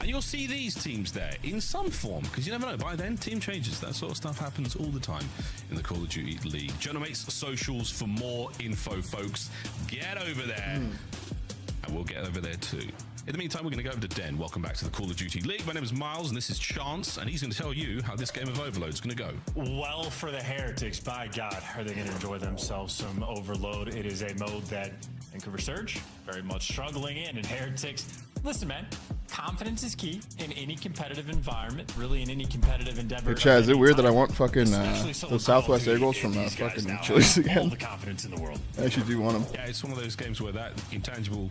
and you'll see these teams there in some form, because you never know, by then team changes. That sort of stuff happens all the time in the Call of Duty League. Gentlemates socials for more info, folks. Get over there, and we'll get over there too. In the meantime, we're going to go over to Den. Welcome back to the Call of Duty League. My name is Miles, and this is Chance, and he's going to tell you how this game of Overload is going to go. Well, for the Heretics, by God, are they going to enjoy themselves some Overload? It is a mode that Vancouver Surge very much struggling in, and Heretics, listen, man, confidence is key in any competitive environment, really in any competitive endeavor. Hey, Chad, is it weird that I want fucking the Southwest egg rolls from fucking Chili's again? All the confidence in the world. I actually do want them. Yeah, it's one of those games where that intangible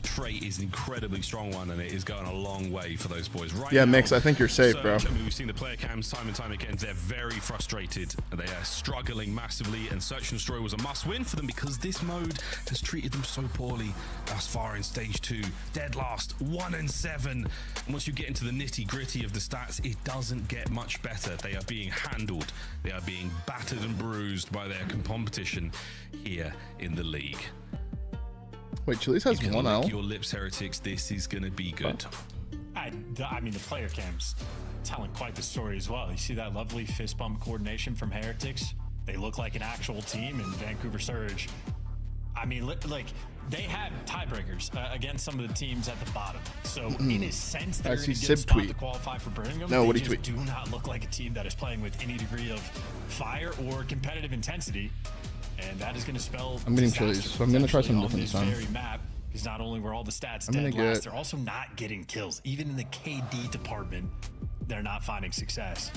trait is an incredibly strong one, and it is going a long way for those boys. Right Yeah, now, Mix, I think you're safe, bro. I mean, we've seen the player cams time and time again. They're very frustrated. They are struggling massively, and Search and Destroy was a must-win for them because this mode has treated them so poorly thus far in Stage 2. Dead last, 1-7. And once you get into the nitty-gritty of the stats, it doesn't get much better. They are being handled. They are being battered and bruised by their competition here in the league. Wait, Chili's has you can one lick L? your lips, Heretics. This is going to be good. I mean, the player cam's telling quite the story as well. You see that lovely fist bump coordination from Heretics? They look like an actual team, and Vancouver Surge, I mean, like, they have tiebreakers against some of the teams at the bottom. So, in a sense, they're going to get a spot to qualify for Birmingham. No, what they do you just do not look like a team that is playing with any degree of fire or competitive intensity. And that is going to spell I'm getting Chili's, so I'm going to try something different this time. Very map, because not only were all the stats I'm dead gonna last, get- they're also not getting kills. Even in the KD department, they're not finding success.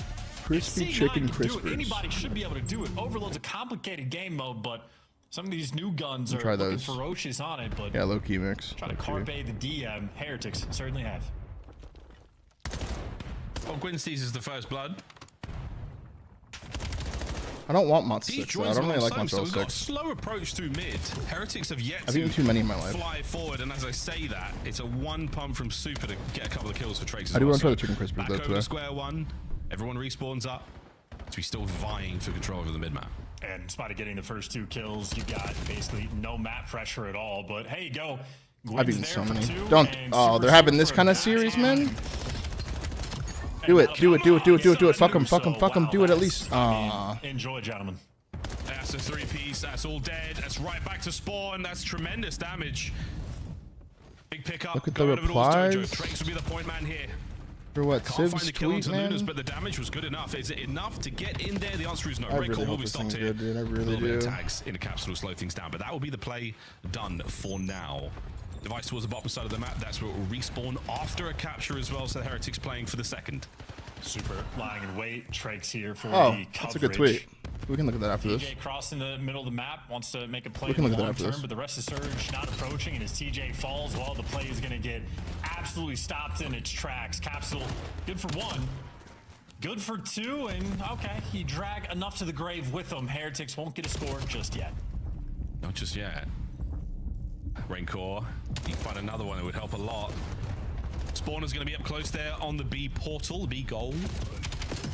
Crispy C9 chicken can do it. crispers. Anybody should be able to do it. Overload's a complicated game mode, but some of these new guns are Try looking those. ferocious on it. But Yeah, low key Mix. try to carpe the DM. Heretics certainly have. Well, Gwyn seizes the first blood. I don't want Mont 6. I joins don't really like alongside him, Mont so we've got a 6. slow approach through mid. Heretics have yet I've eaten too many in my life. fly forward, and as I say that, it's a one pump from Super to get a couple of kills for Trakes. I do want to try the chicken crispers back though over today. to square one. Everyone respawns up. So we're still vying for control over the mid map. And in spite of getting the first 2 kills, you got basically no map pressure at all. But hey, go. I've eaten so many. Don't. Oh, they're having this kind of series, man. Do it. Do it. Do it. Do it. Do it. Do it. Fuck him. Fuck him. Fuck him. Do it at least. Enjoy, gentlemen. That's a 3-piece. That's all dead. That's right back to spawn. That's tremendous damage. Big pickup. Look at the replies. Trakes will be the point man here. For what? Can't Civ's find the kill tweet, onto man? Lunas, but the damage was good enough. Is it enough to get in there? The answer is no. I Red really Core will hope be this stopped thing's here. good, dude. I A really little bit of do. tags in a capsule will slow things down, but that will be the play done for now. Device towards the bottom side of the map. That's where it will respawn after a capture as well. So the Heretics playing for the second. Super lying in wait. Trakes here for Oh, the coverage. that's a good tweet. We can look at that after this. TJ crossing the middle of the map, wants to make a play We can in look the at long that after term, this. but the rest of Surge not approaching, and as TJ falls, well, the play is going to get absolutely stopped in its tracks. Capsule, good for 1. Good for 2, and okay, he dragged enough to the grave with him. Heretics won't get a score just yet. Not just yet. Rancor, you find another one that would help a lot. Spawner's going to be up close there on the B portal, the B goal.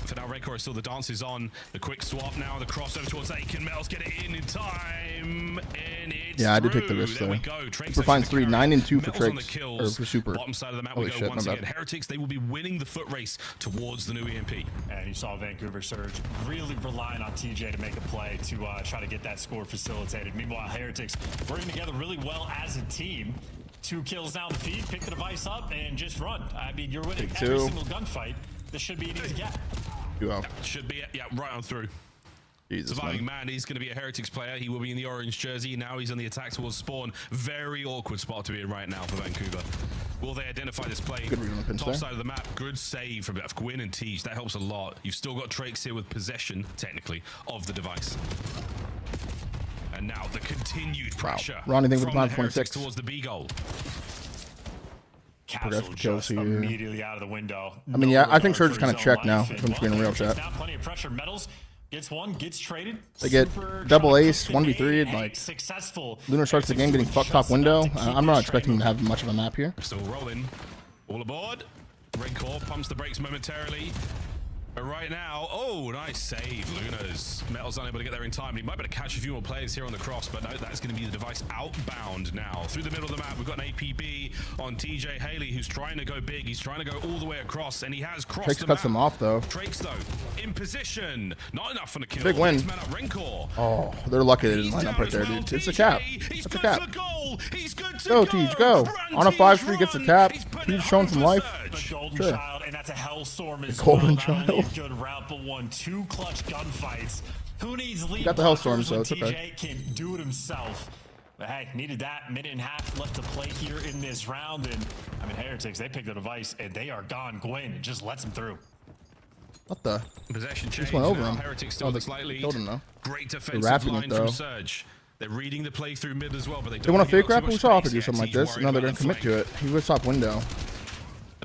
For now, Rancor is still the dance is on. The quick swap now, the crossover towards Aiken. Mel's get it in time, and it's Yeah, I did take the through. risk There though. we go. Trakes Super finds 3, 9 and 2 for Mel's on the Trakes. Or kills. for Super. Bottom side of the map Holy we go shit, once my again. bad. Heretics, they will be winning the foot race towards the new EMP. And you saw Vancouver Surge really relying on TJ to make a play to try to get that score facilitated. Meanwhile, Heretics working together really well as a team. 2 kills down the feed, pick the device up, and just run. I mean, you're winning Take every 2. single gunfight. This should be an easy get. Should be, yeah, right on through. Jesus, Surviving man, he's going to be a Heretics player. He will be in the orange jersey. Now he's on the attack towards spawn. Very awkward spot to be in right now for Vancouver. Will they identify this play? Good read on the pins Top there. side of the map. Good save from Gwyn and Tej. That helps a lot. You've still got Trakes here with possession, technically, of the device. And now the continued pressure Ronnie, think from with the plan Heretics 26. towards the B goal. Capsule just immediately out of the window. I mean, No yeah, I think regard Surge for is kind of his own checked now. life. If I'm being real chat. Now plenty of pressure. Metals gets 1, gets traded. They get Super double trying to ace, cook the 1v3, game. like Successful. Lunar starts the game getting fucked top window. I'm not expecting to have much of a map here. Still rolling. All aboard. Red Core pumps the brakes momentarily. But right now, oh, nice save, Lunas. Metal's unable to get there in time. He might be able to catch a few more players here on the cross, but no, that's going to be the device outbound now. Through the middle of the map, we've got an APB on TJ Haley, who's trying to go big. He's trying to go all the way across, and he has crossed Trakes the cuts map. them off, though. Trakes, though, in position. Not enough for the kill. Big win. Next man up, Rencor. Oh, they're lucky they didn't line up right there, dude. It's a cap. That's a cap. Go, Tej, go. On a 5-3 gets a cap. Tej showing some life. The Golden Sure. Child, and that's a hellstorm as Golden well. Not only Child. a good route, but won 2 clutch gunfights. Who needs lead got the hellstorm, blockers so when it's TJ okay. can do it himself? But hey, needed that. Minute and a half left to play here in this round, and I mean, Heretics, they picked the device and they are gone. Gwyn, it just lets them through. What the? Possession change. Just went over now. him. Heretics still Oh, with they a slight lead. killed him, though. Great They're defensive wrapping line it, though. from Surge. They're reading the play through mid as well, but they They don't want to give fake up wrap? too We much saw Alpha space do yet. something like He's this. worried No, they're about going to commit the to it. He was top window.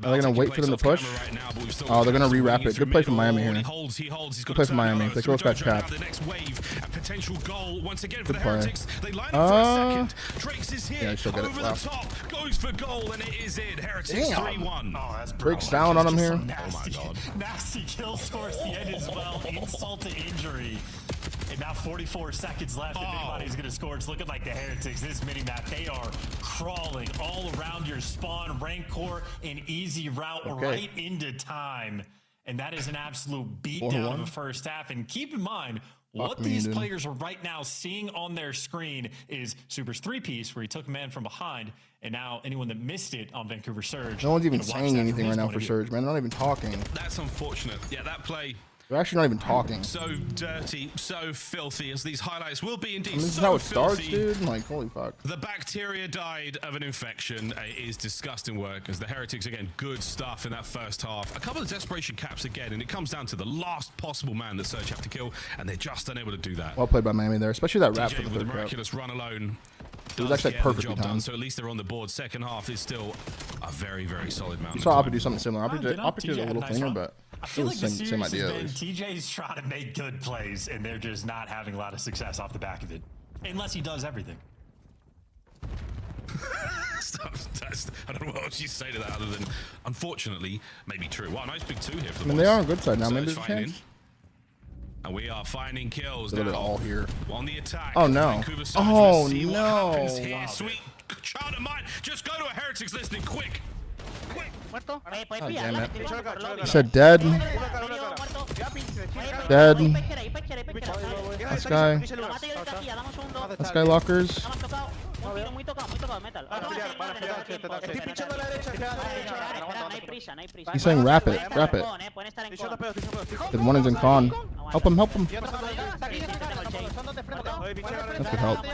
Are they going to wait for them to Taking push? place off camera right now, but we've still Oh, they're got going to Capsule rewrap winning it. through Good play from middle. Miami here. He holds. He's got Good play to from turn Miami. it They over. close back Jojo cap. now, the next wave, a potential goal once again for Good the play. Heretics. They line up for a second. Trakes is here. Yeah, he still got it. Over Wow. the top, goes for goal, and it is in. Heretics Damn. 3-1. Oh, that's Breaks down on him here. Nasty, nasty kills towards the end as well. Insult to injury. And now 44 seconds left. If anybody's going to score, it's looking like the Heretics. This mini-map, they are crawling all around your spawn. Rancor, an easy route right into time. And that is an absolute beatdown of the first half. And keep in mind, what these players are right now seeing on their screen is Super's 3-piece, where he took a man from behind. And now anyone that missed it on Vancouver Surge. No one's even gonna watch saying that from anything his right now point for of view. Surge, man. They're not even talking. That's unfortunate. Yeah, that play. They're actually not even talking. So dirty, so filthy, as these highlights will be indeed. I mean, this is so how it starts, filthy. dude. Like, holy fuck. The bacteria died of an infection. It is disgusting work as the Heretics, again, good stuff in that first half. A couple of desperation caps again, and it comes down to the last possible man that Surge have to kill, and they're just unable to do that. Well played by Miami there, especially that wrap TJ for the with a third cap. miraculous run alone. It was does actually get the perfectly job done, timed. so at least they're on the board. Second half is still a very, very solid mount. You saw Oppa do something similar. Oppa did a little cleaner, but I feel like the Same series idea, has at been least. TJ's trying to make good plays, and they're just not having a lot of success off the back of it. Unless he does everything. I don't know what else you say to that other than, unfortunately, maybe true. Wow, nice big 2 here for the I mean, boys. they are on good side now. Surge Maybe there's a fighting in. chance. And we are finding kills Look at now. it all here. On the attack. Oh, no. Vancouver Surge. Oh, Let's see what no. happens here. Sweet child of mine. Just go to a Heretics listening quick. Muerto. God damn it. He said dead. Dead. That guy. That guy lockers. He's saying wrap it. Wrap it. The one is in con. Help him. Help him. That's good help.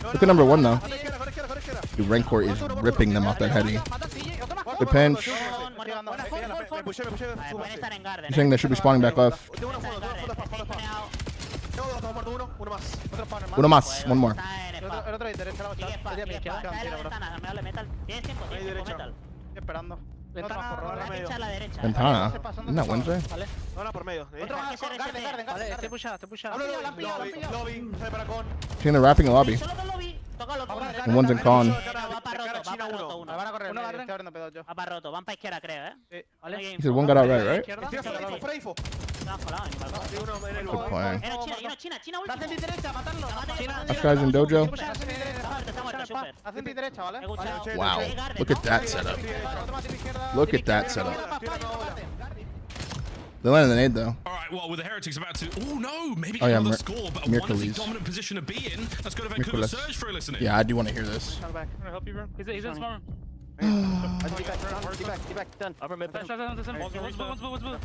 Look at number 1 though. Dude, Rancor is ripping them off that heady. Good pinch. He's saying they should be spawning back left. Uno más. One more. Ventana. Isn't that Wednesday? Seeing the wrapping the lobby. And one's in con. He said one got out right? Good play. That guy's in dojo. Wow. Look at that setup. Look at that setup. They landed the nade though. All right, well, with the Heretics about to... Oh, no. Maybe Oh, yeah, another score, but a wonderfully Mirkules. dominant position to be in. Let's go to Vancouver Mirkules. Surge for a listening. Yeah, I do want to hear this. Can I help you, bro? He's in spawn. Done. Upper mid. One's blue.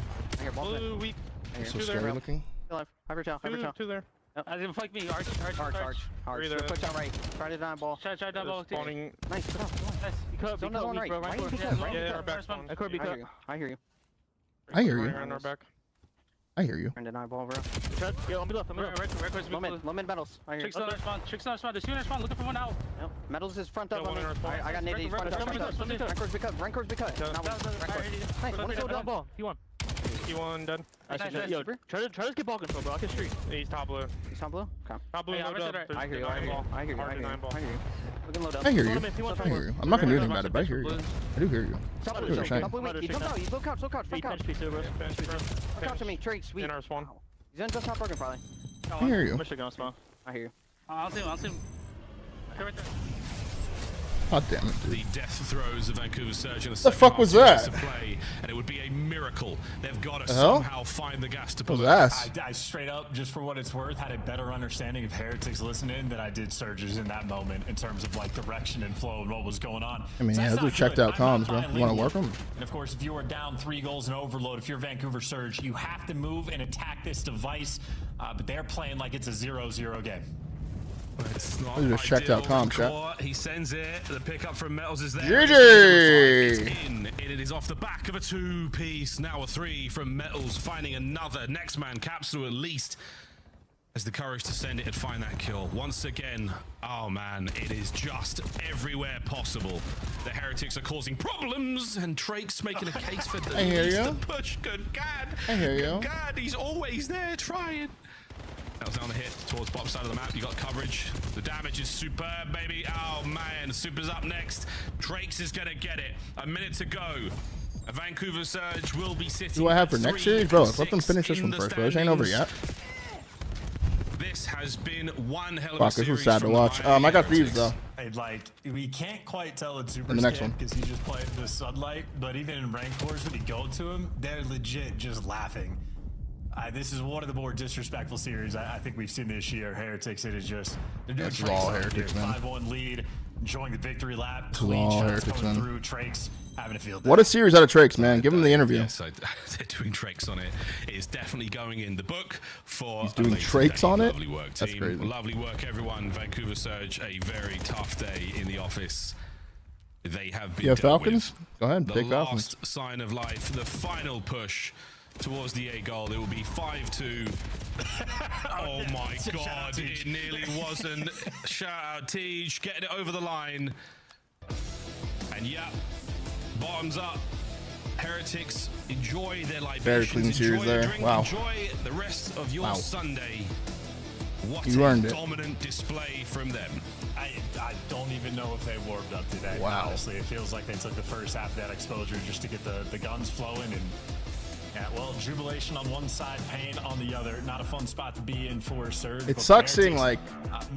Blue, weak. So scary looking. Two there. I didn't flank me. Arch. Push down right. Try to down ball. Try down ball. Spawning. Nice. Nice. You cut. Don't know right. Yeah, our back spawn. I hear you. I hear you. Around our back. I hear you. Trying to deny ball, bro. Yeah, on me left. Low mid metals. I hear you. Tricks on our spawn. There's two in our spawn. Looking for one out. Yep. Metals is front up One on me. in our spawn. I got naded. Front up. Rancor's big cut. Nice. One is so down ball. T1 dead. Nice. Yo, try to get ball control, bro. I can street. He's top blue. He's top blue? Okay. Top blue, no dub. I hear you. Looking low down. I hear you. I hear you. I'm not gonna do anything about it, but I hear you. I do hear you. Top I do what you're saying. blue. He's low couch. Front couch. Front couch to me. Trade. Sweet. In our spawn. He's in just top broken probably. I hear you. I hear you. I'll see him. Okay, right there. God damn it, dude. The death throes of Vancouver Surge in the The fuck was that? To play, and it would be a miracle. They've got to hell? somehow find the gas to What pull was it. that? I straight up, just for what it's worth, had a better understanding of Heretics listening than I did Surges in that moment in terms of like direction and flow and what was going on. I mean, So yeah, that's those are not checked good. out I'm comms, not bro. You want to work bilingual. them? And of course, if you are down 3 goals in overload, if you're Vancouver Surge, you have to move and attack this device. But they're playing like it's a 0-0 game. It's not Those are just checked out ideal. comms, chat. Record, he sends it. The pickup from Metals is there. GG! It's in. It is off the back of a 2-piece. Now a 3 from Metals, finding another next man capsule at least. Has the courage to send it and find that kill. Once again, oh man, it is just everywhere possible. The Heretics are causing problems, and Drake's making a case for the I hear least you. to push. Good God. I hear you. Good God, he's always there trying. That was down the hit towards bottom side of the map. You got coverage. The damage is superb, baby. Oh man, Super's up next. Drake's is gonna get it. A minute to go. A Vancouver Surge will be sitting. Do I have for at next 3 series? Bro, and let them 6 finish this in one the first, bro. This ain't over standings. yet. This has been one hell of Fuck, a this series. was sad to from the watch. Miami I got Heretics. thieves though. And like, we can't quite tell it's super In the next scared one. because he just played the sunlight, but even in ranked wars, when you go to him, they're legit just laughing. This is one of the more disrespectful series I think we've seen this year. Heretics, it is just, they're doing That's tricks all on it, Heretics, dude. man. 5-1 lead, enjoying the victory lap, It's clean all shots Heretics, coming man. through, Trakes having a field day. What a series out of Trakes, man. Give him the interview. Yes, they're doing Trakes on it. It's definitely going in the book for. He's doing a later Trakes day. on it? Lovely work, That's team. crazy. Lovely work, everyone. Vancouver Surge, a very tough day in the office. They have been. You have dealt Falcons? with. Go ahead, The take last Falcons. sign of life, the final push towards the A goal. It will be 5-2. Oh my God! It nearly wasn't. Shout out Tej, getting it over the line. And yeah, bottoms up. Heretics, enjoy their libations. Very clean series enjoy there. Drink, Wow. Enjoy the rest of your Sunday. What You a earned it. dominant display from them. I don't even know if they warmed up today. Wow. Honestly, it feels like they took the first half of that exposure just to get the guns flowing. And yeah, well, jubilation on one side, pain on the other. Not a fun spot to be in for Surge. It but sucks Heretics, seeing like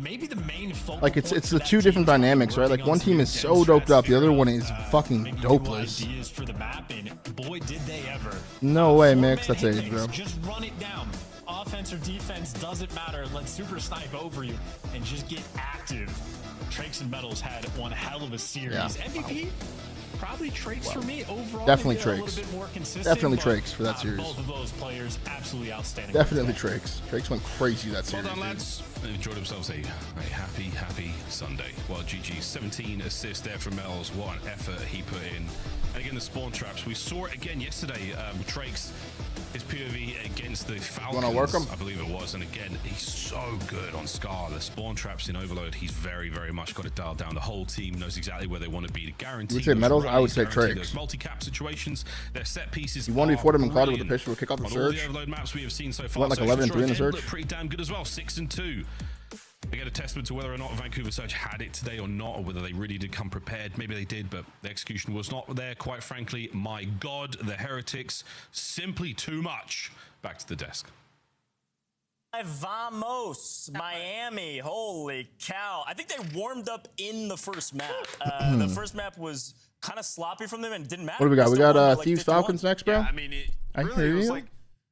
maybe the main focal like it's point the for that two team different is dynamics, right? Like one team is so doped up, the other one is fucking dopeless. ideas for the map, and boy, did they ever. No way, Mix. That's age, bro. Just run it down. Offense or defense doesn't matter. Let Super Snipe over you and just get active. Trakes and Metals had one hell of a series. Yeah. MVP, probably Trakes for me overall. Definitely maybe a little Trakes. bit more consistent, Definitely but, Trakes for that series. Both of those players absolutely outstanding. Definitely Trakes. Trakes went crazy that Well series. done, dude. lads. They enjoyed themselves a happy Sunday. Well, GG, 17 assists there from Mel's. What an effort he put in. And again, the spawn traps. We saw it again yesterday. Trakes, his POV against the Falcons. Wanna work him? I believe it was. And again, he's so good on Scar. The spawn traps in Overload, he's very much got it dialed down. The whole team knows exactly where they want to be to guarantee. You would say those Metals? I would runs, say guarantee Trakes. those multi-cap situations. Their set pieces. You 1v4 them and cloud with the brilliant. pistol, kick off the On all the Surge. Overload maps we have seen so far. Went like so 11 and 3 in the Destroy Surge. looked pretty damn good as well. 6-2. They get a testament to whether or not Vancouver Surge had it today or not, or whether they really did come prepared. Maybe they did, but the execution was not there, quite frankly. My God, the Heretics, simply too much. Back to the desk. Vamos, Miami. Holy cow. I think they warmed up in the first map. The first map was kind of sloppy from them and it didn't matter. What do we got? We Still got won by, like, Thieves 51. Falcons next, bro. Yeah, I mean, I really, hear it was you. like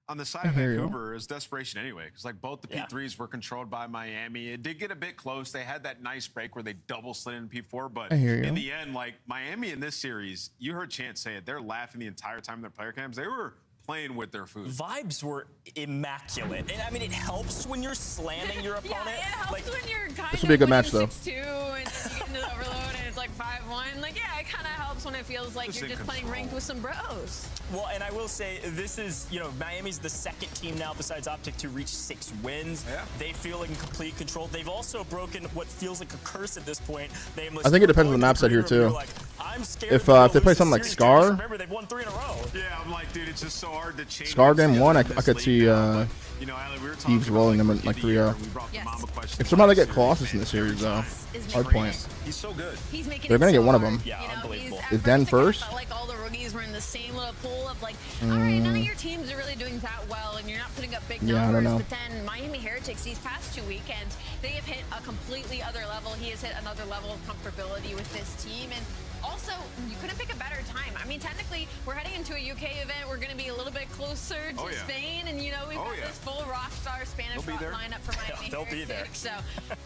on the side I of hear you. Vancouver, it was desperation anyway. Because like both the P3s were controlled by Miami. It did get a bit close. They had that nice break where they double slid in P4. But I hear you. in the end, like Miami in this series, you heard Chance say it. They're laughing the entire time in their player cams. They were playing with their food. Vibes were immaculate. And I mean, it helps when you're slamming your opponent. Yeah, it helps like, when you're kind This will be a good match, though. 6-2 and then you get into the overload and it's like 5-1. Like, yeah, it kind of helps when it feels like you're just playing ranked with some bros. Well, and I will say, this is, you know, Miami's the second team now besides Optic to reach 6 wins. Yeah. They feel in complete control. They've also broken what feels like a curse at this point. I think it depends on the map set here, too. Like, I'm scared If they'll they play lose something like this series, Scar, because remember, they've won 3 in a row. Yeah, I'm like, dude, it's just so hard to change. Scar game one, I this could league see now, but, you know, Allie, we were talking Thieves about, rolling them in rookie like of the year, 3-0. we brought the Mamba question If somehow they get last Colossus series, in the series, though, Is Hardpoint. He's so good. He's making They're it gonna so get one of hard. them. Yeah, You know, unbelievable. at Is Den it kinda first? felt like all the rookies were in the same little pool of like, all right, none of your teams are really doing that well, and you're not putting up big Yeah, I numbers. don't know. But then Miami Heretics, these past 2 weekends, they have hit a completely other level. He has hit another level of comfortability with this team, and also you couldn't pick a better time. I mean, technically, we're heading into a UK event. We're going to be a little bit closer to Spain, and you know we've got this full rockstar Spanish They'll be there. lineup for Miami They'll be there. Heretics. So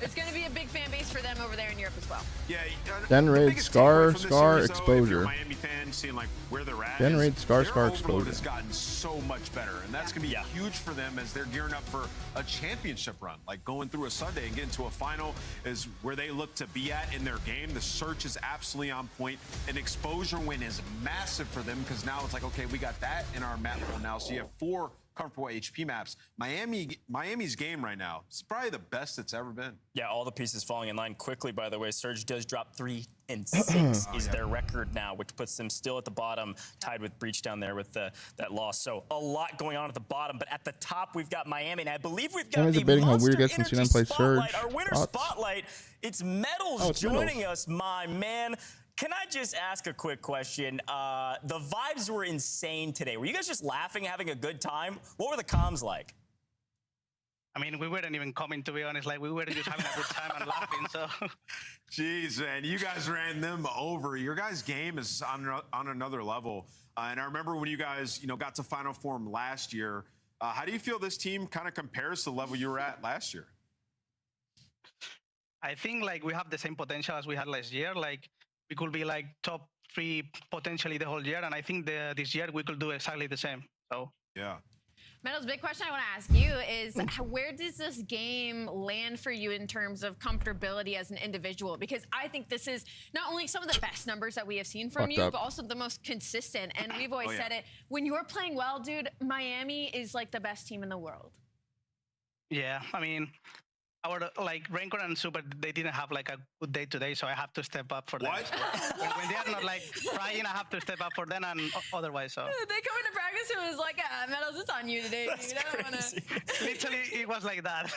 it's going to be a big fan base for them over there in Europe as well. Yeah. Den the raid, biggest Scar, takeaway from this Scar, series, though, if you're exposure. a Miami fan, seeing like where they're at. Den is raid, Scar, their Scar, overload exposure. has gotten so much better, and that's gonna be huge for them as they're gearing up for a championship run. Like going through a Sunday and getting to a final is where they look to be at in their game. The search is absolutely on point. An exposure win is massive for them because now it's like, okay, we got that in our map pool now. So you have 4 comfortable HP maps. Miami's game right now, it's probably the best it's ever been. Yeah, all the pieces falling in line quickly, by the way. Surge does drop 3 and 6 is their record now, which puts them still at the bottom, tied with Breach down there with that loss. So a lot going on at the bottom, but at the top we've got Miami, and I believe we've got Everyone's the debating how Monster weird it gets when Energy CNN plays Spotlight. Surge. Our winner Thoughts? spotlight, it's Metals Oh, it's joining Metals. us, my man. Can I just ask a quick question? The vibes were insane today. Were you guys just laughing, having a good time? What were the comms like? I mean, we weren't even coming, to be honest. Like, we were just having a good time and laughing, so. Jeez, man, you guys ran them over. Your guys' game is on another level. And I remember when you guys, got to Final Form last year. How do you feel this team kind of compares to the level you were at last year? I think, like, we have the same potential as we had last year. Like, we could be, like, top 3 potentially the whole year. And I think this year we could do exactly the same, so. Yeah. Metals, big question I want to ask you is where does this game land for you in terms of comfortability as an individual? Because I think this is not only some of the best numbers that we have seen from you, but also the most consistent. And we've always said it, when you're playing well, dude, Miami is like the best team in the world. Yeah, I mean, our like Rancor and Super, they didn't have like a good day today, so I have to step up for them. What? When they are not like trying, I have to step up for them, and otherwise, so. They come into practice and it was like, Metals, it's on you today, dude. I don't wanna. Literally, it was like that.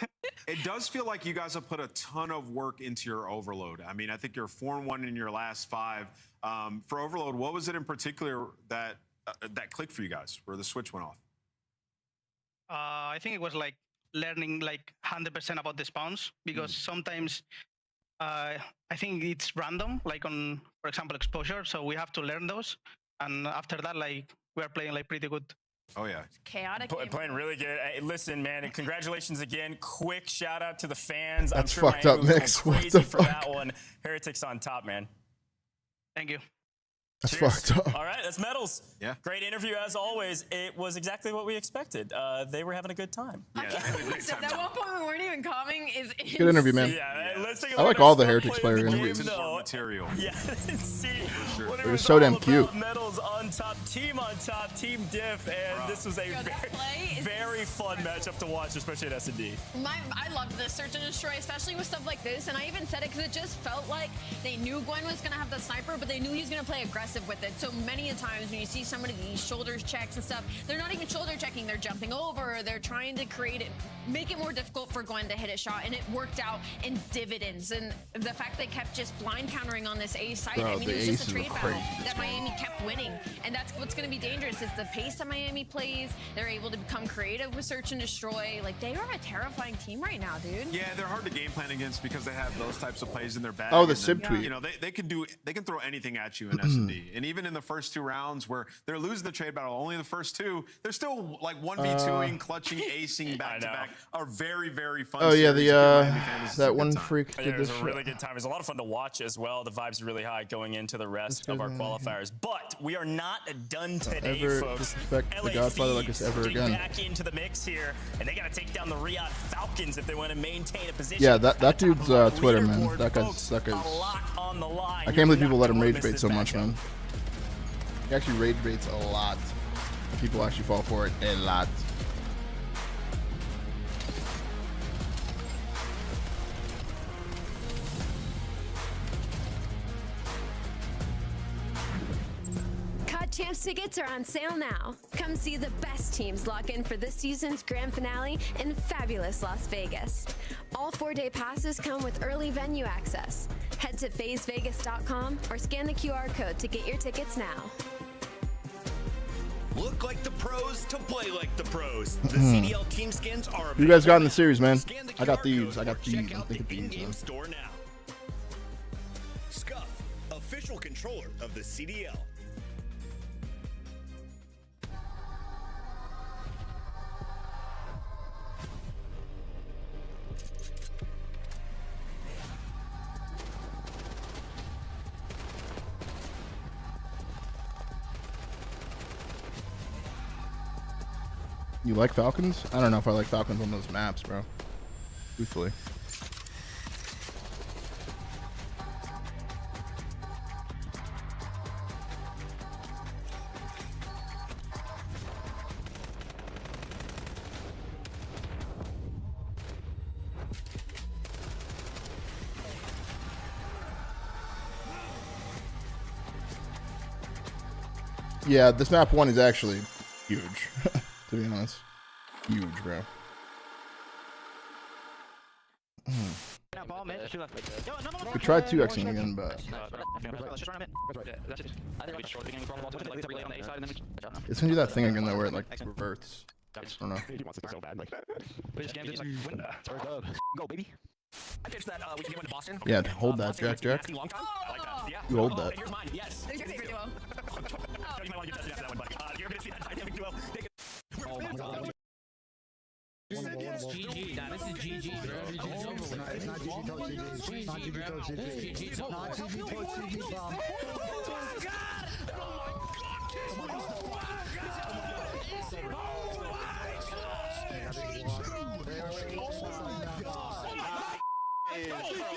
It does feel like you guys have put a ton of work into your Overload. I mean, I think you're 4-1 in your last 5. For Overload, what was it in particular that that clicked for you guys, where the switch went off? I think it was like learning like 100% about the spawns, because sometimes I think it's random, like on, for example, exposure. So we have to learn those, and after that, like we are playing like pretty good. Oh yeah, chaotic. Playing really good. Hey, listen, man, and congratulations again. Quick shout out to the fans. That's I'm sure fucked up, Miami was Mix. going What crazy the for fuck? that one. Heretics on top, man. Thank you. That's Cheers. fucked up. All right, that's Metals. Yeah. Great interview as always. It was exactly what we expected. They were having a good time. So that one point we weren't even calming is Good interview, man. Yeah, let's take a I look like at all our the skill Heretics play of player the interviews. game, though. Material. Yeah, see what it They're was so all damn about. cute. Metals on top, team diff, and this was a very fun matchup to watch, especially at S&D. I loved this search and destroy, especially with stuff like this. And I even said it because it just felt like they knew Gwen was going to have the sniper, but they knew he was going to play aggressive with it. So many a times when you see somebody these shoulders checks and stuff, they're not even shoulder checking. They're jumping over. Or they're trying to create it, make it more difficult for Gwen to hit a shot. And it worked out in dividends. And the fact they kept just blind countering on this A side, Bro, I mean, the it was just a aces trade are battle crazy. that Miami kept winning. And that's what's going to be dangerous is the pace that Miami plays. They're able to become creative with search and destroy. Like, they are a terrifying team right now, dude. Yeah, they're hard to game plan against because they have those types of plays in their bag. Oh, the and Sib then, tweet. You know, they can throw anything at you in S&D. And even in the first 2 rounds where they're losing the trade battle, only the first 2, they're still like 1v2ing, clutching, acing back to back. Are very, very fun. Oh yeah, series if you're a Miami the fan. This is a that good one time. freak Yeah, did it was this a shit. really good time. It was a lot of fun to watch as well. The vibes are really high going into the rest of our qualifiers. But we are not done today, Ever folks. disrespect the LA Godfather like this Thieves ever getting again. back into the mix here, and they got to take down the Riyadh Falcons if they want to maintain a position. Yeah, that dude's Twitter, man. That guy's. A lot on the line. I can't believe people let him rage bait so much, man. He actually rage baits a lot. People actually fall for it a lot. COD Champs tickets are on sale now. Come see the best teams lock in for this season's grand finale in fabulous Las Vegas. All 4-day passes come with early venue access. Head to phasevegas.com or scan the QR code to get your tickets now. Look like the pros to play like the pros. The CDL team skins are You guys got in the series, man. Scan the I got QR these. code I got or these. check I'm out the thinking these. in-game Man. store now. Scuff, official controller of the CDL. You like Falcons? I don't know if I like Falcons on those maps, bro. Truthfully. Yeah, this map 1 is actually huge, to be honest. Huge, bro. We tried 2xing again, but it's gonna do that thing again though, where it like reverts. I don't know. He wants it so bad, like. Go, baby. I pitched that we can go into Boston. Yeah, hold that, Jack. You hold that. Here's mine. Yes. There's your favorite duo. You might want to get tested after that one, buddy. You're gonna see that dynamic duo. Oh my god. GG, nah, this is GG, bro. GG's over with. It's not GG Talk GG. It's not GG Talk GG. GG's over. Not GG Talk GG, bro.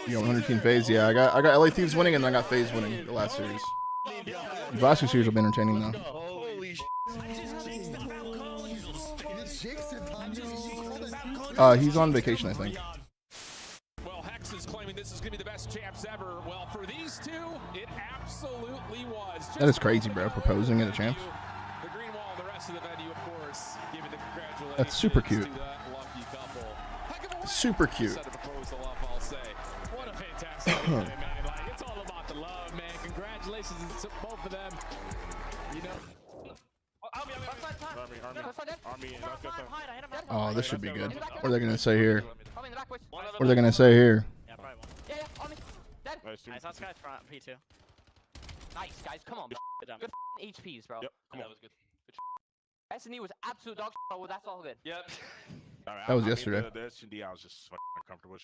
You got 100 team phase. Yeah, I got LA Thieves winning, and then I got FaZe winning the last series. The last 2 series will be entertaining though. Holy He's on vacation, I think. is claiming this is going to be the best champs ever. Well, for these two, it absolutely was. That is crazy, bro. Proposing at a champs. The green wall and the rest of the venue, of course, giving the congratulations. That's super cute. To that lucky couple. Super cute. Set a proposal up, I'll say. What a fantastic day, man. Like, it's all about the love, man. Congratulations to both of them. You know. Oh, this should be good. What are they gonna say here? What are they gonna say here? Yeah, probably one. Yeah, on me. Dead. Nice, that's guy front, P2. Nice, guys, come on. Good HPs, bro. Yep, come on. That was good. S&E was absolute dog shit, but that's all good. Yep. That was yesterday. The S&D, I was just fucking uncomfortable.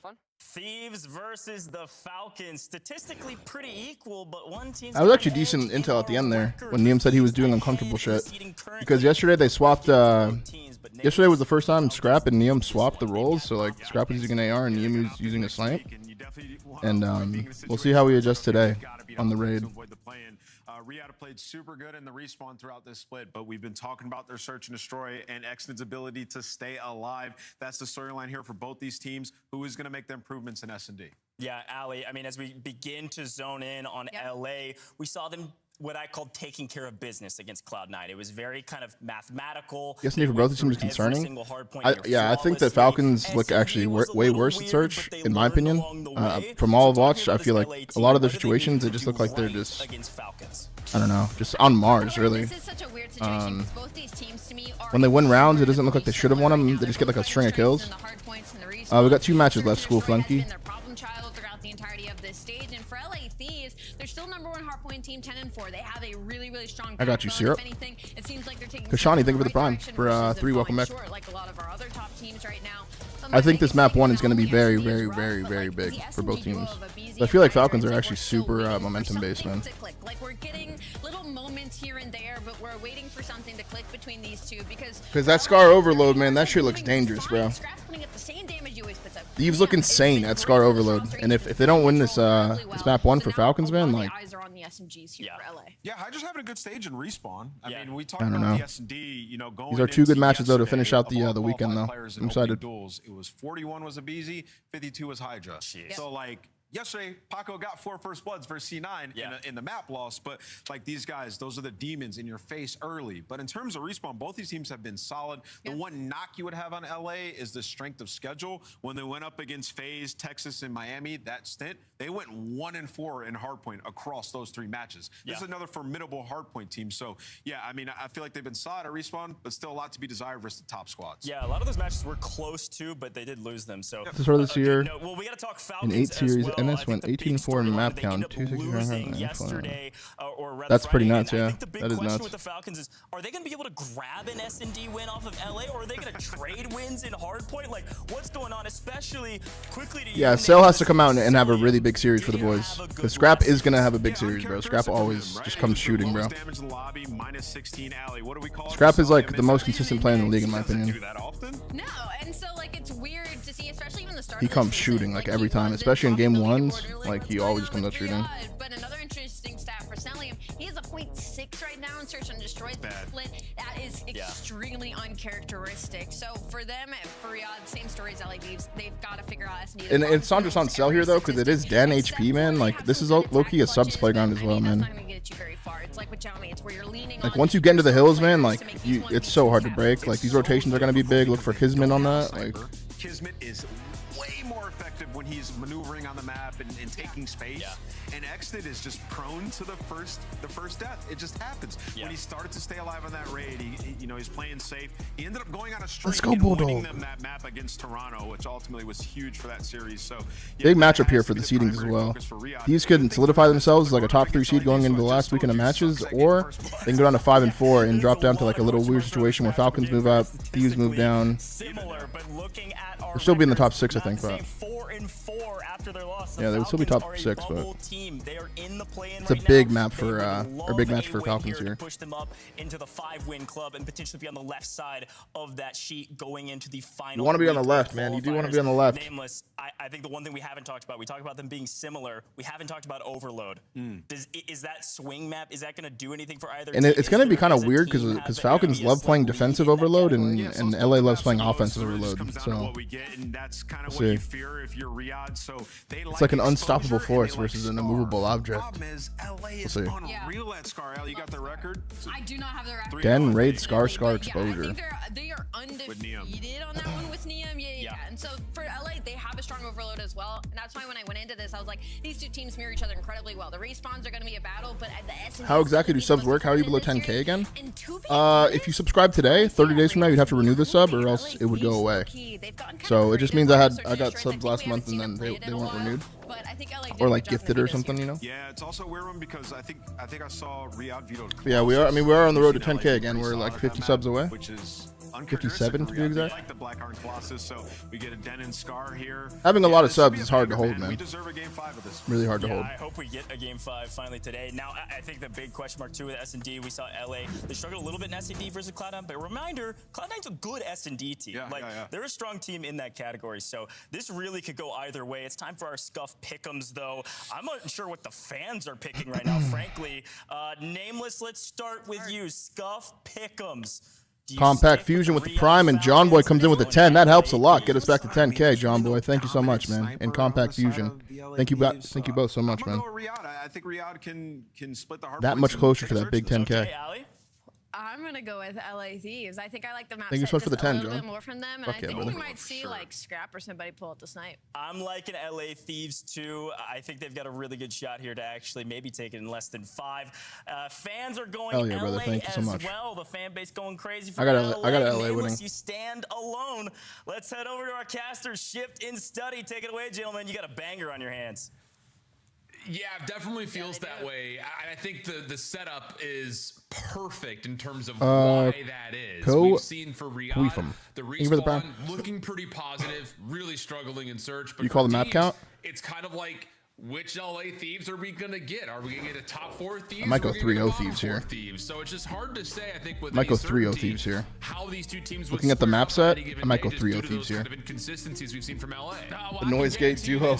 Fun. Thieves versus the Falcons. Statistically pretty equal, but one team. That was actually decent intel at the end there when Neum said he was doing uncomfortable shit. Because yesterday they swapped. Yesterday was the first time Scrap and Neum swapped the roles. So like Scrap was using an AR and Neum was using a snipe. And we'll see how we adjust today on the raid. Riata played super good in the respawn throughout this split, but we've been talking about their search and destroy and Exnid's ability to stay alive. That's the storyline here for both these teams. Who is going to make the improvements in S&D? Yeah, Ali, I mean, as we begin to zone in on LA, we saw them what I called taking care of business against Cloud9. It was very kind of mathematical. Yes, for both teams is concerning. I think that Falcons look actually way worse at search, in my opinion. From all I've watched, I feel like a lot of their situations, they just look like they're just, I don't know, just on Mars, really. When they win rounds, it doesn't look like they should have won them. They just get like a string of kills. We got 2 matches left, School Flunky. They're still #1 Hardpoint team, 10-4. They have a really strong. I got you, Syrup. If anything, it seems like they're taking Kashani, thank you for the prime for 3. Welcome back. Like a lot of our other top teams right now. I think this map 1 is going to be very big for both teams. But I feel like Falcons are actually super momentum based, man. Like we're getting little moments here and there, but we're waiting for something to click between these two because that Scar Overload, man, that shit looks dangerous, bro. Thieves look insane at Scar Overload, and if they don't win this this map 1 for Falcons, man, like yeah, Hydra's having a good stage in respawn. I mean, we talked about the S&D, you know, going. These are 2 good matches though to finish out the weekend though. I'm excited. Duels, it was 41 was Abizi, 52 was Hydra. So like. Yesterday, Paco got 4 first bloods versus C9 in the map loss, but like these guys, those are the demons in your face early. But in terms of respawn, both these teams have been solid. The one knock you would have on LA is the strength of schedule. When they went up against FaZe, Texas, and Miami, that stint, they went 1-4 in Hardpoint across those 3 matches. This is another formidable Hardpoint team. So yeah, I mean, I feel like they've been solid at respawn, but still a lot to be desired versus the top squads. Yeah, a lot of those matches were close to, but they did lose them. So this year, well, we got to talk Falcons in 8 series. Well. NS went 18-4 in map count, 260. That's pretty nuts, yeah. That is nuts. With the Falcons is, are they going to be able to grab an S&D win off of LA, or are they going to trade wins in Hardpoint? Like, what's going on? Especially quickly to yeah, Cell has to come out and have a really big series for the boys. Because Scrap is going to have a big series, bro. Scrap always just comes shooting, bro. Scrap is like the most consistent player in the league, in my opinion. No, and so like it's weird to see, especially when the start. He comes shooting like every time, especially in game 1s. Like he always comes out shooting. But another interesting stat for Celium, he has a 0.6 right now in search and destroy split. That is extremely uncharacteristic. So for them, for Riyadh, same story as LA Thieves. They've got to figure out S&D. And it's not just on Cell here though, because it is Dan HP, man. Like this is low-key a subs playground as well, man. Like once you get into the hills, man, like it's so hard to break. Like these rotations are gonna be big. Look for Kismet on that. Like Kismet is way more effective when he's maneuvering on the map and taking space. And Exnid is just prone to the first death. It just happens. When he started to stay alive on that raid, he's playing safe. He ended up going on a streak and winning them that map against Toronto, which ultimately was huge for that series. So big matchup here for the seedings as well. These could solidify themselves as like a top 3 seed going into the last weekend of matches, or they can go down to 5-4 and drop down to like a little weird situation where Falcons move up, Thieves move down. They'll still be in the top 6, I think, but 4-4 after their loss. Yeah, they would still be top 6, but it's a big map for or big match for Falcons here. Push them up into the 5-win club and potentially be on the left side of that sheet going into the final. You want to be on the left, man. You do want to be on the left. Nameless, I think the one thing we haven't talked about, we talked about them being similar. We haven't talked about Overload. Is that swing map, is that going to do anything for either And team? it's going to be kind of weird because Falcons love playing defensive Overload and LA loves playing offensive Overload. So that's kind of we'll what you see. fear if you're Riyadh. So they It's like an unstoppable force versus an immovable object. Problem is, LA is see. unreal at Scar. You got the record? I do not have the record. Den, Raid, Scar, Exposure. Yeah, I think they are undefeated on that one with Neum. Yeah. And so for LA, they have a strong Overload as well. And that's why when I went into this, I was like, these two teams mirror each other incredibly well. The respawns are going to be a battle, but at the S&D, How exactly do subs work? How are you below 10K again? If you subscribe today, 30 days from now, you'd have to renew the sub or else it would go away. So it just means I got subs last month and then they weren't renewed. Or like gifted or something, you know? Yeah, it's also a weird one because I think I saw Riyadh vetoed. Yeah, we are. I mean, we are on the road to 10K again. We're like 50 subs away. Which is 57 to be exact. Like the Black Iron Colossus, so we get a Den and Scar here. Having a lot of subs is hard to hold, man. We deserve a game 5 of this. Really hard to hold. I hope we get a game 5 finally today. Now, I think the big question mark too with S&D, we saw LA. They struggled a little bit in S&D versus Cloud9, but reminder, Cloud9's a good S&D team. They're a strong team in that category, so this really could go either way. It's time for our Scuff pick'ems, though. I'm not sure what the fans are picking right now, frankly. Nameless, let's start with you. Scuff pick'ems. Compact Fusion with the Prime, and John Boy comes in with a 10. That helps a lot. Get us back to 10K, John Boy. Thank you so much, man. And Compact Fusion. Thank you both so much, man. I think Riyadh can split the Hardpoint. That much closer to that big 10K. I'm gonna go with LA Thieves. I think I like the map Thank you so much for the 10, a little John. bit more from them, and Fuck I yeah, think brother. we might see like Scrap or somebody pull out the snipe. I'm liking LA Thieves too. I think they've got a really good shot here to actually maybe take it in less than 5. Fans are going Hell yeah, brother. LA Thank you so as much. well. The fan base going crazy for I got LA Nameless, winning. You stand alone. Let's head over to our casters. Shift in study. Take it away, gentlemen. You got a banger on your hands. Yeah, it definitely feels that way. I think the setup is perfect in terms of why that is. We've seen for Riyadh, the respawn looking pretty positive, really struggling in search. But You call the map count? It's kind of like, which LA Thieves are we going to get? Are we going to get a top 4 Thieves? I might go Or are we gonna 3-0 get a Thieves bottom here. 4 Thieves? So it's just hard to say, I think, with Might go any 3-0 certainty Thieves here. how these two teams Looking at the map set, I might go 3-0 3-0 Thieves here. Kind of inconsistencies we've seen from LA. The Noise Gate duo.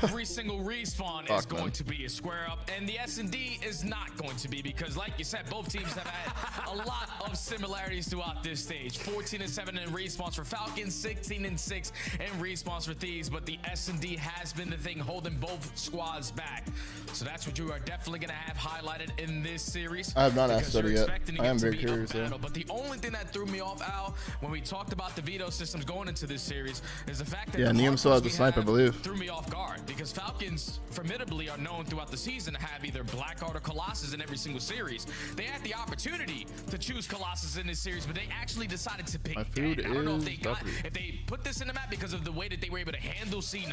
Every single respawn is going to be a square up, and the S&D is not going to be, because like you said, both teams have had a lot of similarities throughout this stage. 14-7 in respawns for Falcons, 16-6 in respawns for Thieves, but the S&D has been the thing holding both squads back. So that's what you are definitely going to have highlighted in this series. I have not asked because Study you're yet. expecting it I am to very be a curious, though. battle. But the only thing that threw me off, Al, when we talked about the veto systems going into this series, is the fact that Yeah, the Neum still has the Hardpoints we snipe, I have believe. threw me off guard, because Falcons formidably are known throughout the season to have either Blackheart or Colossus in every single series. They had the opportunity to choose Colossus in this series, but they actually decided to pick My food Den. I don't know is if they put this in the map because of the way that they were able to handle C9,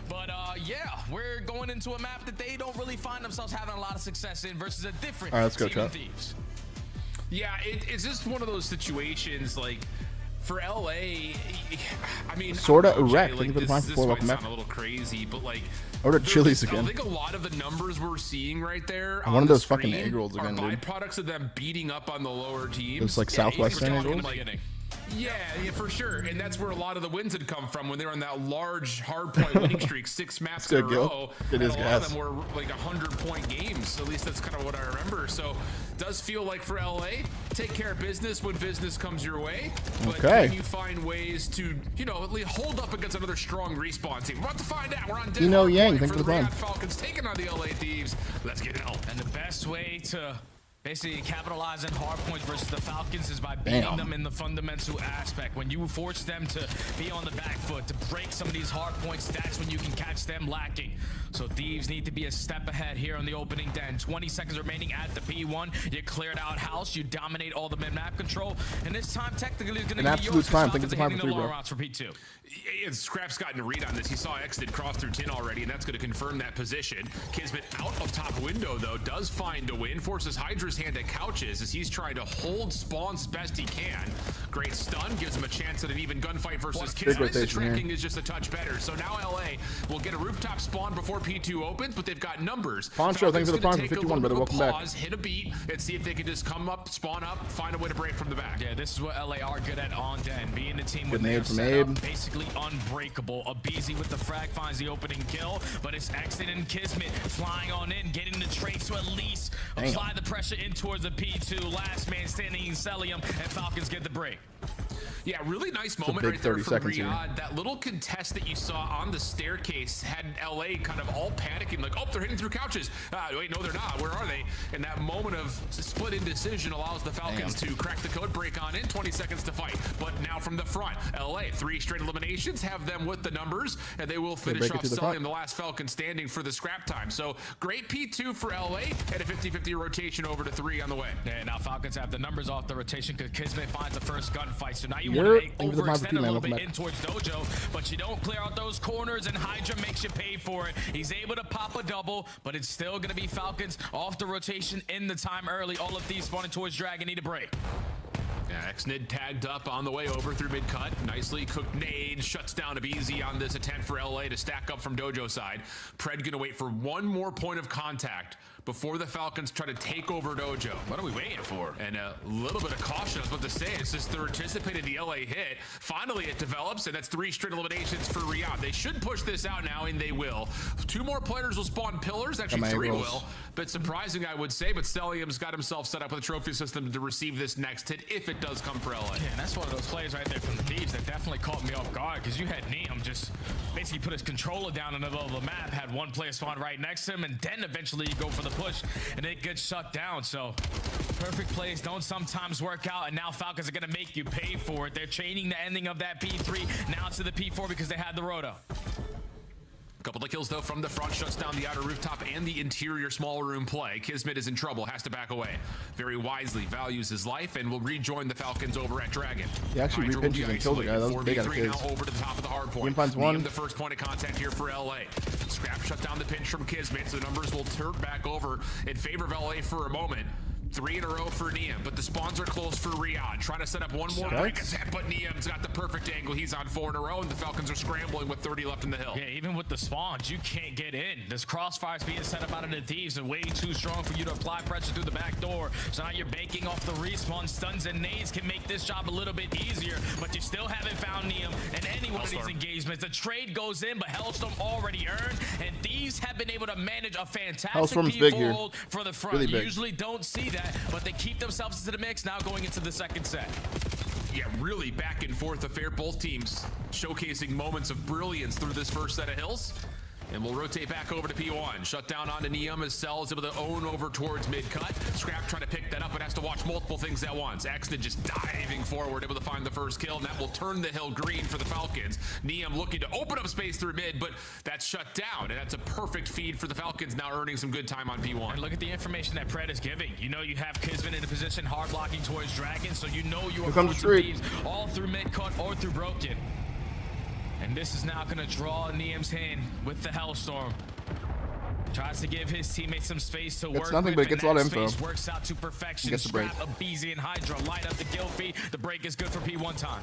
but yeah, we're going into a map that they don't really find themselves having a lot of success in versus a different All right, let's go, team of chat. Thieves. Yeah, it's just one of those situations, like, for LA, I mean, Sorta I don't know, erect. Jay, Thank you like, for the prime this for might welcome sound back. a little crazy, but like, Order Chili's I again. think a lot of the numbers we're seeing right there One on of the those fucking screen egg rolls again, are dude. byproducts of them beating up on the lower teams. Those, like, Southwestern egg rolls? Yeah, for sure. And that's where a lot of the wins had come from when they were on that large hardpoint winning streak, 6 maps in a Good, Gil. row. It is and a lot of gas. them were like 100-point games. At least that's kind of what I remember. So does feel like for LA, take care of business when business comes your way. But Okay. can you find ways to, you know, at least hold up against another strong respawn team? We're about to find out. We're on dead Dino hardpoint Yang, thank for you the for the Riyadh prime. Falcons taking on the LA Thieves. Let's get it on. And the best way to basically capitalize on hard points versus the Falcons is by beating Damn. them in the fundamental aspect. When you force them to be on the back foot, to break some of these hard points, that's when you can catch them lacking. So Thieves need to be a step ahead here on the opening den. 20 seconds remaining at the P1. You cleared out house. You dominate all the mid-map control. And this time, technically, is going to An be absolute yours. time. Falcons Think it's are a time hitting for the 3, long bro. routes for P2. And Scrap's gotten a read on this. He saw Exted cross through 10 already, and that's going to confirm that position. Kismet out of top window, though, does find a win, forces Hydra Hunter's hand at couches as he's trying to hold spawns as best he can. Great stun, gives him a chance at an even gunfight versus Kismet. The tracking is just a touch better. So now LA will get a rooftop spawn before P2 opens, but they've got numbers. Poncho, thanks for the prime for 51, brother. Welcome back. Hit a beat and see if they can just come up, spawn up, find a way to break from the back. Yeah, this is what LA are good at on den. Being the team with nade from Abe. Basically unbreakable. A BZ with the frag finds the opening kill, but it's Exit and Kismet flying on in, getting the trades to at least apply the pressure in towards the P2. Last man standing in Celium, and Falcons get the break. Yeah, really nice moment right there from Riyadh. That little contest that you saw on the staircase had LA kind of all panicking, like, oh, they're hitting through couches. Wait, no, they're not. Where are they? And that moment of split indecision allows the Falcons to crack the code break on in 20 seconds to fight. But now from the front, LA, 3 straight eliminations, have them with the numbers, and they will finish off Celium, the last Falcon standing for the scrap time. So great P2 for LA, and a 50-50 rotation over to 3 on the way. Yeah, now Falcons have the numbers off the rotation because Kismet finds the first gunfight. So now you want to overextend a little bit in towards Dojo, but you don't clear out those corners, and Hydra makes you pay for it. He's able to pop a double, but it's still going to be Falcons off the rotation in the time early. All of these spawning towards Dragon need a break. Yeah, Xnid tagged up on the way over through mid-cut. Nicely cooked nade, shuts down a BZ on this attempt for LA to stack up from Dojo side. Pred gonna wait for one more point of contact before the Falcons try to take over Dojo. What are we waiting for? And a little bit of caution, I was about to say. It's just they're anticipating the LA hit. Finally, it develops, and that's 3 straight eliminations for Riyadh. They should push this out now, and they will. 2 more players will spawn pillars. Actually, 3 will. But surprising, I would say. But Celium's got himself set up with a trophy system to receive this next hit if it does come for LA. Yeah, and that's one of those plays right there from the Thieves that definitely caught me off guard, because you had Neum just basically put his controller down in the middle of the map, had one player spawn right next to him, and then eventually you go for the push, and it gets shut down. So perfect plays don't sometimes work out, and now Falcons are going to make you pay for it. They're chaining the ending of that P3 now to the P4 because they had the roto. A couple of kills, though, from the front, shuts down the outer rooftop and the interior small room play. Kismet is in trouble, has to back away. Very wisely values his life and will rejoin the Falcons over at Dragon. He actually repinches and kills the guy. That was big out of kids. Now over to the top of the hard point. Finds one. The first point of contact here for LA. Scrap shut down the pinch from Kismet, so the numbers will turn back over in favor of LA for a moment. 3 in a row for Neum, but the spawns are close for Riyadh. Trying to set up one more break attempt, but Neum's got the perfect angle. He's on 4 in a row, and the Falcons are scrambling with 30 left in the hill. Yeah, even with the spawns, you can't get in. This crossfire's being set up out of the Thieves and way too strong for you to apply pressure through the back door. So now you're banking off the respawn. Stuns and nades can make this job a little bit easier, but you still haven't found Neum in any one of these engagements. The trade goes in, but Hellstorm already earned, and Thieves have been able to manage a fantastic P4 hold for the front. You usually don't see that, but they keep themselves into the mix now going into the second set. Yeah, really back and forth affair. Both teams showcasing moments of brilliance through this first set of hills. And we'll rotate back over to P1. Shut down onto Neum as Cell is able to own over towards mid-cut. Scrap trying to pick that up, but has to watch multiple things at once. Xnid just diving forward, able to find the first kill, and that will turn the hill green for the Falcons. Neum looking to open up space through mid, but that's shut down, and that's a perfect feed for the Falcons, now earning some good time on P1. And look at the information that Pred is giving. You know you have Kismet in a position hard blocking towards Dragon, so you know you are Thieves all through mid-cut or through broken. And this is now going to draw Neum's hand with the Hellstorm. Tries to give his teammates some space to work nothing, with, but it gets a lot of info. Works out to perfection. Gets the break. Scrap, a BZ, and Hydra light up the kill feed. The break is good for P1 time.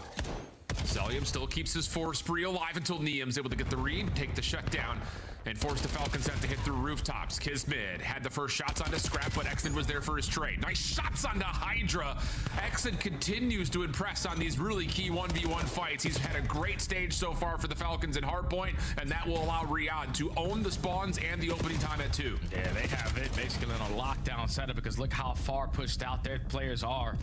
Celium still keeps his 4 spree alive until Neum's able to get the read, take the shutdown, and force the Falcons to have to hit through rooftops. Kismet had the first shots onto Scrap, but Xnid was there for his trade. Nice shots onto Hydra. Xnid continues to impress on these really key 1v1 fights. He's had a great stage so far for the Falcons in Hardpoint, and that will allow Riyadh to own the spawns and the opening time at 2. Yeah, they have it basically in a lockdown setup because look how far pushed out their players are.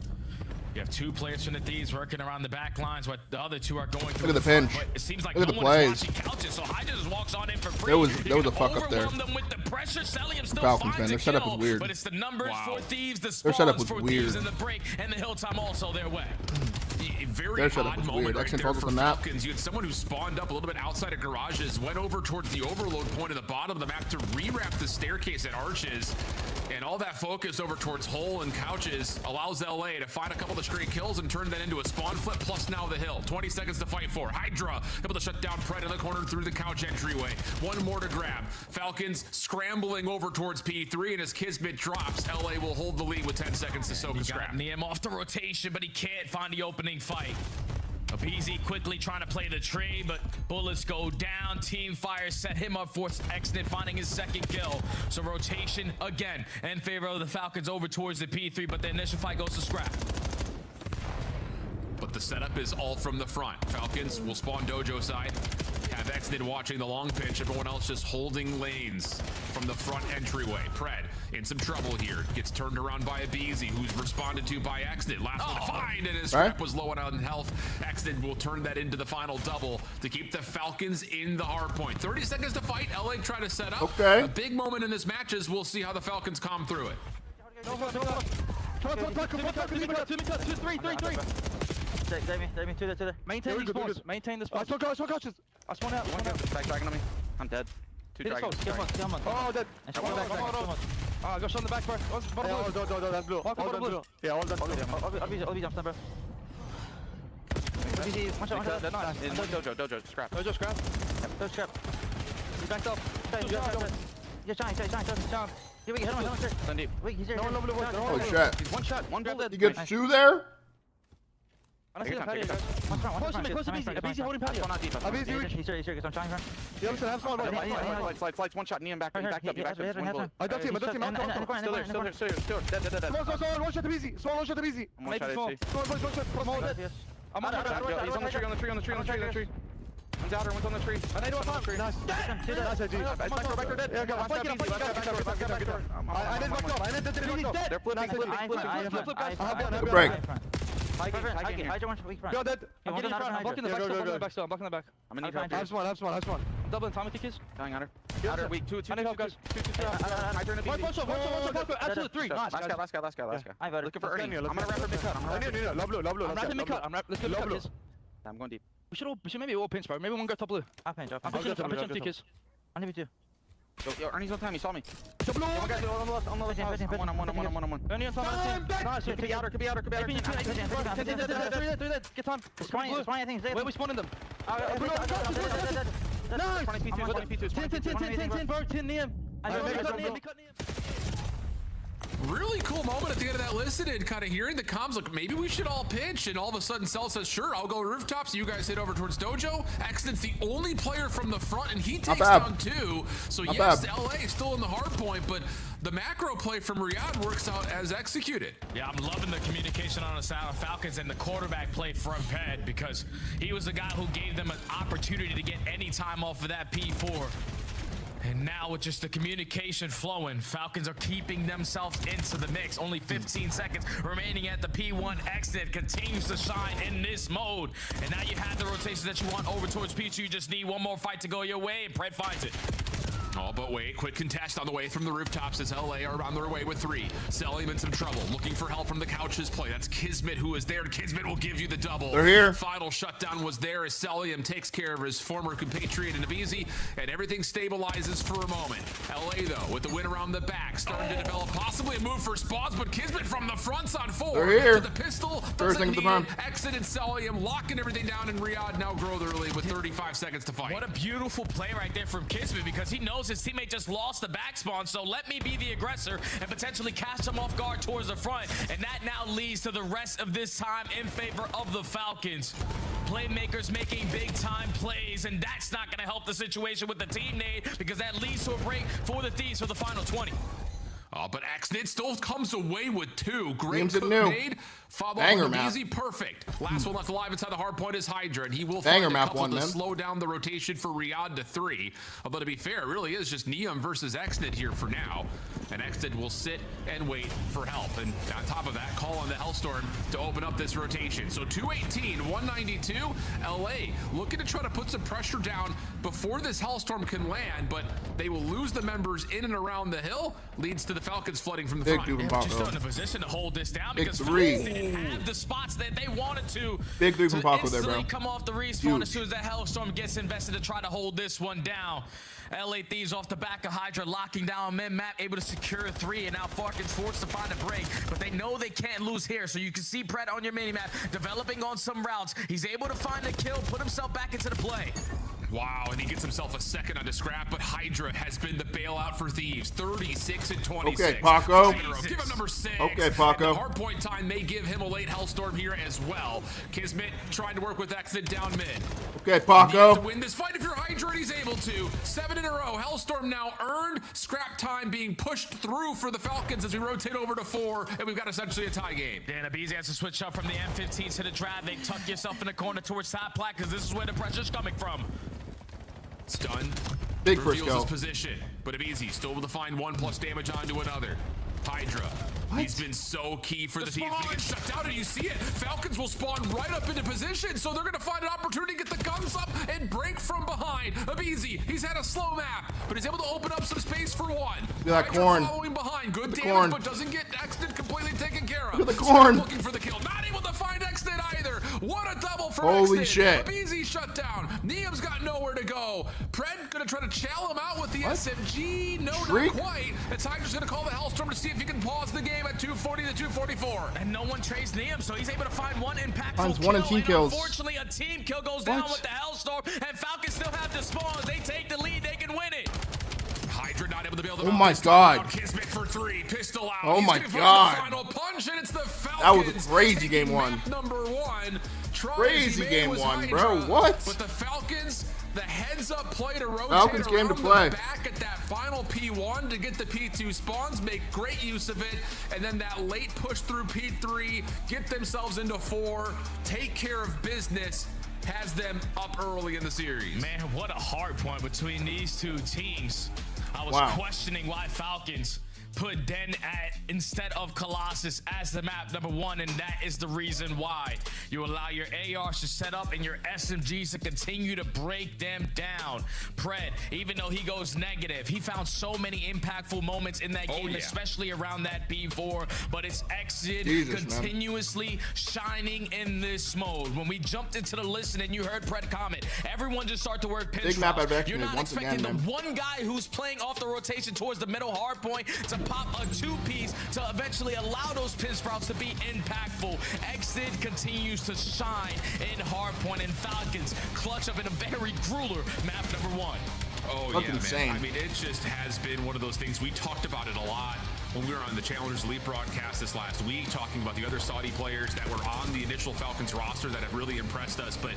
You have 2 players from the Thieves working around the back lines, but the other 2 are going through. Look at the pinch. It seems like look no at the one is plays. watching couches, so Hydra just walks on in for free. There was a fuck up there. Them with the pressure. Celium still Falcons, man, their setup was weird. But it's the numbers for Thieves, the their setup spawns was for weird. Thieves, and the break, and the hill time also their way. very Their setup odd was moment weird. right X-Men there told us for the map. Falcons. You had someone who spawned up a little bit outside of garages, went over towards the overload point at the bottom of the map to rewrap the staircase at Arches, and all that focus over towards hole and couches allows LA to find a couple of the straight kills and turn that into a spawn flip, plus now the hill. 20 seconds to fight for. Hydra able to shut down Pred in the corner through the couch entryway. One more to grab. Falcons scrambling over towards P3, and as Kismet drops, LA will hold the lead with 10 seconds to soak a scrap. Niem off the rotation, but he can't find the opening fight. Abizi quickly trying to play the trade, but bullets go down. Team fire set him up for Exnit finding his second kill. So rotation again in favor of the Falcons over towards the P3, but the initial fight goes to scrap. But the setup is all from the front. Falcons will spawn Dojo side. Have Exnit watching the long pitch. Everyone else just holding lanes from the front entryway. Pred in some trouble here. Gets turned around by Abizi, who's responded to by Exnit. Last one to find, and his scrap was low on health. Exnit will turn that into the final double to keep the Falcons in the hardpoint. 30 seconds to fight. LA try to set up. Okay. A big moment in this match is we'll see how the Falcons calm through it. Maintain these spawns. Maintain the spawns. I spawn out. Back dragon on me. I'm dead. Two dragons. Oh, dead. I got shot in the back, bro. That's blue. Blue. Yeah, all that blue. All these jumps, bro. Dojo, scrap. Dojo, scrap. Dojo, scrap. He's backed up. He's shine. Here we go. Hit him. Wait, he's there. Oh shit. He's one shot. One bullet. You get two there? I see him. Close to Abizi. Abizi holding patio. Abizi, he's here. I'm trying. The other side, have small. Slides. One shot. Knee him back. Backed up. I don't see him. Still there. Dead. Small. One shot to Abizi. Small. Maybe small. Dead. I'm on the tree. One's out, one's on the tree. I know on the tree. Nice. Back dead. Yeah, back I did They're flipping. Good break. Hydra wants weak front. Go dead. I'm getting in front. I'm blocking the back. I'm blocking the back. I'm in the front. Have spawn. I'm doubling Tommy kickers. Going under. Outer weak. Two. I need help, guys. Hydra in the BD. One shot. Absolute three. Nice. Last guy. Looking for Ernie. I'm gonna wrap him mid-cut. I'm wrapping mid-cut. Let's go mid-cut. I'm going deep. We should maybe all pinch, bro. Maybe one go top blue. I'll pinch. I'm pitching TKs. I need you. Yo, Ernie's on time. He saw me. Top blue. One guy's on the left. I'm one. Ernie on top. Nice. Could be outer. Three dead. Get time. Spawning, I think. Where are we spawning them? Nice. 20 P2. 10, bro. 10 near him. Really cool moment at the end of that listen and kind of hearing the comms like maybe we should all pinch, and all of a sudden Cell says sure, I'll go rooftops, you guys hit over towards Dojo. Accident's the only player from the front and he takes down two. So yes, LA is still in the hard point, but the macro play from Riyadh works out as executed. Yeah, I'm loving the communication on the side of Falcons and the quarterback play from Ped, because he was the guy who gave them an opportunity to get any time off of that P4. And now with just the communication flowing, Falcons are keeping themselves into the mix. Only 15 seconds remaining at the P1 exit. Continues to shine in this mode. And now you have the rotations that you want over towards P2. You just need one more fight to go your way, and Pred finds it. Oh, but wait, quick contest on the way from the rooftops as LA are on their way with 3. Selim in some trouble, looking for help from the couches play. That's Kismet who is there. Kismet will give you the double. They're here. Final shutdown was there as Selim takes care of his former compatriot in Abizi, and everything stabilizes for a moment. LA, though, with the win around the back, starting to develop possibly a move for spawns, but Kismet from the front's on 4. They're here. So the pistol doesn't need it. Exited Selim, locking everything down, and Riyadh now grow the lead with 35 seconds to fight. What a beautiful play right there from Kismet, because he knows his teammate just lost the back spawn, so let me be the aggressor and potentially catch him off guard towards the front, and that now leads to the rest of this time in favor of the Falcons. Playmakers making big time plays, and that's not going to help the situation with the team nade, because that leads to a break for the Thieves for the final 20. But Axnit still comes away with 2. Great cook nade. Follow up easy, perfect. Last one left alive inside the hard point is Hydra, and he will find a couple to slow down the rotation for Riyadh to 3. Although to be fair, it really is just Neum versus Axnit here for now. And Axnit will sit and wait for help. And on top of that, call on the Hellstorm to open up this rotation. So 218, 192. LA looking to try to put some pressure down before this Hellstorm can land, but they will lose the members in and around the hill. Leads to the Falcons flooding from the Big front. dude from Just Paco. in a position to hold this down Big because three. Falcons didn't have the spots that they wanted to. Big three from to Paco there, bro. instantly come off the respawn as soon as that Hellstorm gets invested to try to hold this one down. LA Thieves off the back of Hydra, locking down mid-map, able to secure 3, and now Falcons forced to find a break, but they know they can't lose here, so you can see Pred on your minimap developing on some routes. He's able to find a kill, put himself back into the play. Wow, and he gets himself a second onto Scrap, but Hydra has been the bailout for Thieves. 36 and 26. Okay, Paco. Give him number 6. Okay, Paco. And the hardpoint time may give him a late Hellstorm here as well. Kismet trying to work with Exit down mid. Okay, Paco. To win this fight if you're Hydra, and he's able to. 7 in a row. Hellstorm now earned. Scrap time being pushed through for the Falcons as we rotate over to 4, and we've got essentially a tie game. Dan Abizi has to switch up from the M15 to the Drab. They tuck yourself in the corner towards top plat because this is where the pressure's coming from. Stun. Big reveals first kill. his position, but Abizi still able to find 1+ damage onto another. Hydra. What? He's been so key for the team. He gets shut down, and you see it. Falcons will spawn right up into position, so they're going to find an opportunity to get the guns up and break from behind. Abizi, he's had a slow map, but he's able to open up some space for 1. Look at that Hydra corn. following behind. Good The damage, corn. but doesn't get Exton completely taken care of. Look at the corn. Looking for the kill. Not able to find Exton either. What a double for Holy Exton. shit. Abizi shut down. Niam's got nowhere to go. Pred gonna try to chow him out with the SMG. No, Shriek? not quite. And Tiger's gonna call the Hellstorm to see if he can pause the game at 240 to 244. And no one trades Niam, so he's able to find one impactful Finds kill. one in team and kills. Unfortunately, a team kill goes down What? with the Hellstorm, and Falcons still have the spawns. They take the lead. They can win it. Hydra not able to bail them Oh out my this time. God. Kismet for 3. Pistol out. Oh He's my gonna find God. the final punch, and it's the Falcons. That was a crazy taking game 1. map number 1. Try Crazy as he may game was 1, Hydra, bro. What? But the Falcons, the heads-up play to rotate Falcons game to around play. the back at that final P1 to get the P2 spawns, make great use of it, and then that late push through P3, get themselves into 4, take care of business, has them up early in the series. Man, what a hard point between these two teams. I was Wow. questioning why Falcons put Den at instead of Colossus as the map number 1, and that is the reason why. You allow your ARs to set up and your SMGs to continue to break them down. Pred, even though he goes negative, he found so many impactful moments in that game, especially around that B4, but it's Exit continuously shining in this mode. When we jumped into the listen and you heard Pred comment, everyone just started to work pinch Big map routes. at You're Exit not once expecting again, the man. one guy who's playing off the rotation towards the middle hard point to pop a 2-piece to eventually allow those pin sprouts to be impactful. Exit continues to shine in hardpoint, and Falcons clutch up in a very grueler map number 1. Oh, That's yeah, insane. man. I mean, it just has been one of those things. We talked about it a lot when we were on the Challengers Elite broadcast this last week, talking about the other Saudi players that were on the initial Falcons roster that have really impressed us. But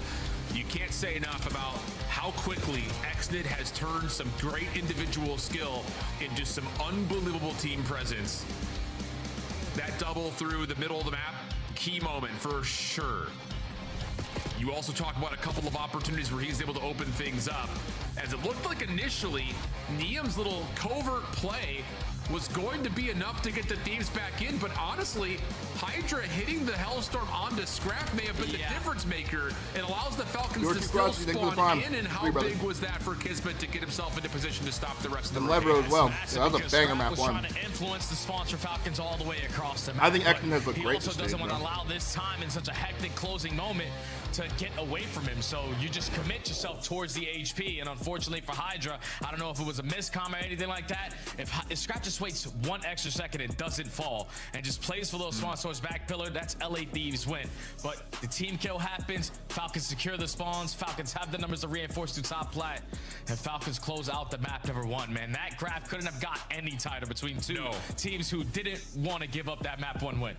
you can't say enough about how quickly Exnid has turned some great individual skill into some unbelievable team presence. That double through the middle of the map, key moment for sure. You also talk about a couple of opportunities where he's able to open things up. As it looked like initially, Niam's little covert play was going to be enough to get the Thieves back in, but honestly, Hydra hitting the Hellstorm onto Scrap may have been the difference maker and allows the Falcons to still spawn in. And how big was that for Kismet to get himself into position to stop the rest of the Levro as well. Massive, That was a because banger Scrap map was 1. trying to influence the sponsor Falcons all the way across the map. I think but Ekton has looked he great also this doesn't stage, want to though. allow this time in such a hectic closing moment to get away from him. So you just commit yourself towards the HP. And unfortunately for Hydra, I don't know if it was a miscom or anything like that. If Scrap just waits 1 extra second and doesn't fall and just plays for those spawns towards back pillar, that's LA Thieves win. But the team kill happens. Falcons secure the spawns. Falcons have the numbers to reinforce to top plat. And Falcons close out the map number 1, man. That graph couldn't have got any tighter between two teams who didn't want to give up that map 1 win.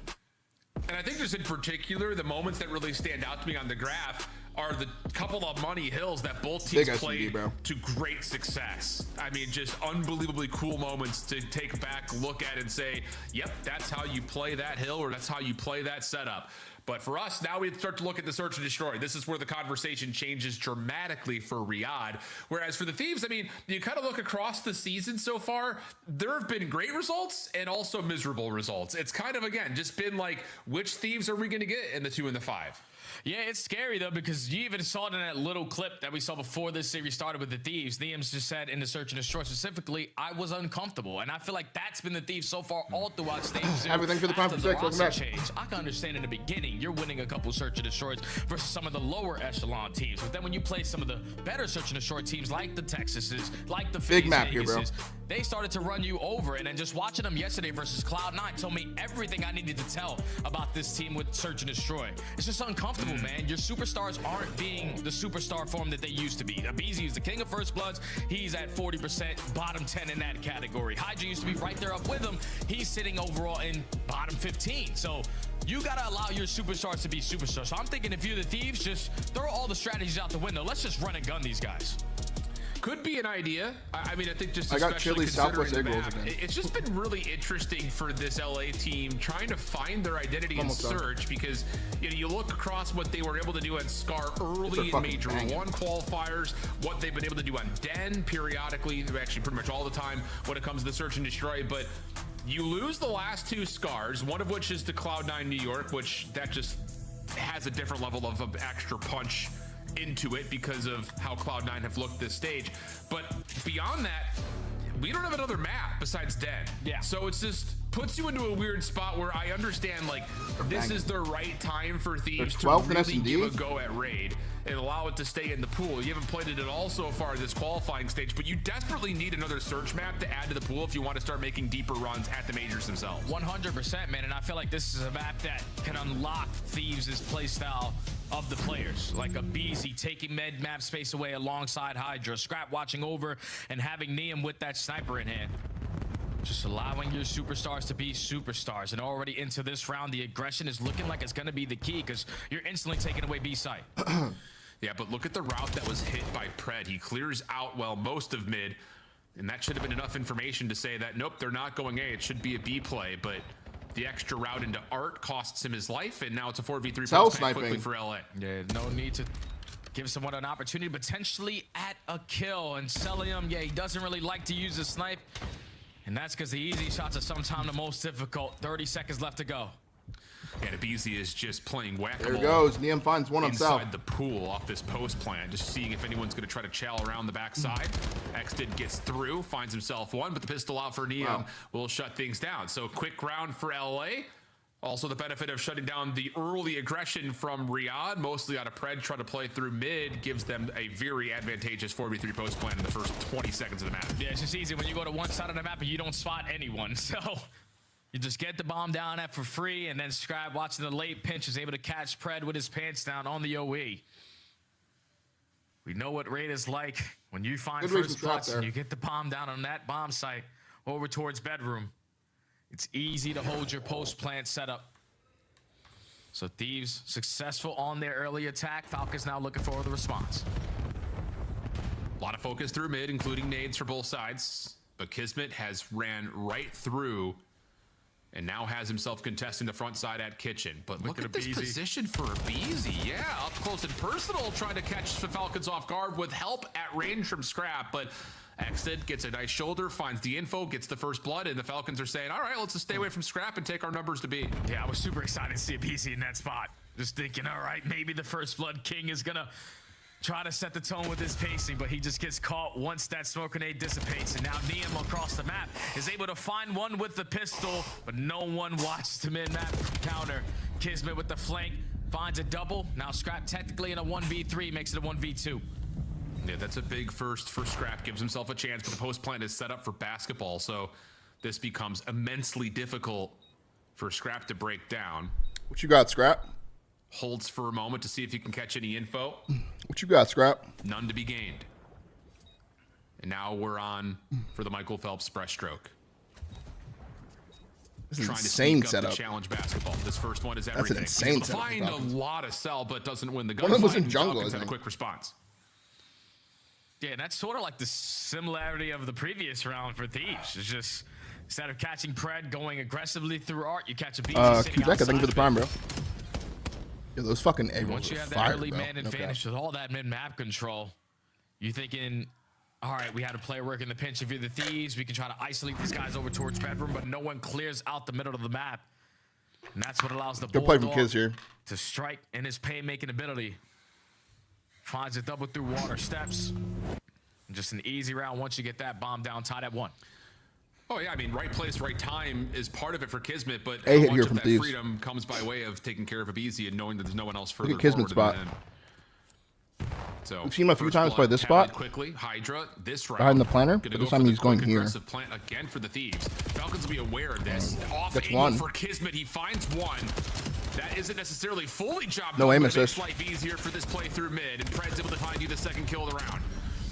And I think just in particular, the moments that really stand out to me on the graph are the couple of money hills that both teams played to great success. I mean, just unbelievably cool moments to take back, look at, and say, yep, that's how you play that hill, or that's how you play that setup. But for us, now we start to look at the search and destroy. This is where the conversation changes dramatically for Riyadh. Whereas for the Thieves, I mean, you kind of look across the season so far, there have been great results and also miserable results. It's kind of, again, just been like, which Thieves are we going to get in the 2 and the 5? Yeah, it's scary though, because you even saw it in that little clip that we saw before this series started with the Thieves. Niam's just said in the Search and Destroy specifically, I was uncomfortable. And I feel like that's been the Thieves so far all throughout stage 2. Everything for the Prime for 6. Welcome back. Change. I can understand in the beginning, you're winning a couple Search and Destroys versus some of the lower echelon teams. But then when you play some of the better Search and Destroy teams like the Texases, like the big map here, bro. They started to run you over. And then just watching them yesterday versus Cloud9 told me everything I needed to tell about this team with Search and Destroy. It's just uncomfortable, man. Your superstars aren't being the superstar form that they used to be. Abizi is the king of First Bloods. He's at 40%, bottom 10 in that category. Hydra used to be right there up with him. He's sitting overall in bottom 15. So you got to allow your superstars to be superstars. So I'm thinking if you're the Thieves, just throw all the strategies out the window. Let's just run and gun these guys. Could be an idea. I mean, I think just I got Chili Southwest egg rolls again. It's just been really interesting for this LA team trying to find their identity in Search, because you look across what they were able to do at Scar early in Major 1 qualifiers, what they've been able to do on Den periodically, actually pretty much all the time when it comes to the Search and Destroy, but you lose the last 2 Scars, one of which is to Cloud9 New York, which that just has a different level of extra punch into it because of how Cloud9 have looked this stage. But beyond that, we don't have another map besides Den. Yeah. So it's just puts you into a weird spot where I understand, like, this is the right time for Thieves to really give a go at Raid and allow it to stay in the pool. You haven't played it at all so far this qualifying stage, but you desperately need another Search map to add to the pool if you want to start making deeper runs at the majors themselves. 100%, man, and I feel like this is a map that can unlock Thieves' playstyle of the players, like Abizi taking med map space away alongside Hydra, Scrap watching over and having Niam with that sniper in hand. Just allowing your superstars to be superstars. And already into this round, the aggression is looking like it's going to be the key, because you're instantly taking away B site. Yeah, but look at the route that was hit by Pred. He clears out, well, most of mid, and that should have been enough information to say that, nope, they're not going A. It should be a B play, but the extra route into Art costs him his life, and now it's a 4v3 quickly for LA. Yeah, no need to give someone an opportunity potentially at a kill. And Celium, yeah, he doesn't really like to use the snipe, and that's because the easy shots are sometimes the most difficult. 30 seconds left to go. And Abizi is just playing whack-a-mole. There goes. Niam finds one on south. Inside the pool off this post plant, just seeing if anyone's going to try to chow around the backside. Xdid gets through, finds himself one, but the pistol out for Niam will shut things down. So quick round for LA. Also the benefit of shutting down the early aggression from Riyadh, mostly out of Pred, trying to play through mid, gives them a very advantageous 4v3 post plan in the first 20 seconds of the map. Yeah, it's just easy when you go to one side of the map and you don't spot anyone. So you just get the bomb down at for free, and then Scribe, watching the late pinch, is able to catch Pred with his pants down on the OE. We know what Raid is like when you find first spots and you get the bomb down on that bomb site over towards bedroom. It's easy to hold your post plant setup. So Thieves successful on their early attack. Falcons now looking for the response. A lot of focus through mid, including nades for both sides, but Kismet has ran right through and now has himself contesting the front side at kitchen. But look at this position for Abizi. Yeah, up close and personal, trying to catch the Falcons off guard with help at range from Scrap. But Xdid gets a nice shoulder, finds the info, gets the first blood, and the Falcons are saying, all right, let's just stay away from Scrap and take our numbers to B. Yeah, I was super excited to see Abizi in that spot. Just thinking, all right, maybe the first blood king is gonna try to set the tone with his pacing, but he just gets caught once that smoke grenade dissipates. And now Niam across the map is able to find one with the pistol, but no one watched the mid-map counter. Kismet with the flank finds a double. Now Scrap technically in a 1v3 makes it a 1v2. Yeah, that's a big first for Scrap. Gives himself a chance, but the post plant is set up for basketball, so this becomes immensely difficult for Scrap to break down. What you got, Scrap? Holds for a moment to see if he can catch any info. What you got, Scrap? None to be gained. And now we're on for the Michael Phelps breaststroke. This is trying insane to sneak up the challenge basketball. This first one is everything. That's an insane setup. Find a lot of cell, but doesn't win the gunfight. One of them was in jungle, Had a quick response. Yeah, that's sort of like the similarity of the previous round for Thieves. It's just instead of catching Pred going aggressively through Art, you catch a beat. Kuzeka, thank you for the prime, bro. Yeah, those fucking A rolls Once you have fire, that early bro. man advantage with all that mid-map control, you thinking, all right, we had a player work in the pinch. If you're the Thieves, we can try to isolate these guys over towards bedroom, but no one clears out the middle of the map. And that's what allows the Good play from Bulldog Kiz here. to strike in his playmaking ability. Finds a double through water steps. And just an easy round once you get that bomb down, tied at 1. Oh, yeah, I mean, right place, right time is part of it for Kismet, but A hit how here much from of that Thieves. freedom comes by way of taking care of Abizi and knowing that there's no one else further Look at Kismet's forward spot. than him. So We've seen him a few first times blood play this tallied spot. Quickly, Hydra, this round. Behind the planter, Gonna but this go time for he's the going quick here. aggressive plant again for the Thieves. Falcons will be aware of this. Off Gets angle one. for Kismet. He finds one. That isn't necessarily fully job No done, aim but it makes assist. life easier for this play through mid. And Pred's able to find you the second kill of the round.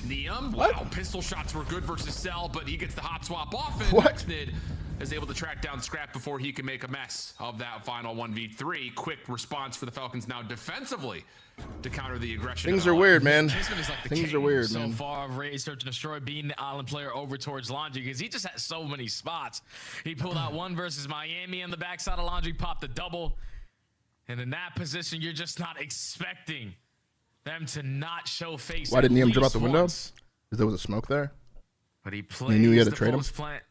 Neum, What? wow, pistol shots were good versus Cell, but he gets the hop swap off, and What? Nexnid is able to track down Scrap before he can make a mess of that final 1v3. Quick response for the Falcons now defensively to counter the aggression. Things of are LA. weird, man. Kismet is like the Things king are weird, so man. far of Raid Search and Destroy, being the island player over towards Laundry because he just had so many spots. He pulled out one versus Miami on the backside of Laundry, popped a double. And in that position, you're just not expecting them to not show face. Why didn't at Neum jump out least the window? once. Because there was a smoke there. But he He knew he had to the trade him. post plant,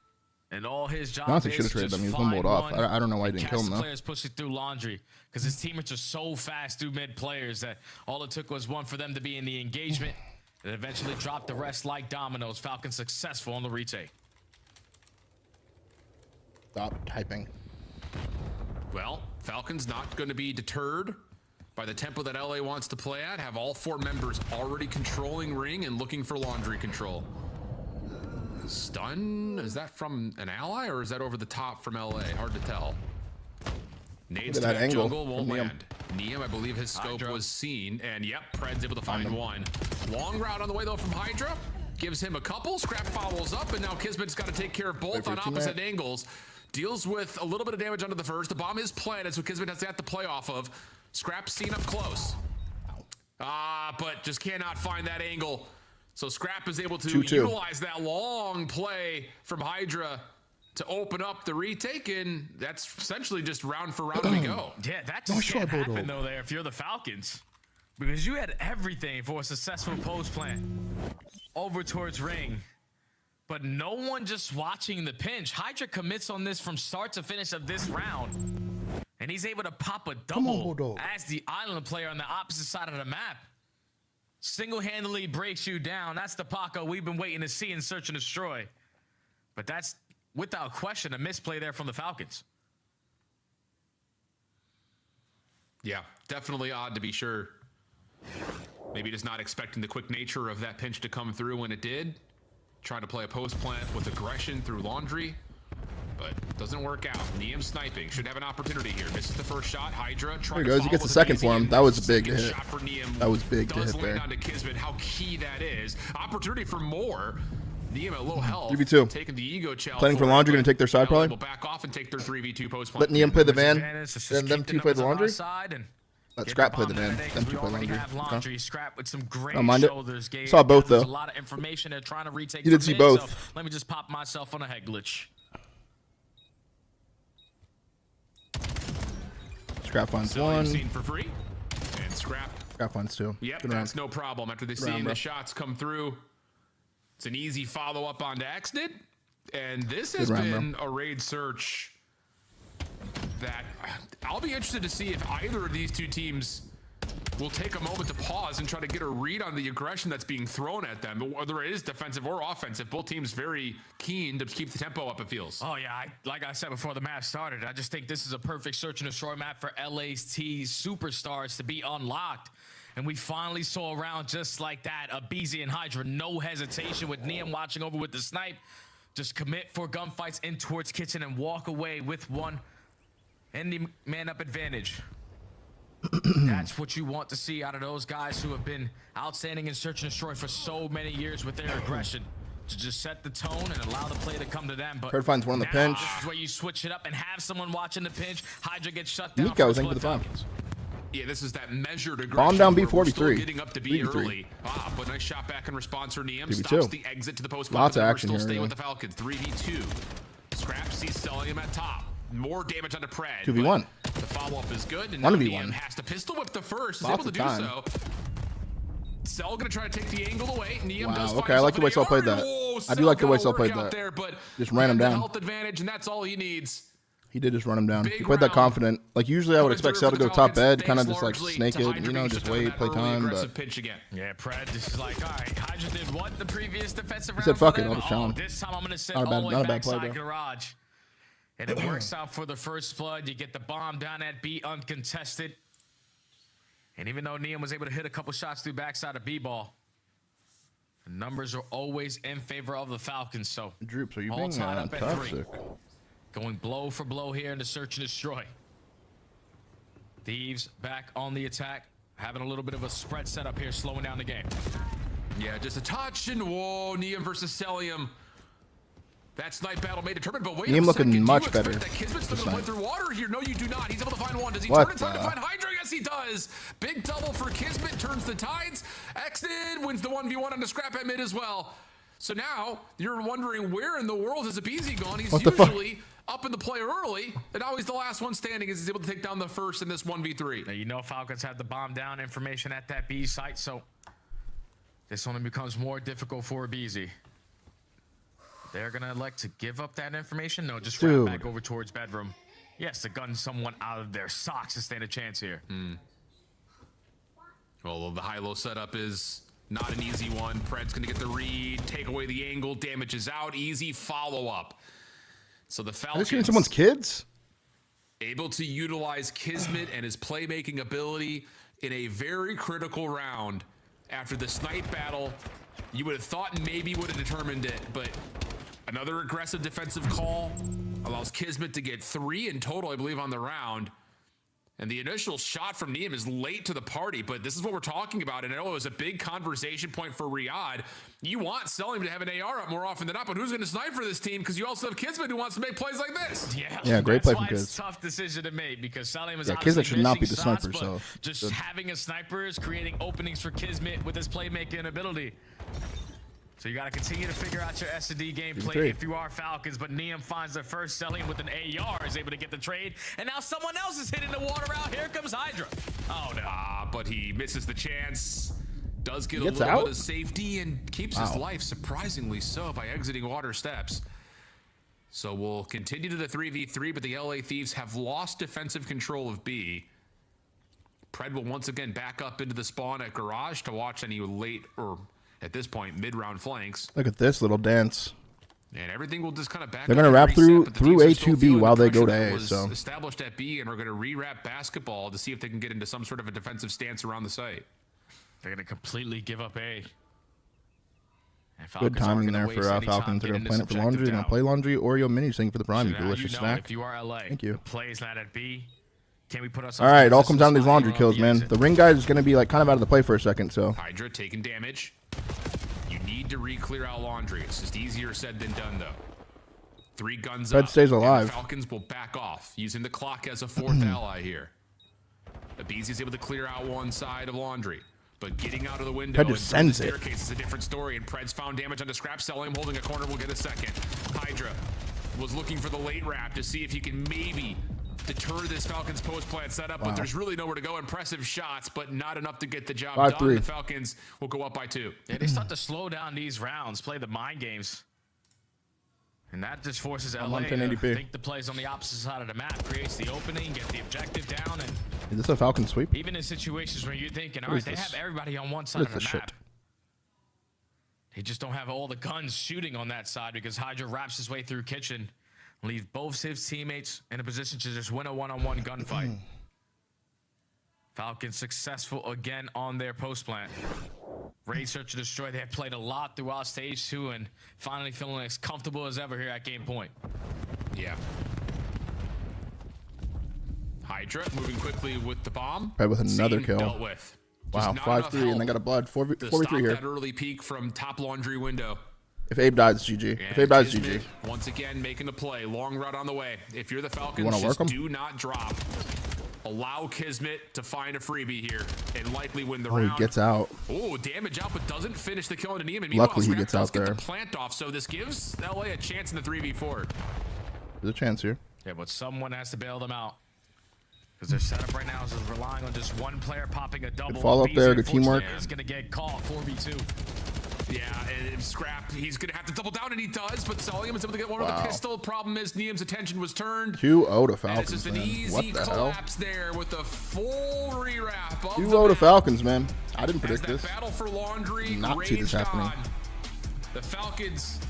and all his job Honestly, is should have to traded just him. He was find one off. one I don't know why he and didn't kill catch him, the though. players pushing through Laundry because his teammates are so fast through mid players that all it took was one for them to be in the engagement and eventually drop the rest like dominoes. Falcons successful on the retake. Stop typing. Well, Falcons not going to be deterred by the tempo that LA wants to play at. Have all 4 members already controlling ring and looking for Laundry control. Stun, is that from an ally or is that over the top from LA? Hard to tell. Nades Look at to that angle jungle won't from Neum. land. Neum, I believe his scope Hydra. was seen, and yep, Pred's able to find him. one. Long route on the way though from Hydra. Gives him a couple. Scrap follows up, and now Kismet's got to take care of Wait both for on your opposite teammate. angles. Deals with a little bit of damage under the first. The bomb is planted, so Kismet has got to play off of. Scrap seen up close. But just cannot find that angle. So Scrap is able to 2-2. utilize that long play from Hydra to open up the retake, and that's essentially just round for round we go. Yeah, that No just can't shot, happen Bulldog. though there if you're the Falcons. Because you had everything for a successful post plant over towards ring. But no one just watching the pinch. Hydra commits on this from start to finish of this round. And he's able to pop a Come on, double Bulldog. as the island player on the opposite side of the map. Single-handedly breaks you down. That's the Paco we've been waiting to see in Search and Destroy. But that's, without question, a misplay there from the Falcons. Yeah, definitely odd to be sure. Maybe just not expecting the quick nature of that pinch to come through when it did. Trying to play a post plant with aggression through Laundry, but doesn't work out. Neum sniping, should have an opportunity here. Misses the first shot. Hydra trying There he goes. He gets the second for him. That was a big hit. That was big to hit Does land there. onto Kismet. How key that is. Opportunity for more. Neum at low health. 3v2. Taking the ego challenge. Planning for Laundry, gonna take their side probably. Will back off and take their 3v2 post Let plant. Neum play the van, Advantage, let's just and them keep the two play the numbers Laundry. on our side and Let get Scrap the play the bomb van. out of there, 'cause Them we two play already Laundry. have Okay. Laundry. Scrap with some great Don't mind it. shoulders. Gabe. Saw both, There's though. a lot of information they're trying to retake. You did from see mid, both. so let me just pop myself on a head glitch. Scrap finds So one. you've seen for free, and Scrap. Scrap finds two. Yep, Good that's round. no problem. After they Good round, seeing bro. the shots come through, it's an easy follow-up onto Axnid. And this has Good round, been a raid search that I'll be interested to see if either of these two teams will take a moment to pause and try to get a read on the aggression that's being thrown at them, whether it is defensive or offensive. Both teams very keen to keep the tempo up, it feels. Oh, yeah. Like I said before the match started, I just think this is a perfect search and destroy map for LA's T superstars to be unlocked. And we finally saw a round just like that. Abizi and Hydra, no hesitation with Neum watching over with the snipe. Just commit for gunfights in towards kitchen and walk away with one ending man-up advantage. That's what you want to see out of those guys who have been outstanding in search and destroy for so many years with their aggression. To just set the tone and allow the play to come to them. But Third finds one on the now, pinch. This is where you switch it up and have someone watching the pinch. Hydra gets shut down. Nico's for into the bomb. Falcons. Yeah, this is that measured aggression. Bomb down where we're B43. still getting up to be 3v3. early. But nice shot back in response for Neum. 3v2. Stops the exit to the post. Lots of We're action still here, staying anyway. with the Falcons. 3v2. Scrap sees selling him at top. More damage on the Pred. 2v1. but The follow-up is good. And 1v1. Neum has to pistol whip the first. Is Lots able to of do time. so. Cell gonna try to take the angle away. Neum Wow, does okay, find I like the way Cell somebody. played that. Oh, I do like the way Cell Cell got a played workout that. There, but Just ran him he had the down. health advantage, and that's all he needs. He did just run him down. Big He played that round. confident. Like usually I would Coming expect through Cell to for the go top Falcons, bed, kind of thanks just like largely snake to it, Hydra you know, being just stuck on wait, that play early time. aggressive But pitch again. Yeah, Pred just is like, all right, Hydra did what the previous defensive he round said, "Fuck for it, them? I'll just show him." This time I'm going to sit Not a all bad- the way not a bad play, backside though. garage. And it works out for the first blood. You get the bomb down at B uncontested. And even though Neum was able to hit a couple shots through backside of B-ball, the numbers are always in favor of the Falcons. So Droops, are you all being tied up at 3. toxic? Going blow for blow here in the search and destroy. Thieves back on the attack. Having a little bit of a spread setup here, slowing down the game. Yeah, just a touch, and whoa, Neum versus Celium. That snipe battle may determine, but wait Neum a looking second. much do you better expect that Kismet's this going to play night. through water here? No, you do not. He's able to find one. Does he What turn in time to the- find Hydra? Yes, he does. Big double for Kismet, turns the tides. Extid wins the 1v1 on the scrap at mid as well. So now you're wondering where in the world has Abizi gone? He's What the fuck? usually up in the play early, and now he's the last one standing as he's able to take down the first in this 1v3. Now, you know Falcons have the bomb down information at that B site, so this only becomes more difficult for Abizi. They're going to elect to give up that information? No, just wrap back over towards bedroom. Yes, to gun someone out of their socks to stand a chance here. Well, the high-low setup is not an easy one. Pred's going to get the read, take away the angle, damage is out, easy follow-up. So the Are they Falcons shooting someone's kids? able to utilize Kismet and his playmaking ability in a very critical round. After the snipe battle, you would have thought maybe would have determined it, but another aggressive defensive call allows Kismet to get 3 in total, I believe, on the round. And the initial shot from Neum is late to the party, but this is what we're talking about. And I know it was a big conversation point for Riyadh. You want Selim to have an AR up more often than not, but who's going to snipe for this team? Because you also have Kismet who wants to make plays like this. Yeah, great play That's from why it's Kiz. a tough decision to make because Salim is Yeah, obviously Kismet should not be missing the shots, sniper, but so just good. having a sniper is creating openings for Kismet with his playmaking ability. So you got to continue to figure out your S&D gameplay if you are Falcons, but Neum finds the first selling with an AR, is able to get the trade, and now someone else is hitting the water out. Here comes Hydra. Oh, no. But he misses the chance. Does get a Gets little out? bit of safety and keeps his life, surprisingly so, by exiting water steps. So we'll continue to the 3v3, but the LA Thieves have lost defensive control of B. Pred will once again back up into the spawn at garage to watch any late, or at this point, mid-round flanks. Look at this little dance. And everything will just kind of back They're up gonna and wrap reset, through but the Thieves are still A to B feeling while the they go to pressure that A, was so. established at B, and we're going to re-wrap basketball to see if they can get into some sort of a defensive stance around the site. They're going to completely give up A. And Good Falcons aren't timing gonna there waste for any time Falcons. They're going getting to this plan it for laundry. They're objective going to down. play laundry. Oreo mini thank you for the prime. So You now delicious you know snack. if you are LA, Thank you. the plays not at B. Can we put us All right, it all comes down to these laundry kills, man. The ring guy is going to be like kind of out of the play for a second, so. Hydra taking damage. You need to re-clear out laundry. It's just easier said than done, though. 3 guns Fred up. stays and alive. The Falcons will back off, using the clock as a 4th ally here. Abizi's able to clear out one side of laundry. But getting out of the window Pred just sends it. staircase is a different story, and Pred's found damage on the scrap. Selling, holding a corner, will get a second. Hydra was looking for the late wrap to see if he can maybe deter this Falcons post-plant setup, but there's really nowhere to go. Impressive shots, but not enough to get the job 5-3. done. The Falcons will go up by 2. Yeah, they start to slow down these rounds, play the mind games. And that just forces LA to 1080p. think the plays on the opposite side of the map, creates the opening, get the objective down, and Is this a Falcon sweep? even in situations where you're thinking, all What right, is they this? have everybody on one side What of is the this map. shit? They just don't have all the guns shooting on that side because Hydra wraps his way through kitchen, leaves both his teammates in a position to just win a one-on-one gunfight. Falcons successful again on their post plant. Raid Search and Destroy, they have played a lot throughout stage 2 and finally feeling as comfortable as ever here at game point. Yeah. Hydra moving quickly with the bomb. Pred with another Scene kill. Dealt with. Wow, Just not enough 5-3, and they help got a blood. to 4v3 stop here. that early peak from top laundry window. If Abe dies, it's GG. If And Abe dies, Kismet, GG. once again, making a play. Long run on the way. If you're the Falcons, wanna just work 'em? do not drop. Allow Kismet to find a freebie here and likely win the Oh, round. he gets out. Oh, damage out, but doesn't finish the kill on Neum. And Luckily, he Scrap gets does out get there. the plant off, so this gives LA a chance in the 3v4. There's a chance here. Yeah, but someone has to bail them out. Because their setup right now is relying on just one player popping a double. follow up there to teamwork. Is going to get caught 4v2. Yeah, and Scrap, he's going to have to double down, and he does, but Solium is able to get one with a pistol. Problem is, Niam's attention was turned. 2-0 to Falcons, It's just an man. easy What the hell? collapse there with a full rewrap of 2-0 to Falcons, man. I didn't predict that this. battle for laundry Not see this happening. The Falcons,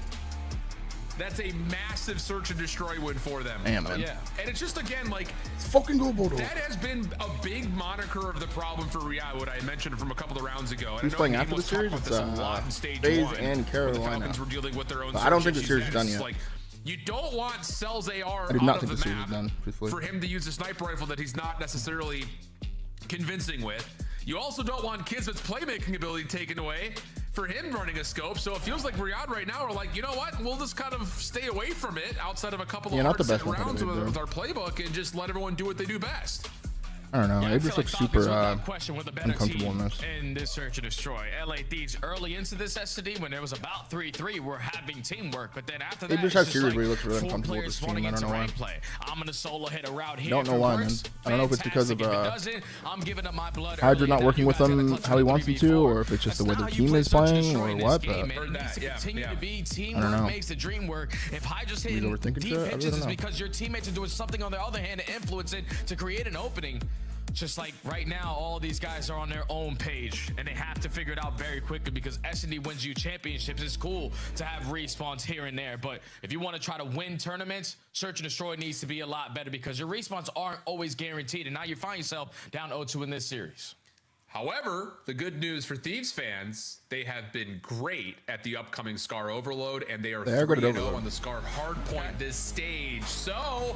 that's a massive search and destroy win for them. Damn, man. Yeah, and it's just, again, like, it's fucking go Bordeaux. that has been a big moniker of the problem for Riyadh, what I mentioned from a couple of rounds ago. Who's playing after the series? It's FaZe and Carolina. Were dealing with their own I don't think the issues. series is done It's yet. like, you don't want Cell's AR I did not out think of the the series map is done, truthfully. for him to use a sniper rifle that he's not necessarily convincing with. You also don't want Kismet's playmaking ability taken away for him running a scope. So it feels like Riyadh right now are like, you know what? We'll just kind of stay away from it outside of a couple of hard set rounds with our playbook and just let everyone do what they do best. I don't know. It just looks super uncomfortable in this. In this search and destroy, LA Thieves early into this SD when there was about 3-3 were having teamwork, but then after that, It just has series where he looks really uncomfortable with this team. I don't know why. I'm gonna solo hit a route here. Don't know why, man. I don't know if it's because of I'm giving up my blood. Hydra not working with them how he wants them to, or if it's just the way the team is playing, or what. But I don't know. Makes the dream work. If Hydra's He's hitting overthinking deep shit. I pitches, really it's don't know. because your teammates are doing something on the other hand to influence it to create an opening. Just like right now, all these guys are on their own page, and they have to figure it out very quickly because S&D wins you championships. It's cool to have respawns here and there, but if you want to try to win tournaments, search and destroy needs to be a lot better because your respawns aren't always guaranteed, and now you find yourself down 0-2 in this series. However, the good news for Thieves fans, they have been great at the upcoming Scar Overload, and they are 3-0 on the Scar Hardpoint this stage. So,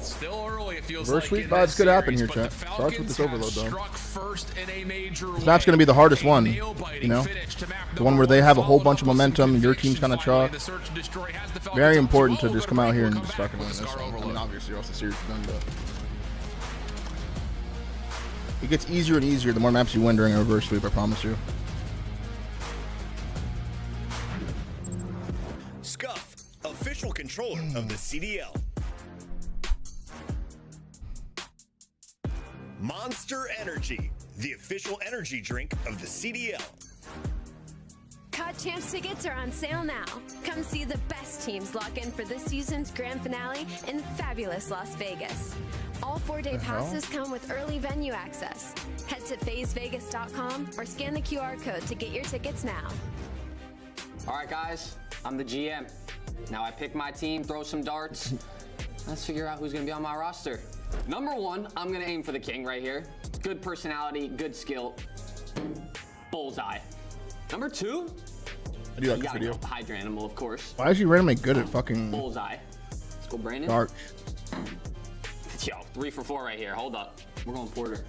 still early, it feels Reverse like. sweep vibes could happen here, chat. Starts with this Overload, though. First in a major This map's going to be the hardest one, you know? The one where they have a whole bunch of momentum, your team's kind of chalk. Very important to just come out here and just fucking win this one. I mean, obviously, else the series is done, but it gets easier and easier the more maps you win during a reverse sweep, I promise you. Scuff, official controller of the CDL. Monster Energy, the official energy drink of the CDL. COD Champs tickets are on sale now. Come see the best teams lock in for this season's grand finale in fabulous Las Vegas. All 4-day passes come with early venue access. Head to FazeVegas.com or scan the QR code to get your tickets now. All right, guys, I'm the GM. Now I pick my team, throw some darts. Let's figure out who's gonna be on my roster. Number 1, I'm gonna aim for the king right here. Good personality, good skill. Bullseye. Number 2, I do like this video. Hydra Animal, of course. Why is he randomly good at fucking Bullseye. Let's go, Brandon. darts? Yo, 3 for 4 right here. Hold up. We're going Porter.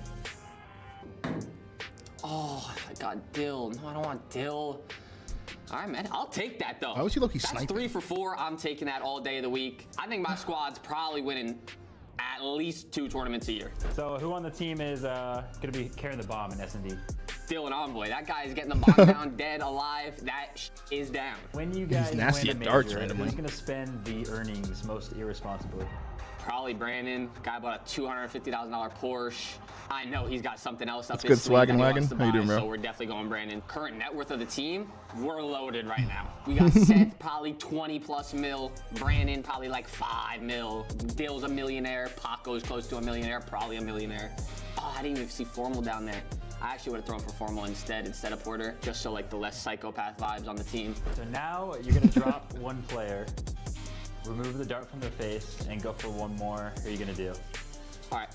Oh, I got Dill. No, I don't want Dill. All right, man. I'll take that, though. Why was he low-key That's sniping? 3 for 4. I'm taking that all day of the week. I think my squad's probably winning at least 2 tournaments a year. So who on the team is going to be carrying the bomb in S&D? Dylan Envoy. That guy is getting the bomb down, dead, alive. That is down. When you guys nasty win at a darts major, randomly. who's going to spend the earnings most irresponsibly? Probably Brandon. Guy bought a $250,000 Porsche. I know he's got something else up That's his good sleeve swag that and he wagon. wants to How you buy, doing, bro? So we're definitely going Brandon. Current net worth of the team, we're loaded right now. We got Seth probably 20 plus mil. Brandon probably like 5 mil. Dill's a millionaire. Paco's close to a millionaire, probably a millionaire. Oh, I didn't even see Formal down there. I actually would have thrown for Formal instead of Porter, just so like the less psychopath vibes on the team. So now you're going to drop one player, remove the dart from their face, and go for one more. Who are you going to do? All right,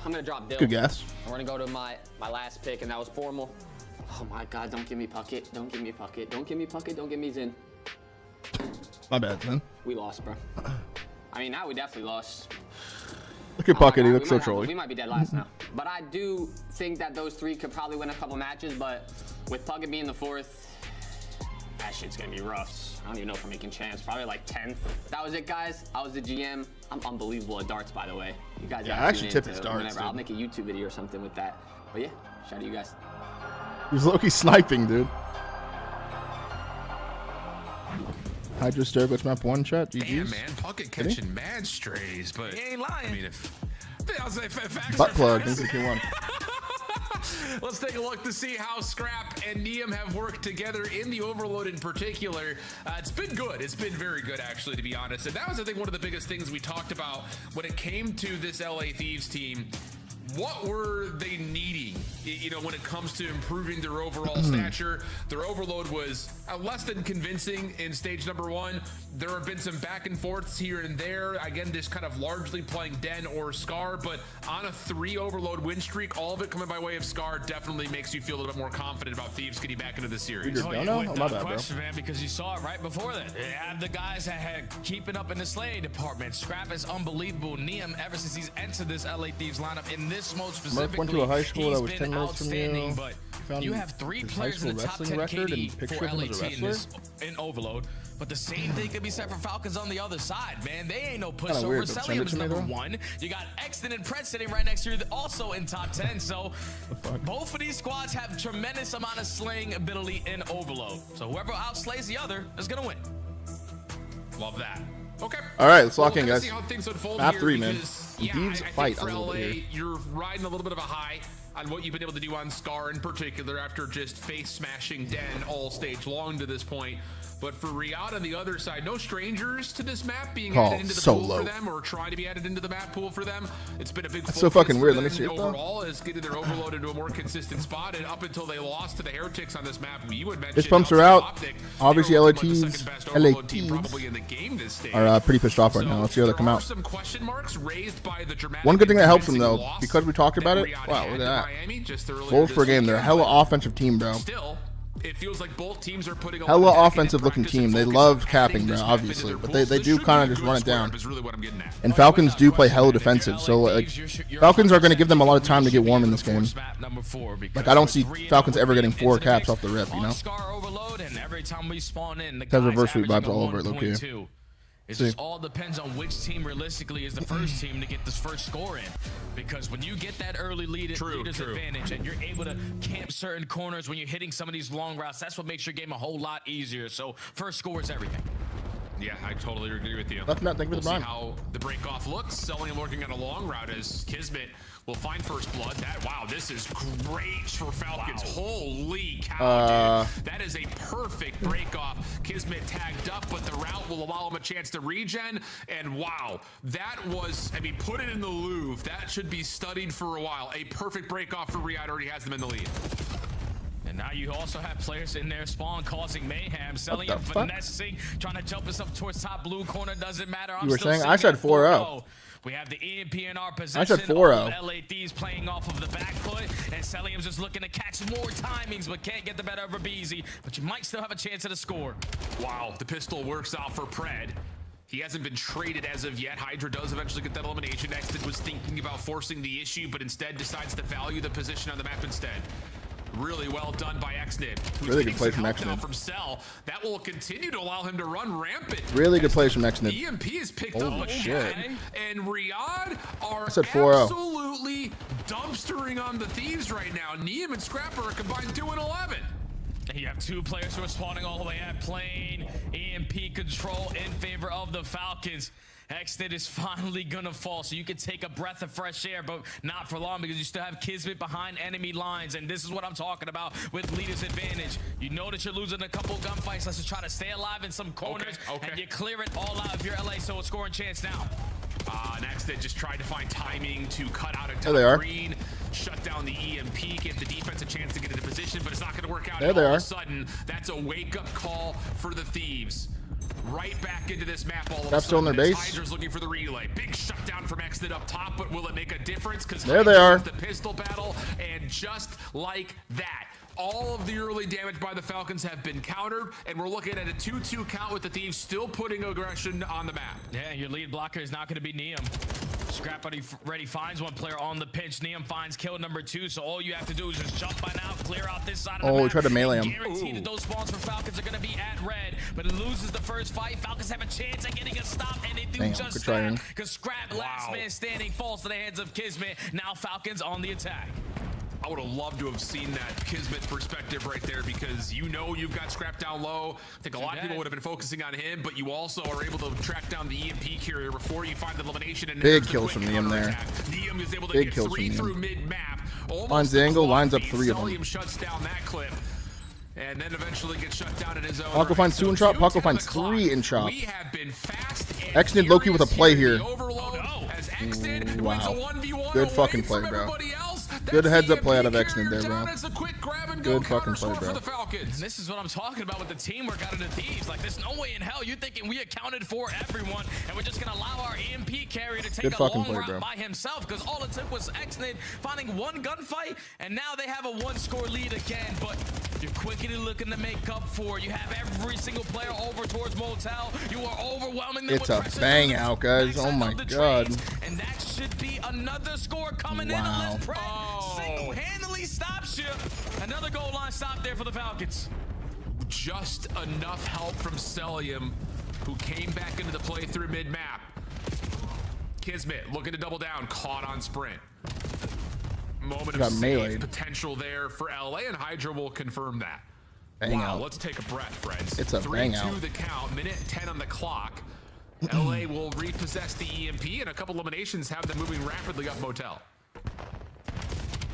I'm going to drop Dill. Good guess. We're going to go to my last pick, and that was Formal. Oh my God, don't give me Puckett. Don't give me Puckett. Don't give me Puckett. Don't give me Zin. My bad, man. We lost, bro. I mean, now we definitely lost. Look at Bucket. He looks so trolly. We might be dead last now. But I do think that those 3 could probably win a couple matches, but with Puckett being the 4th, that shit's going to be rough. I don't even know if we're making champs. Probably like 10th. That was it, guys. I was the GM. I'm unbelievable at darts, by the way. You guys Yeah, gotta I actually tune tip into his darts, whenever. I'll dude. make a YouTube video or something with that. But yeah, shout out to you guys. He was low-key sniping, dude. Hydra Stairwitch map 1 chat. GG's. Damn, man. Puckett catching mad strays, but He ain't lying. I mean, if Butt plug. Thanks for the Q1. Let's take a look to see how Scrap and Neum have worked together in the Overload in particular. It's been good. It's been very good, actually, to be honest. And that was, I think, one of the biggest things we talked about when it came to this LA Thieves team. What were they needing, you know, when it comes to improving their overall stature? Their overload was less than convincing in stage number 1. There have been some back and forths here and there. Again, just kind of largely playing Den or Scar, but on a 3 overload win streak, all of it coming by way of Scar definitely makes you feel a little bit more confident about Thieves getting back into the series. Without question, man, because you saw it right before that. They have the guys that had keeping up in the slaying department. Scrap is unbelievable. Neum, ever since he's entered this LA Thieves lineup in this mode specifically, went to a high school that was 10 been minutes from you. but you have 3 players in the top 10 KD for LAT in Overload. But the same thing could be said for Falcons on the other side, man. They ain't no pushover. Celium's number 1. You got Exton and Pret sitting right next to you, also in top 10. So both of these squads have tremendous amount of slaying ability in Overload. So whoever outslays the other is gonna win. Love that. Okay. All right, let's lock in, guys. See how things unfold Map here 3, man. Yeah, Thieves I fight think for a little bit LA, here. you're riding a little bit of a high on what you've been able to do on Scar in particular after just face smashing Den all stage long to this point. But for Riyadh on the other side, no strangers to this map being added into the pool for them or trying to be added into the map pool for them. It's been a big That's so fucking weird. Let me see it though. Overall is getting their overload into a more consistent spot, and up until they lost to the Heretics on this map, you would mention His pumps are out. Optic, Obviously, LATs probably in the game this stage. are pretty pissed off right now. Let's see how they come out. Some question marks raised by the dramatic One good thing that helps them though, because we talked about it. Wow, look at that. Goals per game. They're a hella offensive team, bro. Still, it feels like both teams are putting hella offensive looking team. They love capping, bro, obviously, but they do kind of just run it down. And Falcons do play hella defensive, so like Falcons are going to give them a lot of time to get warm in this game. Like I don't see Falcons ever getting 4 caps off the rip, you know. Has reverse sweep vibes all over it, low key. It just all depends on which team realistically is the first team to get this first score in. Because when you get that early leader's advantage and you're able to camp certain corners when you're hitting some of these long routes, that's what makes your game a whole lot easier. So first score is everything. Yeah, I totally agree with you. Thank you for the see how the break-off looks. Selling and working on a long route as Kismet will find first blood. Wow, this is great for Falcons. Wow. Holy cow, dude. That is a perfect break-off. Kismet tagged up, but the route will allow him a chance to regen. And wow, that was, I mean, put it in the Louvre. That should be studied for a while. A perfect break-off for Riyadh already has them in the lead. And now you also have players in their spawn causing mayhem, selling and finessing, trying to jump us up towards top blue corner. Doesn't matter. You were saying? I said 4-0. We have the EMP in our possession. I said 4-0. LA Thieves playing off of the back foot, and Celium's just looking to catch more timings, but can't get the better of Rabizi. But you might still have a chance at a score. Wow, the pistol works out for Pred. He hasn't been traded as of yet. Hydra does eventually get that elimination. Exton was thinking about forcing the issue, but instead decides to value the position on the map instead. Really well done by Xnid. Really good play from Xnid. From Cell. That will continue to allow him to run rampant. Really good plays from Xnid. EMP is picked up again, and Riyadh are absolutely dumpstering on the Thieves right now. Neum and Scrapper are combined 2 and 11. You have 2 players who are spawning all the way at plane. EMP control in favor of the Falcons. Xnid is finally gonna fall, so you can take a breath of fresh air, but not for long because you still have Kismet behind enemy lines, and this is what I'm talking about with leader's advantage. You know that you're losing a couple gunfights. Let's just try to stay alive in some corners, and you clear it all out if you're LA, so a scoring chance now. Next, they just tried to find timing to cut out a green, shut down the EMP, give the defense a chance to get into position, but it's not going to work out. All of a sudden, that's a wake-up call for the Thieves. Right back into this map all of a sudden. Still in their base. Hydra's looking for the relay. Big shutdown from Xnid up top, but will it make a difference? Because there they are. The pistol battle, and just like that, all of the early damage by the Falcons have been countered, and we're looking at a 2-2 count with the Thieves still putting aggression on the map. Yeah, your lead blocker is not going to be Neum. Scrap ready finds one player on the pinch. Neum finds kill number 2, so all you have to do is just jump by now, clear out this side of the map. He tried to melee him. Guaranteed that those spawns for Falcons are going to be at red, but it loses the first fight. Falcons have a chance at getting a stop, and they do just that, because Scrap, last man standing, falls to the hands of Kismet. Now Falcons on the attack. I would have loved to have seen that Kismet perspective right there, because you know you've got Scrap down low. I think a lot of people would have been focusing on him, but you also are able to track down the EMP carrier before you find the elimination. And big kills from Neum there. Neum is able to Big get kills 3 from through Neum. mid-map. Finds the angle, lines up 3 of them. Celium shuts down that clip. And then eventually gets shut down in his own. Paco finds 2 in chop. Paco finds 3 in chop. Exnid Loki with a play here. Wow. Good fucking play, bro. Good heads up play out of Exnid there, bro. Good fucking play, bro. And this is what I'm talking about with the teamwork out of the Thieves. Like, there's no way in hell you're thinking we accounted for everyone and we're just going to allow our EMP carrier to take a long route by himself, because all it took was Exnid finding 1 gunfight, and now they have a 1-score lead again. But you're quickly looking to make up for it. You have every single player over towards Motel. You are overwhelming them. It's a bang out, guys. Oh my god. And that should be another score coming in. Unless Pred single-handedly stops you. Another goal line stop there for the Falcons. Just enough help from Celium, who came back into the play through mid-map. Kismet looking to double down, caught on sprint. Moment of save potential there for LA, and Hydra will confirm that. Bang out. Let's take a breath, friends. It's a bang out. 3-2 the count, minute 10 on the clock. LA will repossess the EMP, and a couple eliminations have them moving rapidly up Motel.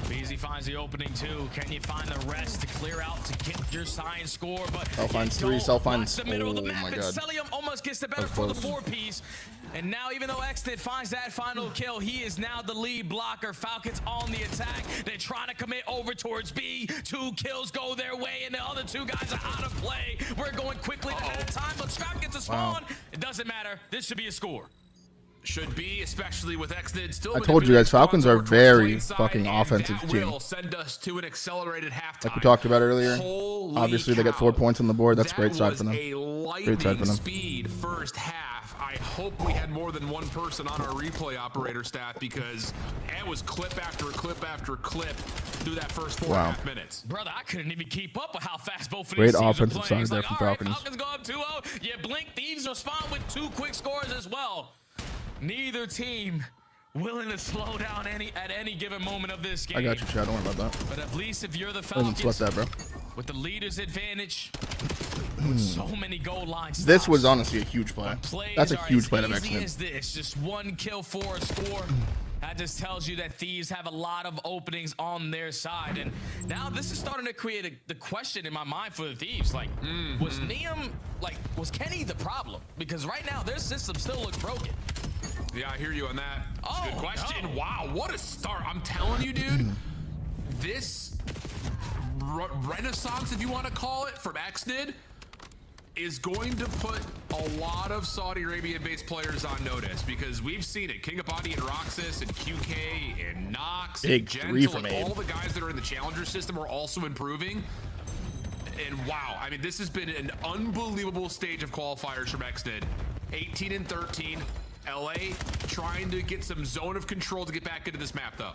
Beezy finds the opening too. Can you find the rest to clear out to get your sign score? But Cell finds 3. Cell finds. the middle of the Oh map, my and god. Celium almost gets the better for the 4-piece. And now, even though Exnid finds that final kill, he is now the lead blocker. Falcons on the attack. They're trying to commit over towards B. 2 kills go their way, and the other 2 guys are out of play. We're going quickly ahead of time, but Scrap gets a spawn. It doesn't matter. This should be a score. Should be, especially with Exnid still. I told you guys, Falcons are very fucking offensive team. Will send us to an accelerated halftime. Like we talked about earlier. Obviously, they get 4 points on the board. That's great side for them. Great side for them. Speed first half. I hope we had more than 1 person on our replay operator staff, because it was clip after clip after clip through that first 4.5 minutes. Brother, I couldn't even keep up with how fast both of Great these teams offensive are playing. side there from Falcons. Falcons go up 2-0. You blink, Thieves respond with 2 quick scores as well. Neither team willing to slow down at any given moment of this game. I got you, Chad. Don't worry about that. But at least if you're the Doesn't Falcons, sweat that, bro. with the leader's advantage, with so many goal lines. This was honestly a huge play. That's a huge play to Easy Exnid. as this, just 1 kill for a score. That just tells you that Thieves have a lot of openings on their side. And now this is starting to create the question in my mind for the Thieves. Like, was Neum, was Kenny the problem? Because right now their system still looks broken. Yeah, I hear you on that. Oh, good question. No. Wow, what a start. I'm telling you, dude, this renaissance, if you want to call it, from Exnid is going to put a lot of Saudi Arabian-based players on notice, because we've seen it. King of Body and Roxas and QK and Nox and Gentle, and all the guys that are in the Challenger system are also improving. And wow, I mean, this has been an unbelievable stage of qualifiers from Exnid. 18 and 13. LA trying to get some zone of control to get back into this map, though.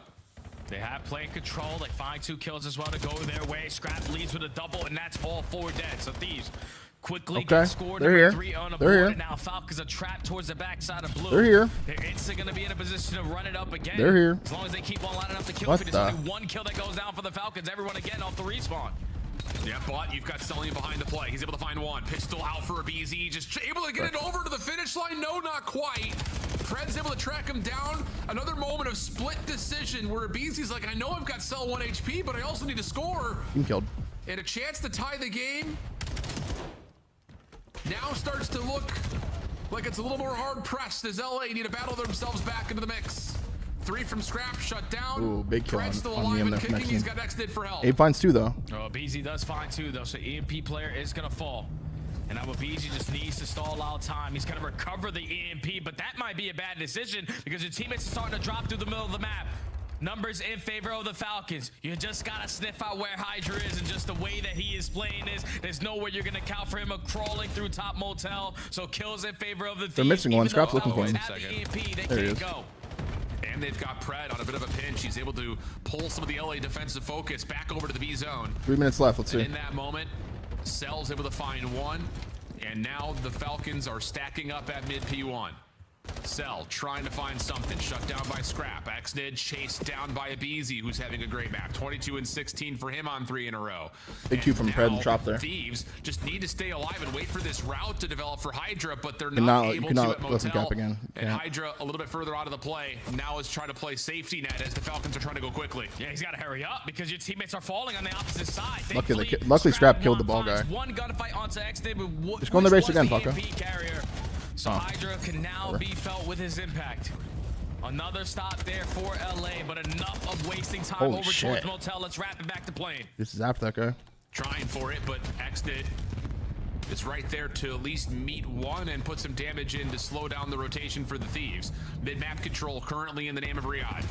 They have playing control. They find 2 kills as well to go their way. Scrap leads with a double, and that's all 4 dead. So Thieves quickly get scored. They're here. 3 on the They're board. here. And now Falcons are trapped towards the backside of blue. They're here. They're instantly going to be in a position to run it up again. They're here. As long as they keep on lining up the kill feed. There's only 1 kill that goes down for the Falcons. Everyone again off the respawn. Yeah, but you've got Celium behind the play. He's able to find 1. Pistol out for a BZ. Just able to get it over to the finish line. No, not quite. Pred's able to track him down. Another moment of split decision where BZ's like, I know I've got Cell 1 HP, but I also need to score. Team killed. And a chance to tie the game. Now starts to look like it's a little more hard pressed as LA need to battle themselves back into the mix. 3 from Scrap, shut down. Ooh, big kill Pred's still on alive Neum and there from kicking. He's Exnid. got Exnid for help. Abe finds 2 though. Oh, BZ does find 2 though, so EMP player is gonna fall. And now BZ just needs to stall out time. He's gonna recover the EMP, but that might be a bad decision because your teammates are starting to drop through the middle of the map. Numbers in favor of the Falcons. You just gotta sniff out where Hydra is, and just the way that he is playing is, there's no way you're gonna count for him crawling through top motel. So kills in favor of the Thieves. They're missing 1. Scrap's looking for him. There he is. Go. And they've got Pred on a bit of a pinch. He's able to pull some of the LA defensive focus back over to the B zone. 3 minutes left. Let's see. And in that moment, Cell's able to find 1. And now the Falcons are stacking up at mid P1. Cell trying to find something, shut down by Scrap. Xnid chased down by Abizi, who's having a great map. 22 and 16 for him on 3 in a row. Big two from Pred and Chop there. Thieves just need to stay alive and wait for this route to develop for Hydra, but they're not able to at Motel. Gap again. And Hydra a little bit further out of the play now is trying to play safety net as the Falcons are trying to go quickly. Yeah, he's got to hurry up because your teammates are falling on the opposite side. Luckily Scrap killed the ball guy. One gunfight onto Xnid. Just go on the base again, Paco. So Hydra can now be felt with his impact. Another stop there for LA, but enough of wasting time over towards Motel. Let's wrap it back to playing. This is after that guy. Trying for it, but Xnid is right there to at least meet one and put some damage in to slow down the rotation for the Thieves. Mid-map control currently in the name of Riyadh.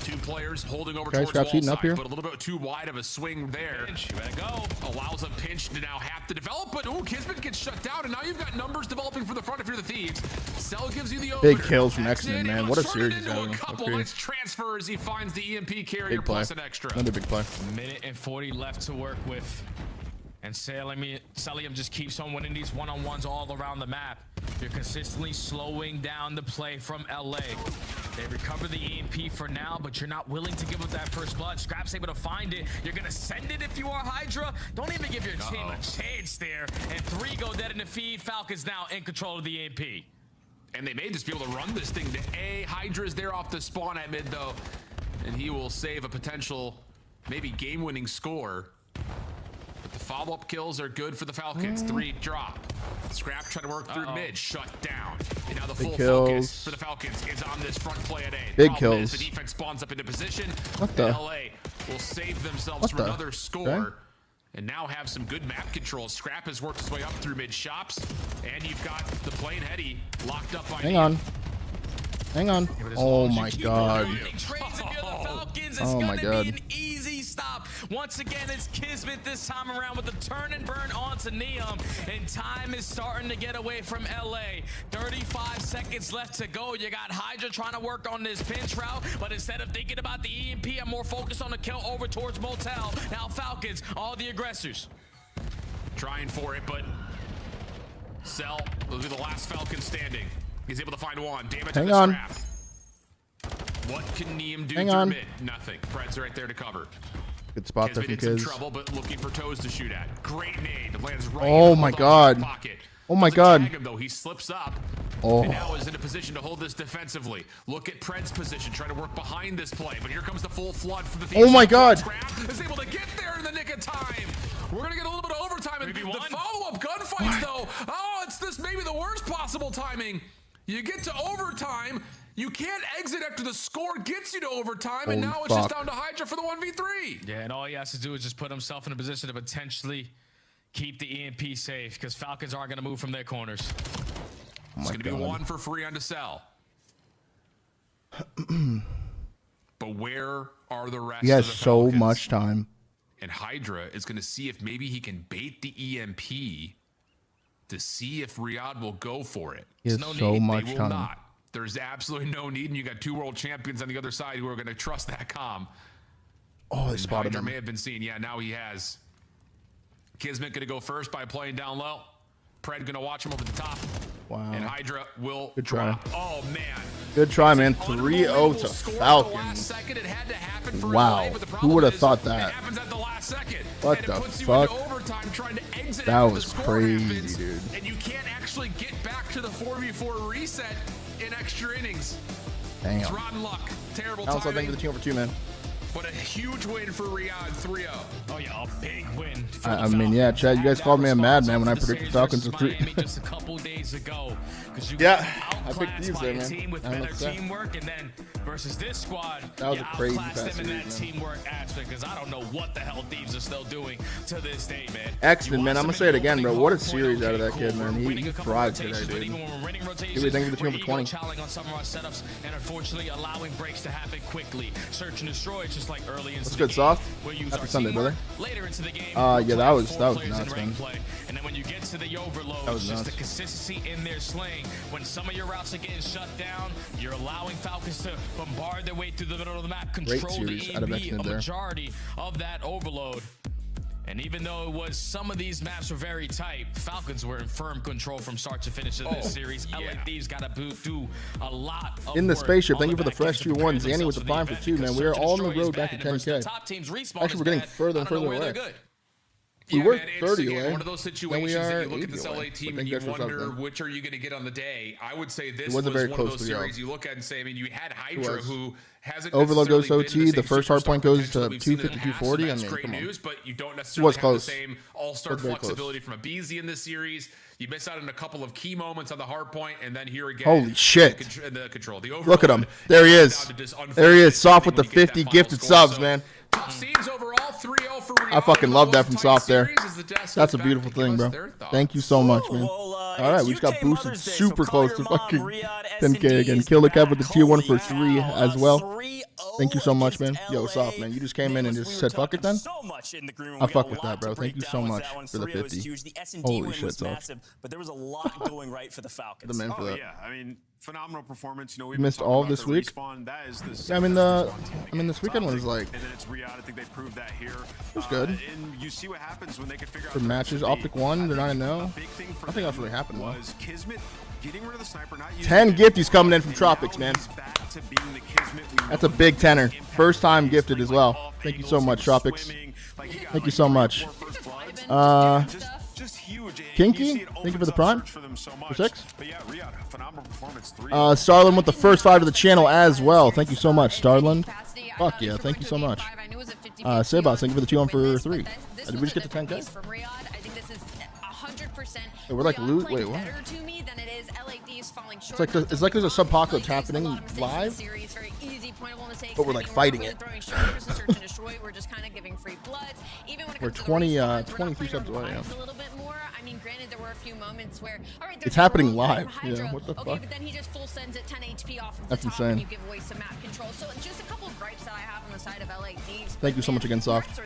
2 players holding over towards wall side, but a little bit too wide of a swing there. Pinch, you better go. Allows a pinch to now have to develop, but Kismet gets shut down, and now you've got numbers developing for the front if you're the Thieves. Cell gives you the opener. Big kills from Xnid, man. What a series he's having. Let's transfer as he finds the EMP carrier Big play. plus an extra. Another big play. Minute and 40 left to work with. And Celium just keeps on winning these one-on-ones all around the map. You're consistently slowing down the play from LA. They recover the EMP for now, but you're not willing to give up that first blood. Scrap's able to find it. You're going to send it if you are Hydra. Don't even give your team a chance there. And 3 go dead in the feed. Falcons now in control of the EMP. And they may just be able to run this thing to A. Hydra's there off the spawn at mid, though. And he will save a potential, maybe game-winning score. But the follow-up kills are good for the Falcons. 3 drop. Scrap trying to work through mid, shut down. And now the full focus for the Falcons is on this front play at A. Big kills. The defense spawns up into position. What the? LA will save themselves from another score. And now have some good map control. Scrap has worked his way up through mid shops. And you've got the plane heady locked up by Hang on. Hang on. Oh my god. Oh my god. Stop. Once again, it's Kismet this time around with the turn and burn onto Neum, and time is starting to get away from LA. 35 seconds left to go. You got Hydra trying to work on this pinch route, but instead of thinking about the EMP, I'm more focused on the kill over towards Motel. Now Falcons, all the aggressors. Trying for it, but Cell will be the last Falcon standing. He's able to find one. Damage to the Scrap. What can Neum do through mid? Nothing. Pred's right there to cover. Good spot there from Kiz. Kiz. Trouble, but looking for toes to shoot at. Great nade. Lands right oh my god. Pocket. Oh my god. Tag him, though. He slips up. Oh. And now is in a position to hold this defensively. Look at Pred's position, trying to work behind this play. But here comes the full flood for the Thieves. Oh my god. Scrap is able to get there in the nick of time. We're going to get a little bit of overtime. And the follow-up gunfights, though. Oh, it's this maybe the worst possible timing. You get to overtime. You can't exit after the score gets you to overtime, and now it's just down to Hydra for the 1v3. Yeah, and all he has to do is just put himself in a position to potentially keep the EMP safe, because Falcons aren't going to move from their corners. It's going to be 1 for free on to Cell. But where are the rest He has of the so Falcons? much time. And Hydra is going to see if maybe he can bait the EMP to see if Riyadh will go for it. He has so much They will time. not. There's absolutely no need, and you got 2 world champions on the other side who are going to trust that comm. Oh, they spotted Hydra him. may have been seen. Yeah, now he has. Kismet going to go first by playing down low. Pred going to watch him over the top. Wow. And Hydra will Good try. drop. Oh, man. Good try, man. 3-0 to Falcons. Wow. Who would have thought that? What the fuck? That was crazy, dude. And you can't actually get back to the 4v4 reset in extra innings. Damn. It's rotten luck. Terrible Also, timing. thank you to the team for 2, man. But a huge win for Riyadh, 3-0. Oh, yeah, a big win. I mean, yeah, Chad, you guys called me a madman when I predicted Falcons to 3. Just a couple days ago. Yeah, I picked these there, man. Team with better teamwork, and then versus this squad, that was a crazy outclassed them in that teamwork aspect, because I don't know what the hell Thieves are still doing to this day, man. Excellent, man. I'm gonna say it again, bro. What a series out of that kid, man. He thrived today, dude. Give me thank you for the team for 20. On some of our setups, and unfortunately allowing breaks to happen quickly. Search and destroy, just like early into What's the good, game. Soft? We'll use Happy our Sunday, brother. Later into the game. Yeah, that was nuts, man. And then when you get to the overload, That was just nuts. the consistency in their slaying. When some of your routes are getting shut down, you're allowing Falcons to bombard their way through the middle of the map, control the series out of EMP, Xnid a there. majority of that overload. And even though it was some of these maps were very tight, Falcons were in firm control from start to finish in this series. LA Thieves got to do a lot of in the work spaceship. on Thank you the for the back fresh end to prepare 2-1. Zanny with the themselves prime for event, 2, man. because We are search and all on the destroy is road back to bad, and versus 10K. the top team's respawn Actually, is we're getting bad. further and I don't know further where away. they're good. We Yeah, were man, it's 30 again, away. one of those Then situations we are that you look at 80 this away. LA team But and you thank you guys for wonder something. which are you going to get on the day. I would say this wasn't very was one of close those to the series you look at and say, I mean, you had Hydra was. who hasn't Overload goes to necessarily OT. been The first hard point goes to potential that we've seen in the 250, past, so 240. I that's mean, great come on. news, but you don't Was necessarily have close. the same all-star Was very close. flexibility from a BZ in this series. You miss out on a couple of key moments on the hard point, and then here again. Holy shit. The control. The Look at him. There he is. There he is. Soft with the 50 gifted subs, man. Top seeds overall, 3-0 for Riyadh. I fucking love that from Soft there. Series as the Jazz That's a back beautiful to give thing, us bro. their thoughts. Thank you so much, man. All right, we just got boosted super close to fucking 10K again. Kill the Kev with the tier 1 for 3 as well. Thank you so much, man. Yo, Soft, man. You just came in and just said, fuck it then? I fuck with that, bro. Thank you so much for the 50. Holy shit, Soft. But there was a lot going right for the Falcons. The man for that. Yeah, I mean, phenomenal performance. You know, we Missed all this week. That is the Yeah, I mean, this weekend was like, and then it's Riyadh. I think they proved that here. it was good. And you see what happens when they can figure out For matches, Optic won. They're 9-0. big thing for Nothing else really happened. Well. was Kismet getting rid of the sniper, not using 10 it. gifties coming in from Tropics, man. He's back to being the Kismet we That's a know. big tenor. First time gifted as well. Thank you so much, Tropics. Thank you so much. Just huge. Kinky, thank you for the prime. For 6. But yeah, Riyadh, phenomenal performance. 3. Starland with the first 5 to the channel as well. Thank you so much, Starland. Fuck yeah, thank you so much. Sebas, thank you for the 2-1 for 3. Did we just get to 10K? From Riyadh, I think this is 100%. Hey, we're like Riyadh wait, playing what? better to me than it is LA Thieves falling short. It's like there's a subpocalypse happening live, Series, very easy, pointable mistakes. but we're like fighting really it. throwing shoulders and search and destroy. We're just kind of giving free bloods. Even when it We're comes to 20, the respawns, we're not 23 playing subs our away, yeah. lives a little bit more. I mean, granted, there were a few moments where, all right, It's there's a happening roll from live. Hydra. Yeah, what the okay, fuck? but then he just full sends it 10 HP off of That's the top insane. and you give away some map control. So just a couple of gripes that I have on the side of LA Thieves. Thank you so much again, Soft.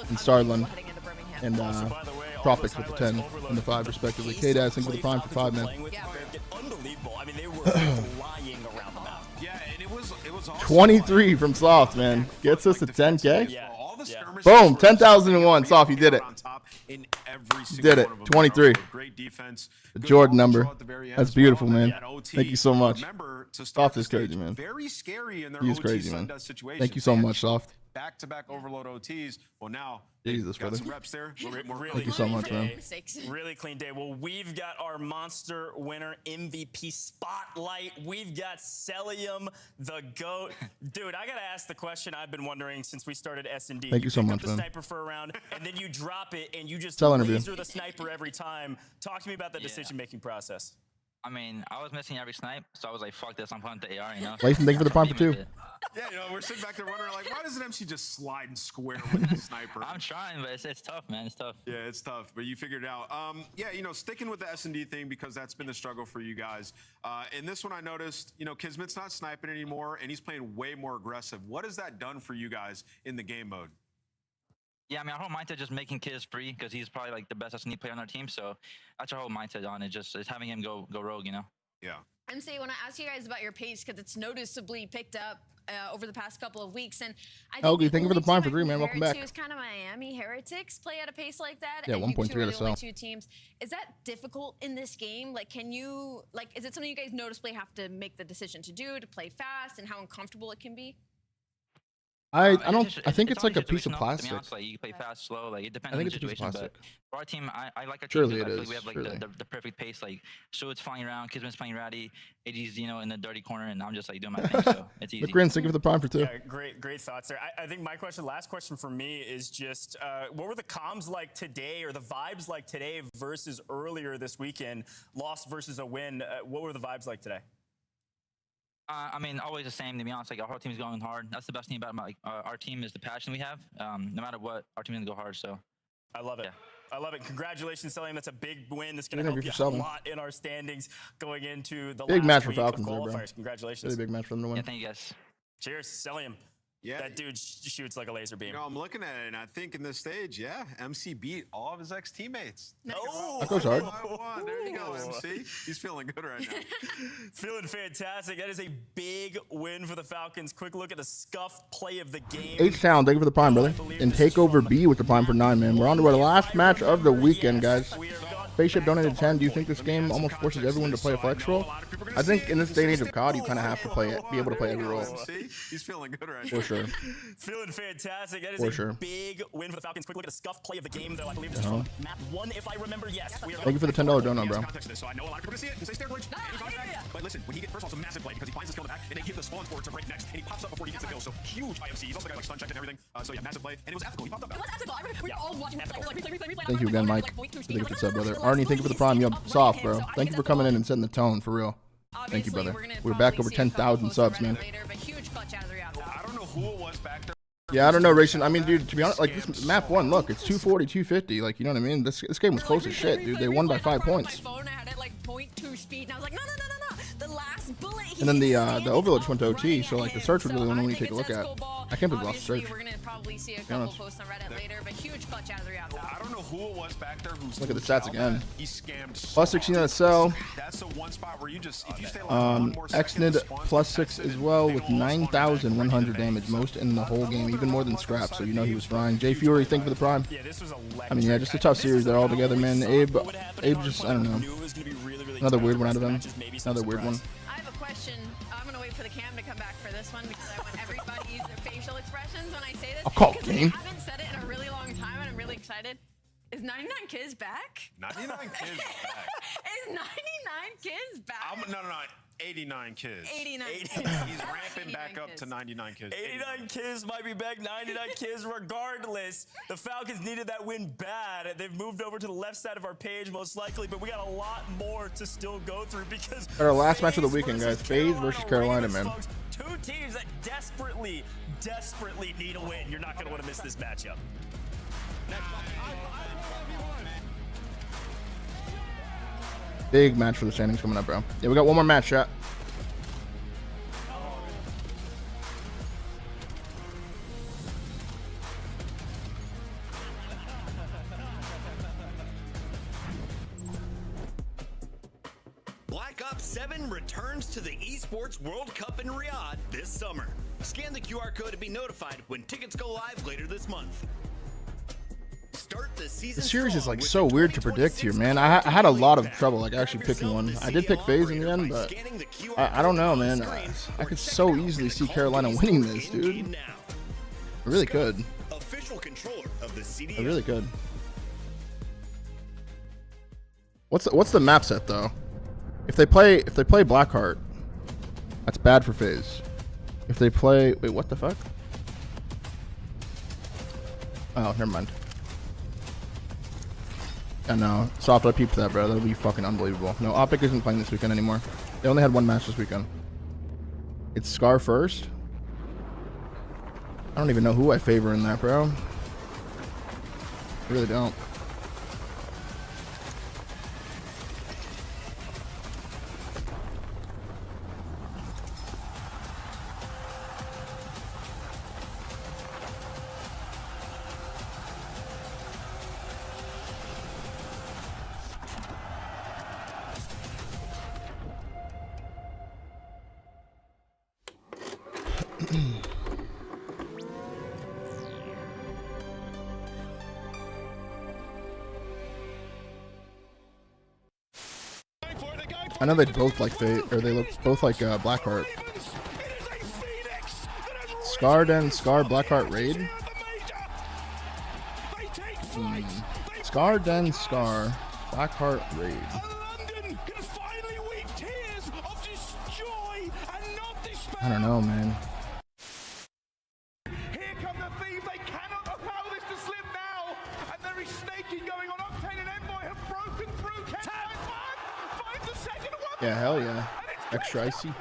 And Starland. And Tropics with the 10 and the 5 respectively. K-Daz, thank you for the prime for 5, man. Unbelievable. I mean, they were flying around the map. Yeah, and it was awesome. 23 from Soft, man. Gets us to 10K. Yeah. Boom, 10,001. Soft, you did it. In every You did it. 23. Great defense. The Jordan number. That's beautiful, man. Thank you so much. Soft is crazy, man. Very scary in their He's OT crazy, man. Sunday situation. Thank you so much, Soft. Back-to-back overload OTs. Well, now Jesus, got brother. some reps there. Thank you so much, man. Really clean day. Well, we've got our monster winner MVP spotlight. We've got Celium, the GOAT. Dude, I gotta ask the question I've been wondering since we started S&D. Thank you so pick much, up the man. sniper for a round, and then you drop it, and you just Cell interview. laser the sniper every time. Talk to me about the decision-making process. I mean, I was missing every snipe, so I was like, fuck this, I'm pulling the AR, you know? Layson, thank you for the prime for 2. Yeah, you know, we're sitting back there wondering, like, why doesn't MC just slide and square with the sniper? I'm trying, but it's tough, man. It's tough. Yeah, it's tough, but you figured it out. Yeah, you know, sticking with the S&D thing because that's been the struggle for you guys. In this one, I noticed, you know, Kismet's not sniping anymore, and he's playing way more aggressive. What has that done for you guys in the game mode? Yeah, I mean, our whole mindset just making Kiz free because he's probably like the best S&D player on our team. So that's our whole mindset on it. Just is having him go rogue, you know? Yeah. And say, when I ask you guys about your pace, because it's noticeably picked up over the past couple of weeks, and I think Thank you for the prime for 3, man. Welcome back. Is kind of Miami Heretics play at a pace like that. Yeah, and 1.3 you two are out of the only cell. 2 teams. Is that difficult in this game? Like, can you is it something you guys noticeably have to make the decision to do to play fast, and how uncomfortable it can be? I think it's like a piece of situational, to be plastic. honest. Like, you can play fast, slow. Like, it depends I on think the it's a piece of situation. But plastic. for our team, I like our team. Surely because it I feel is, like we have like surely. the perfect pace. Like, Shoot's flying around, Kismet's playing ratty, AG's, you know, in the dirty corner, and I'm just like doing my thing. So it's easy. McGrin, thank you for the prime for 2. Yeah, great thoughts there. I think my last question for me is just, what were the comms like today, or the vibes like today versus earlier this weekend? Loss versus a win. What were the vibes like today? I mean, always the same, to be honest. Like, our whole team's going hard. That's the best thing about our team is the passion we have. No matter what, our team's going to go hard, so. I love it. Yeah. I love it. Congratulations, Celium. That's a big win. That's going to Interview help for you a Selman. lot in our standings going into the Big last match for week of Falcons there, bro. qualifiers. Congratulations. Really big match for them to win. Yeah, thank you, guys. Cheers, Celium. Yeah, that dude shoots like a laser beam. You know, I'm looking at it, and I think in this stage, yeah, MC beat all of his ex-teammates. Oh, that goes hard. There you go, MC. He's feeling good right now. Feeling fantastic. That is a big win for the Falcons. Quick look at the scuffed play of the game. H-Town, thank you for the prime, brother. And Takeover B with the prime for 9, man. We're on to our last match of the weekend, guys. Spaceship donated 10. Do you think this game almost forces everyone to play a flex role? I think in this day and age of COD, you kind of have to play it, be able to play every role. He's feeling good right now. For sure. Feeling fantastic. That is a big win for the Falcons. Quick look at the scuffed play of the game, though. I believe this is from map 1, if I remember. Yes. Thank you for the $10 donut, bro. So I know a lot of people are going to see it and say stair glitch. But listen, when he gets, first of all, it's a massive play because he finds the skill in the back and they give the spawn for it to break next. And he pops up before he gets the kill. So huge IMC. He's also got like stun check and everything. So yeah, massive play. And it was ethical. He popped up. It was ethical. I remember we were all watching this, like, replay. Thank you again, Mike. Thank you for the sub, brother. Arnie, thank you for the prime. Yo, soft, bro. Thank you for coming in and setting the tone, for real. Thank you, brother. We're back over 10,000 subs, man. I don't know who it was back there. Yeah, I don't know, Racing. I mean, dude, to be honest, like, this map 1, look, it's 240, 250. Like, you know what I mean? This game was close as shit, dude. They won by 5 points. I had it like 0.2 speed, and I was like, no. The last bullet. And then the Overlord went to OT, so like the search was really the one we need to take a look at. I can't believe we lost search. We're gonna probably see a couple posts on Reddit later, but huge clutch out of the reactor. I don't know who it was back there who's look at the stats again. He scammed. Plus 16 on the cell. That's the one spot where you just if you stay like one more Xnid plus 6 as well with 9,100 damage, most in the whole game, even more than Scrap. So you know he was fine. Jay Fury, thank you for the prime. I mean, yeah, just a tough series there all together, man. Abe just, I don't know. Another weird one out of him. Another weird one. I have a question. I'm gonna wait for the cam to come back for this one because I want everybody to use their facial expressions when I say this. I'll call because game. I haven't said it in a really long time, and I'm really excited. Is 99 Kids back? 99 Kids back. Is 99 Kids back? No. 89 Kids. 89 He's ramping back up to 99 Kids. 89 Kids might be back. 99 Kids regardless. The Falcons needed that win bad. They've moved over to the left side of our page most likely, but we got a lot more to still go through because our last match of the weekend, guys. FaZe versus Carolina, man. Two teams that desperately need a win. You're not going to want to miss this matchup. Big match for the standings coming up, bro. Yeah, we got one more match, chat. Black Ops 7 returns to the Esports World Cup in Riyadh this summer. Scan the QR code to be notified when tickets go live later this month. The series is like so weird to predict here, man. I had a lot of trouble like actually picking one. I did pick FaZe in the end, but I don't know, man. I could so easily see Carolina winning this, dude. I really could. I really could. What's the map set though? If they play Blackheart, that's bad for FaZe. If they play, wait, what the fuck? Oh, never mind. I know. Soft, I peeped that, bro. That would be fucking unbelievable. No, Optic isn't playing this weekend anymore. They only had one match this weekend. It's Scar first. I don't even know who I favor in that, bro. I really don't. I know they both like Fate, or they look both like Blackheart. Scar Den, Scar, Blackheart raid. Scar Den, Scar, Blackheart raid. I don't know, man. Yeah, hell yeah. Extra icy.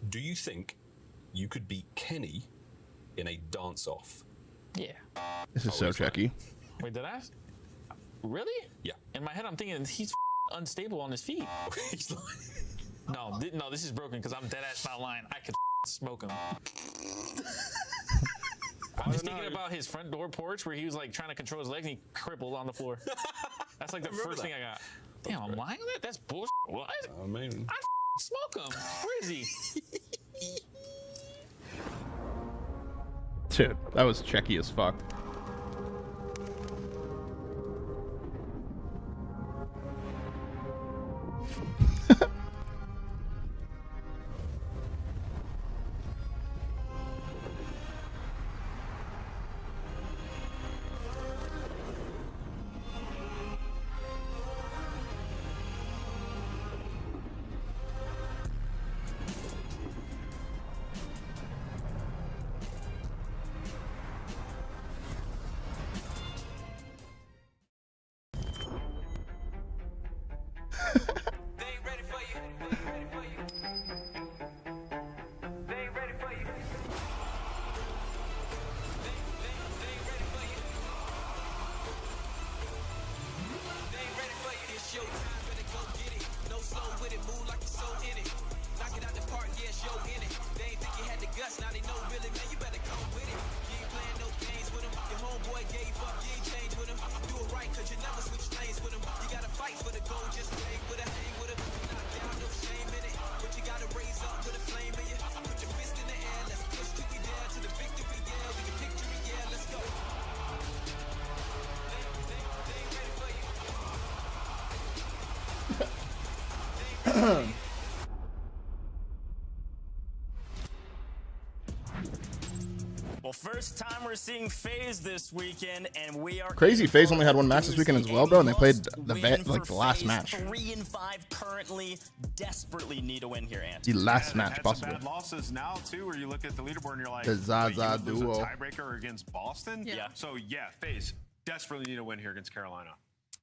Do you think you could beat Kenny in a dance-off? Yeah. This is so checky. Wait, did I? Really? Yeah. In my head, I'm thinking he's unstable on his feet. No, this is broken because I'm dead ass not lying. I could smoke him. I'm just thinking about his front door porch where he was like trying to control his legs and he crippled on the floor. That's like the first thing I got. Damn, I'm lying on that? That's bullshit. What? I mean, I'd smoke him. Where is he? Dude, that was checky as fuck. Well, first time we're seeing FaZe this weekend, and we are crazy. FaZe only had one match this weekend as well, bro, and they played the last match. 3-5 currently, desperately need a win here, Ant. The last match possible. Bad losses now too, where you look at the leaderboard and you're like, The Zaza wait, you would lose duo. a tiebreaker against Boston. Yeah. So yeah, FaZe desperately need a win here against Carolina.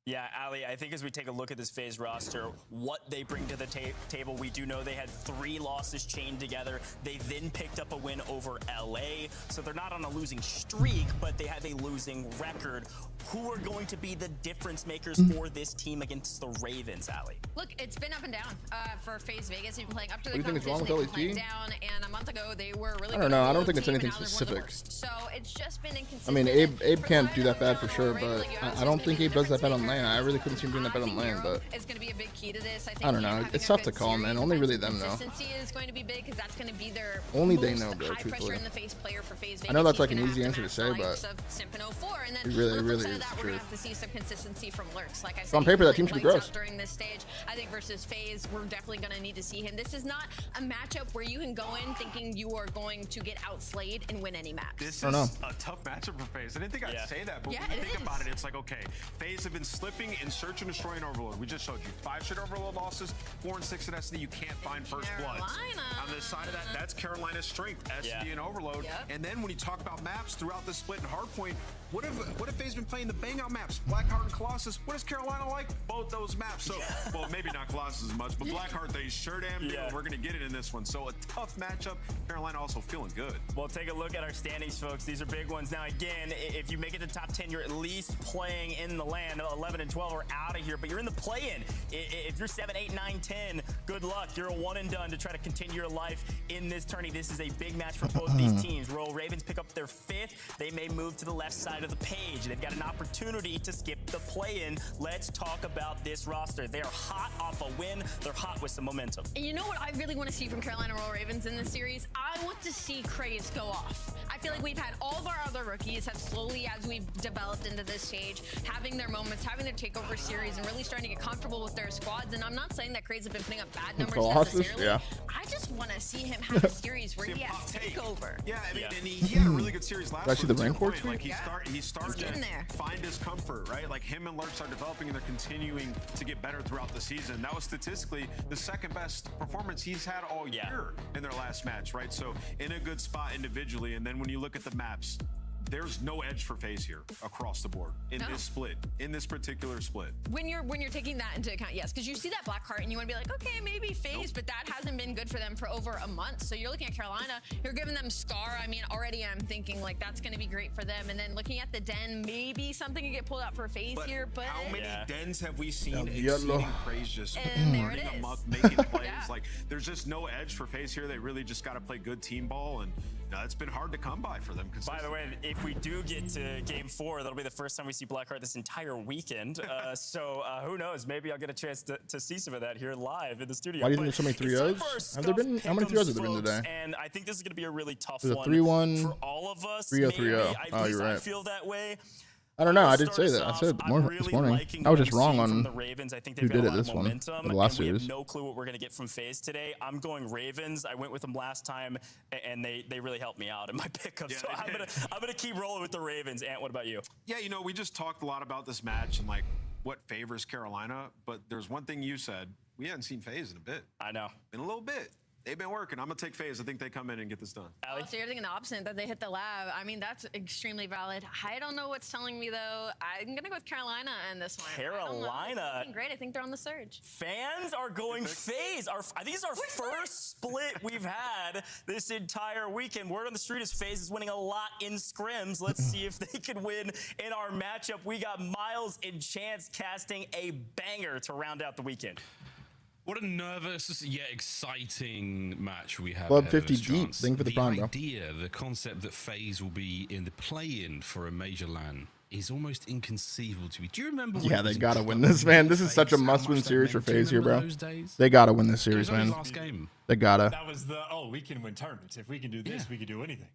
Yeah, Ali, I think as we take a look at this FaZe roster, what they bring to the table, we do know they had 3 losses chained together. They then picked up a win over LA, so they're not on a losing streak, but they have a losing record. Who are going to be the difference makers for this team against the Ravens, Ali? Look, it's been up and down for FaZe Vegas. They've been playing up to What the do you think is competition. wrong with They've been LAT? playing down, and a month ago they were really I don't know. I don't think it's team, anything and now they're one of the specific. worst. So it's just been inconsistent. I mean, Abe can't do that bad for sure, but I don't think Abe does that bad on lane. I really couldn't see him doing that bad on lane, but It's going to be a big key to this. I think I don't know. It's tough to call, man. Only really them know. Consistency is going to be big because that's going to be their Only they most know, bro, high pressure truthfully. in the face player for FaZe Vegas. I know that's He's like an gonna easy have to answer to match say, the likes but of Simp and 04, and then it really, on the flip really side of is that, the we're going to truth. have to see some consistency from Lurks. Like I said, So on paper, that he's team should be lights gross. out during this stage. I think versus FaZe, we're definitely going to need to see him. This is not a matchup where you can go in thinking you are going to get outslayed and win any match. This is a tough matchup for FaZe. I didn't think I'd say that, but Yeah, when you it think is. about it, it's like, okay, FaZe have been slipping in search and destroy and overload. We just showed you 5 straight overload losses, 4 and 6 at SD. You can't find first bloods. On the side of that, that's Carolina's strength, SD and overload. And then when you talk about maps throughout the split and hardpoint, what if FaZe been playing the bang out maps? Blackheart and Colossus. What is Carolina like? Both those maps. So, well, maybe not Colossus as much, but Blackheart, they sure damn do. We're going to get it in this one. So a tough matchup. Carolina also feeling good. Well, take a look at our standings, folks. These are big ones. Now, again, if you make it to top 10, you're at least playing in the land. 11 and 12 are out of here, but you're in the play-in. If you're 7, 8, 9, 10, good luck. You're a one and done to try to continue your life in this tourney. This is a big match for both these teams. Royal Ravens pick up their 5th. They may move to the left side of the page. They've got an opportunity to skip the play-in. Let's talk about this roster. They're hot off a win. They're hot with some momentum. And you know what I really want to see from Carolina Royal Ravens in this series? I want to see Craze go off. I feel like we've had all of our other rookies have slowly, as we've developed into this stage, having their moments, having their takeover series, and really starting to get comfortable with their squads. And I'm not saying that Craze have been putting up bad numbers Colossus, necessarily. yeah. I just want to see him have a series where he has takeover. Yeah, I mean, and he had a really good series last Did I see the week, to your rank war point. tweet? Like he's starting getting to there. find his comfort, right? Like him and Lurks are developing and they're continuing to get better throughout the season. That was statistically the second best performance he's had all year in their last match, right? So in a good spot individually. And then when you look at the maps, there's no edge for FaZe here across the board in this split, in this particular split. When you're taking that into account, yes, because you see that black heart and you want to be like, okay, maybe FaZe, but that hasn't been good for them for over a month. So you're looking at Carolina, you're giving them Scar. I mean, already I'm thinking like that's going to be great for them. And then looking at the Den, maybe something can get pulled out for FaZe here. But how many Dens have we seen exceeding praise, just running amok, making plays? Like, there's just no edge for FaZe here. They really just got to play good team ball, and it's been hard to come by for them. By the way, if we do get to Game 4, that'll be the first time we see Blackheart this entire weekend. So who knows? Maybe I'll get a chance to see some of that here live in the studio. Why do you think there's so many 3-0s? Have there been? How many 3-0s have there been today? And I think this is going to be a really tough There's a one 3-1, for all of us. 3-0, 3-0. Oh, you're right. I feel that way. I don't know. I did say that. I said this morning. I was just wrong on the Ravens. I think who did it this one. The last series. We have no clue what we're going to get from FaZe today. I'm going Ravens. I went with them last time, and they really helped me out in my pickup. So I'm gonna keep rolling with the Ravens. Ant, what about you? Yeah, we just talked a lot about this match and like what favors Carolina. But there's one thing you said. We haven't seen FaZe in a bit. I know. In a little bit. They've been working. I'm going to take FaZe. I think they come in and get this done. Oh, so you're thinking the opposite, that they hit the lab. I mean, that's extremely valid. I don't know what's telling me, though. I'm going to go with Carolina in this one. Carolina. Great. I think they're on the surge. Fans are going FaZe. I think it's our first split we've had this entire weekend. Word on the street is FaZe is winning a lot in scrims. Let's see if they can win in our matchup. We got Miles and Chance casting a banger to round out the weekend. What a nervous yet exciting match we have. Club 50 deep. Thank you for the prime, bro. The concept that FaZe will be in the play-in for a major LAN is almost inconceivable to me. Do you remember? Yeah, they gotta win this, man. This is such a must-win series for FaZe here, bro. They gotta win this series, man. They gotta. That was we can win tournaments. If we can do this, we can do anything.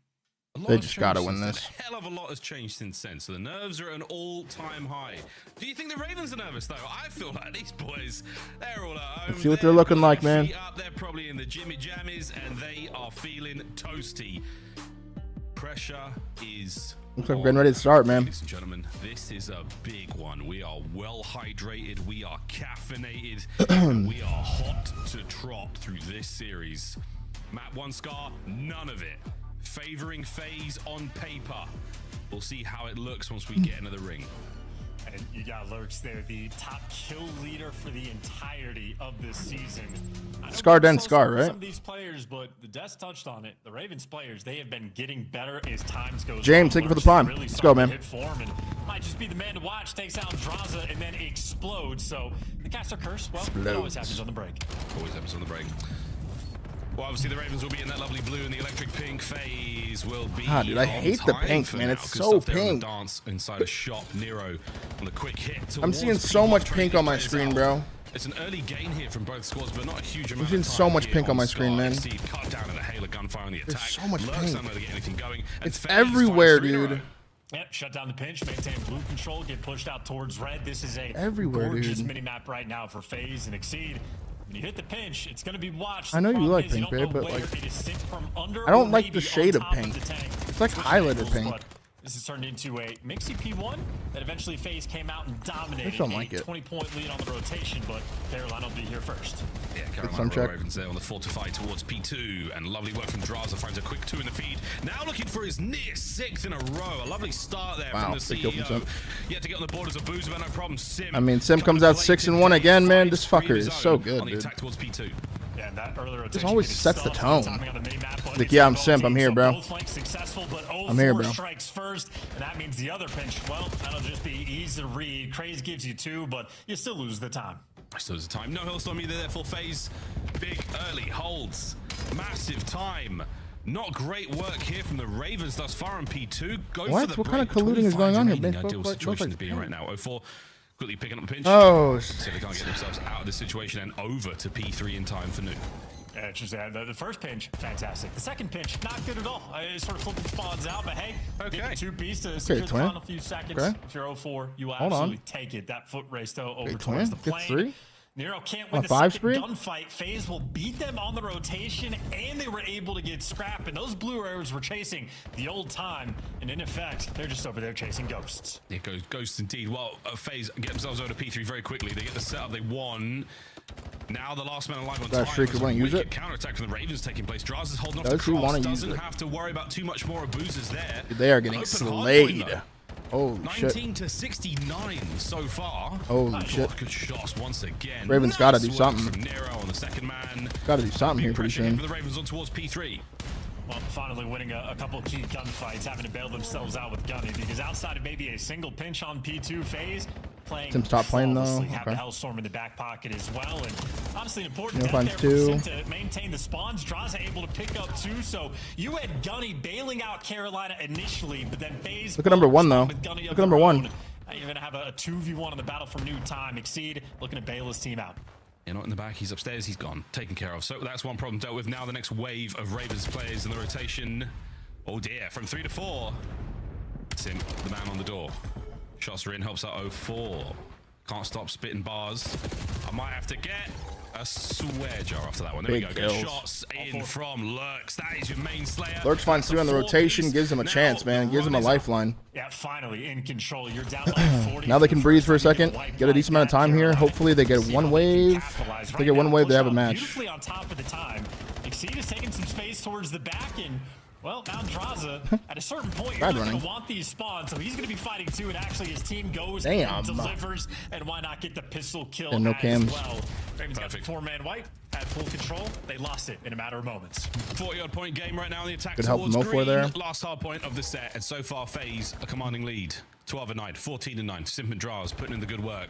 They just gotta win this. A hell of a lot has changed since then, so the nerves are at an all-time high. Do you think the Ravens are nervous, though? I feel like these boys, they're all at home. Let's see what they're looking like, man. They're probably in the jimmy jammies, and they are feeling toasty. Pressure is... Looks like we're getting ready to start, man. Ladies and gentlemen, this is a big one. We are well hydrated, we are caffeinated, and we are hot to trot through this series. Map 1 Scar, none of it. Favoring FaZe on paper. We'll see how it looks once we get into the ring. And you got Lurks there, the top kill leader for the entirety of this season. Scar Den Scar, right? Some of these players, but the Des touched on it. The Ravens players, they have been getting better as times goes on. James, thank you for the prime. Really Let's go, man. Hit form and might just be the man to watch. Takes out Draza and then explodes. So the caster curse, well, it always happens on the break. Always happens on the break. Well, obviously the Ravens will be in that lovely blue, and the electric pink. FaZe will be. Dude, I hate the pink, man. It's so pink. Dance inside a shop. Nero on the quick hit. I'm seeing so much pink on my screen, bro. It's an early gain here from both squads, but not a huge amount. I'm seeing so much pink on my screen, man. Cut down in the hail of gunfire on the attack. There's so much pink. To get anything going. It's everywhere, dude. Yep, shut down the pinch, maintain blue control, get pushed out towards red. This is a dude. gorgeous mini-map right now for FaZe and Exceed. When you hit the pinch, it's going to be watched. I know you like pink, babe, but like, I don't like the shade of pink. It's like highlighter pink. This has turned into a Mixie P1 that eventually FaZe came out and dominated. I just don't like it. 20-point lead on the rotation, but Carolina will be here first. Yeah, Carolina Ravens there on the fortify towards P2, and lovely work from Draza, finds a quick 2 in the feed. Now looking for his near 6th in a row. A lovely start there from the CEO. Yet to get on the borders of Boozer, but no problem. Sim. I mean, Sim comes out 6-1 again, man. This fucker is so good, on the dude. attack towards P2. Yeah, that early rotation Just always sets the tone. Like, yeah, I'm Simp. I'm here, bro. I'm here, bro. Strikes first, and that means the other pinch, well, that'll just be easy to read. Craze gives you 2, but you still lose the time. Still lose the time. No Hellstorm either there for FaZe. Big early holds. Massive time. Not great work here from the Ravens thus far on P2. What kind of colluding is going on here, man? Ideal situation to be in right now. 0-4. Quickly picking up the pinch. Oh, so they can't get themselves out of this situation and over to P3 in time for Nuke. Yeah, it's just the first pinch, fantastic. The second pinch, not good at all. It sort of flipping spawns out, but hey, okay. 2 pieces to secure the final few seconds. Okay. If you're 0-4, you will absolutely take it. That foot race, though, over towards the plane. 3? Nero can't win the second gunfight. FaZe will beat them on the rotation, and they were able to get scrap. And those blue arrows were chasing the old time, and in effect, they're just over there chasing ghosts. It goes ghosts indeed. Well, FaZe get themselves over to P3 very quickly. They get the setup they won. Now the last man alive on That time. streak, you want to use it? Counterattack from the Ravens taking place. Draz is holding off Does the he cross. want to use Doesn't it? have to worry about too much more abusers there. They are getting Open slayed. hardpoint, Holy 19 shit. to 69 so far. Holy shit. Good shots once again. Ravens gotta do Nice work something. from Nero on the second man. Gotta do something here pretty Pressure soon. for the Ravens on towards P3. Well, finally winning a couple key gunfights, having to bail themselves out with Gunny, because outside of maybe a single pinch on P2 phase, playing Tim stopped playing though. flawlessly, have the Okay. Hellstorm in the back pocket as well, and honestly important No depth finds there two. for Sim to maintain the spawns. Draza able to pick up two, so you had Gunny bailing out Carolina initially, but then FaZe. Look at number one though. with Gunny Look of at number their one. own. Now you're gonna have a 2v1 on the battle for new time. Exceed looking to bail his team out. You're not in the back. He's upstairs. He's gone. Taken care of. So that's one problem dealt with. Now the next wave of Ravens players in the rotation. Oh dear. From 3 to 4. Sim, the man on the door. Shots are in. Helps out 04. Can't stop spitting bars. I might have to get a swear jar after that one. There Big we go. Good kills. shots in from Lurks. That is your main slayer. Lurks finds two on the rotation, gives him a chance, man. Gives him a lifeline. Yeah, finally in control. You're down by 40. Now they can breathe for a second, get a decent amount of time here. Hopefully they get one wave. If they get one wave, they have a match. Beautifully on top of the time. Exceed is taking some space towards the back, and well, now Draza, at a certain point, you're not going to want these spawns, so he's going to be fighting too, and actually his team goes and delivers, and why not get the pistol kill And no as cams. well. Ravens got the 4-man wipe, had full control. They lost it in a matter of moments. 40-odd point game right now in the attack Good help towards from 04 green. there. Last hard point of the set, and so far FaZe a commanding lead. 12-9, 14-9. Simp and Draz putting in the good work.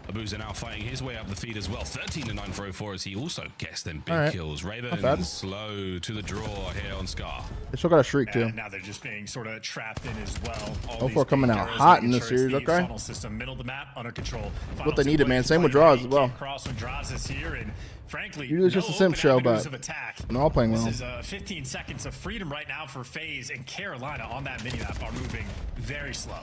Abuza now fighting his way up the feed as well. 13-9 for 04 as he also gets them big kills. Ravens slow to the draw here on Scar. They still got a streak too. Now they're just being sort of trapped in as well. 04 coming out hot in this series, okay. Funnel system, middle of the map, under control. What they needed, man. Same with Draws as well. Cross when Draws is here, and frankly, Usually it's just a Simp show, but they're all playing well. This is 15 seconds of freedom right now for FaZe, and Carolina on that mini-map are moving very slow.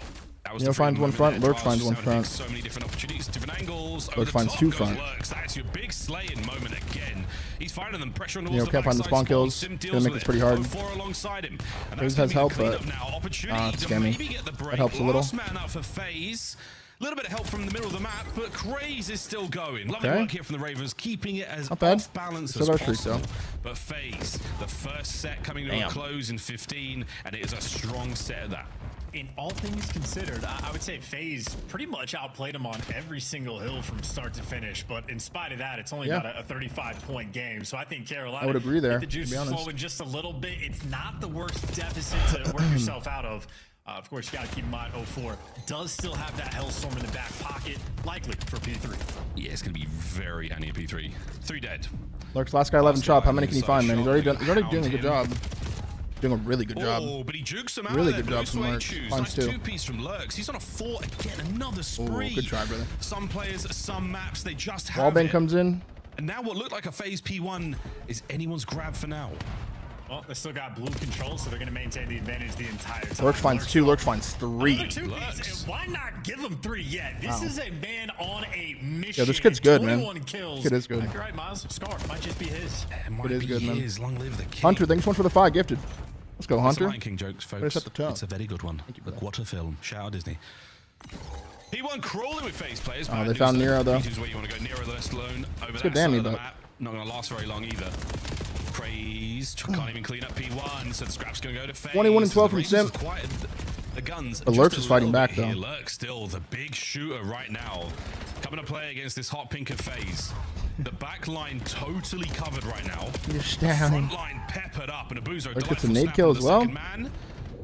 Neo finds one front, Lurch finds one front. So many different opportunities, different angles. Lurch finds two front. That's your big slaying moment again. He's finding them pressure on the Neo can't find the spawn kills. Gonna make this pretty hard. Alongside him. FaZe has help, but it's scammy. That helps a little. Last man up for FaZe. A little bit of help from the middle of the map, but Craze is still going. Lovely work here from the Ravens, keeping it as off balance as possible. But FaZe, the first set coming to a close in 15, and it is a strong set at that. In all things considered, I would say FaZe pretty much outplayed him on every single hill from start to finish. But in spite of that, it's only about a 35-point game. So I think Carolina, I would agree there, the juice to be is honest. flowing just a little bit. It's not the worst deficit to work yourself out of. Of course, you got to keep in mind 04 does still have that Hellstorm in the back pocket, likely for P3. Yeah, it's going to be very handy at P3. 3 dead. Lurks, last guy 11 chop. How many can he find, man? He's already doing a good job. Doing a really good job. Oh, but he jukes him out. Really good job from Lurks. Nice Finds two. 2-piece from Lurks. He's on a 4 again. Another spree. Oh, good try, brother. Some players, some maps, they just have Wallbang it. comes in. And now what looked like a FaZe P1 is anyone's grab for now. Well, they still got blue control, so they're going to maintain the advantage the entire time. Lurks finds two. Lurks finds three. Why not give him 3 yet? This is a man on a mission. Yeah, this kid's good, man. 21 kills. This kid is good. You're right, Miles. Scar might just be his. It is good, man. Long live the king. Hunter, thanks so much for the 5 gifted. Let's go, Hunter. Lion King jokes, folks. Way to set the tone. It's a very good one. Look, what a film. Shout out Disney. He won crawling with FaZe players. Oh, they found Nero, though. Where you want to go. Nero left alone over It's that good side damage, of the though. map. Not going to last very long either. Craze can't even clean up P1, so the scrap's going to go to FaZe. 21 and 12 from Ravens Simp. quiet the guns. But just Lurks a is fighting little back, bit here. though. Lurks still the big shooter right now. Coming to play against this hot pink of FaZe. The back line totally covered right now. You're down. Front line peppered up, and Abuzo Lurks gets a nade kill as well. man.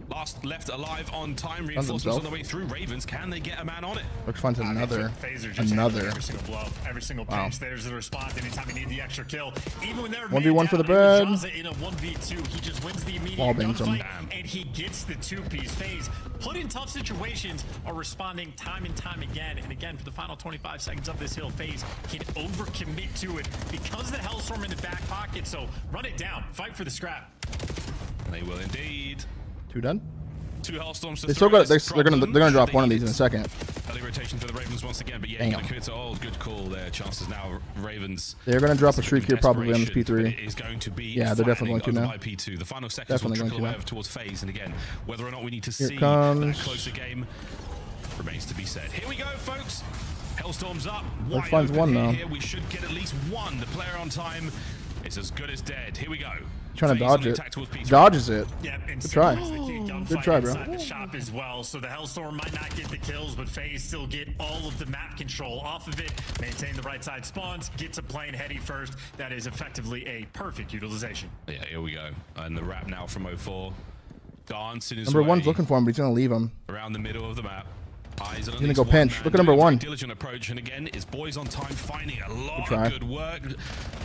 Last left alive on time. Finds Reinforcements himself. on the way through. Ravens, can they get a man on it? Lurks finds another. FaZe are just Another. every single blow, every single pinch. There's the response anytime you need the extra kill. Even when they're 1v1 for the bread. bread. In a 1v2, he just wins the immediate Wall bangs him. gunfight, and he gets the 2-piece. FaZe, put in tough situations, are responding time and time again. And again, for the final 25 seconds of this hill, FaZe can overcommit to it because the Hellstorm in the back pocket. So run it down, fight for the scrap. They will indeed. 2 done. 2 Hellstorms to They still throw. got. They're gonna drop one of these in a second. Early rotation for the Ravens once again, but yeah, Damn. gonna commit to good call there. Chances now, Ravens. They're gonna drop a streak here probably on this Desperation, but P3. it is going to be Yeah, they're definitely going to now. by P2. The final seconds will Definitely trickle going to over towards FaZe, and again, whether or not we need to Here see it comes. that closer game remains to be said. Here we go, folks. Hellstorm's up. Lurks finds one now. Here we should get at least one. The player on time is as good as dead. Here we go. Trying to dodge it. Dodges it. Yep, and Good try. Good try, bro. Inside the shop as well, so the Hellstorm might not get the kills, but FaZe still get all of the map control off of it, maintain the right side spawns, get to playing heady first. That is effectively a perfect utilization. Yeah, here we go. And the wrap now from 04. Dancing his Number way one's looking for him, but he's gonna leave him. around the middle of the map. Eyes on He's gonna go pinch. Look at number one. Diligent approach, and again, it's boys on time finding a lot of good work.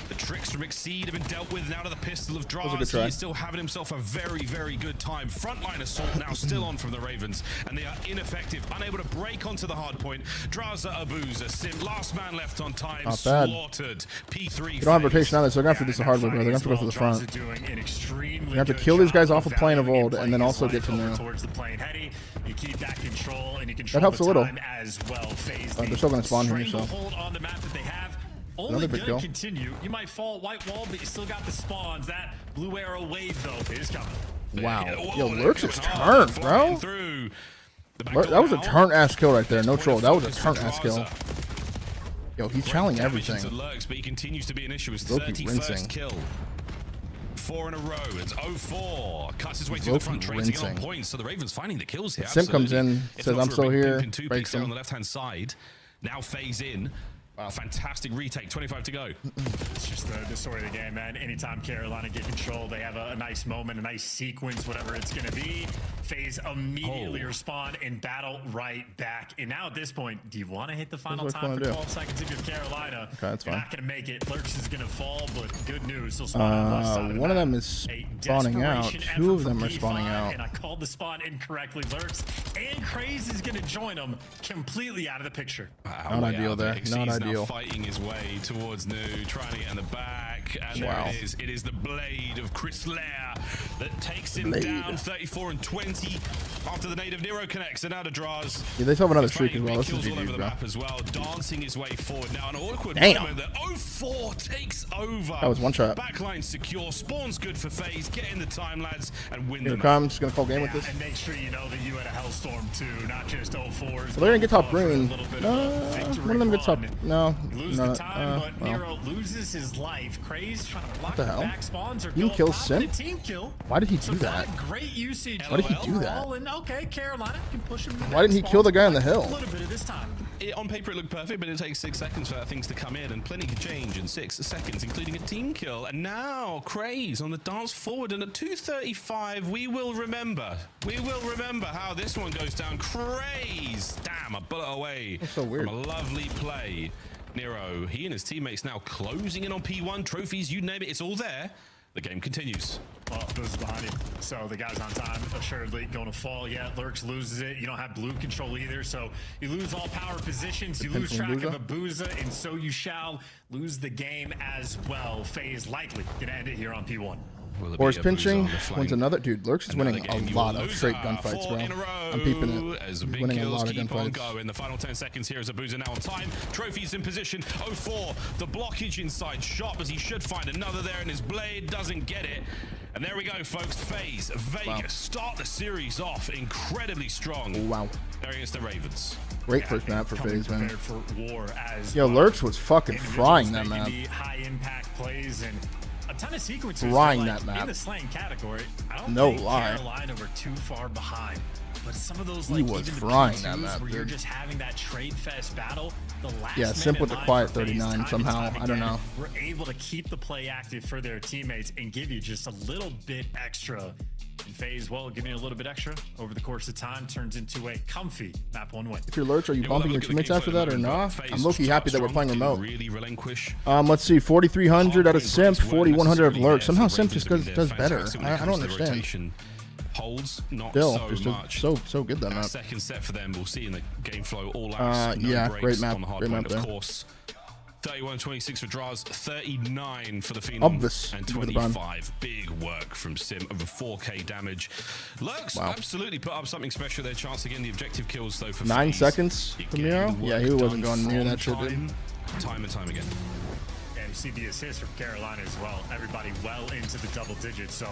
The tricks from Exceed have been dealt with now to the pistol of Draz. He is still having himself a very, very good time. Frontline assault now still on from the Ravens, and they are ineffective, unable to break onto the hard point. Draza, Abuza, Sim, last man left on time, Not bad. slaughtered. P3. You don't have rotation either, so they're gonna have to do this the hard way, bro. They're gonna have to go for the front. You have to kill these guys off of plane of old, and then also get to new. Towards the plane heady. You keep that control, and you That helps a little. as well. FaZe They're still gonna spawn here, so. Hold on the map that they have. Another big kill. Continue. You might fall white wall, but you still got the spawns. That blue arrow wave though is coming. Wow. Yo, Lurks is turned, bro. That was a turn ass kill right there. No troll. That was a turn ass kill. Yo, he's challenging everything. Lurks, but he continues to be an issue. His Loki 31st rinsing. kill. 4 in a row. It's 04. Cuts his way through the front, trading on points. So the Ravens finding the kills here. Sim comes in, says, "I'm still here." Breaks there on the left-hand side. Now FaZe in. Wow, fantastic retake. 25 to go. It's just the story of the game, man. Anytime Carolina get control, they have a nice moment, a nice sequence, whatever it's going to be. FaZe immediately respond and battle right back. And now at this point, do you want to hit the final time for 12 seconds if you're Carolina? Okay, that's you're fine. not going to make it. Lurks is going to fall, but good news. Still spawn on the left side of the One of map. them is spawning out. Two of them are spawning out. And I called the spawn incorrectly. Lurks and Craze is going to join them completely out of the picture. Not ideal there. Not ideal. Now fighting his way towards New, trying to get in the back, and there it is. It is the blade of Chris Lair that takes him down 34 and 20 after the native Nero connects, and now to Draz. Yeah, they still have another streak as well. This is all over GG, the bro. map as well, dancing his way forward. Now an awkward Damn. moment that 04 takes over. That was one shot. Backline secure, spawn's good for FaZe. Get in the time, lads, and win Here the it comes. Just gonna call game with this. And make sure you know that you had a Hellstorm too, not just 04s. Well, they're gonna get top green. No, one of them gets top. No, Lose no. the time, but Well. Nero loses his life. Craze trying to block What the hell? back spawns or You go kill top Sim? with a team kill. Why did he So do that? not great usage. Why did he do that? overall, and okay, Carolina can push him. Why didn't he kill the guy on the hill? A little bit of this time. On paper, it looked perfect, but it takes 6 seconds for things to come in, and plenty can change in 6 seconds, including a team kill. And now, Craze on the dance forward, and at 2:35, we will remember. We will remember how this one goes down. Craze! Damn, a bullet away. That's so weird. From a lovely play. Nero, he and his teammates now closing in on P1, trophies, you name it, it's all there. The game continues. Well, Boo's behind him, so the guy's on time, assuredly going to fall. Yeah, Lurks loses it. You don't have blue control either, so you lose all power positions. You lose track of Abuza, and so you shall lose the game as well. FaZe likely gonna end it here on P1. Horse pinching wins another. Dude, Lurks is winning a lot of straight gunfights, bro. I'm peeping it. As He's big winning a kills lot of keep on gunfights. going. The final 10 seconds here is Abuza now on time. Trophies in position. 04, the blockage inside shot, as he should find another there, and his blade doesn't get it. And there we go, folks. FaZe, Vegas start the series off incredibly strong. Wow. There against the Ravens. Great first map for FaZe, man. For war as Yo, Lurks was fucking frying that map. High impact plays and a ton of sequences. Frying like, that map. In the slaying category, I don't No think lie. Carolina were too far behind. But some of those, He like, was even the frying P2s that map, where you're dude. just having that trade fest battle. The last Yeah, Simp with the minute quiet line for FaZe, 39 time and somehow. time I don't again, know. We're able to keep the play active for their teammates and give you just a little bit extra. And FaZe, well, giving you a little bit extra over the course of time turns into a comfy map 1 win. If you're Lurch, are you Yeah, we'll bumping have your a look at the teammates after that or game not? FaZe I'm low-key happy that we're playing didn't remote. really relinquish. Let's see, 4,300 out of Simp, Weren't 4,100 of necessarily Lurch. there Somehow for Simp Ravens just to be does there. better. Fantastic when it I comes don't to the understand. rotation. Holds not Still, so just much. so good that Our map. second set for them, we'll see in the game flow. All out. Yeah, great map. On the Great map Hardpoint, there. of course. 31-26 for Draz, 39 for the Phenom, Obvious. and Look at the bomb. 25. Big work from Sim, over 4k damage. Lurks absolutely put up something special. Their chance to get the objective kills, though, for 9 FaZe. seconds from Nero? Yeah, he wasn't going near that shit, dude. Time and time again. And you see the assist from Carolina as well. Everybody well into the double digits. So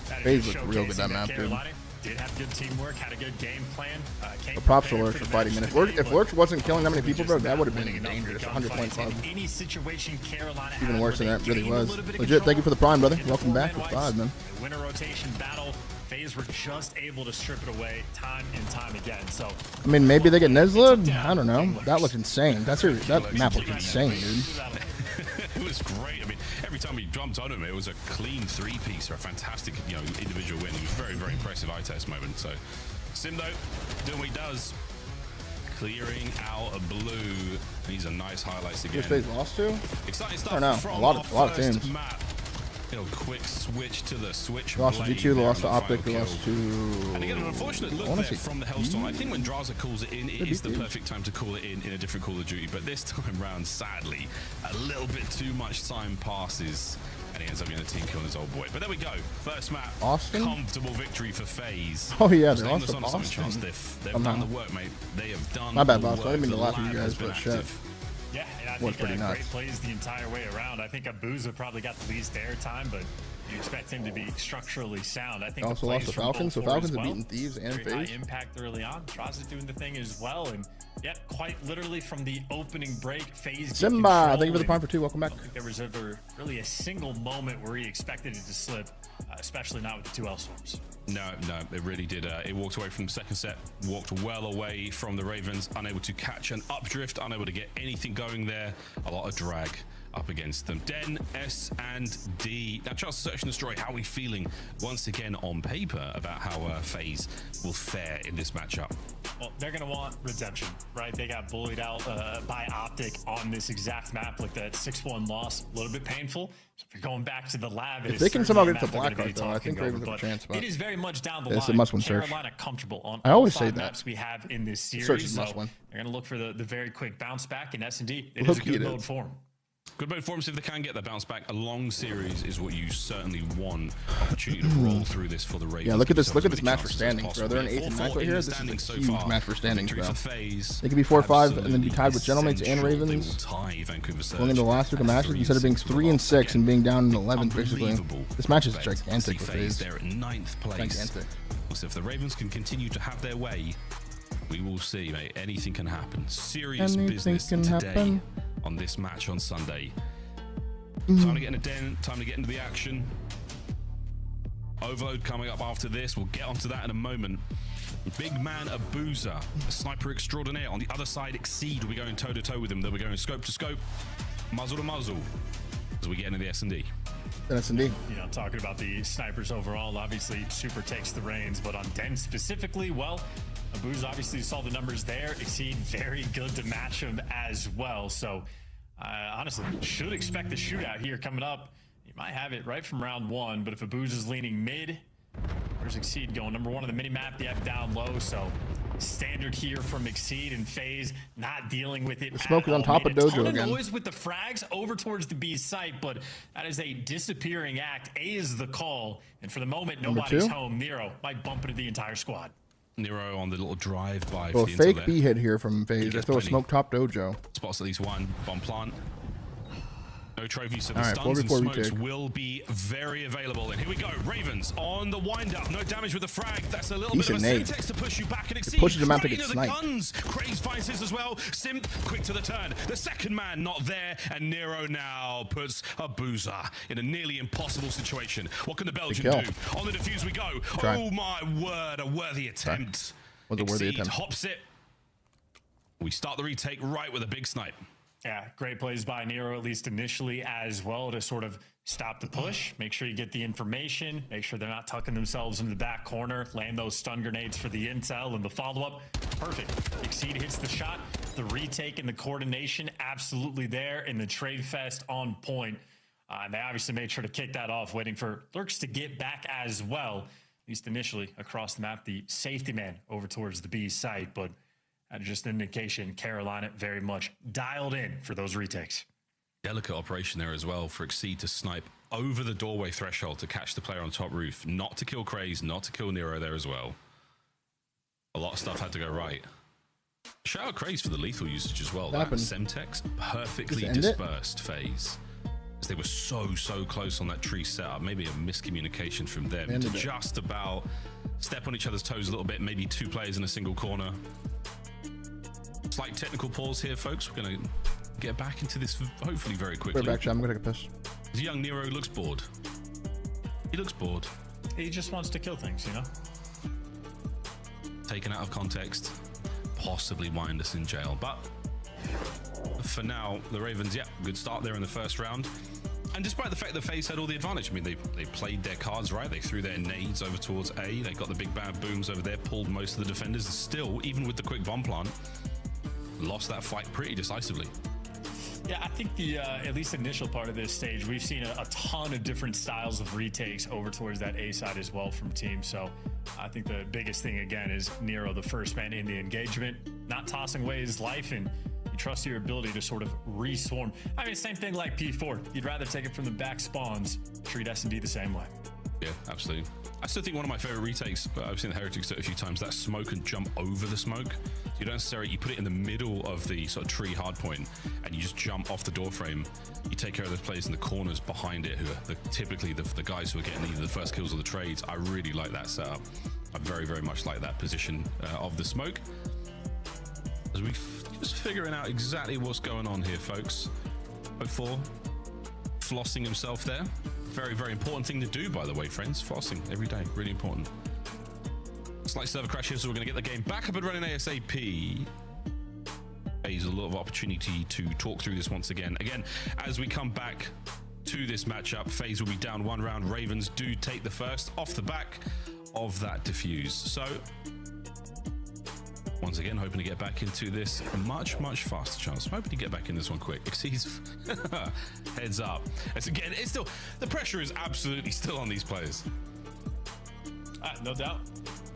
that FaZe is looked real good showcasing that map, dude. Carolina did have good teamwork, had a good game plan. Props to Lurch for fighting, man. If Lurch wasn't killing that many people, bro, that would have been dangerous. 100-point club. Any situation Carolina even worse than that really was. Legit, thank you for the prime, brother. Welcome back with 5, man. Winner rotation battle. FaZe were just able to strip it away time and time again. So I mean, maybe they get Nezla. I don't know. That looked insane. That map looked insane, dude. It was great. I mean, every time we jumped on him, it was a clean 3-piece or a fantastic, individual win. It was very, very impressive eye test moment. So, Simdo doing what he does, clearing out a blue. These are nice highlights again. Which FaZe lost to? Exciting stuff. I don't know. From A lot of teams. Map. Quick switch to the switch. They lost to G2, they lost to Optic, they lost to... And again, an unfortunate look there from the Hellstorm. I think when Draza calls it in, it is the perfect time to call it in a different Call of Duty. But this time round, sadly, a little bit too much time passes. And he ends up getting a team killing his old boy. But there we go. First map. Austin? Comfortable victory for FaZe. Oh, yeah, they lost to Austin. They've done the work, mate. They have done My bad, the boss. work. I didn't mean to The laugh at you lab guys, has been but shit. active. Yeah, and I Was think pretty nuts. great plays the entire way around. I think Abuza probably got the least airtime, but you expect him to be structurally sound. I think also lost to Falcons, so Falcons have beaten Thieves and Very high FaZe. impact early on. Draza doing the thing as well, and yeah, quite literally from the opening break, FaZe. Simba, thank you for the prime for 2. Welcome back. I don't think there was ever really a single moment where he expected it to slip, especially not with the 2 L-Storms. No, it really did. It walked away from the second set, walked well away from the Ravens, unable to catch an updrift, unable to get anything going there. A lot of drag up against them. Den, S, and D. Now, Charles, Search and Destroy, how are we feeling once again on paper about how FaZe will fare in this matchup? Well, they're going to want redemption, right? They got bullied out by Optic on this exact map, like that 6-1 loss. A little bit painful. So if you're going back to the lab, If they can somehow get to Black Card, though, I think Ravens have a chance. It is very much down the It's line. a must-win search. Carolina comfortable on I always all say 5 that. maps we have in this series. Search is so must win. They're going to look for the very quick bounce back in S&D. It Look, is a good it mode is. for them. Good mode for them, so if they can get the bounce back. A long series is what you certainly want. Opportunity to roll through this for the Ravens. Yeah, look at this Give match for themselves standings, bro. They're in 8th and 9th right here. This is standings a so huge far. match for standings, Victory bro. for FaZe. They could be 4-5 and then be tied with Gentlemates and Absolutely Ravens. essential. They will tie Vancouver Surge Going into the last week of matches instead of being 3 and 6 and being down in 11th, basically. Unbelievable. This match is Bet. gigantic See for FaZe FaZe. there at 9th place. Gigantic. So if the Ravens can continue to have their way, we will see, mate. Anything can happen. Serious Anything business can today happen. on this match on Sunday. Mm. Time to get in a den. Time to get into the action. Overload coming up after this. We'll get onto that in a moment. Big man Abuza, a sniper extraordinaire. On the other side, Exceed will be going toe-to-toe with him. They'll be going scope to scope, muzzle to muzzle as we get into the S&D. S&D. You know, talking about the snipers overall, obviously Super takes the reins, but on Den specifically, well, Abuza obviously saw the numbers there. Exceed very good to match him as well. So honestly, should expect the shootout here coming up. You might have it right from round 1, but if Abuza's leaning mid, where's Exceed going? Number 1 on the mini map, they have down low, so standard here from Exceed and FaZe, not dealing with it. The smoke is on top of Dojo again. Noise with the frags over towards the B site, but that is a disappearing act. A is the call, and for the moment, nobody's home. Nero might bump into the entire squad. Nero on the little drive-by. Well, for the fake intel B there. hit here from FaZe. They throw a smoke top Dojo. Spots at least one. Bomb plant. No trophies, so the All right, stuns and 4v4 smokes retake. will be very available. And here we go. Ravens on the wind-up. No damage with the frag. That's a little Decent bit of a nade. syntax to push you back and It Exceed. pushes him out to Right get into the sniped. guns. Craze finds his as well. Simp, quick to the turn. The second man not there. And Nero now puts Abuza in a nearly impossible situation. What can the Belgian kill. do? On the defuse we go. Try. Oh my word, a worthy attempt. Was a worthy Exceed attempt. hops it. We start the retake right with a big snipe. Yeah, great plays by Nero, at least initially as well, to sort of stop the push, make sure you get the information, make sure they're not tucking themselves into the back corner, land those stun grenades for the intel and the follow-up. Perfect. Exceed hits the shot, the retake and the coordination absolutely there, and the trade fest on point. And they obviously made sure to kick that off, waiting for Lurks to get back as well, at least initially across the map, the safety man over towards the B site, but just an indication Carolina very much dialed in for those retakes. Delicate operation there as well for Exceed to snipe over the doorway threshold to catch the player on top roof. Not to kill Craze, not to kill Nero there as well. A lot of stuff had to go right. Shout out Craze for the lethal usage as well. That Semtex perfectly dispersed FaZe. As they were so close on that tree setup. Maybe a miscommunication from them to just about step on each other's toes a little bit. Maybe 2 players in a single corner. Slight technical pause here, folks. We're going to get back into this hopefully very quickly. We're back, Chad. I'm going to take a piss. The young Nero looks bored. He looks bored. He just wants to kill things, you know? Taken out of context. Possibly wind us in jail. But for now, the Ravens, yeah, good start there in the first round. And despite the fact that FaZe had all the advantage, I mean, they played their cards right. They threw their nades over towards A. They got the big bad booms over there, pulled most of the defenders. Still, even with the quick bomb plant, lost that fight pretty decisively. Yeah, I think the at least initial part of this stage, we've seen a ton of different styles of retakes over towards that A side as well from teams. So I think the biggest thing, again, is Nero, the first man in the engagement, not tossing away his life, and you trust your ability to sort of re-swarm. I mean, same thing like P4. You'd rather take it from the back spawns, treat S&D the same way. Yeah, absolutely. I still think one of my favorite retakes, but I've seen the Heretics do it a few times, that smoke and jump over the smoke. So you don't necessarily, you put it in the middle of the sort of tree hard point and you just jump off the door frame. You take care of those players in the corners behind it, who are typically the guys who are getting either the first kills or the trades. I really like that setup. I very, very much like that position of the smoke. As we just figuring out exactly what's going on here, folks. 04 flossing himself there. Very, very important thing to do, by the way, friends. Flossing every day, really important. Slight server crash here, so we're going to get the game back up and running ASAP. There's a lot of opportunity to talk through this once again. Again, as we come back to this matchup, FaZe will be down 1 round. Ravens do take the first off the back of that defuse. So once again, hoping to get back into this much, much faster chance. Hoping to get back in this one quick. Exceeds heads up. It's again, it's still, the pressure is absolutely still on these players. No doubt.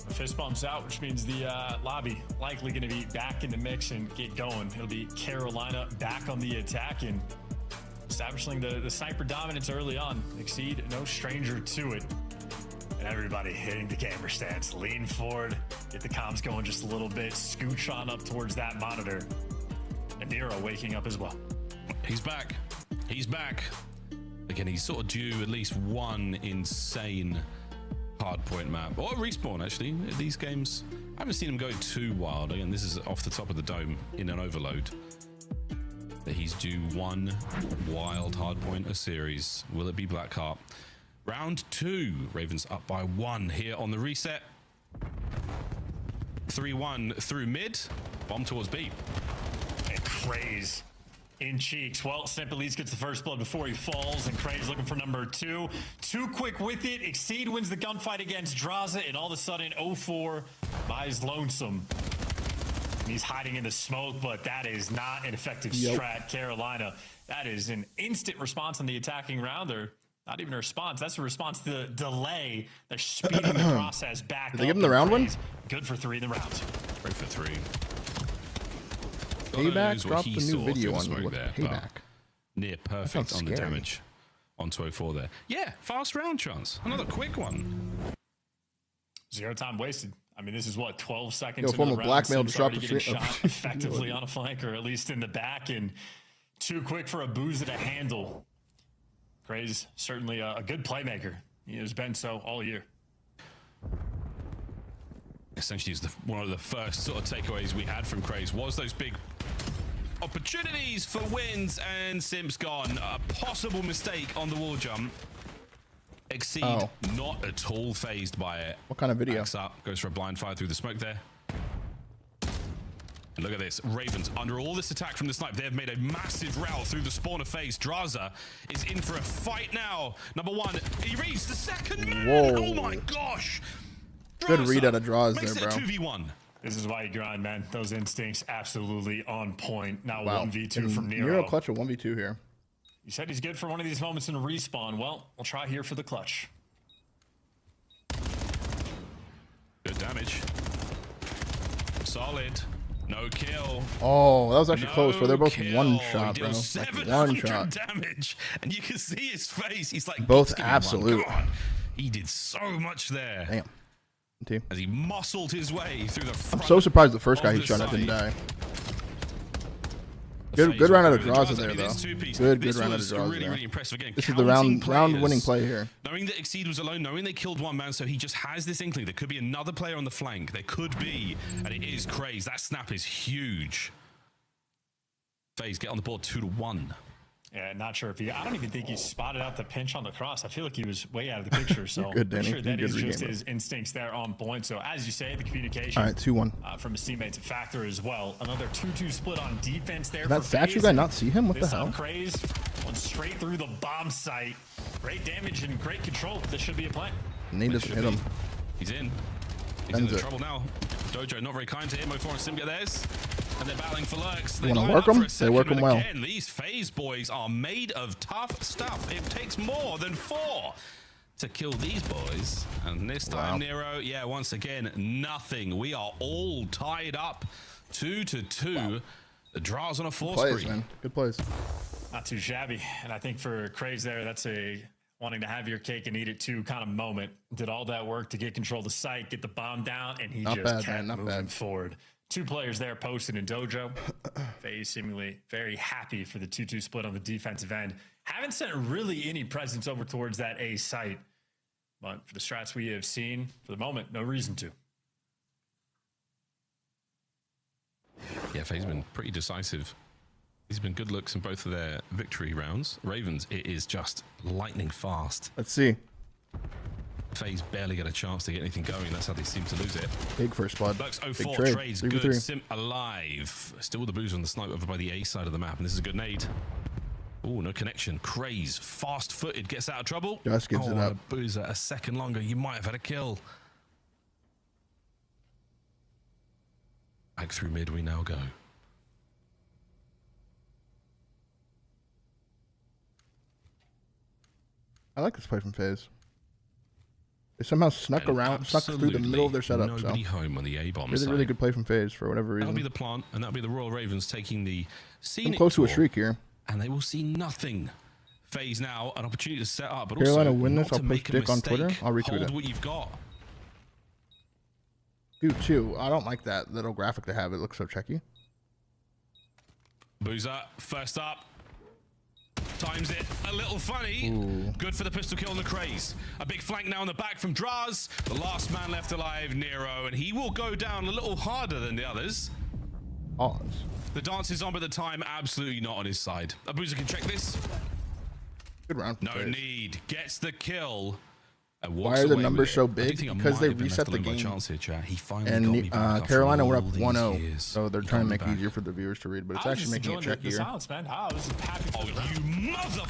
The fist bump's out, which means the lobby likely going to be back in the mix and get going. It'll be Carolina back on the attack and establishing the sniper dominance early on. Exceed, no stranger to it. And everybody hitting the gamer stance. Lean forward, get the comms going just a little bit, scooch on up towards that monitor. And Nero waking up as well. He's back. He's back. Again, he's sort of due at least one insane hardpoint map. Or respawn, actually. These games, I haven't seen him go too wild. Again, this is off the top of the dome in an overload. But he's due one wild hardpoint a series. Will it be Blackheart? Round 2, Ravens up by 1 here on the reset. 3-1 through mid, bomb towards B. And Craze in cheeks. Well, Simp at least gets the first blood before he falls, and Craze looking for number 2. Too quick with it. Exceed wins the gunfight against Draza, and all of a sudden 04 buys Lonesome. And he's hiding in the smoke, but that is not an effective strat. Carolina, that is an instant response on the attacking round. They're not even a response. That's a response to the delay. They're speeding the process back. Did they give him the round one? Good for 3 in the round. Great for 3. Payback dropped a new video on there, Payback. Near perfect on the damage on 204 there. Yeah, fast round chance. Another quick one. 0 time wasted. I mean, this is what, 12 seconds into the round. Blackmail just dropped the shot effectively on a flank, or at least in the back, and too quick for a Boozer to handle. Craze, certainly a good playmaker. He has been so all year. Essentially, is one of the first sort of takeaways we had from Craze was those big opportunities for wins, and Simp's gone. A possible mistake on the wall jump. Exceed, not at all phased by it. What kind of video? Backs up, goes for a blind fire through the smoke there. And look at this, Ravens, under all this attack from the snipe, they have made a massive route through the spawner phase. Draza is in for a fight now. Number 1, he reads the second man. Whoa. Oh my gosh. Draza good read out of Draza makes there, bro. It a 2v1. This is why you grind, man. Those instincts absolutely on point. Now wow. 1v2 from Nero. Nero clutch a 1v2 here. You said he's good for one of these moments in a respawn. Well, we'll try here for the clutch. Good damage. Solid. No kill. Oh, that was actually close, bro. They're both kill. one shot, bro. Like 1 shot. Damage, and you can see his face. He's like both absolute. He did so much there. Damn. Team. As he muscled his way through the front. I'm so surprised the first guy he shot at didn't die. Good round out of draws in there, I mean, though. two-piece. Good This round out of was draws really, there. really impressive. Again, This is the counting round winning players, play here. Knowing that Exceed was alone, knowing they killed one man, so he just has this inkling. There could be another player on the flank. There could be, and it is crazy. That snap is huge. FaZe get on the board 2-1. Yeah, not sure if I don't even think he spotted out the pinch on the cross. I feel like he was way out of the picture. So good, Danny. I'm sure that You're is good just regame, his instincts there on point. So as you say, the communication. All right, 2-1. From his teammates a factor as well. Another 2-2 split on defense there. Did that for statue FaZe. guy not see him? What the This hell? time Craze went straight through the bomb site. Great damage and great control. This should be a play. Nate doesn't hit him. He's in. He's in trouble now. Dojo not very kind to him. 04 and Sim get theirs. And they're battling for lurks. They You wanna line work up for them? a They work second, them but well. Again, these FaZe boys are made of tough stuff. It takes more than 4 to kill these boys. And this time, Nero, yeah, once again, nothing. We are all tied up 2-2. Wow. The draws on a 4 Plays, spree. man. Good plays. Not too shabby. And I think for Craze there, that's a wanting to have your cake and eat it too kind of moment. Did all that work to get control of the site, get the bomb down, and he Not just bad, kept man. Not moving bad. forward. 2 players there posted in Dojo. FaZe seemingly very happy for the 2-2 split on the defensive end. Haven't sent really any presence over towards that A site. But for the strats we have seen, for the moment, no reason to. Yeah, FaZe been pretty decisive. These have been good looks in both of their victory rounds. Ravens, it is just lightning fast. Let's see. FaZe barely get a chance to get anything going. That's how they seem to lose it. Big first blood. Lux Big 04 trade. trades 3v3. good. Sim alive. Still with the boozer on the snipe over by the A side of the map. And this is a good nade. Oh, no connection. Craze. Fast-footed. Gets out of trouble. Just gives it up. Boozer a second longer. You might have had a kill. Back through mid we now go. I like this play from FaZe. They somehow snuck through the middle of their setup. Nobody home on the A bomb. Really good play from FaZe for whatever reason. That'll be the plant, and that'll be the Royal Ravens taking the scenic I'm close to a tour, shriek here. and they will see nothing. FaZe now an opportunity to set up, but Carolina also win not this. to I'll post make a Dick on mistake. Twitter. I'll retweet Hold it. what you've got. 2-2. I don't like that little graphic they have. It looks so checky. Boozer first up. Times it a little funny. Ooh. Good for the pistol kill on the Craze. A big flank now in the back from Draz. The last man left alive, Nero, and he will go down a little harder than the others. Pause. The dance is on, but the time absolutely not on his side. Boozer can check this. Good round. No need. Gets the kill. Why are the numbers so big? Because they reset the game. And Carolina were up 1-0, so they're trying to make it easier for the viewers to read, but it's actually making it trickier. Silence, man. I was happy for you mother.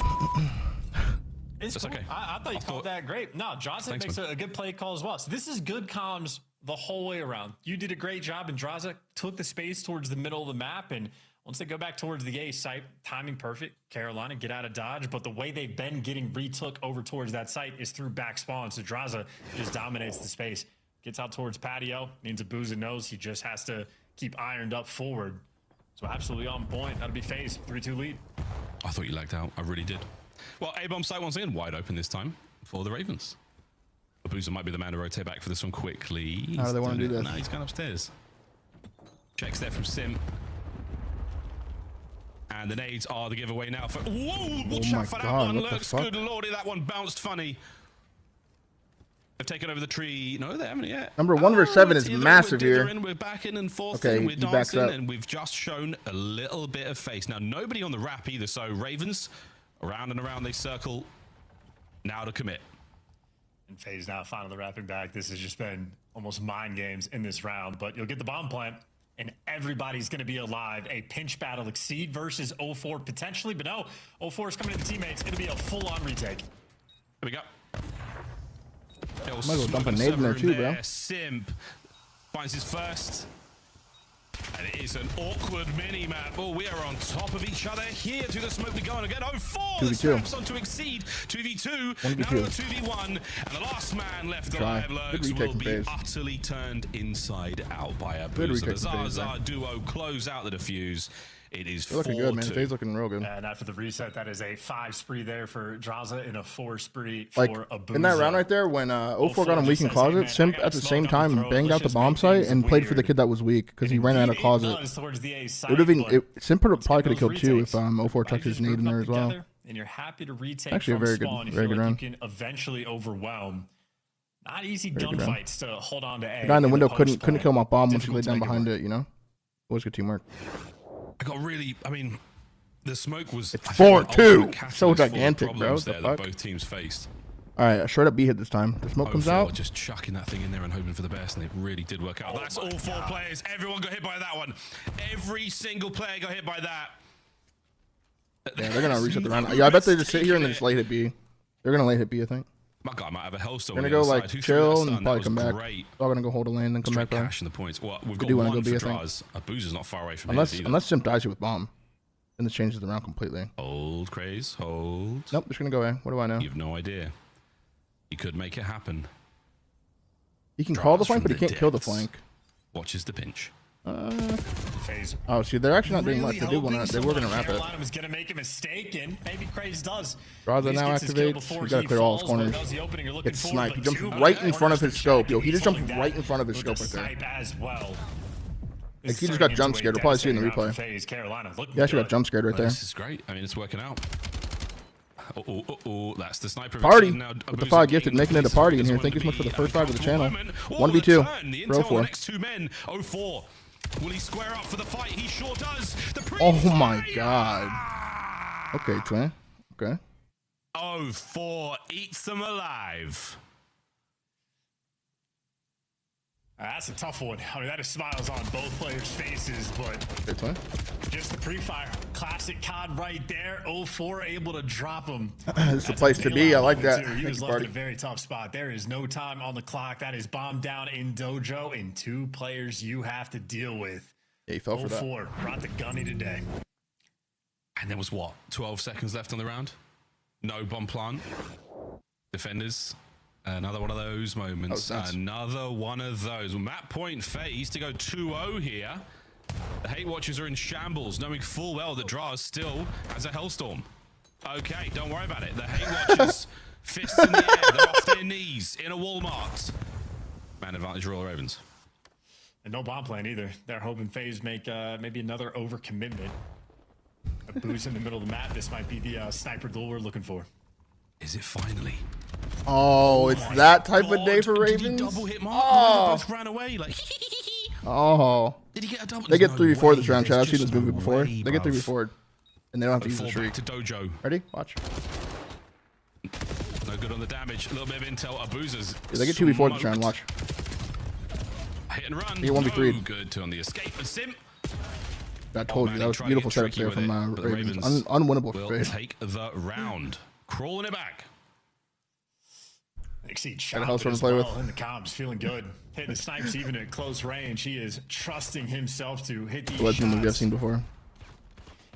It's cool. Okay. I thought you called that great. No, Johnson makes a good play call as well. So this is good comms the whole way around. You did a great job, and Draza took the space towards the middle of the map, and once they go back towards the A site, timing perfect. Carolina get out of dodge, but the way they've been getting retook over towards that site is through back spawn. So Draza just dominates the space. Gets out towards patio. Means Abuza knows he just has to keep ironed up forward. So absolutely on point. That'll be FaZe. 3-2 lead. I thought you lagged out. I really did. Well, A-bomb site once again wide open this time for the Ravens. Abuza might be the man to rotate back for this one quickly. How do they want to do this? No, he's going upstairs. Checks there from Sim. And the nades are the giveaway now for... Whoa! Watch out for that one. Looks good lordy. That one bounced funny. They've taken over the tree. No, they haven't yet. Number 1 versus 7 is massive here. We're back in and forth. Okay, We're he backs dancing, up. and we've just shown a little bit of face. Now, nobody on the wrap either. So Ravens, around and around they circle. Now to commit. And FaZe now finally wrapping back. This has just been almost mind games in this round, but you'll get the bomb plant. And everybody's going to be alive. A pinch battle. Exceed versus 04 potentially, but no. 04 is coming to the teammates. It'll be a full-on retake. Here we go. Might as well dump a nade in there too, bro. Simp finds his first. And it is an awkward mini-map. Oh, we are on top of each other here through the smoke we go on again. 04, the snaps on to Exceed. 2v2, now to 2v1. And the last man left alive, Lurks, will be utterly turned inside out by a boozer. The Zaza duo close out the defuse. It is They're looking good, man. FaZe looking real good. And after the reset, that is a 5 spree there for Draza and a 4 spree Like for Abuza. in that round right there, when 04 got him weak in closet, Simp at the same time banged out the bomb site and played for the kid that was weak because he ran out of closet. It would have been Simp probably could have killed too if 04 tucked his nade in there as well. And you're happy to retake Actually, a from very spawn. good, You very feel good like round. you can eventually overwhelm. Not easy Very good round. gunfights to hold on to A. The guy in the window couldn't post kill my bomb once he Difficult laid to down make it behind work. it. You know, it was good teamwork. I got really. I mean, the smoke was. It's I think, 4-2. the ultimate catalyst So for the gigantic, bro. problems What the there fuck? that both teams faced. All right, a straight up B hit this time. The smoke comes 04 out. just chucking that thing in there and hoping for the best, and it really did work out. That's all 4 players. Everyone got hit by that one. Every single player got hit by that. Yeah, they're gonna reset the round. Yeah, I bet they just sit here and then just late hit B. They're gonna late hit B, I think. My guy might have a hellstorm. They're on gonna the go other like side. Who threw chill that and stun? probably That come was back. great. They're all gonna go hold a lane, then come Straight back. cash in the points. Well, we've They got do wanna one go B, for I think. Draz. Abuza's not far away from Unless either. Simp dies here with bomb, then this changes the round completely. Hold, Craze, hold. Nope, just gonna go A. What do I know? You have no idea. He could make it happen. He can call the Draz flank, from but he can't kill the depths. flank. Watches the pinch. Oh, see, they're actually not doing Really much. They were gonna wrap it. Carolina was gonna make a mistake, and maybe Craze does. Draza now activates. We gotta clear all his corners. Gets sniped. He jumps right in front of his scope. Yo, he just jumped right in front of his scope right there. As well. Like, he just got jump scared. We'll probably see it in the replay. He actually got jump scared right there. This is great. I mean, it's working out. That's the sniper. Party now, with the Abuza 5 gifted, getting making it a places party where in he here. doesn't Thank you so much for the want to first be 5 of the channel. moment. The 1v2. turn, the Row intel on 4. the next 2 men. 04. Will he square up for the fight? He sure does. The Oh my god. Okay, twin. Okay. 04 eats them alive. That's a tough one. I mean, that is smiles on both players' faces, but just the pre-fire. Classic COD right there. 04 able to drop him. This is the place to be. I like that. He Thank was you, left in party. a very tough spot. There is no time on the clock. That is bomb down in Dojo, and 2 players you have to deal with. Yeah, he fell for that. 04 brought the gunny today. And there was what? 12 seconds left on the round? No bomb plant. Defenders. Another one of those moments. Another one of those. Map point FaZe to go 2-0 here. The Hate Watchers are in shambles, knowing full well that Draz still has a Hellstorm. Okay, don't worry about it. The Hate Watchers, fists in the air, they're off their knees in a Walmart. Man advantage Royal Ravens. And no bomb plan either. They're hoping FaZe make maybe another overcommitment. A boost in the middle of the map. This might be the sniper duel we're looking for. Is it finally? Oh, it's that type of day for Ravens? Did he double hit Mark? Oh. They both ran away like. Oh. Did he get a double? They get There's 3 no before way. this round, chat. I've seen this movie There's before. no way, They get 3 bruv. before. And they don't have to use the Fall streak. back to Dojo. Ready? Watch. No good on the damage. A little bit of intel. Abuza's. Yeah, they get 2 before this round. Watch. Hit and run. They get 1v3. No good to on the escape. And Simp. I told you that was beautiful setups there from Ravens. Unwinnable for will FaZe. take the round. Crawling it back. Exceed Got a shot house as to play well with. in the comms, feeling good. Hitting the snipes even at close range. He is trusting himself to hit these What's the movie I've shots. seen before?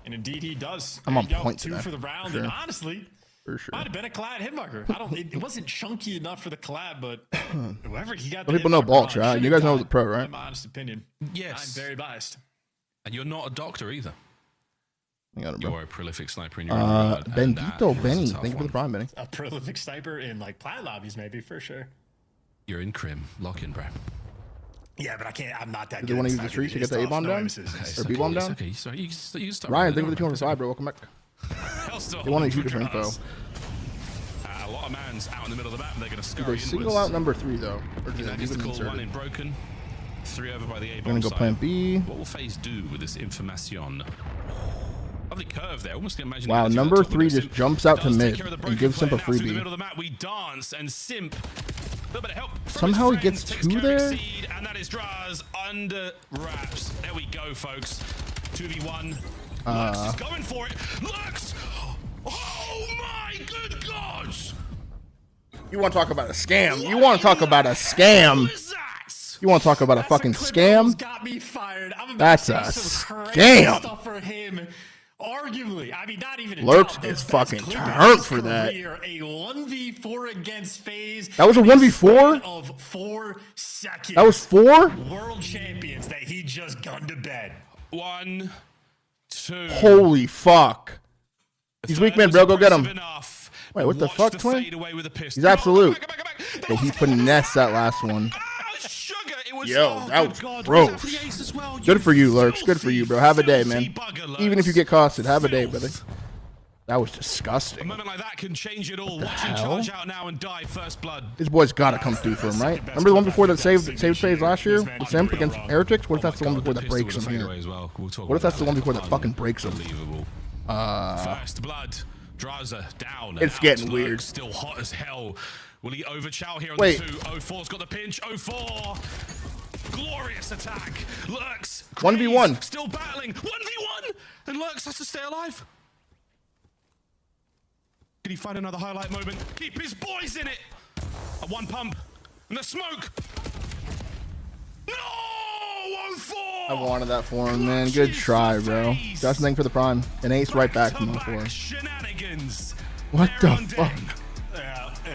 And indeed he does. I'm There on you go, point 2 today, for the round. for And sure. honestly, For sure. might have been a collab hitmarker. It wasn't chunky enough for the collab, but whoever he got. Some the people know hitmarker Balch, on right? should You have guys know got, the pro, right? in my honest opinion. Yes. I'm very biased. And you're not a doctor either. I got it, bro. You're a prolific sniper in your own regard. and that Bendito is Benny. a tough Thank you for the one. prime, Benny. A prolific sniper in like plat lobbies, maybe for sure. You're in Crim. Lock in, bro. Yeah, but I can't. I'm not that Do good. they want to use at the sniping streak to based get the off A-bomb no down? emphasis. Or B-bomb down? Okay, sorry. You start Ryan, running thank you for the over, 2 for 5, bro. Welcome back. Hellstorm They want to for shoot for info. Draz. A lot of man's out in the middle of the map. They're going to Do scurry they inwards. single out number 3, though? Or do they That leave is it the call. One inserted? in broken. 3 over by the We're A-bomb going to go side. plan B. What will FaZe do with this information? Lovely curve there. Almost can imagine. Wow, the number top of 3 it. just Simp jumps out to does take mid care of the and broken gives Simp a player. Now through the freebie. middle of the map, we dance and Simp. A little bit of help from Somehow his he gets friends, 2 takes care of there? Exceed, and that is Draz under wraps. There we go, folks. 2v1. Lux is going for it. Lux! Oh my good gods! You want to talk about a scam? You want to talk about a scam? You want to talk about a fucking scam? Got me fired. I'm about That's to a say some crazy scam. Stuff for him. Arguably, I mean, not even a Lurks doubt, is the best fucking clip of turned his for that. career, a 1v4 against FaZe. That was a 1v4? Of 4 seconds. That was 4? World champions that he just gunned to bed. 1, 2. Holy fuck. He's weak, man, bro. Go get him. Enough. Wait, what the Watch fuck, the twin? fade away with a pistol. He's absolute. Hey, he finessed that last one. Sugar, it was, Yo, that was God. gross. Was that the ace as well? Good for you, Lurks. Good for you, bro. Have a day, man. Bugger, Even if you get costed, have a day, brother. That was disgusting. A moment like that can change it all. Watch him charge out now and die first blood. This boy's got to come through for him, right? Remember the one before that saved phase last year with Simp against Heretics? What if that's the one before that breaks him here? What if that's the one before that fucking breaks him? First blood. Draza down. It's getting weird. Still hot as hell. Will he overchow here on Wait. the 2? 04's got the pinch. 04. Glorious attack. Lurks. 1v1. Still battling. 1v1. And Lurks has to stay alive. Can he find another highlight moment? Keep his boys in it. A one pump. And the smoke. No! 04! I wanted that for him, man. Good try, bro. Just thing for the prime. An ace right back from 04. Shenanigans. What the fuck?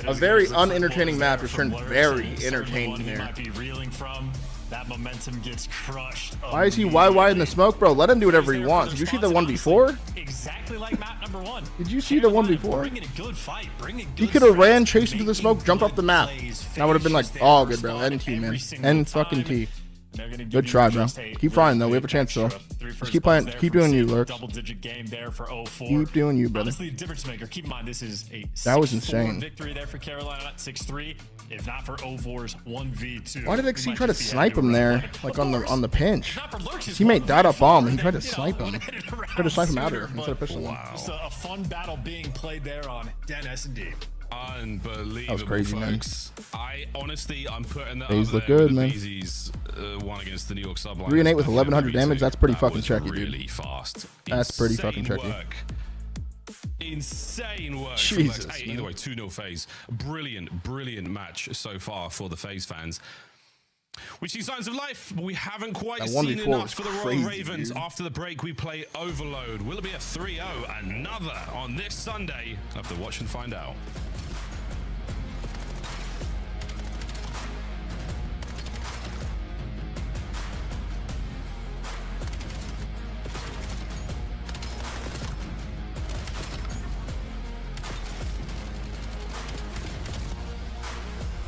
A very unentertaining map just turned very entertaining He there. might be reeling from. That momentum gets crushed. Why is he wide in the smoke, bro? Let him do whatever he wants. Did you see the one before? Exactly like map number 1. Did you see the one before? Bring it a good fight. Bring it He good could have ran, strategy, chased into the smoke, jumped off the map. And I would have been like, oh, good, bro. NT, man. N fucking T. Good try, bro. Keep trying, though. We have a chance, though. Just keep playing. Keep doing you, Lurks. Double-digit game there for 04. Keep doing you, brother. Honestly, difference maker. Keep in mind, this is a That was 6-4 insane. victory there for Carolina, not 6-3. If not for 04's 1v2. Why did XC try to snipe him there, like on the pinch? His teammate died up bomb, and he tried to snipe him. Tried to snipe him out here instead of pistol him. Just a fun battle being played there on Den S&D. Unbelievable. That was crazy, man. I'm putting that These up look there good, with man. the Beezy's, one against the New York Sublime. 3 and 8 with 1100 damage. That's pretty fucking checky, really dude. fast. That's pretty fucking checky. Insane work. Jesus, Hey, either way, 2-0 FaZe. Brilliant match so far for the FaZe fans. We see signs of life, but we haven't quite That seen 1v4 enough was for the crazy, Royal Ravens. dude. After the break, we play Overload. Will it be a 3-0? Another on this Sunday? I'll have to watch and find out.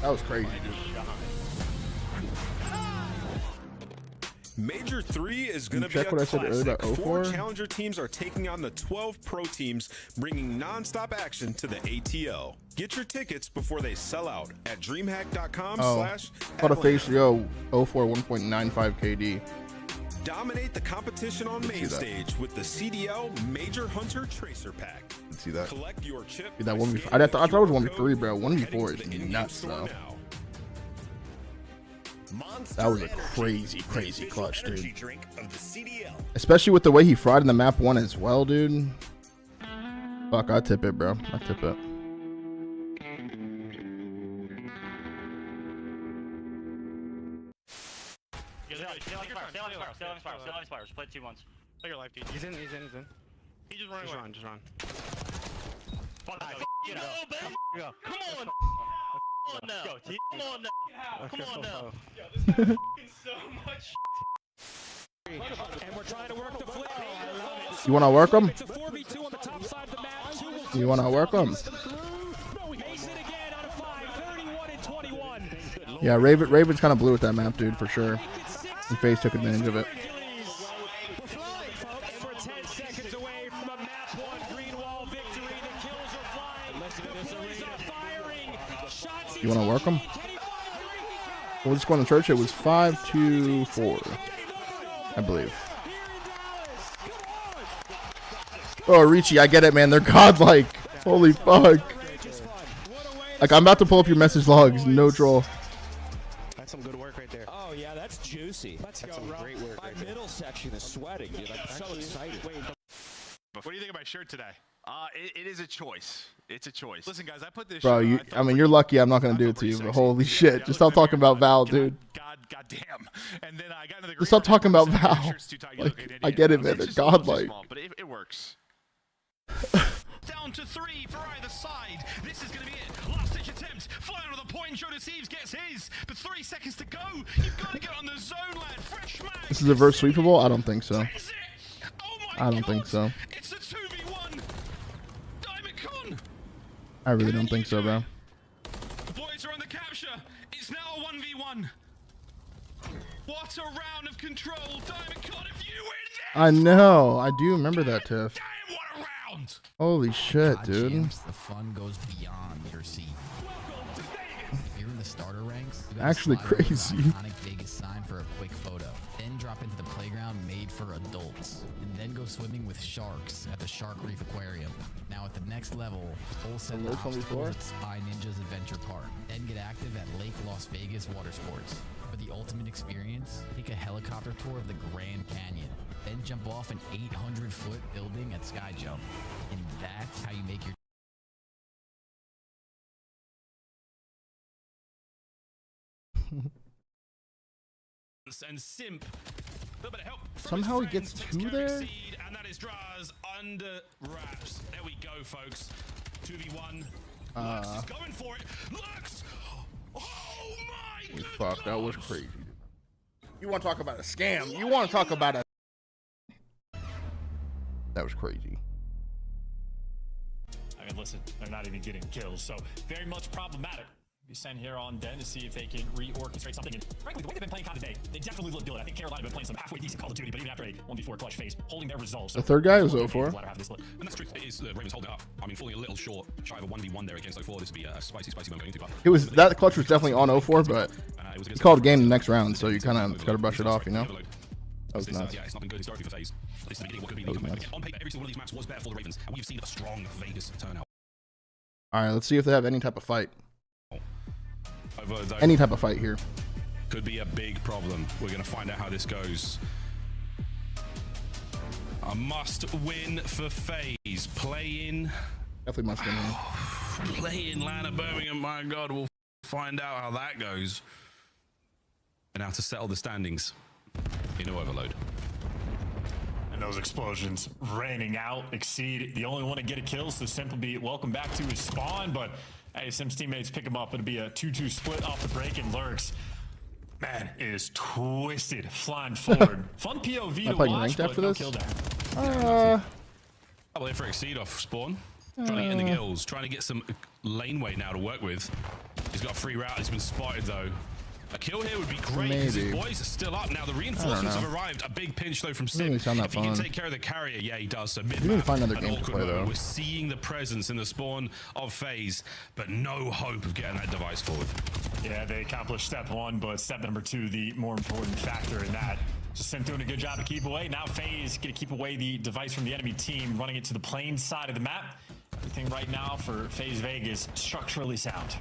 That was crazy, dude. Major 3 is going to be check a what I said earlier classic. about 4 04? challenger teams are taking on the 12 pro teams, bringing non-stop action to the ATL. Get your tickets before they sell out at dreamhack.com/. Caught a face go 04 1.95 KD. Dominate the competition on main stage with the CDL Major Hunter Tracer Pack. Let's see that. Collect your chip. Dude, that 1v4. I thought it was 1v3, bro. 1v4 is nuts, though. That was a crazy clutch, dude. Especially with the way he fried in the map 1 as well, dude. Fuck, I tip it, bro. I tip it. Stay on Spires. Play 2-1s. Play your life, dude. He's in. He's just running away. Just run. Fuck you know, baby. Come on. Come on now. Come on now. Come on now. Yo, this guy's fucking so much. And we're trying to work the flip. You want to work him? You want to work him? Yeah, Raven's kind of blew with that map, dude, for sure. And FaZe took advantage of it. You want to work him? We'll just go on the church. It was 5-4, I believe. Oh, Ricci, I get it, man. They're godlike. Holy fuck. Like, I'm about to pull up your message logs. No troll. That's some good work right there. Oh, yeah, that's juicy. That's some great work. My middle section is sweating, dude. I'm so excited. What do you think of my shirt today? It is a choice. It's a choice. Listen, guys, I put this. Bro, I mean, you're lucky I'm not going to do it to you, but holy shit. Just stop talking about Val, dude. God damn. And then I got into the Just stop talking about Val. Like, I get it, man. They're godlike. But it works. Down to 3 for either side. This is going to be it. Last ditch attempt. Flying with a point. Jonas Eves gets his. But 3 seconds to go. You've got to get on the zone, lad. Fresh man. This is a verse sweepable? I don't think so. I don't think so. It's a 2v1. Diamond Con. I really don't think so, bro. The boys are on the capture. It's now a 1v1. What a round of control. Diamond Con, if you win this. I know. I do remember that, Tiff. Damn, what a round. Holy shit, God, dude. James, the fun goes beyond your seat. If you're in the starter ranks, you gotta Actually slide over the crazy. iconic Vegas sign for a quick photo. Then drop into the playground made for adults. And then go swimming with sharks at the Shark Reef Aquarium. Now at the next level, full set of obstacles at Spy Ninjas Adventure Park. Then get active at Lake Las Vegas Water Sports. For the ultimate experience, take a helicopter tour of the Grand Canyon. Then jump off an 800-foot building at Sky Jump. And that's how you make your and Simp. A little bit of help from Somehow he his gets friends. two there? Seed, and that is Draz under wraps. There we go, folks. 2v1. Lux is going for it. Lux! Oh my Holy fuck, that was crazy. You want to talk about a scam? You want to talk about a... That was crazy. I mean, listen, they're not even getting kills, so very much problematic. Be sent here on Den to see if they can reorchestrate something. And frankly, the way they've been playing COD today, they definitely look good. I think Carolina have been playing some halfway decent Call of Duty, but even after a 1v4 clutch phase, holding their resolve. The third guy was 0-4. And that's true. It is the Ravens holding up. I mean, falling a little short, shy of a 1v1 there against 0-4. This would be a spicy moment going into. It was, that clutch was definitely on 0-4, but he called game the next round, so you kind of got to brush it off, you know? That was nuts. Yeah, it's not been good historically for FaZe. This is the beginning of what could be the comeback. On paper, every single one of these maps was better for the Ravens, and we've seen a strong Vegas turnout. All right, let's see if they have any type of fight. Over Any type of fight here. Could be a big problem. We're going to find out how this goes. A must win for FaZe. Play in. Definitely must win. Play in Lana Birmingham. My God, we'll find out how that goes. And now to settle the standings. In Overload. And those explosions raining out, Exceed the only one to get a kill, so Simple be welcome back to his spawn, but hey, Sim's teammates pick him up. It'll be a 2-2 split off the break, and Lurks, man, is twisted, flying forward. Fun POV to watch, but no kill there. Double for Exceed off spawn. Trying to get in the gills, trying to get some laneway now to work with. He's got a free route, he's been spotted though. A kill here would be great because his boys are still up. Now the reinforcements have arrived. A big pinch though from Sim. If he can take care of the carrier, yeah, he does. So mid map, find another game to play, though. We're seeing the presence in the spawn of FaZe, but no hope of getting that device forward. Yeah, they accomplished step one, but step number two, the more important factor in that. Just Sim doing a good job to keep away. Now FaZe gonna keep away the device from the enemy team, running it to the plane side of the map. Everything right now for FaZe Vegas structurally sound.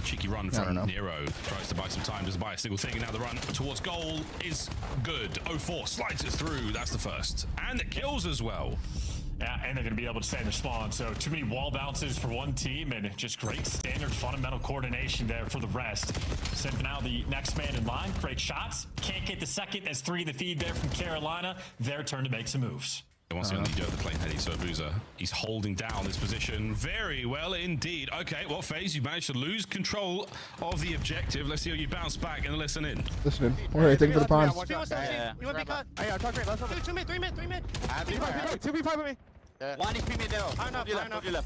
Cheeky run from Nero, tries to buy some time, doesn't buy a single thing, and now the run towards goal is good. 0-4 slides it through, that's the first. And it kills as well. Yeah, and they're going to be able to stay in their spawn. So too many wall bounces for one team, and just great standard fundamental coordination there for the rest. Simp now the next man in line, great shots. Can't get the second as 3 in the feed there from Carolina. Their turn to make some moves. Once again, the plane heady, so Boozer, he's holding down this position very well indeed. Okay, well, FaZe, you managed to lose control of the objective. Let's see how you bounce back and listen in. Listen in. All right, thank you for the pawns. You want to be cut? Hey, talk great. Let's go. 2 mid, 3 mid, 3 mid. 2v5 with me. One is mid middle.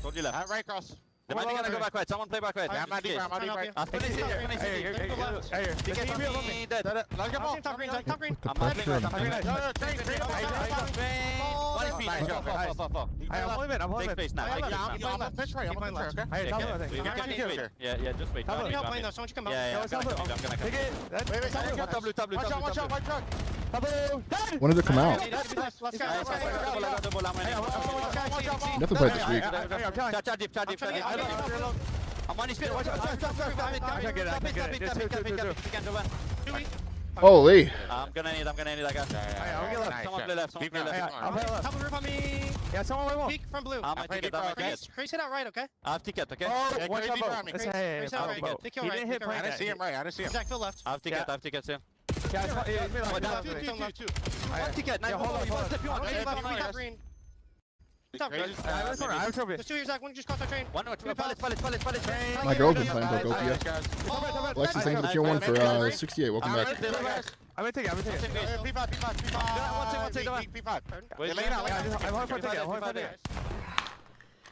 Hold you left. Right cross. They might be gonna go back right. Someone play back right. I'm not deep right. Top green. Top green. I'm not deep right. One is beat. I'm holding it. Take space now. I'm on pitch right. I'm on left, okay? Yeah, just wait. Help lane though. Someone should come out. Yeah, I'm gonna Take it. Watch out. When did it come out? Let's go. Definitely played this week. I'm on his speed. Watch out. I can get it. Holy. I'm gonna need that guy. Someone play left. Someone play left. Help him rip on me. Yeah, someone will. Peek from blue. I'm a ticket. Crease it out right, okay? I have ticket, okay? Oh, watch out around me. Crease out right. Pick your right. I didn't see him right. Zach, Phil left. I have ticket, Sam. Yeah, One ticket. Now hold on. You want to step you on. Top green. Top green. There's 2 here, Zach. One just crossed our train. One or two. Palace. My girl's been playing Pokopia. Lexus, thank you for the tier 1 for 68. Welcome back. I'm gonna take it. P5. P5. Wait, lay it out. I'm hard for it.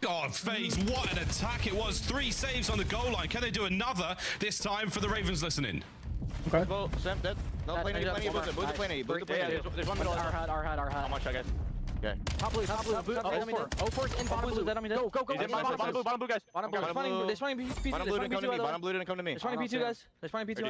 God, FaZe, what an attack it was. 3 saves on the goal line. Can they do another this time for the Ravens listening? Okay. Well, Sam, dead. No, plane A. Move the plane A. There's one middle. Our hut. How much, I guess? Okay. Top blue. O4's in bottom blue. Go. Bottom blue, guys. Bottom blue. They're spawning P2. Bottom blue didn't come to me. They're spawning P2, guys. They're spawning P2.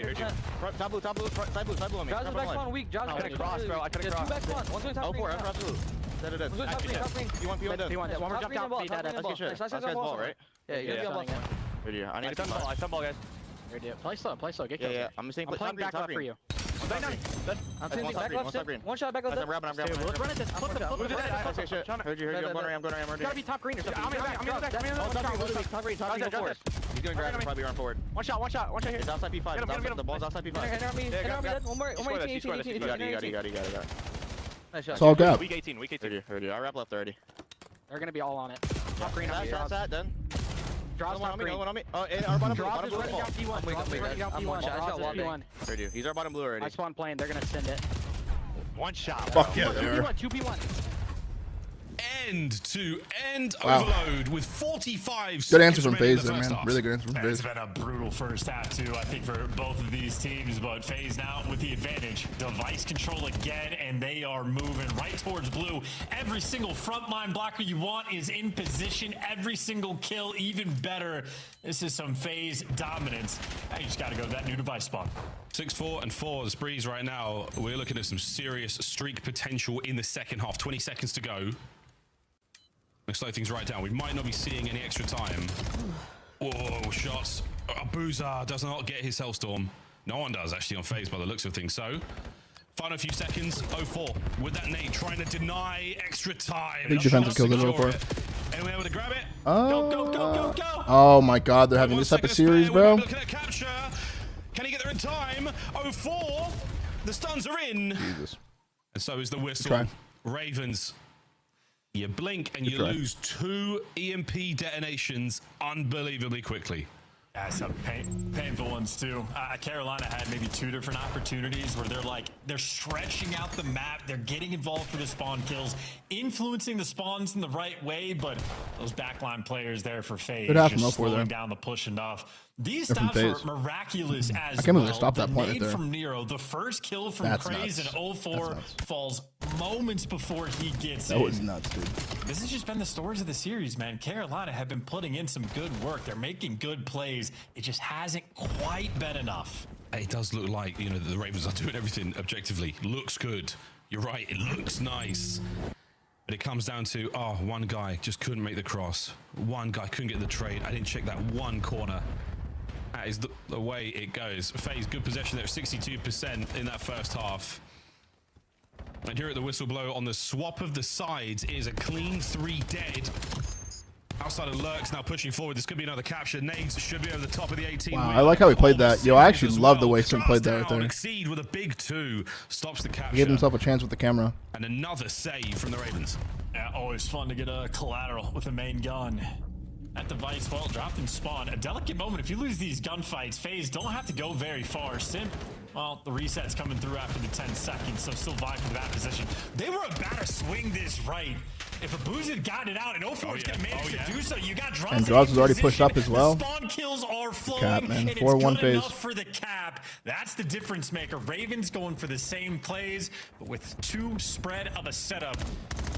Top blue. Side blue on me. Jaws is back spawn weak. Jaws is cross, bro. I could've crossed. Two back spawn. One's going top green. I'm cross blue. Dead. Top green. P1 dead. One more jump top. Let's get shit. Last guy's ball, right? Yeah, you're gonna be on ball. I need to I stun ball, guys. Play slow. Get killed. Yeah. I'm playing back left for you. I'm taking back left. One shot back left. I'm grabbing. Let's run it. Flip it. Heard you. I'm going around. Gotta be top green or something. I'm in back. Top green. He's gonna grab him. Probably run forward. One shot here. It's outside P5. The ball's outside P5. Enter me. One more 18. You got it. It's all gap. Week 18. Heard you. I wrap left already. They're gonna be all on it. Top green. That's done. Draws top green. On me. Oh, our bottom blue. Draws is running down P1. Draws is P1. Heard you. He's our bottom blue already. I spawn plane. They're gonna send it. One shot. Fuck yeah, they are. 2v1. End to end overload with 45 good answer from FaZe there, man. Really good answer from FaZe. It's been a brutal first half too, I think, for both of these teams, but FaZe now with the advantage. Device control again, and they are moving right towards blue. Every single frontline blocker you want is in position. Every single kill, even better. This is some FaZe dominance. You just got to go to that new device spawn. 6-4 and 4 the sprees right now. We're looking at some serious streak potential in the second half. 20 seconds to go. Let's slow things right down. We might not be seeing any extra time. Whoa, shots. Boozer does not get his Hellstorm. No one does, actually, on FaZe by the looks of things. So, final few seconds. 0-4 with that nade, trying to deny extra time. Big defensive kill at 0-4. Anyone able to grab it? Go. Oh my god, they're having this type of series, bro. Looking at capture. Can he get there in time? 0-4. The stuns are in. Jesus. And so is the whistle. Ravens. You blink and you lose 2 EMP detonations unbelievably quickly. Yeah, some painful ones too. Carolina had maybe 2 different opportunities where they're stretching out the map, they're getting involved for the spawn kills, influencing the spawns in the right way, but those backline players there for FaZe just slowing down the push enough. These stops were miraculous as well. I stop that point right there. From Nero, the first kill from Craze in 0-4 falls moments before he gets in. That was nuts, dude. This has just been the stories of the series, man. Carolina have been putting in some good work. They're making good plays. It just hasn't quite been enough. It does look like, you know, the Ravens are doing everything objectively. Looks good. You're right. It looks nice. But it comes down to, one guy just couldn't make the cross. One guy couldn't get the trade. I didn't check that one corner. That is the way it goes. FaZe, good possession there, 62% in that first half. And here at the whistle blow on the swap of the sides is a clean 3 dead. Outside of Lurks now pushing forward. This could be another capture. Nades should be over the top of the 18. Wow, I like how he played that. Yo, I actually love the way Sim played that right there. Exceed with a big 2. Stops the capture. He gave himself a chance with the camera. And another save from the Ravens. Yeah, always fun to get a collateral with a main gun. That device, well, dropped in spawn. A delicate moment. If you lose these gunfights, FaZe don't have to go very far. Sim, well, the reset's coming through after the 10 seconds, so still vying for that position. They were about to swing this right. If a Booz had gotten it out and 0-4 is going to manage to do so, you got Draws. And Draws was already pushed up as well. The spawn kills are flowing, cap, man. and it's 4-1 good FaZe. enough for the cap. That's the difference maker. Ravens going for the same plays, but with 2 spread of a setup.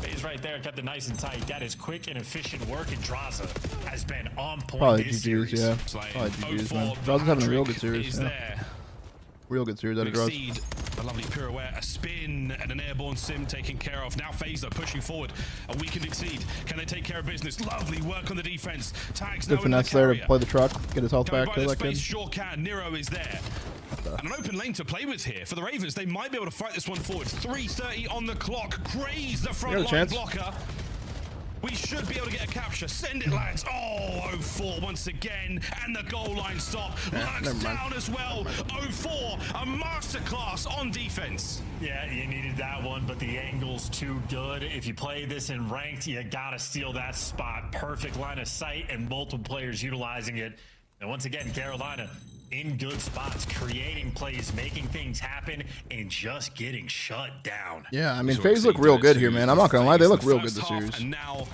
FaZe right there kept it nice and tight. That is quick and efficient work, and Draza has been on point. Probably this GG's, series. yeah. Probably GG's, man. Draza's having a real good series. Yeah. Real good series out of Draws. A lovely pirouette, a spin, and an airborne Sim taken care of. Now FaZe though pushing forward. A weakened Exceed. Can they take care of business? Lovely work on the defense. Tags good finesse there to play the truck, get his health back, kill that kid. Sure can. Nero is there. And an open lane to play with here for the Ravens. They might be able to fight this one forward. 3:30 on the clock. Craze the front line blocker. We should be able to get a capture. Send it, lads. Oh, 0-4 once again. And the goal line stop. Lux down as well. 0-4, a masterclass on defense. Yeah, you needed that one, but the angle's too good. If you play this in ranked, you gotta steal that spot. Perfect line of sight and multiple players utilizing it. And once again, Carolina in good spots, creating plays, making things happen, and just getting shut down. Yeah, I mean, FaZe look real good here, man. I'm not gonna lie, they look real good this series. And now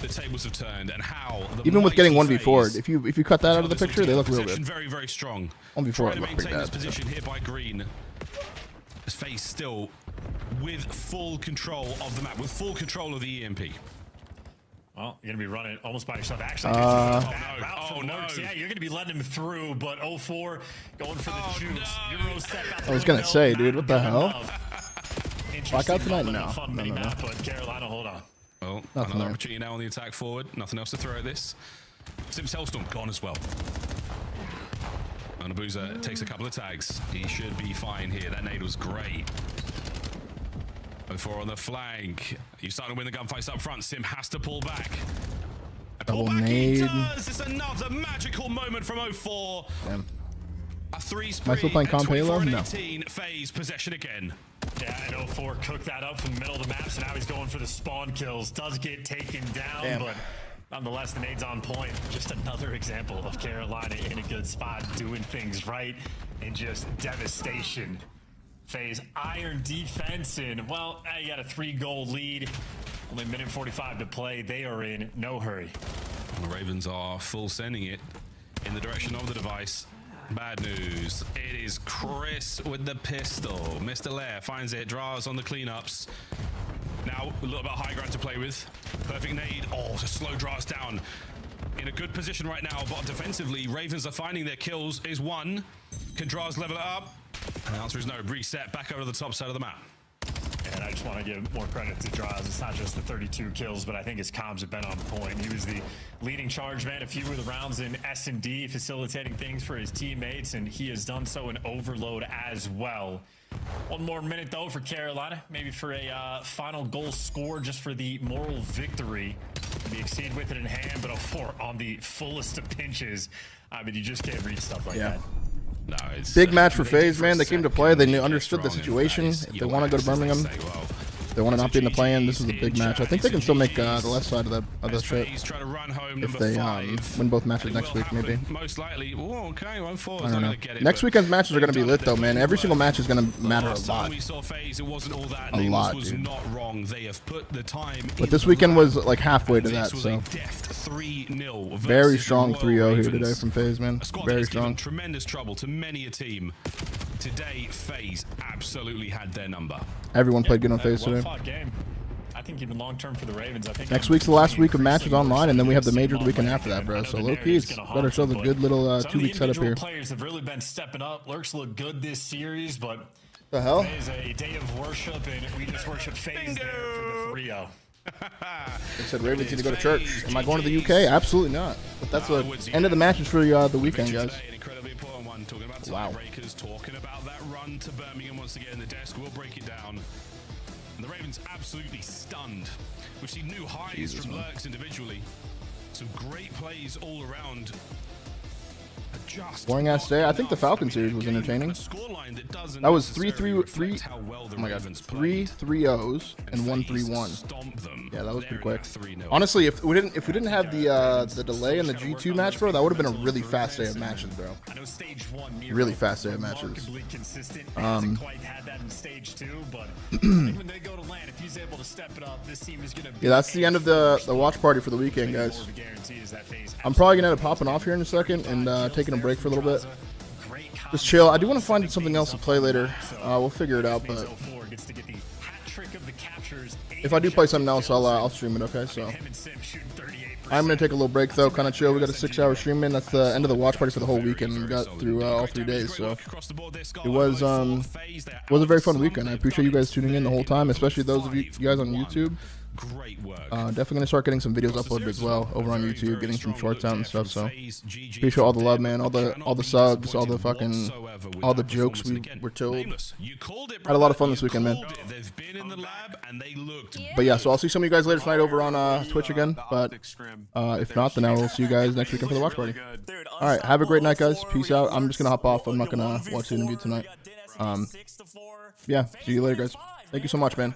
the tables have turned, and how even with getting 1v4'd, if you cut that out of the picture, they look real good. Very, very strong. 1v4 to look maintain pretty this bad. position here by Green. As FaZe still with full control of the map, with full control of the EMP. Well, you're gonna be running almost by yourself. Actually, yeah, you're gonna be letting him through, but 0-4 going for the juice. Euro step out. I was gonna say, dude, what the hell? Blackout tonight? No. But Carolina, hold on. Well, Nothing another there. opportunity now on the attack forward. Nothing else to throw at this. Sims Hellstorm gone as well. And Abuza takes a couple of tags. He should be fine here. That nade was great. 0-4 on the flank. You're starting to win the gunfights up front. Sim has to pull back. Double nade. It's another magical moment from 0-4. Damn. A 3 Am spree. I still playing Comp Halo? No. 18. FaZe possession again. Yeah, and 0-4 cooked that up from the middle of the map, so now he's going for the spawn kills. Does get taken down, Damn. but nonetheless, the nade's on point. Just another example of Carolina in a good spot, doing things right, and just devastation. FaZe iron defense, and well, now you got a 3-goal lead. Only a minute 45 to play. They are in no hurry. And the Ravens are full sending it in the direction of the device. Bad news. It is Chris with the pistol. Mr. Lair finds it, draws on the cleanups. Now a little bit high ground to play with. Perfect nade. Oh, to slow draws down. In a good position right now, but defensively, Ravens are finding their kills. Is one. Can Draws level it up? And the answer is no. Reset back over the top side of the map. And I just want to give more credit to Draws. It's not just the 32 kills, but I think his comms have been on point. He was the leading charge man a few of the rounds in S&D, facilitating things for his teammates, and he has done so in Overload as well. One more minute, though, for Carolina. Maybe for a final goal score, just for the moral victory. The exceed with it in hand, but 0-4 on the fullest of pinches. I mean, you just can't read stuff like that. No, it's Big match for FaZe, man. They came to play. They understood the situation. If they want to go to Birmingham, they want to not be in the play-in. This is a big match. I think they can still make the left side of the ship if they win both matches next week, maybe. Most likely. Oh, okay, 1-4. I don't know. Next weekend's matches are going to be lit, though, man. Every single match is going to matter a lot. We saw FaZe, it wasn't all that. A lot, was dude. not wrong. They have put the time. But this weekend was like halfway to that, so. 3-0. Very strong 3-0 here today from FaZe, man. Very strong. Tremendous trouble to many a team. Today, FaZe absolutely had their number. Everyone played good on FaZe today. Well-fought game. I think even long-term for the Ravens. I think Next week's the last week of matches online, and then we have the major the weekend after that, bro. So low-key, it's got ourselves a good little 2-week setup here. Players have really been stepping up. Lurks look good this series, but the hell? Today is a day of worship, and we just worship FaZe there for the 3-0. They said Ravens need to go to church. Am I going to the UK? Absolutely not. But that's the end of the matches for the weekend, guys. Wow. Talking about that run to Birmingham once again. The desk will break it down. And the Ravens absolutely stunned. We've seen new highs from Lurks individually. Some great plays all around. Boring ass day. I think the Falcon series was entertaining. That was 3-3-3. Oh my god, 3 3-0s and 1 3-1. Yeah, that was pretty quick. Honestly, if we didn't have the delay in the G2 match, bro, that would have been a really fast day of matches, bro. Really fast day of matches. Yeah, that's the end of the watch party for the weekend, guys. I'm probably gonna end up popping off here in a second and taking a break for a little bit. Just chill. I do want to find something else to play later. We'll figure it out, but if I do play something else, I'll stream it. Okay, so I'm gonna take a little break though, kind of chill. We got a 6-hour stream in. That's the end of the watch party for the whole weekend. We got through all 3 days, so it was a very fun weekend. I appreciate you guys tuning in the whole time, especially those of you guys on YouTube. Great work. Definitely gonna start getting some videos uploaded as well over on YouTube, getting some shorts out and stuff. So appreciate all the love, man. All the subs, all the jokes we were told. Had a lot of fun this weekend, man. But yeah, so I'll see some of you guys later tonight over on Twitch again. But if not, then I will see you guys next weekend for the watch party. All right, have a great night, guys. Peace out. I'm just gonna hop off. I'm not gonna watch the interview tonight. Yeah, see you later, guys. Thank you so much, man.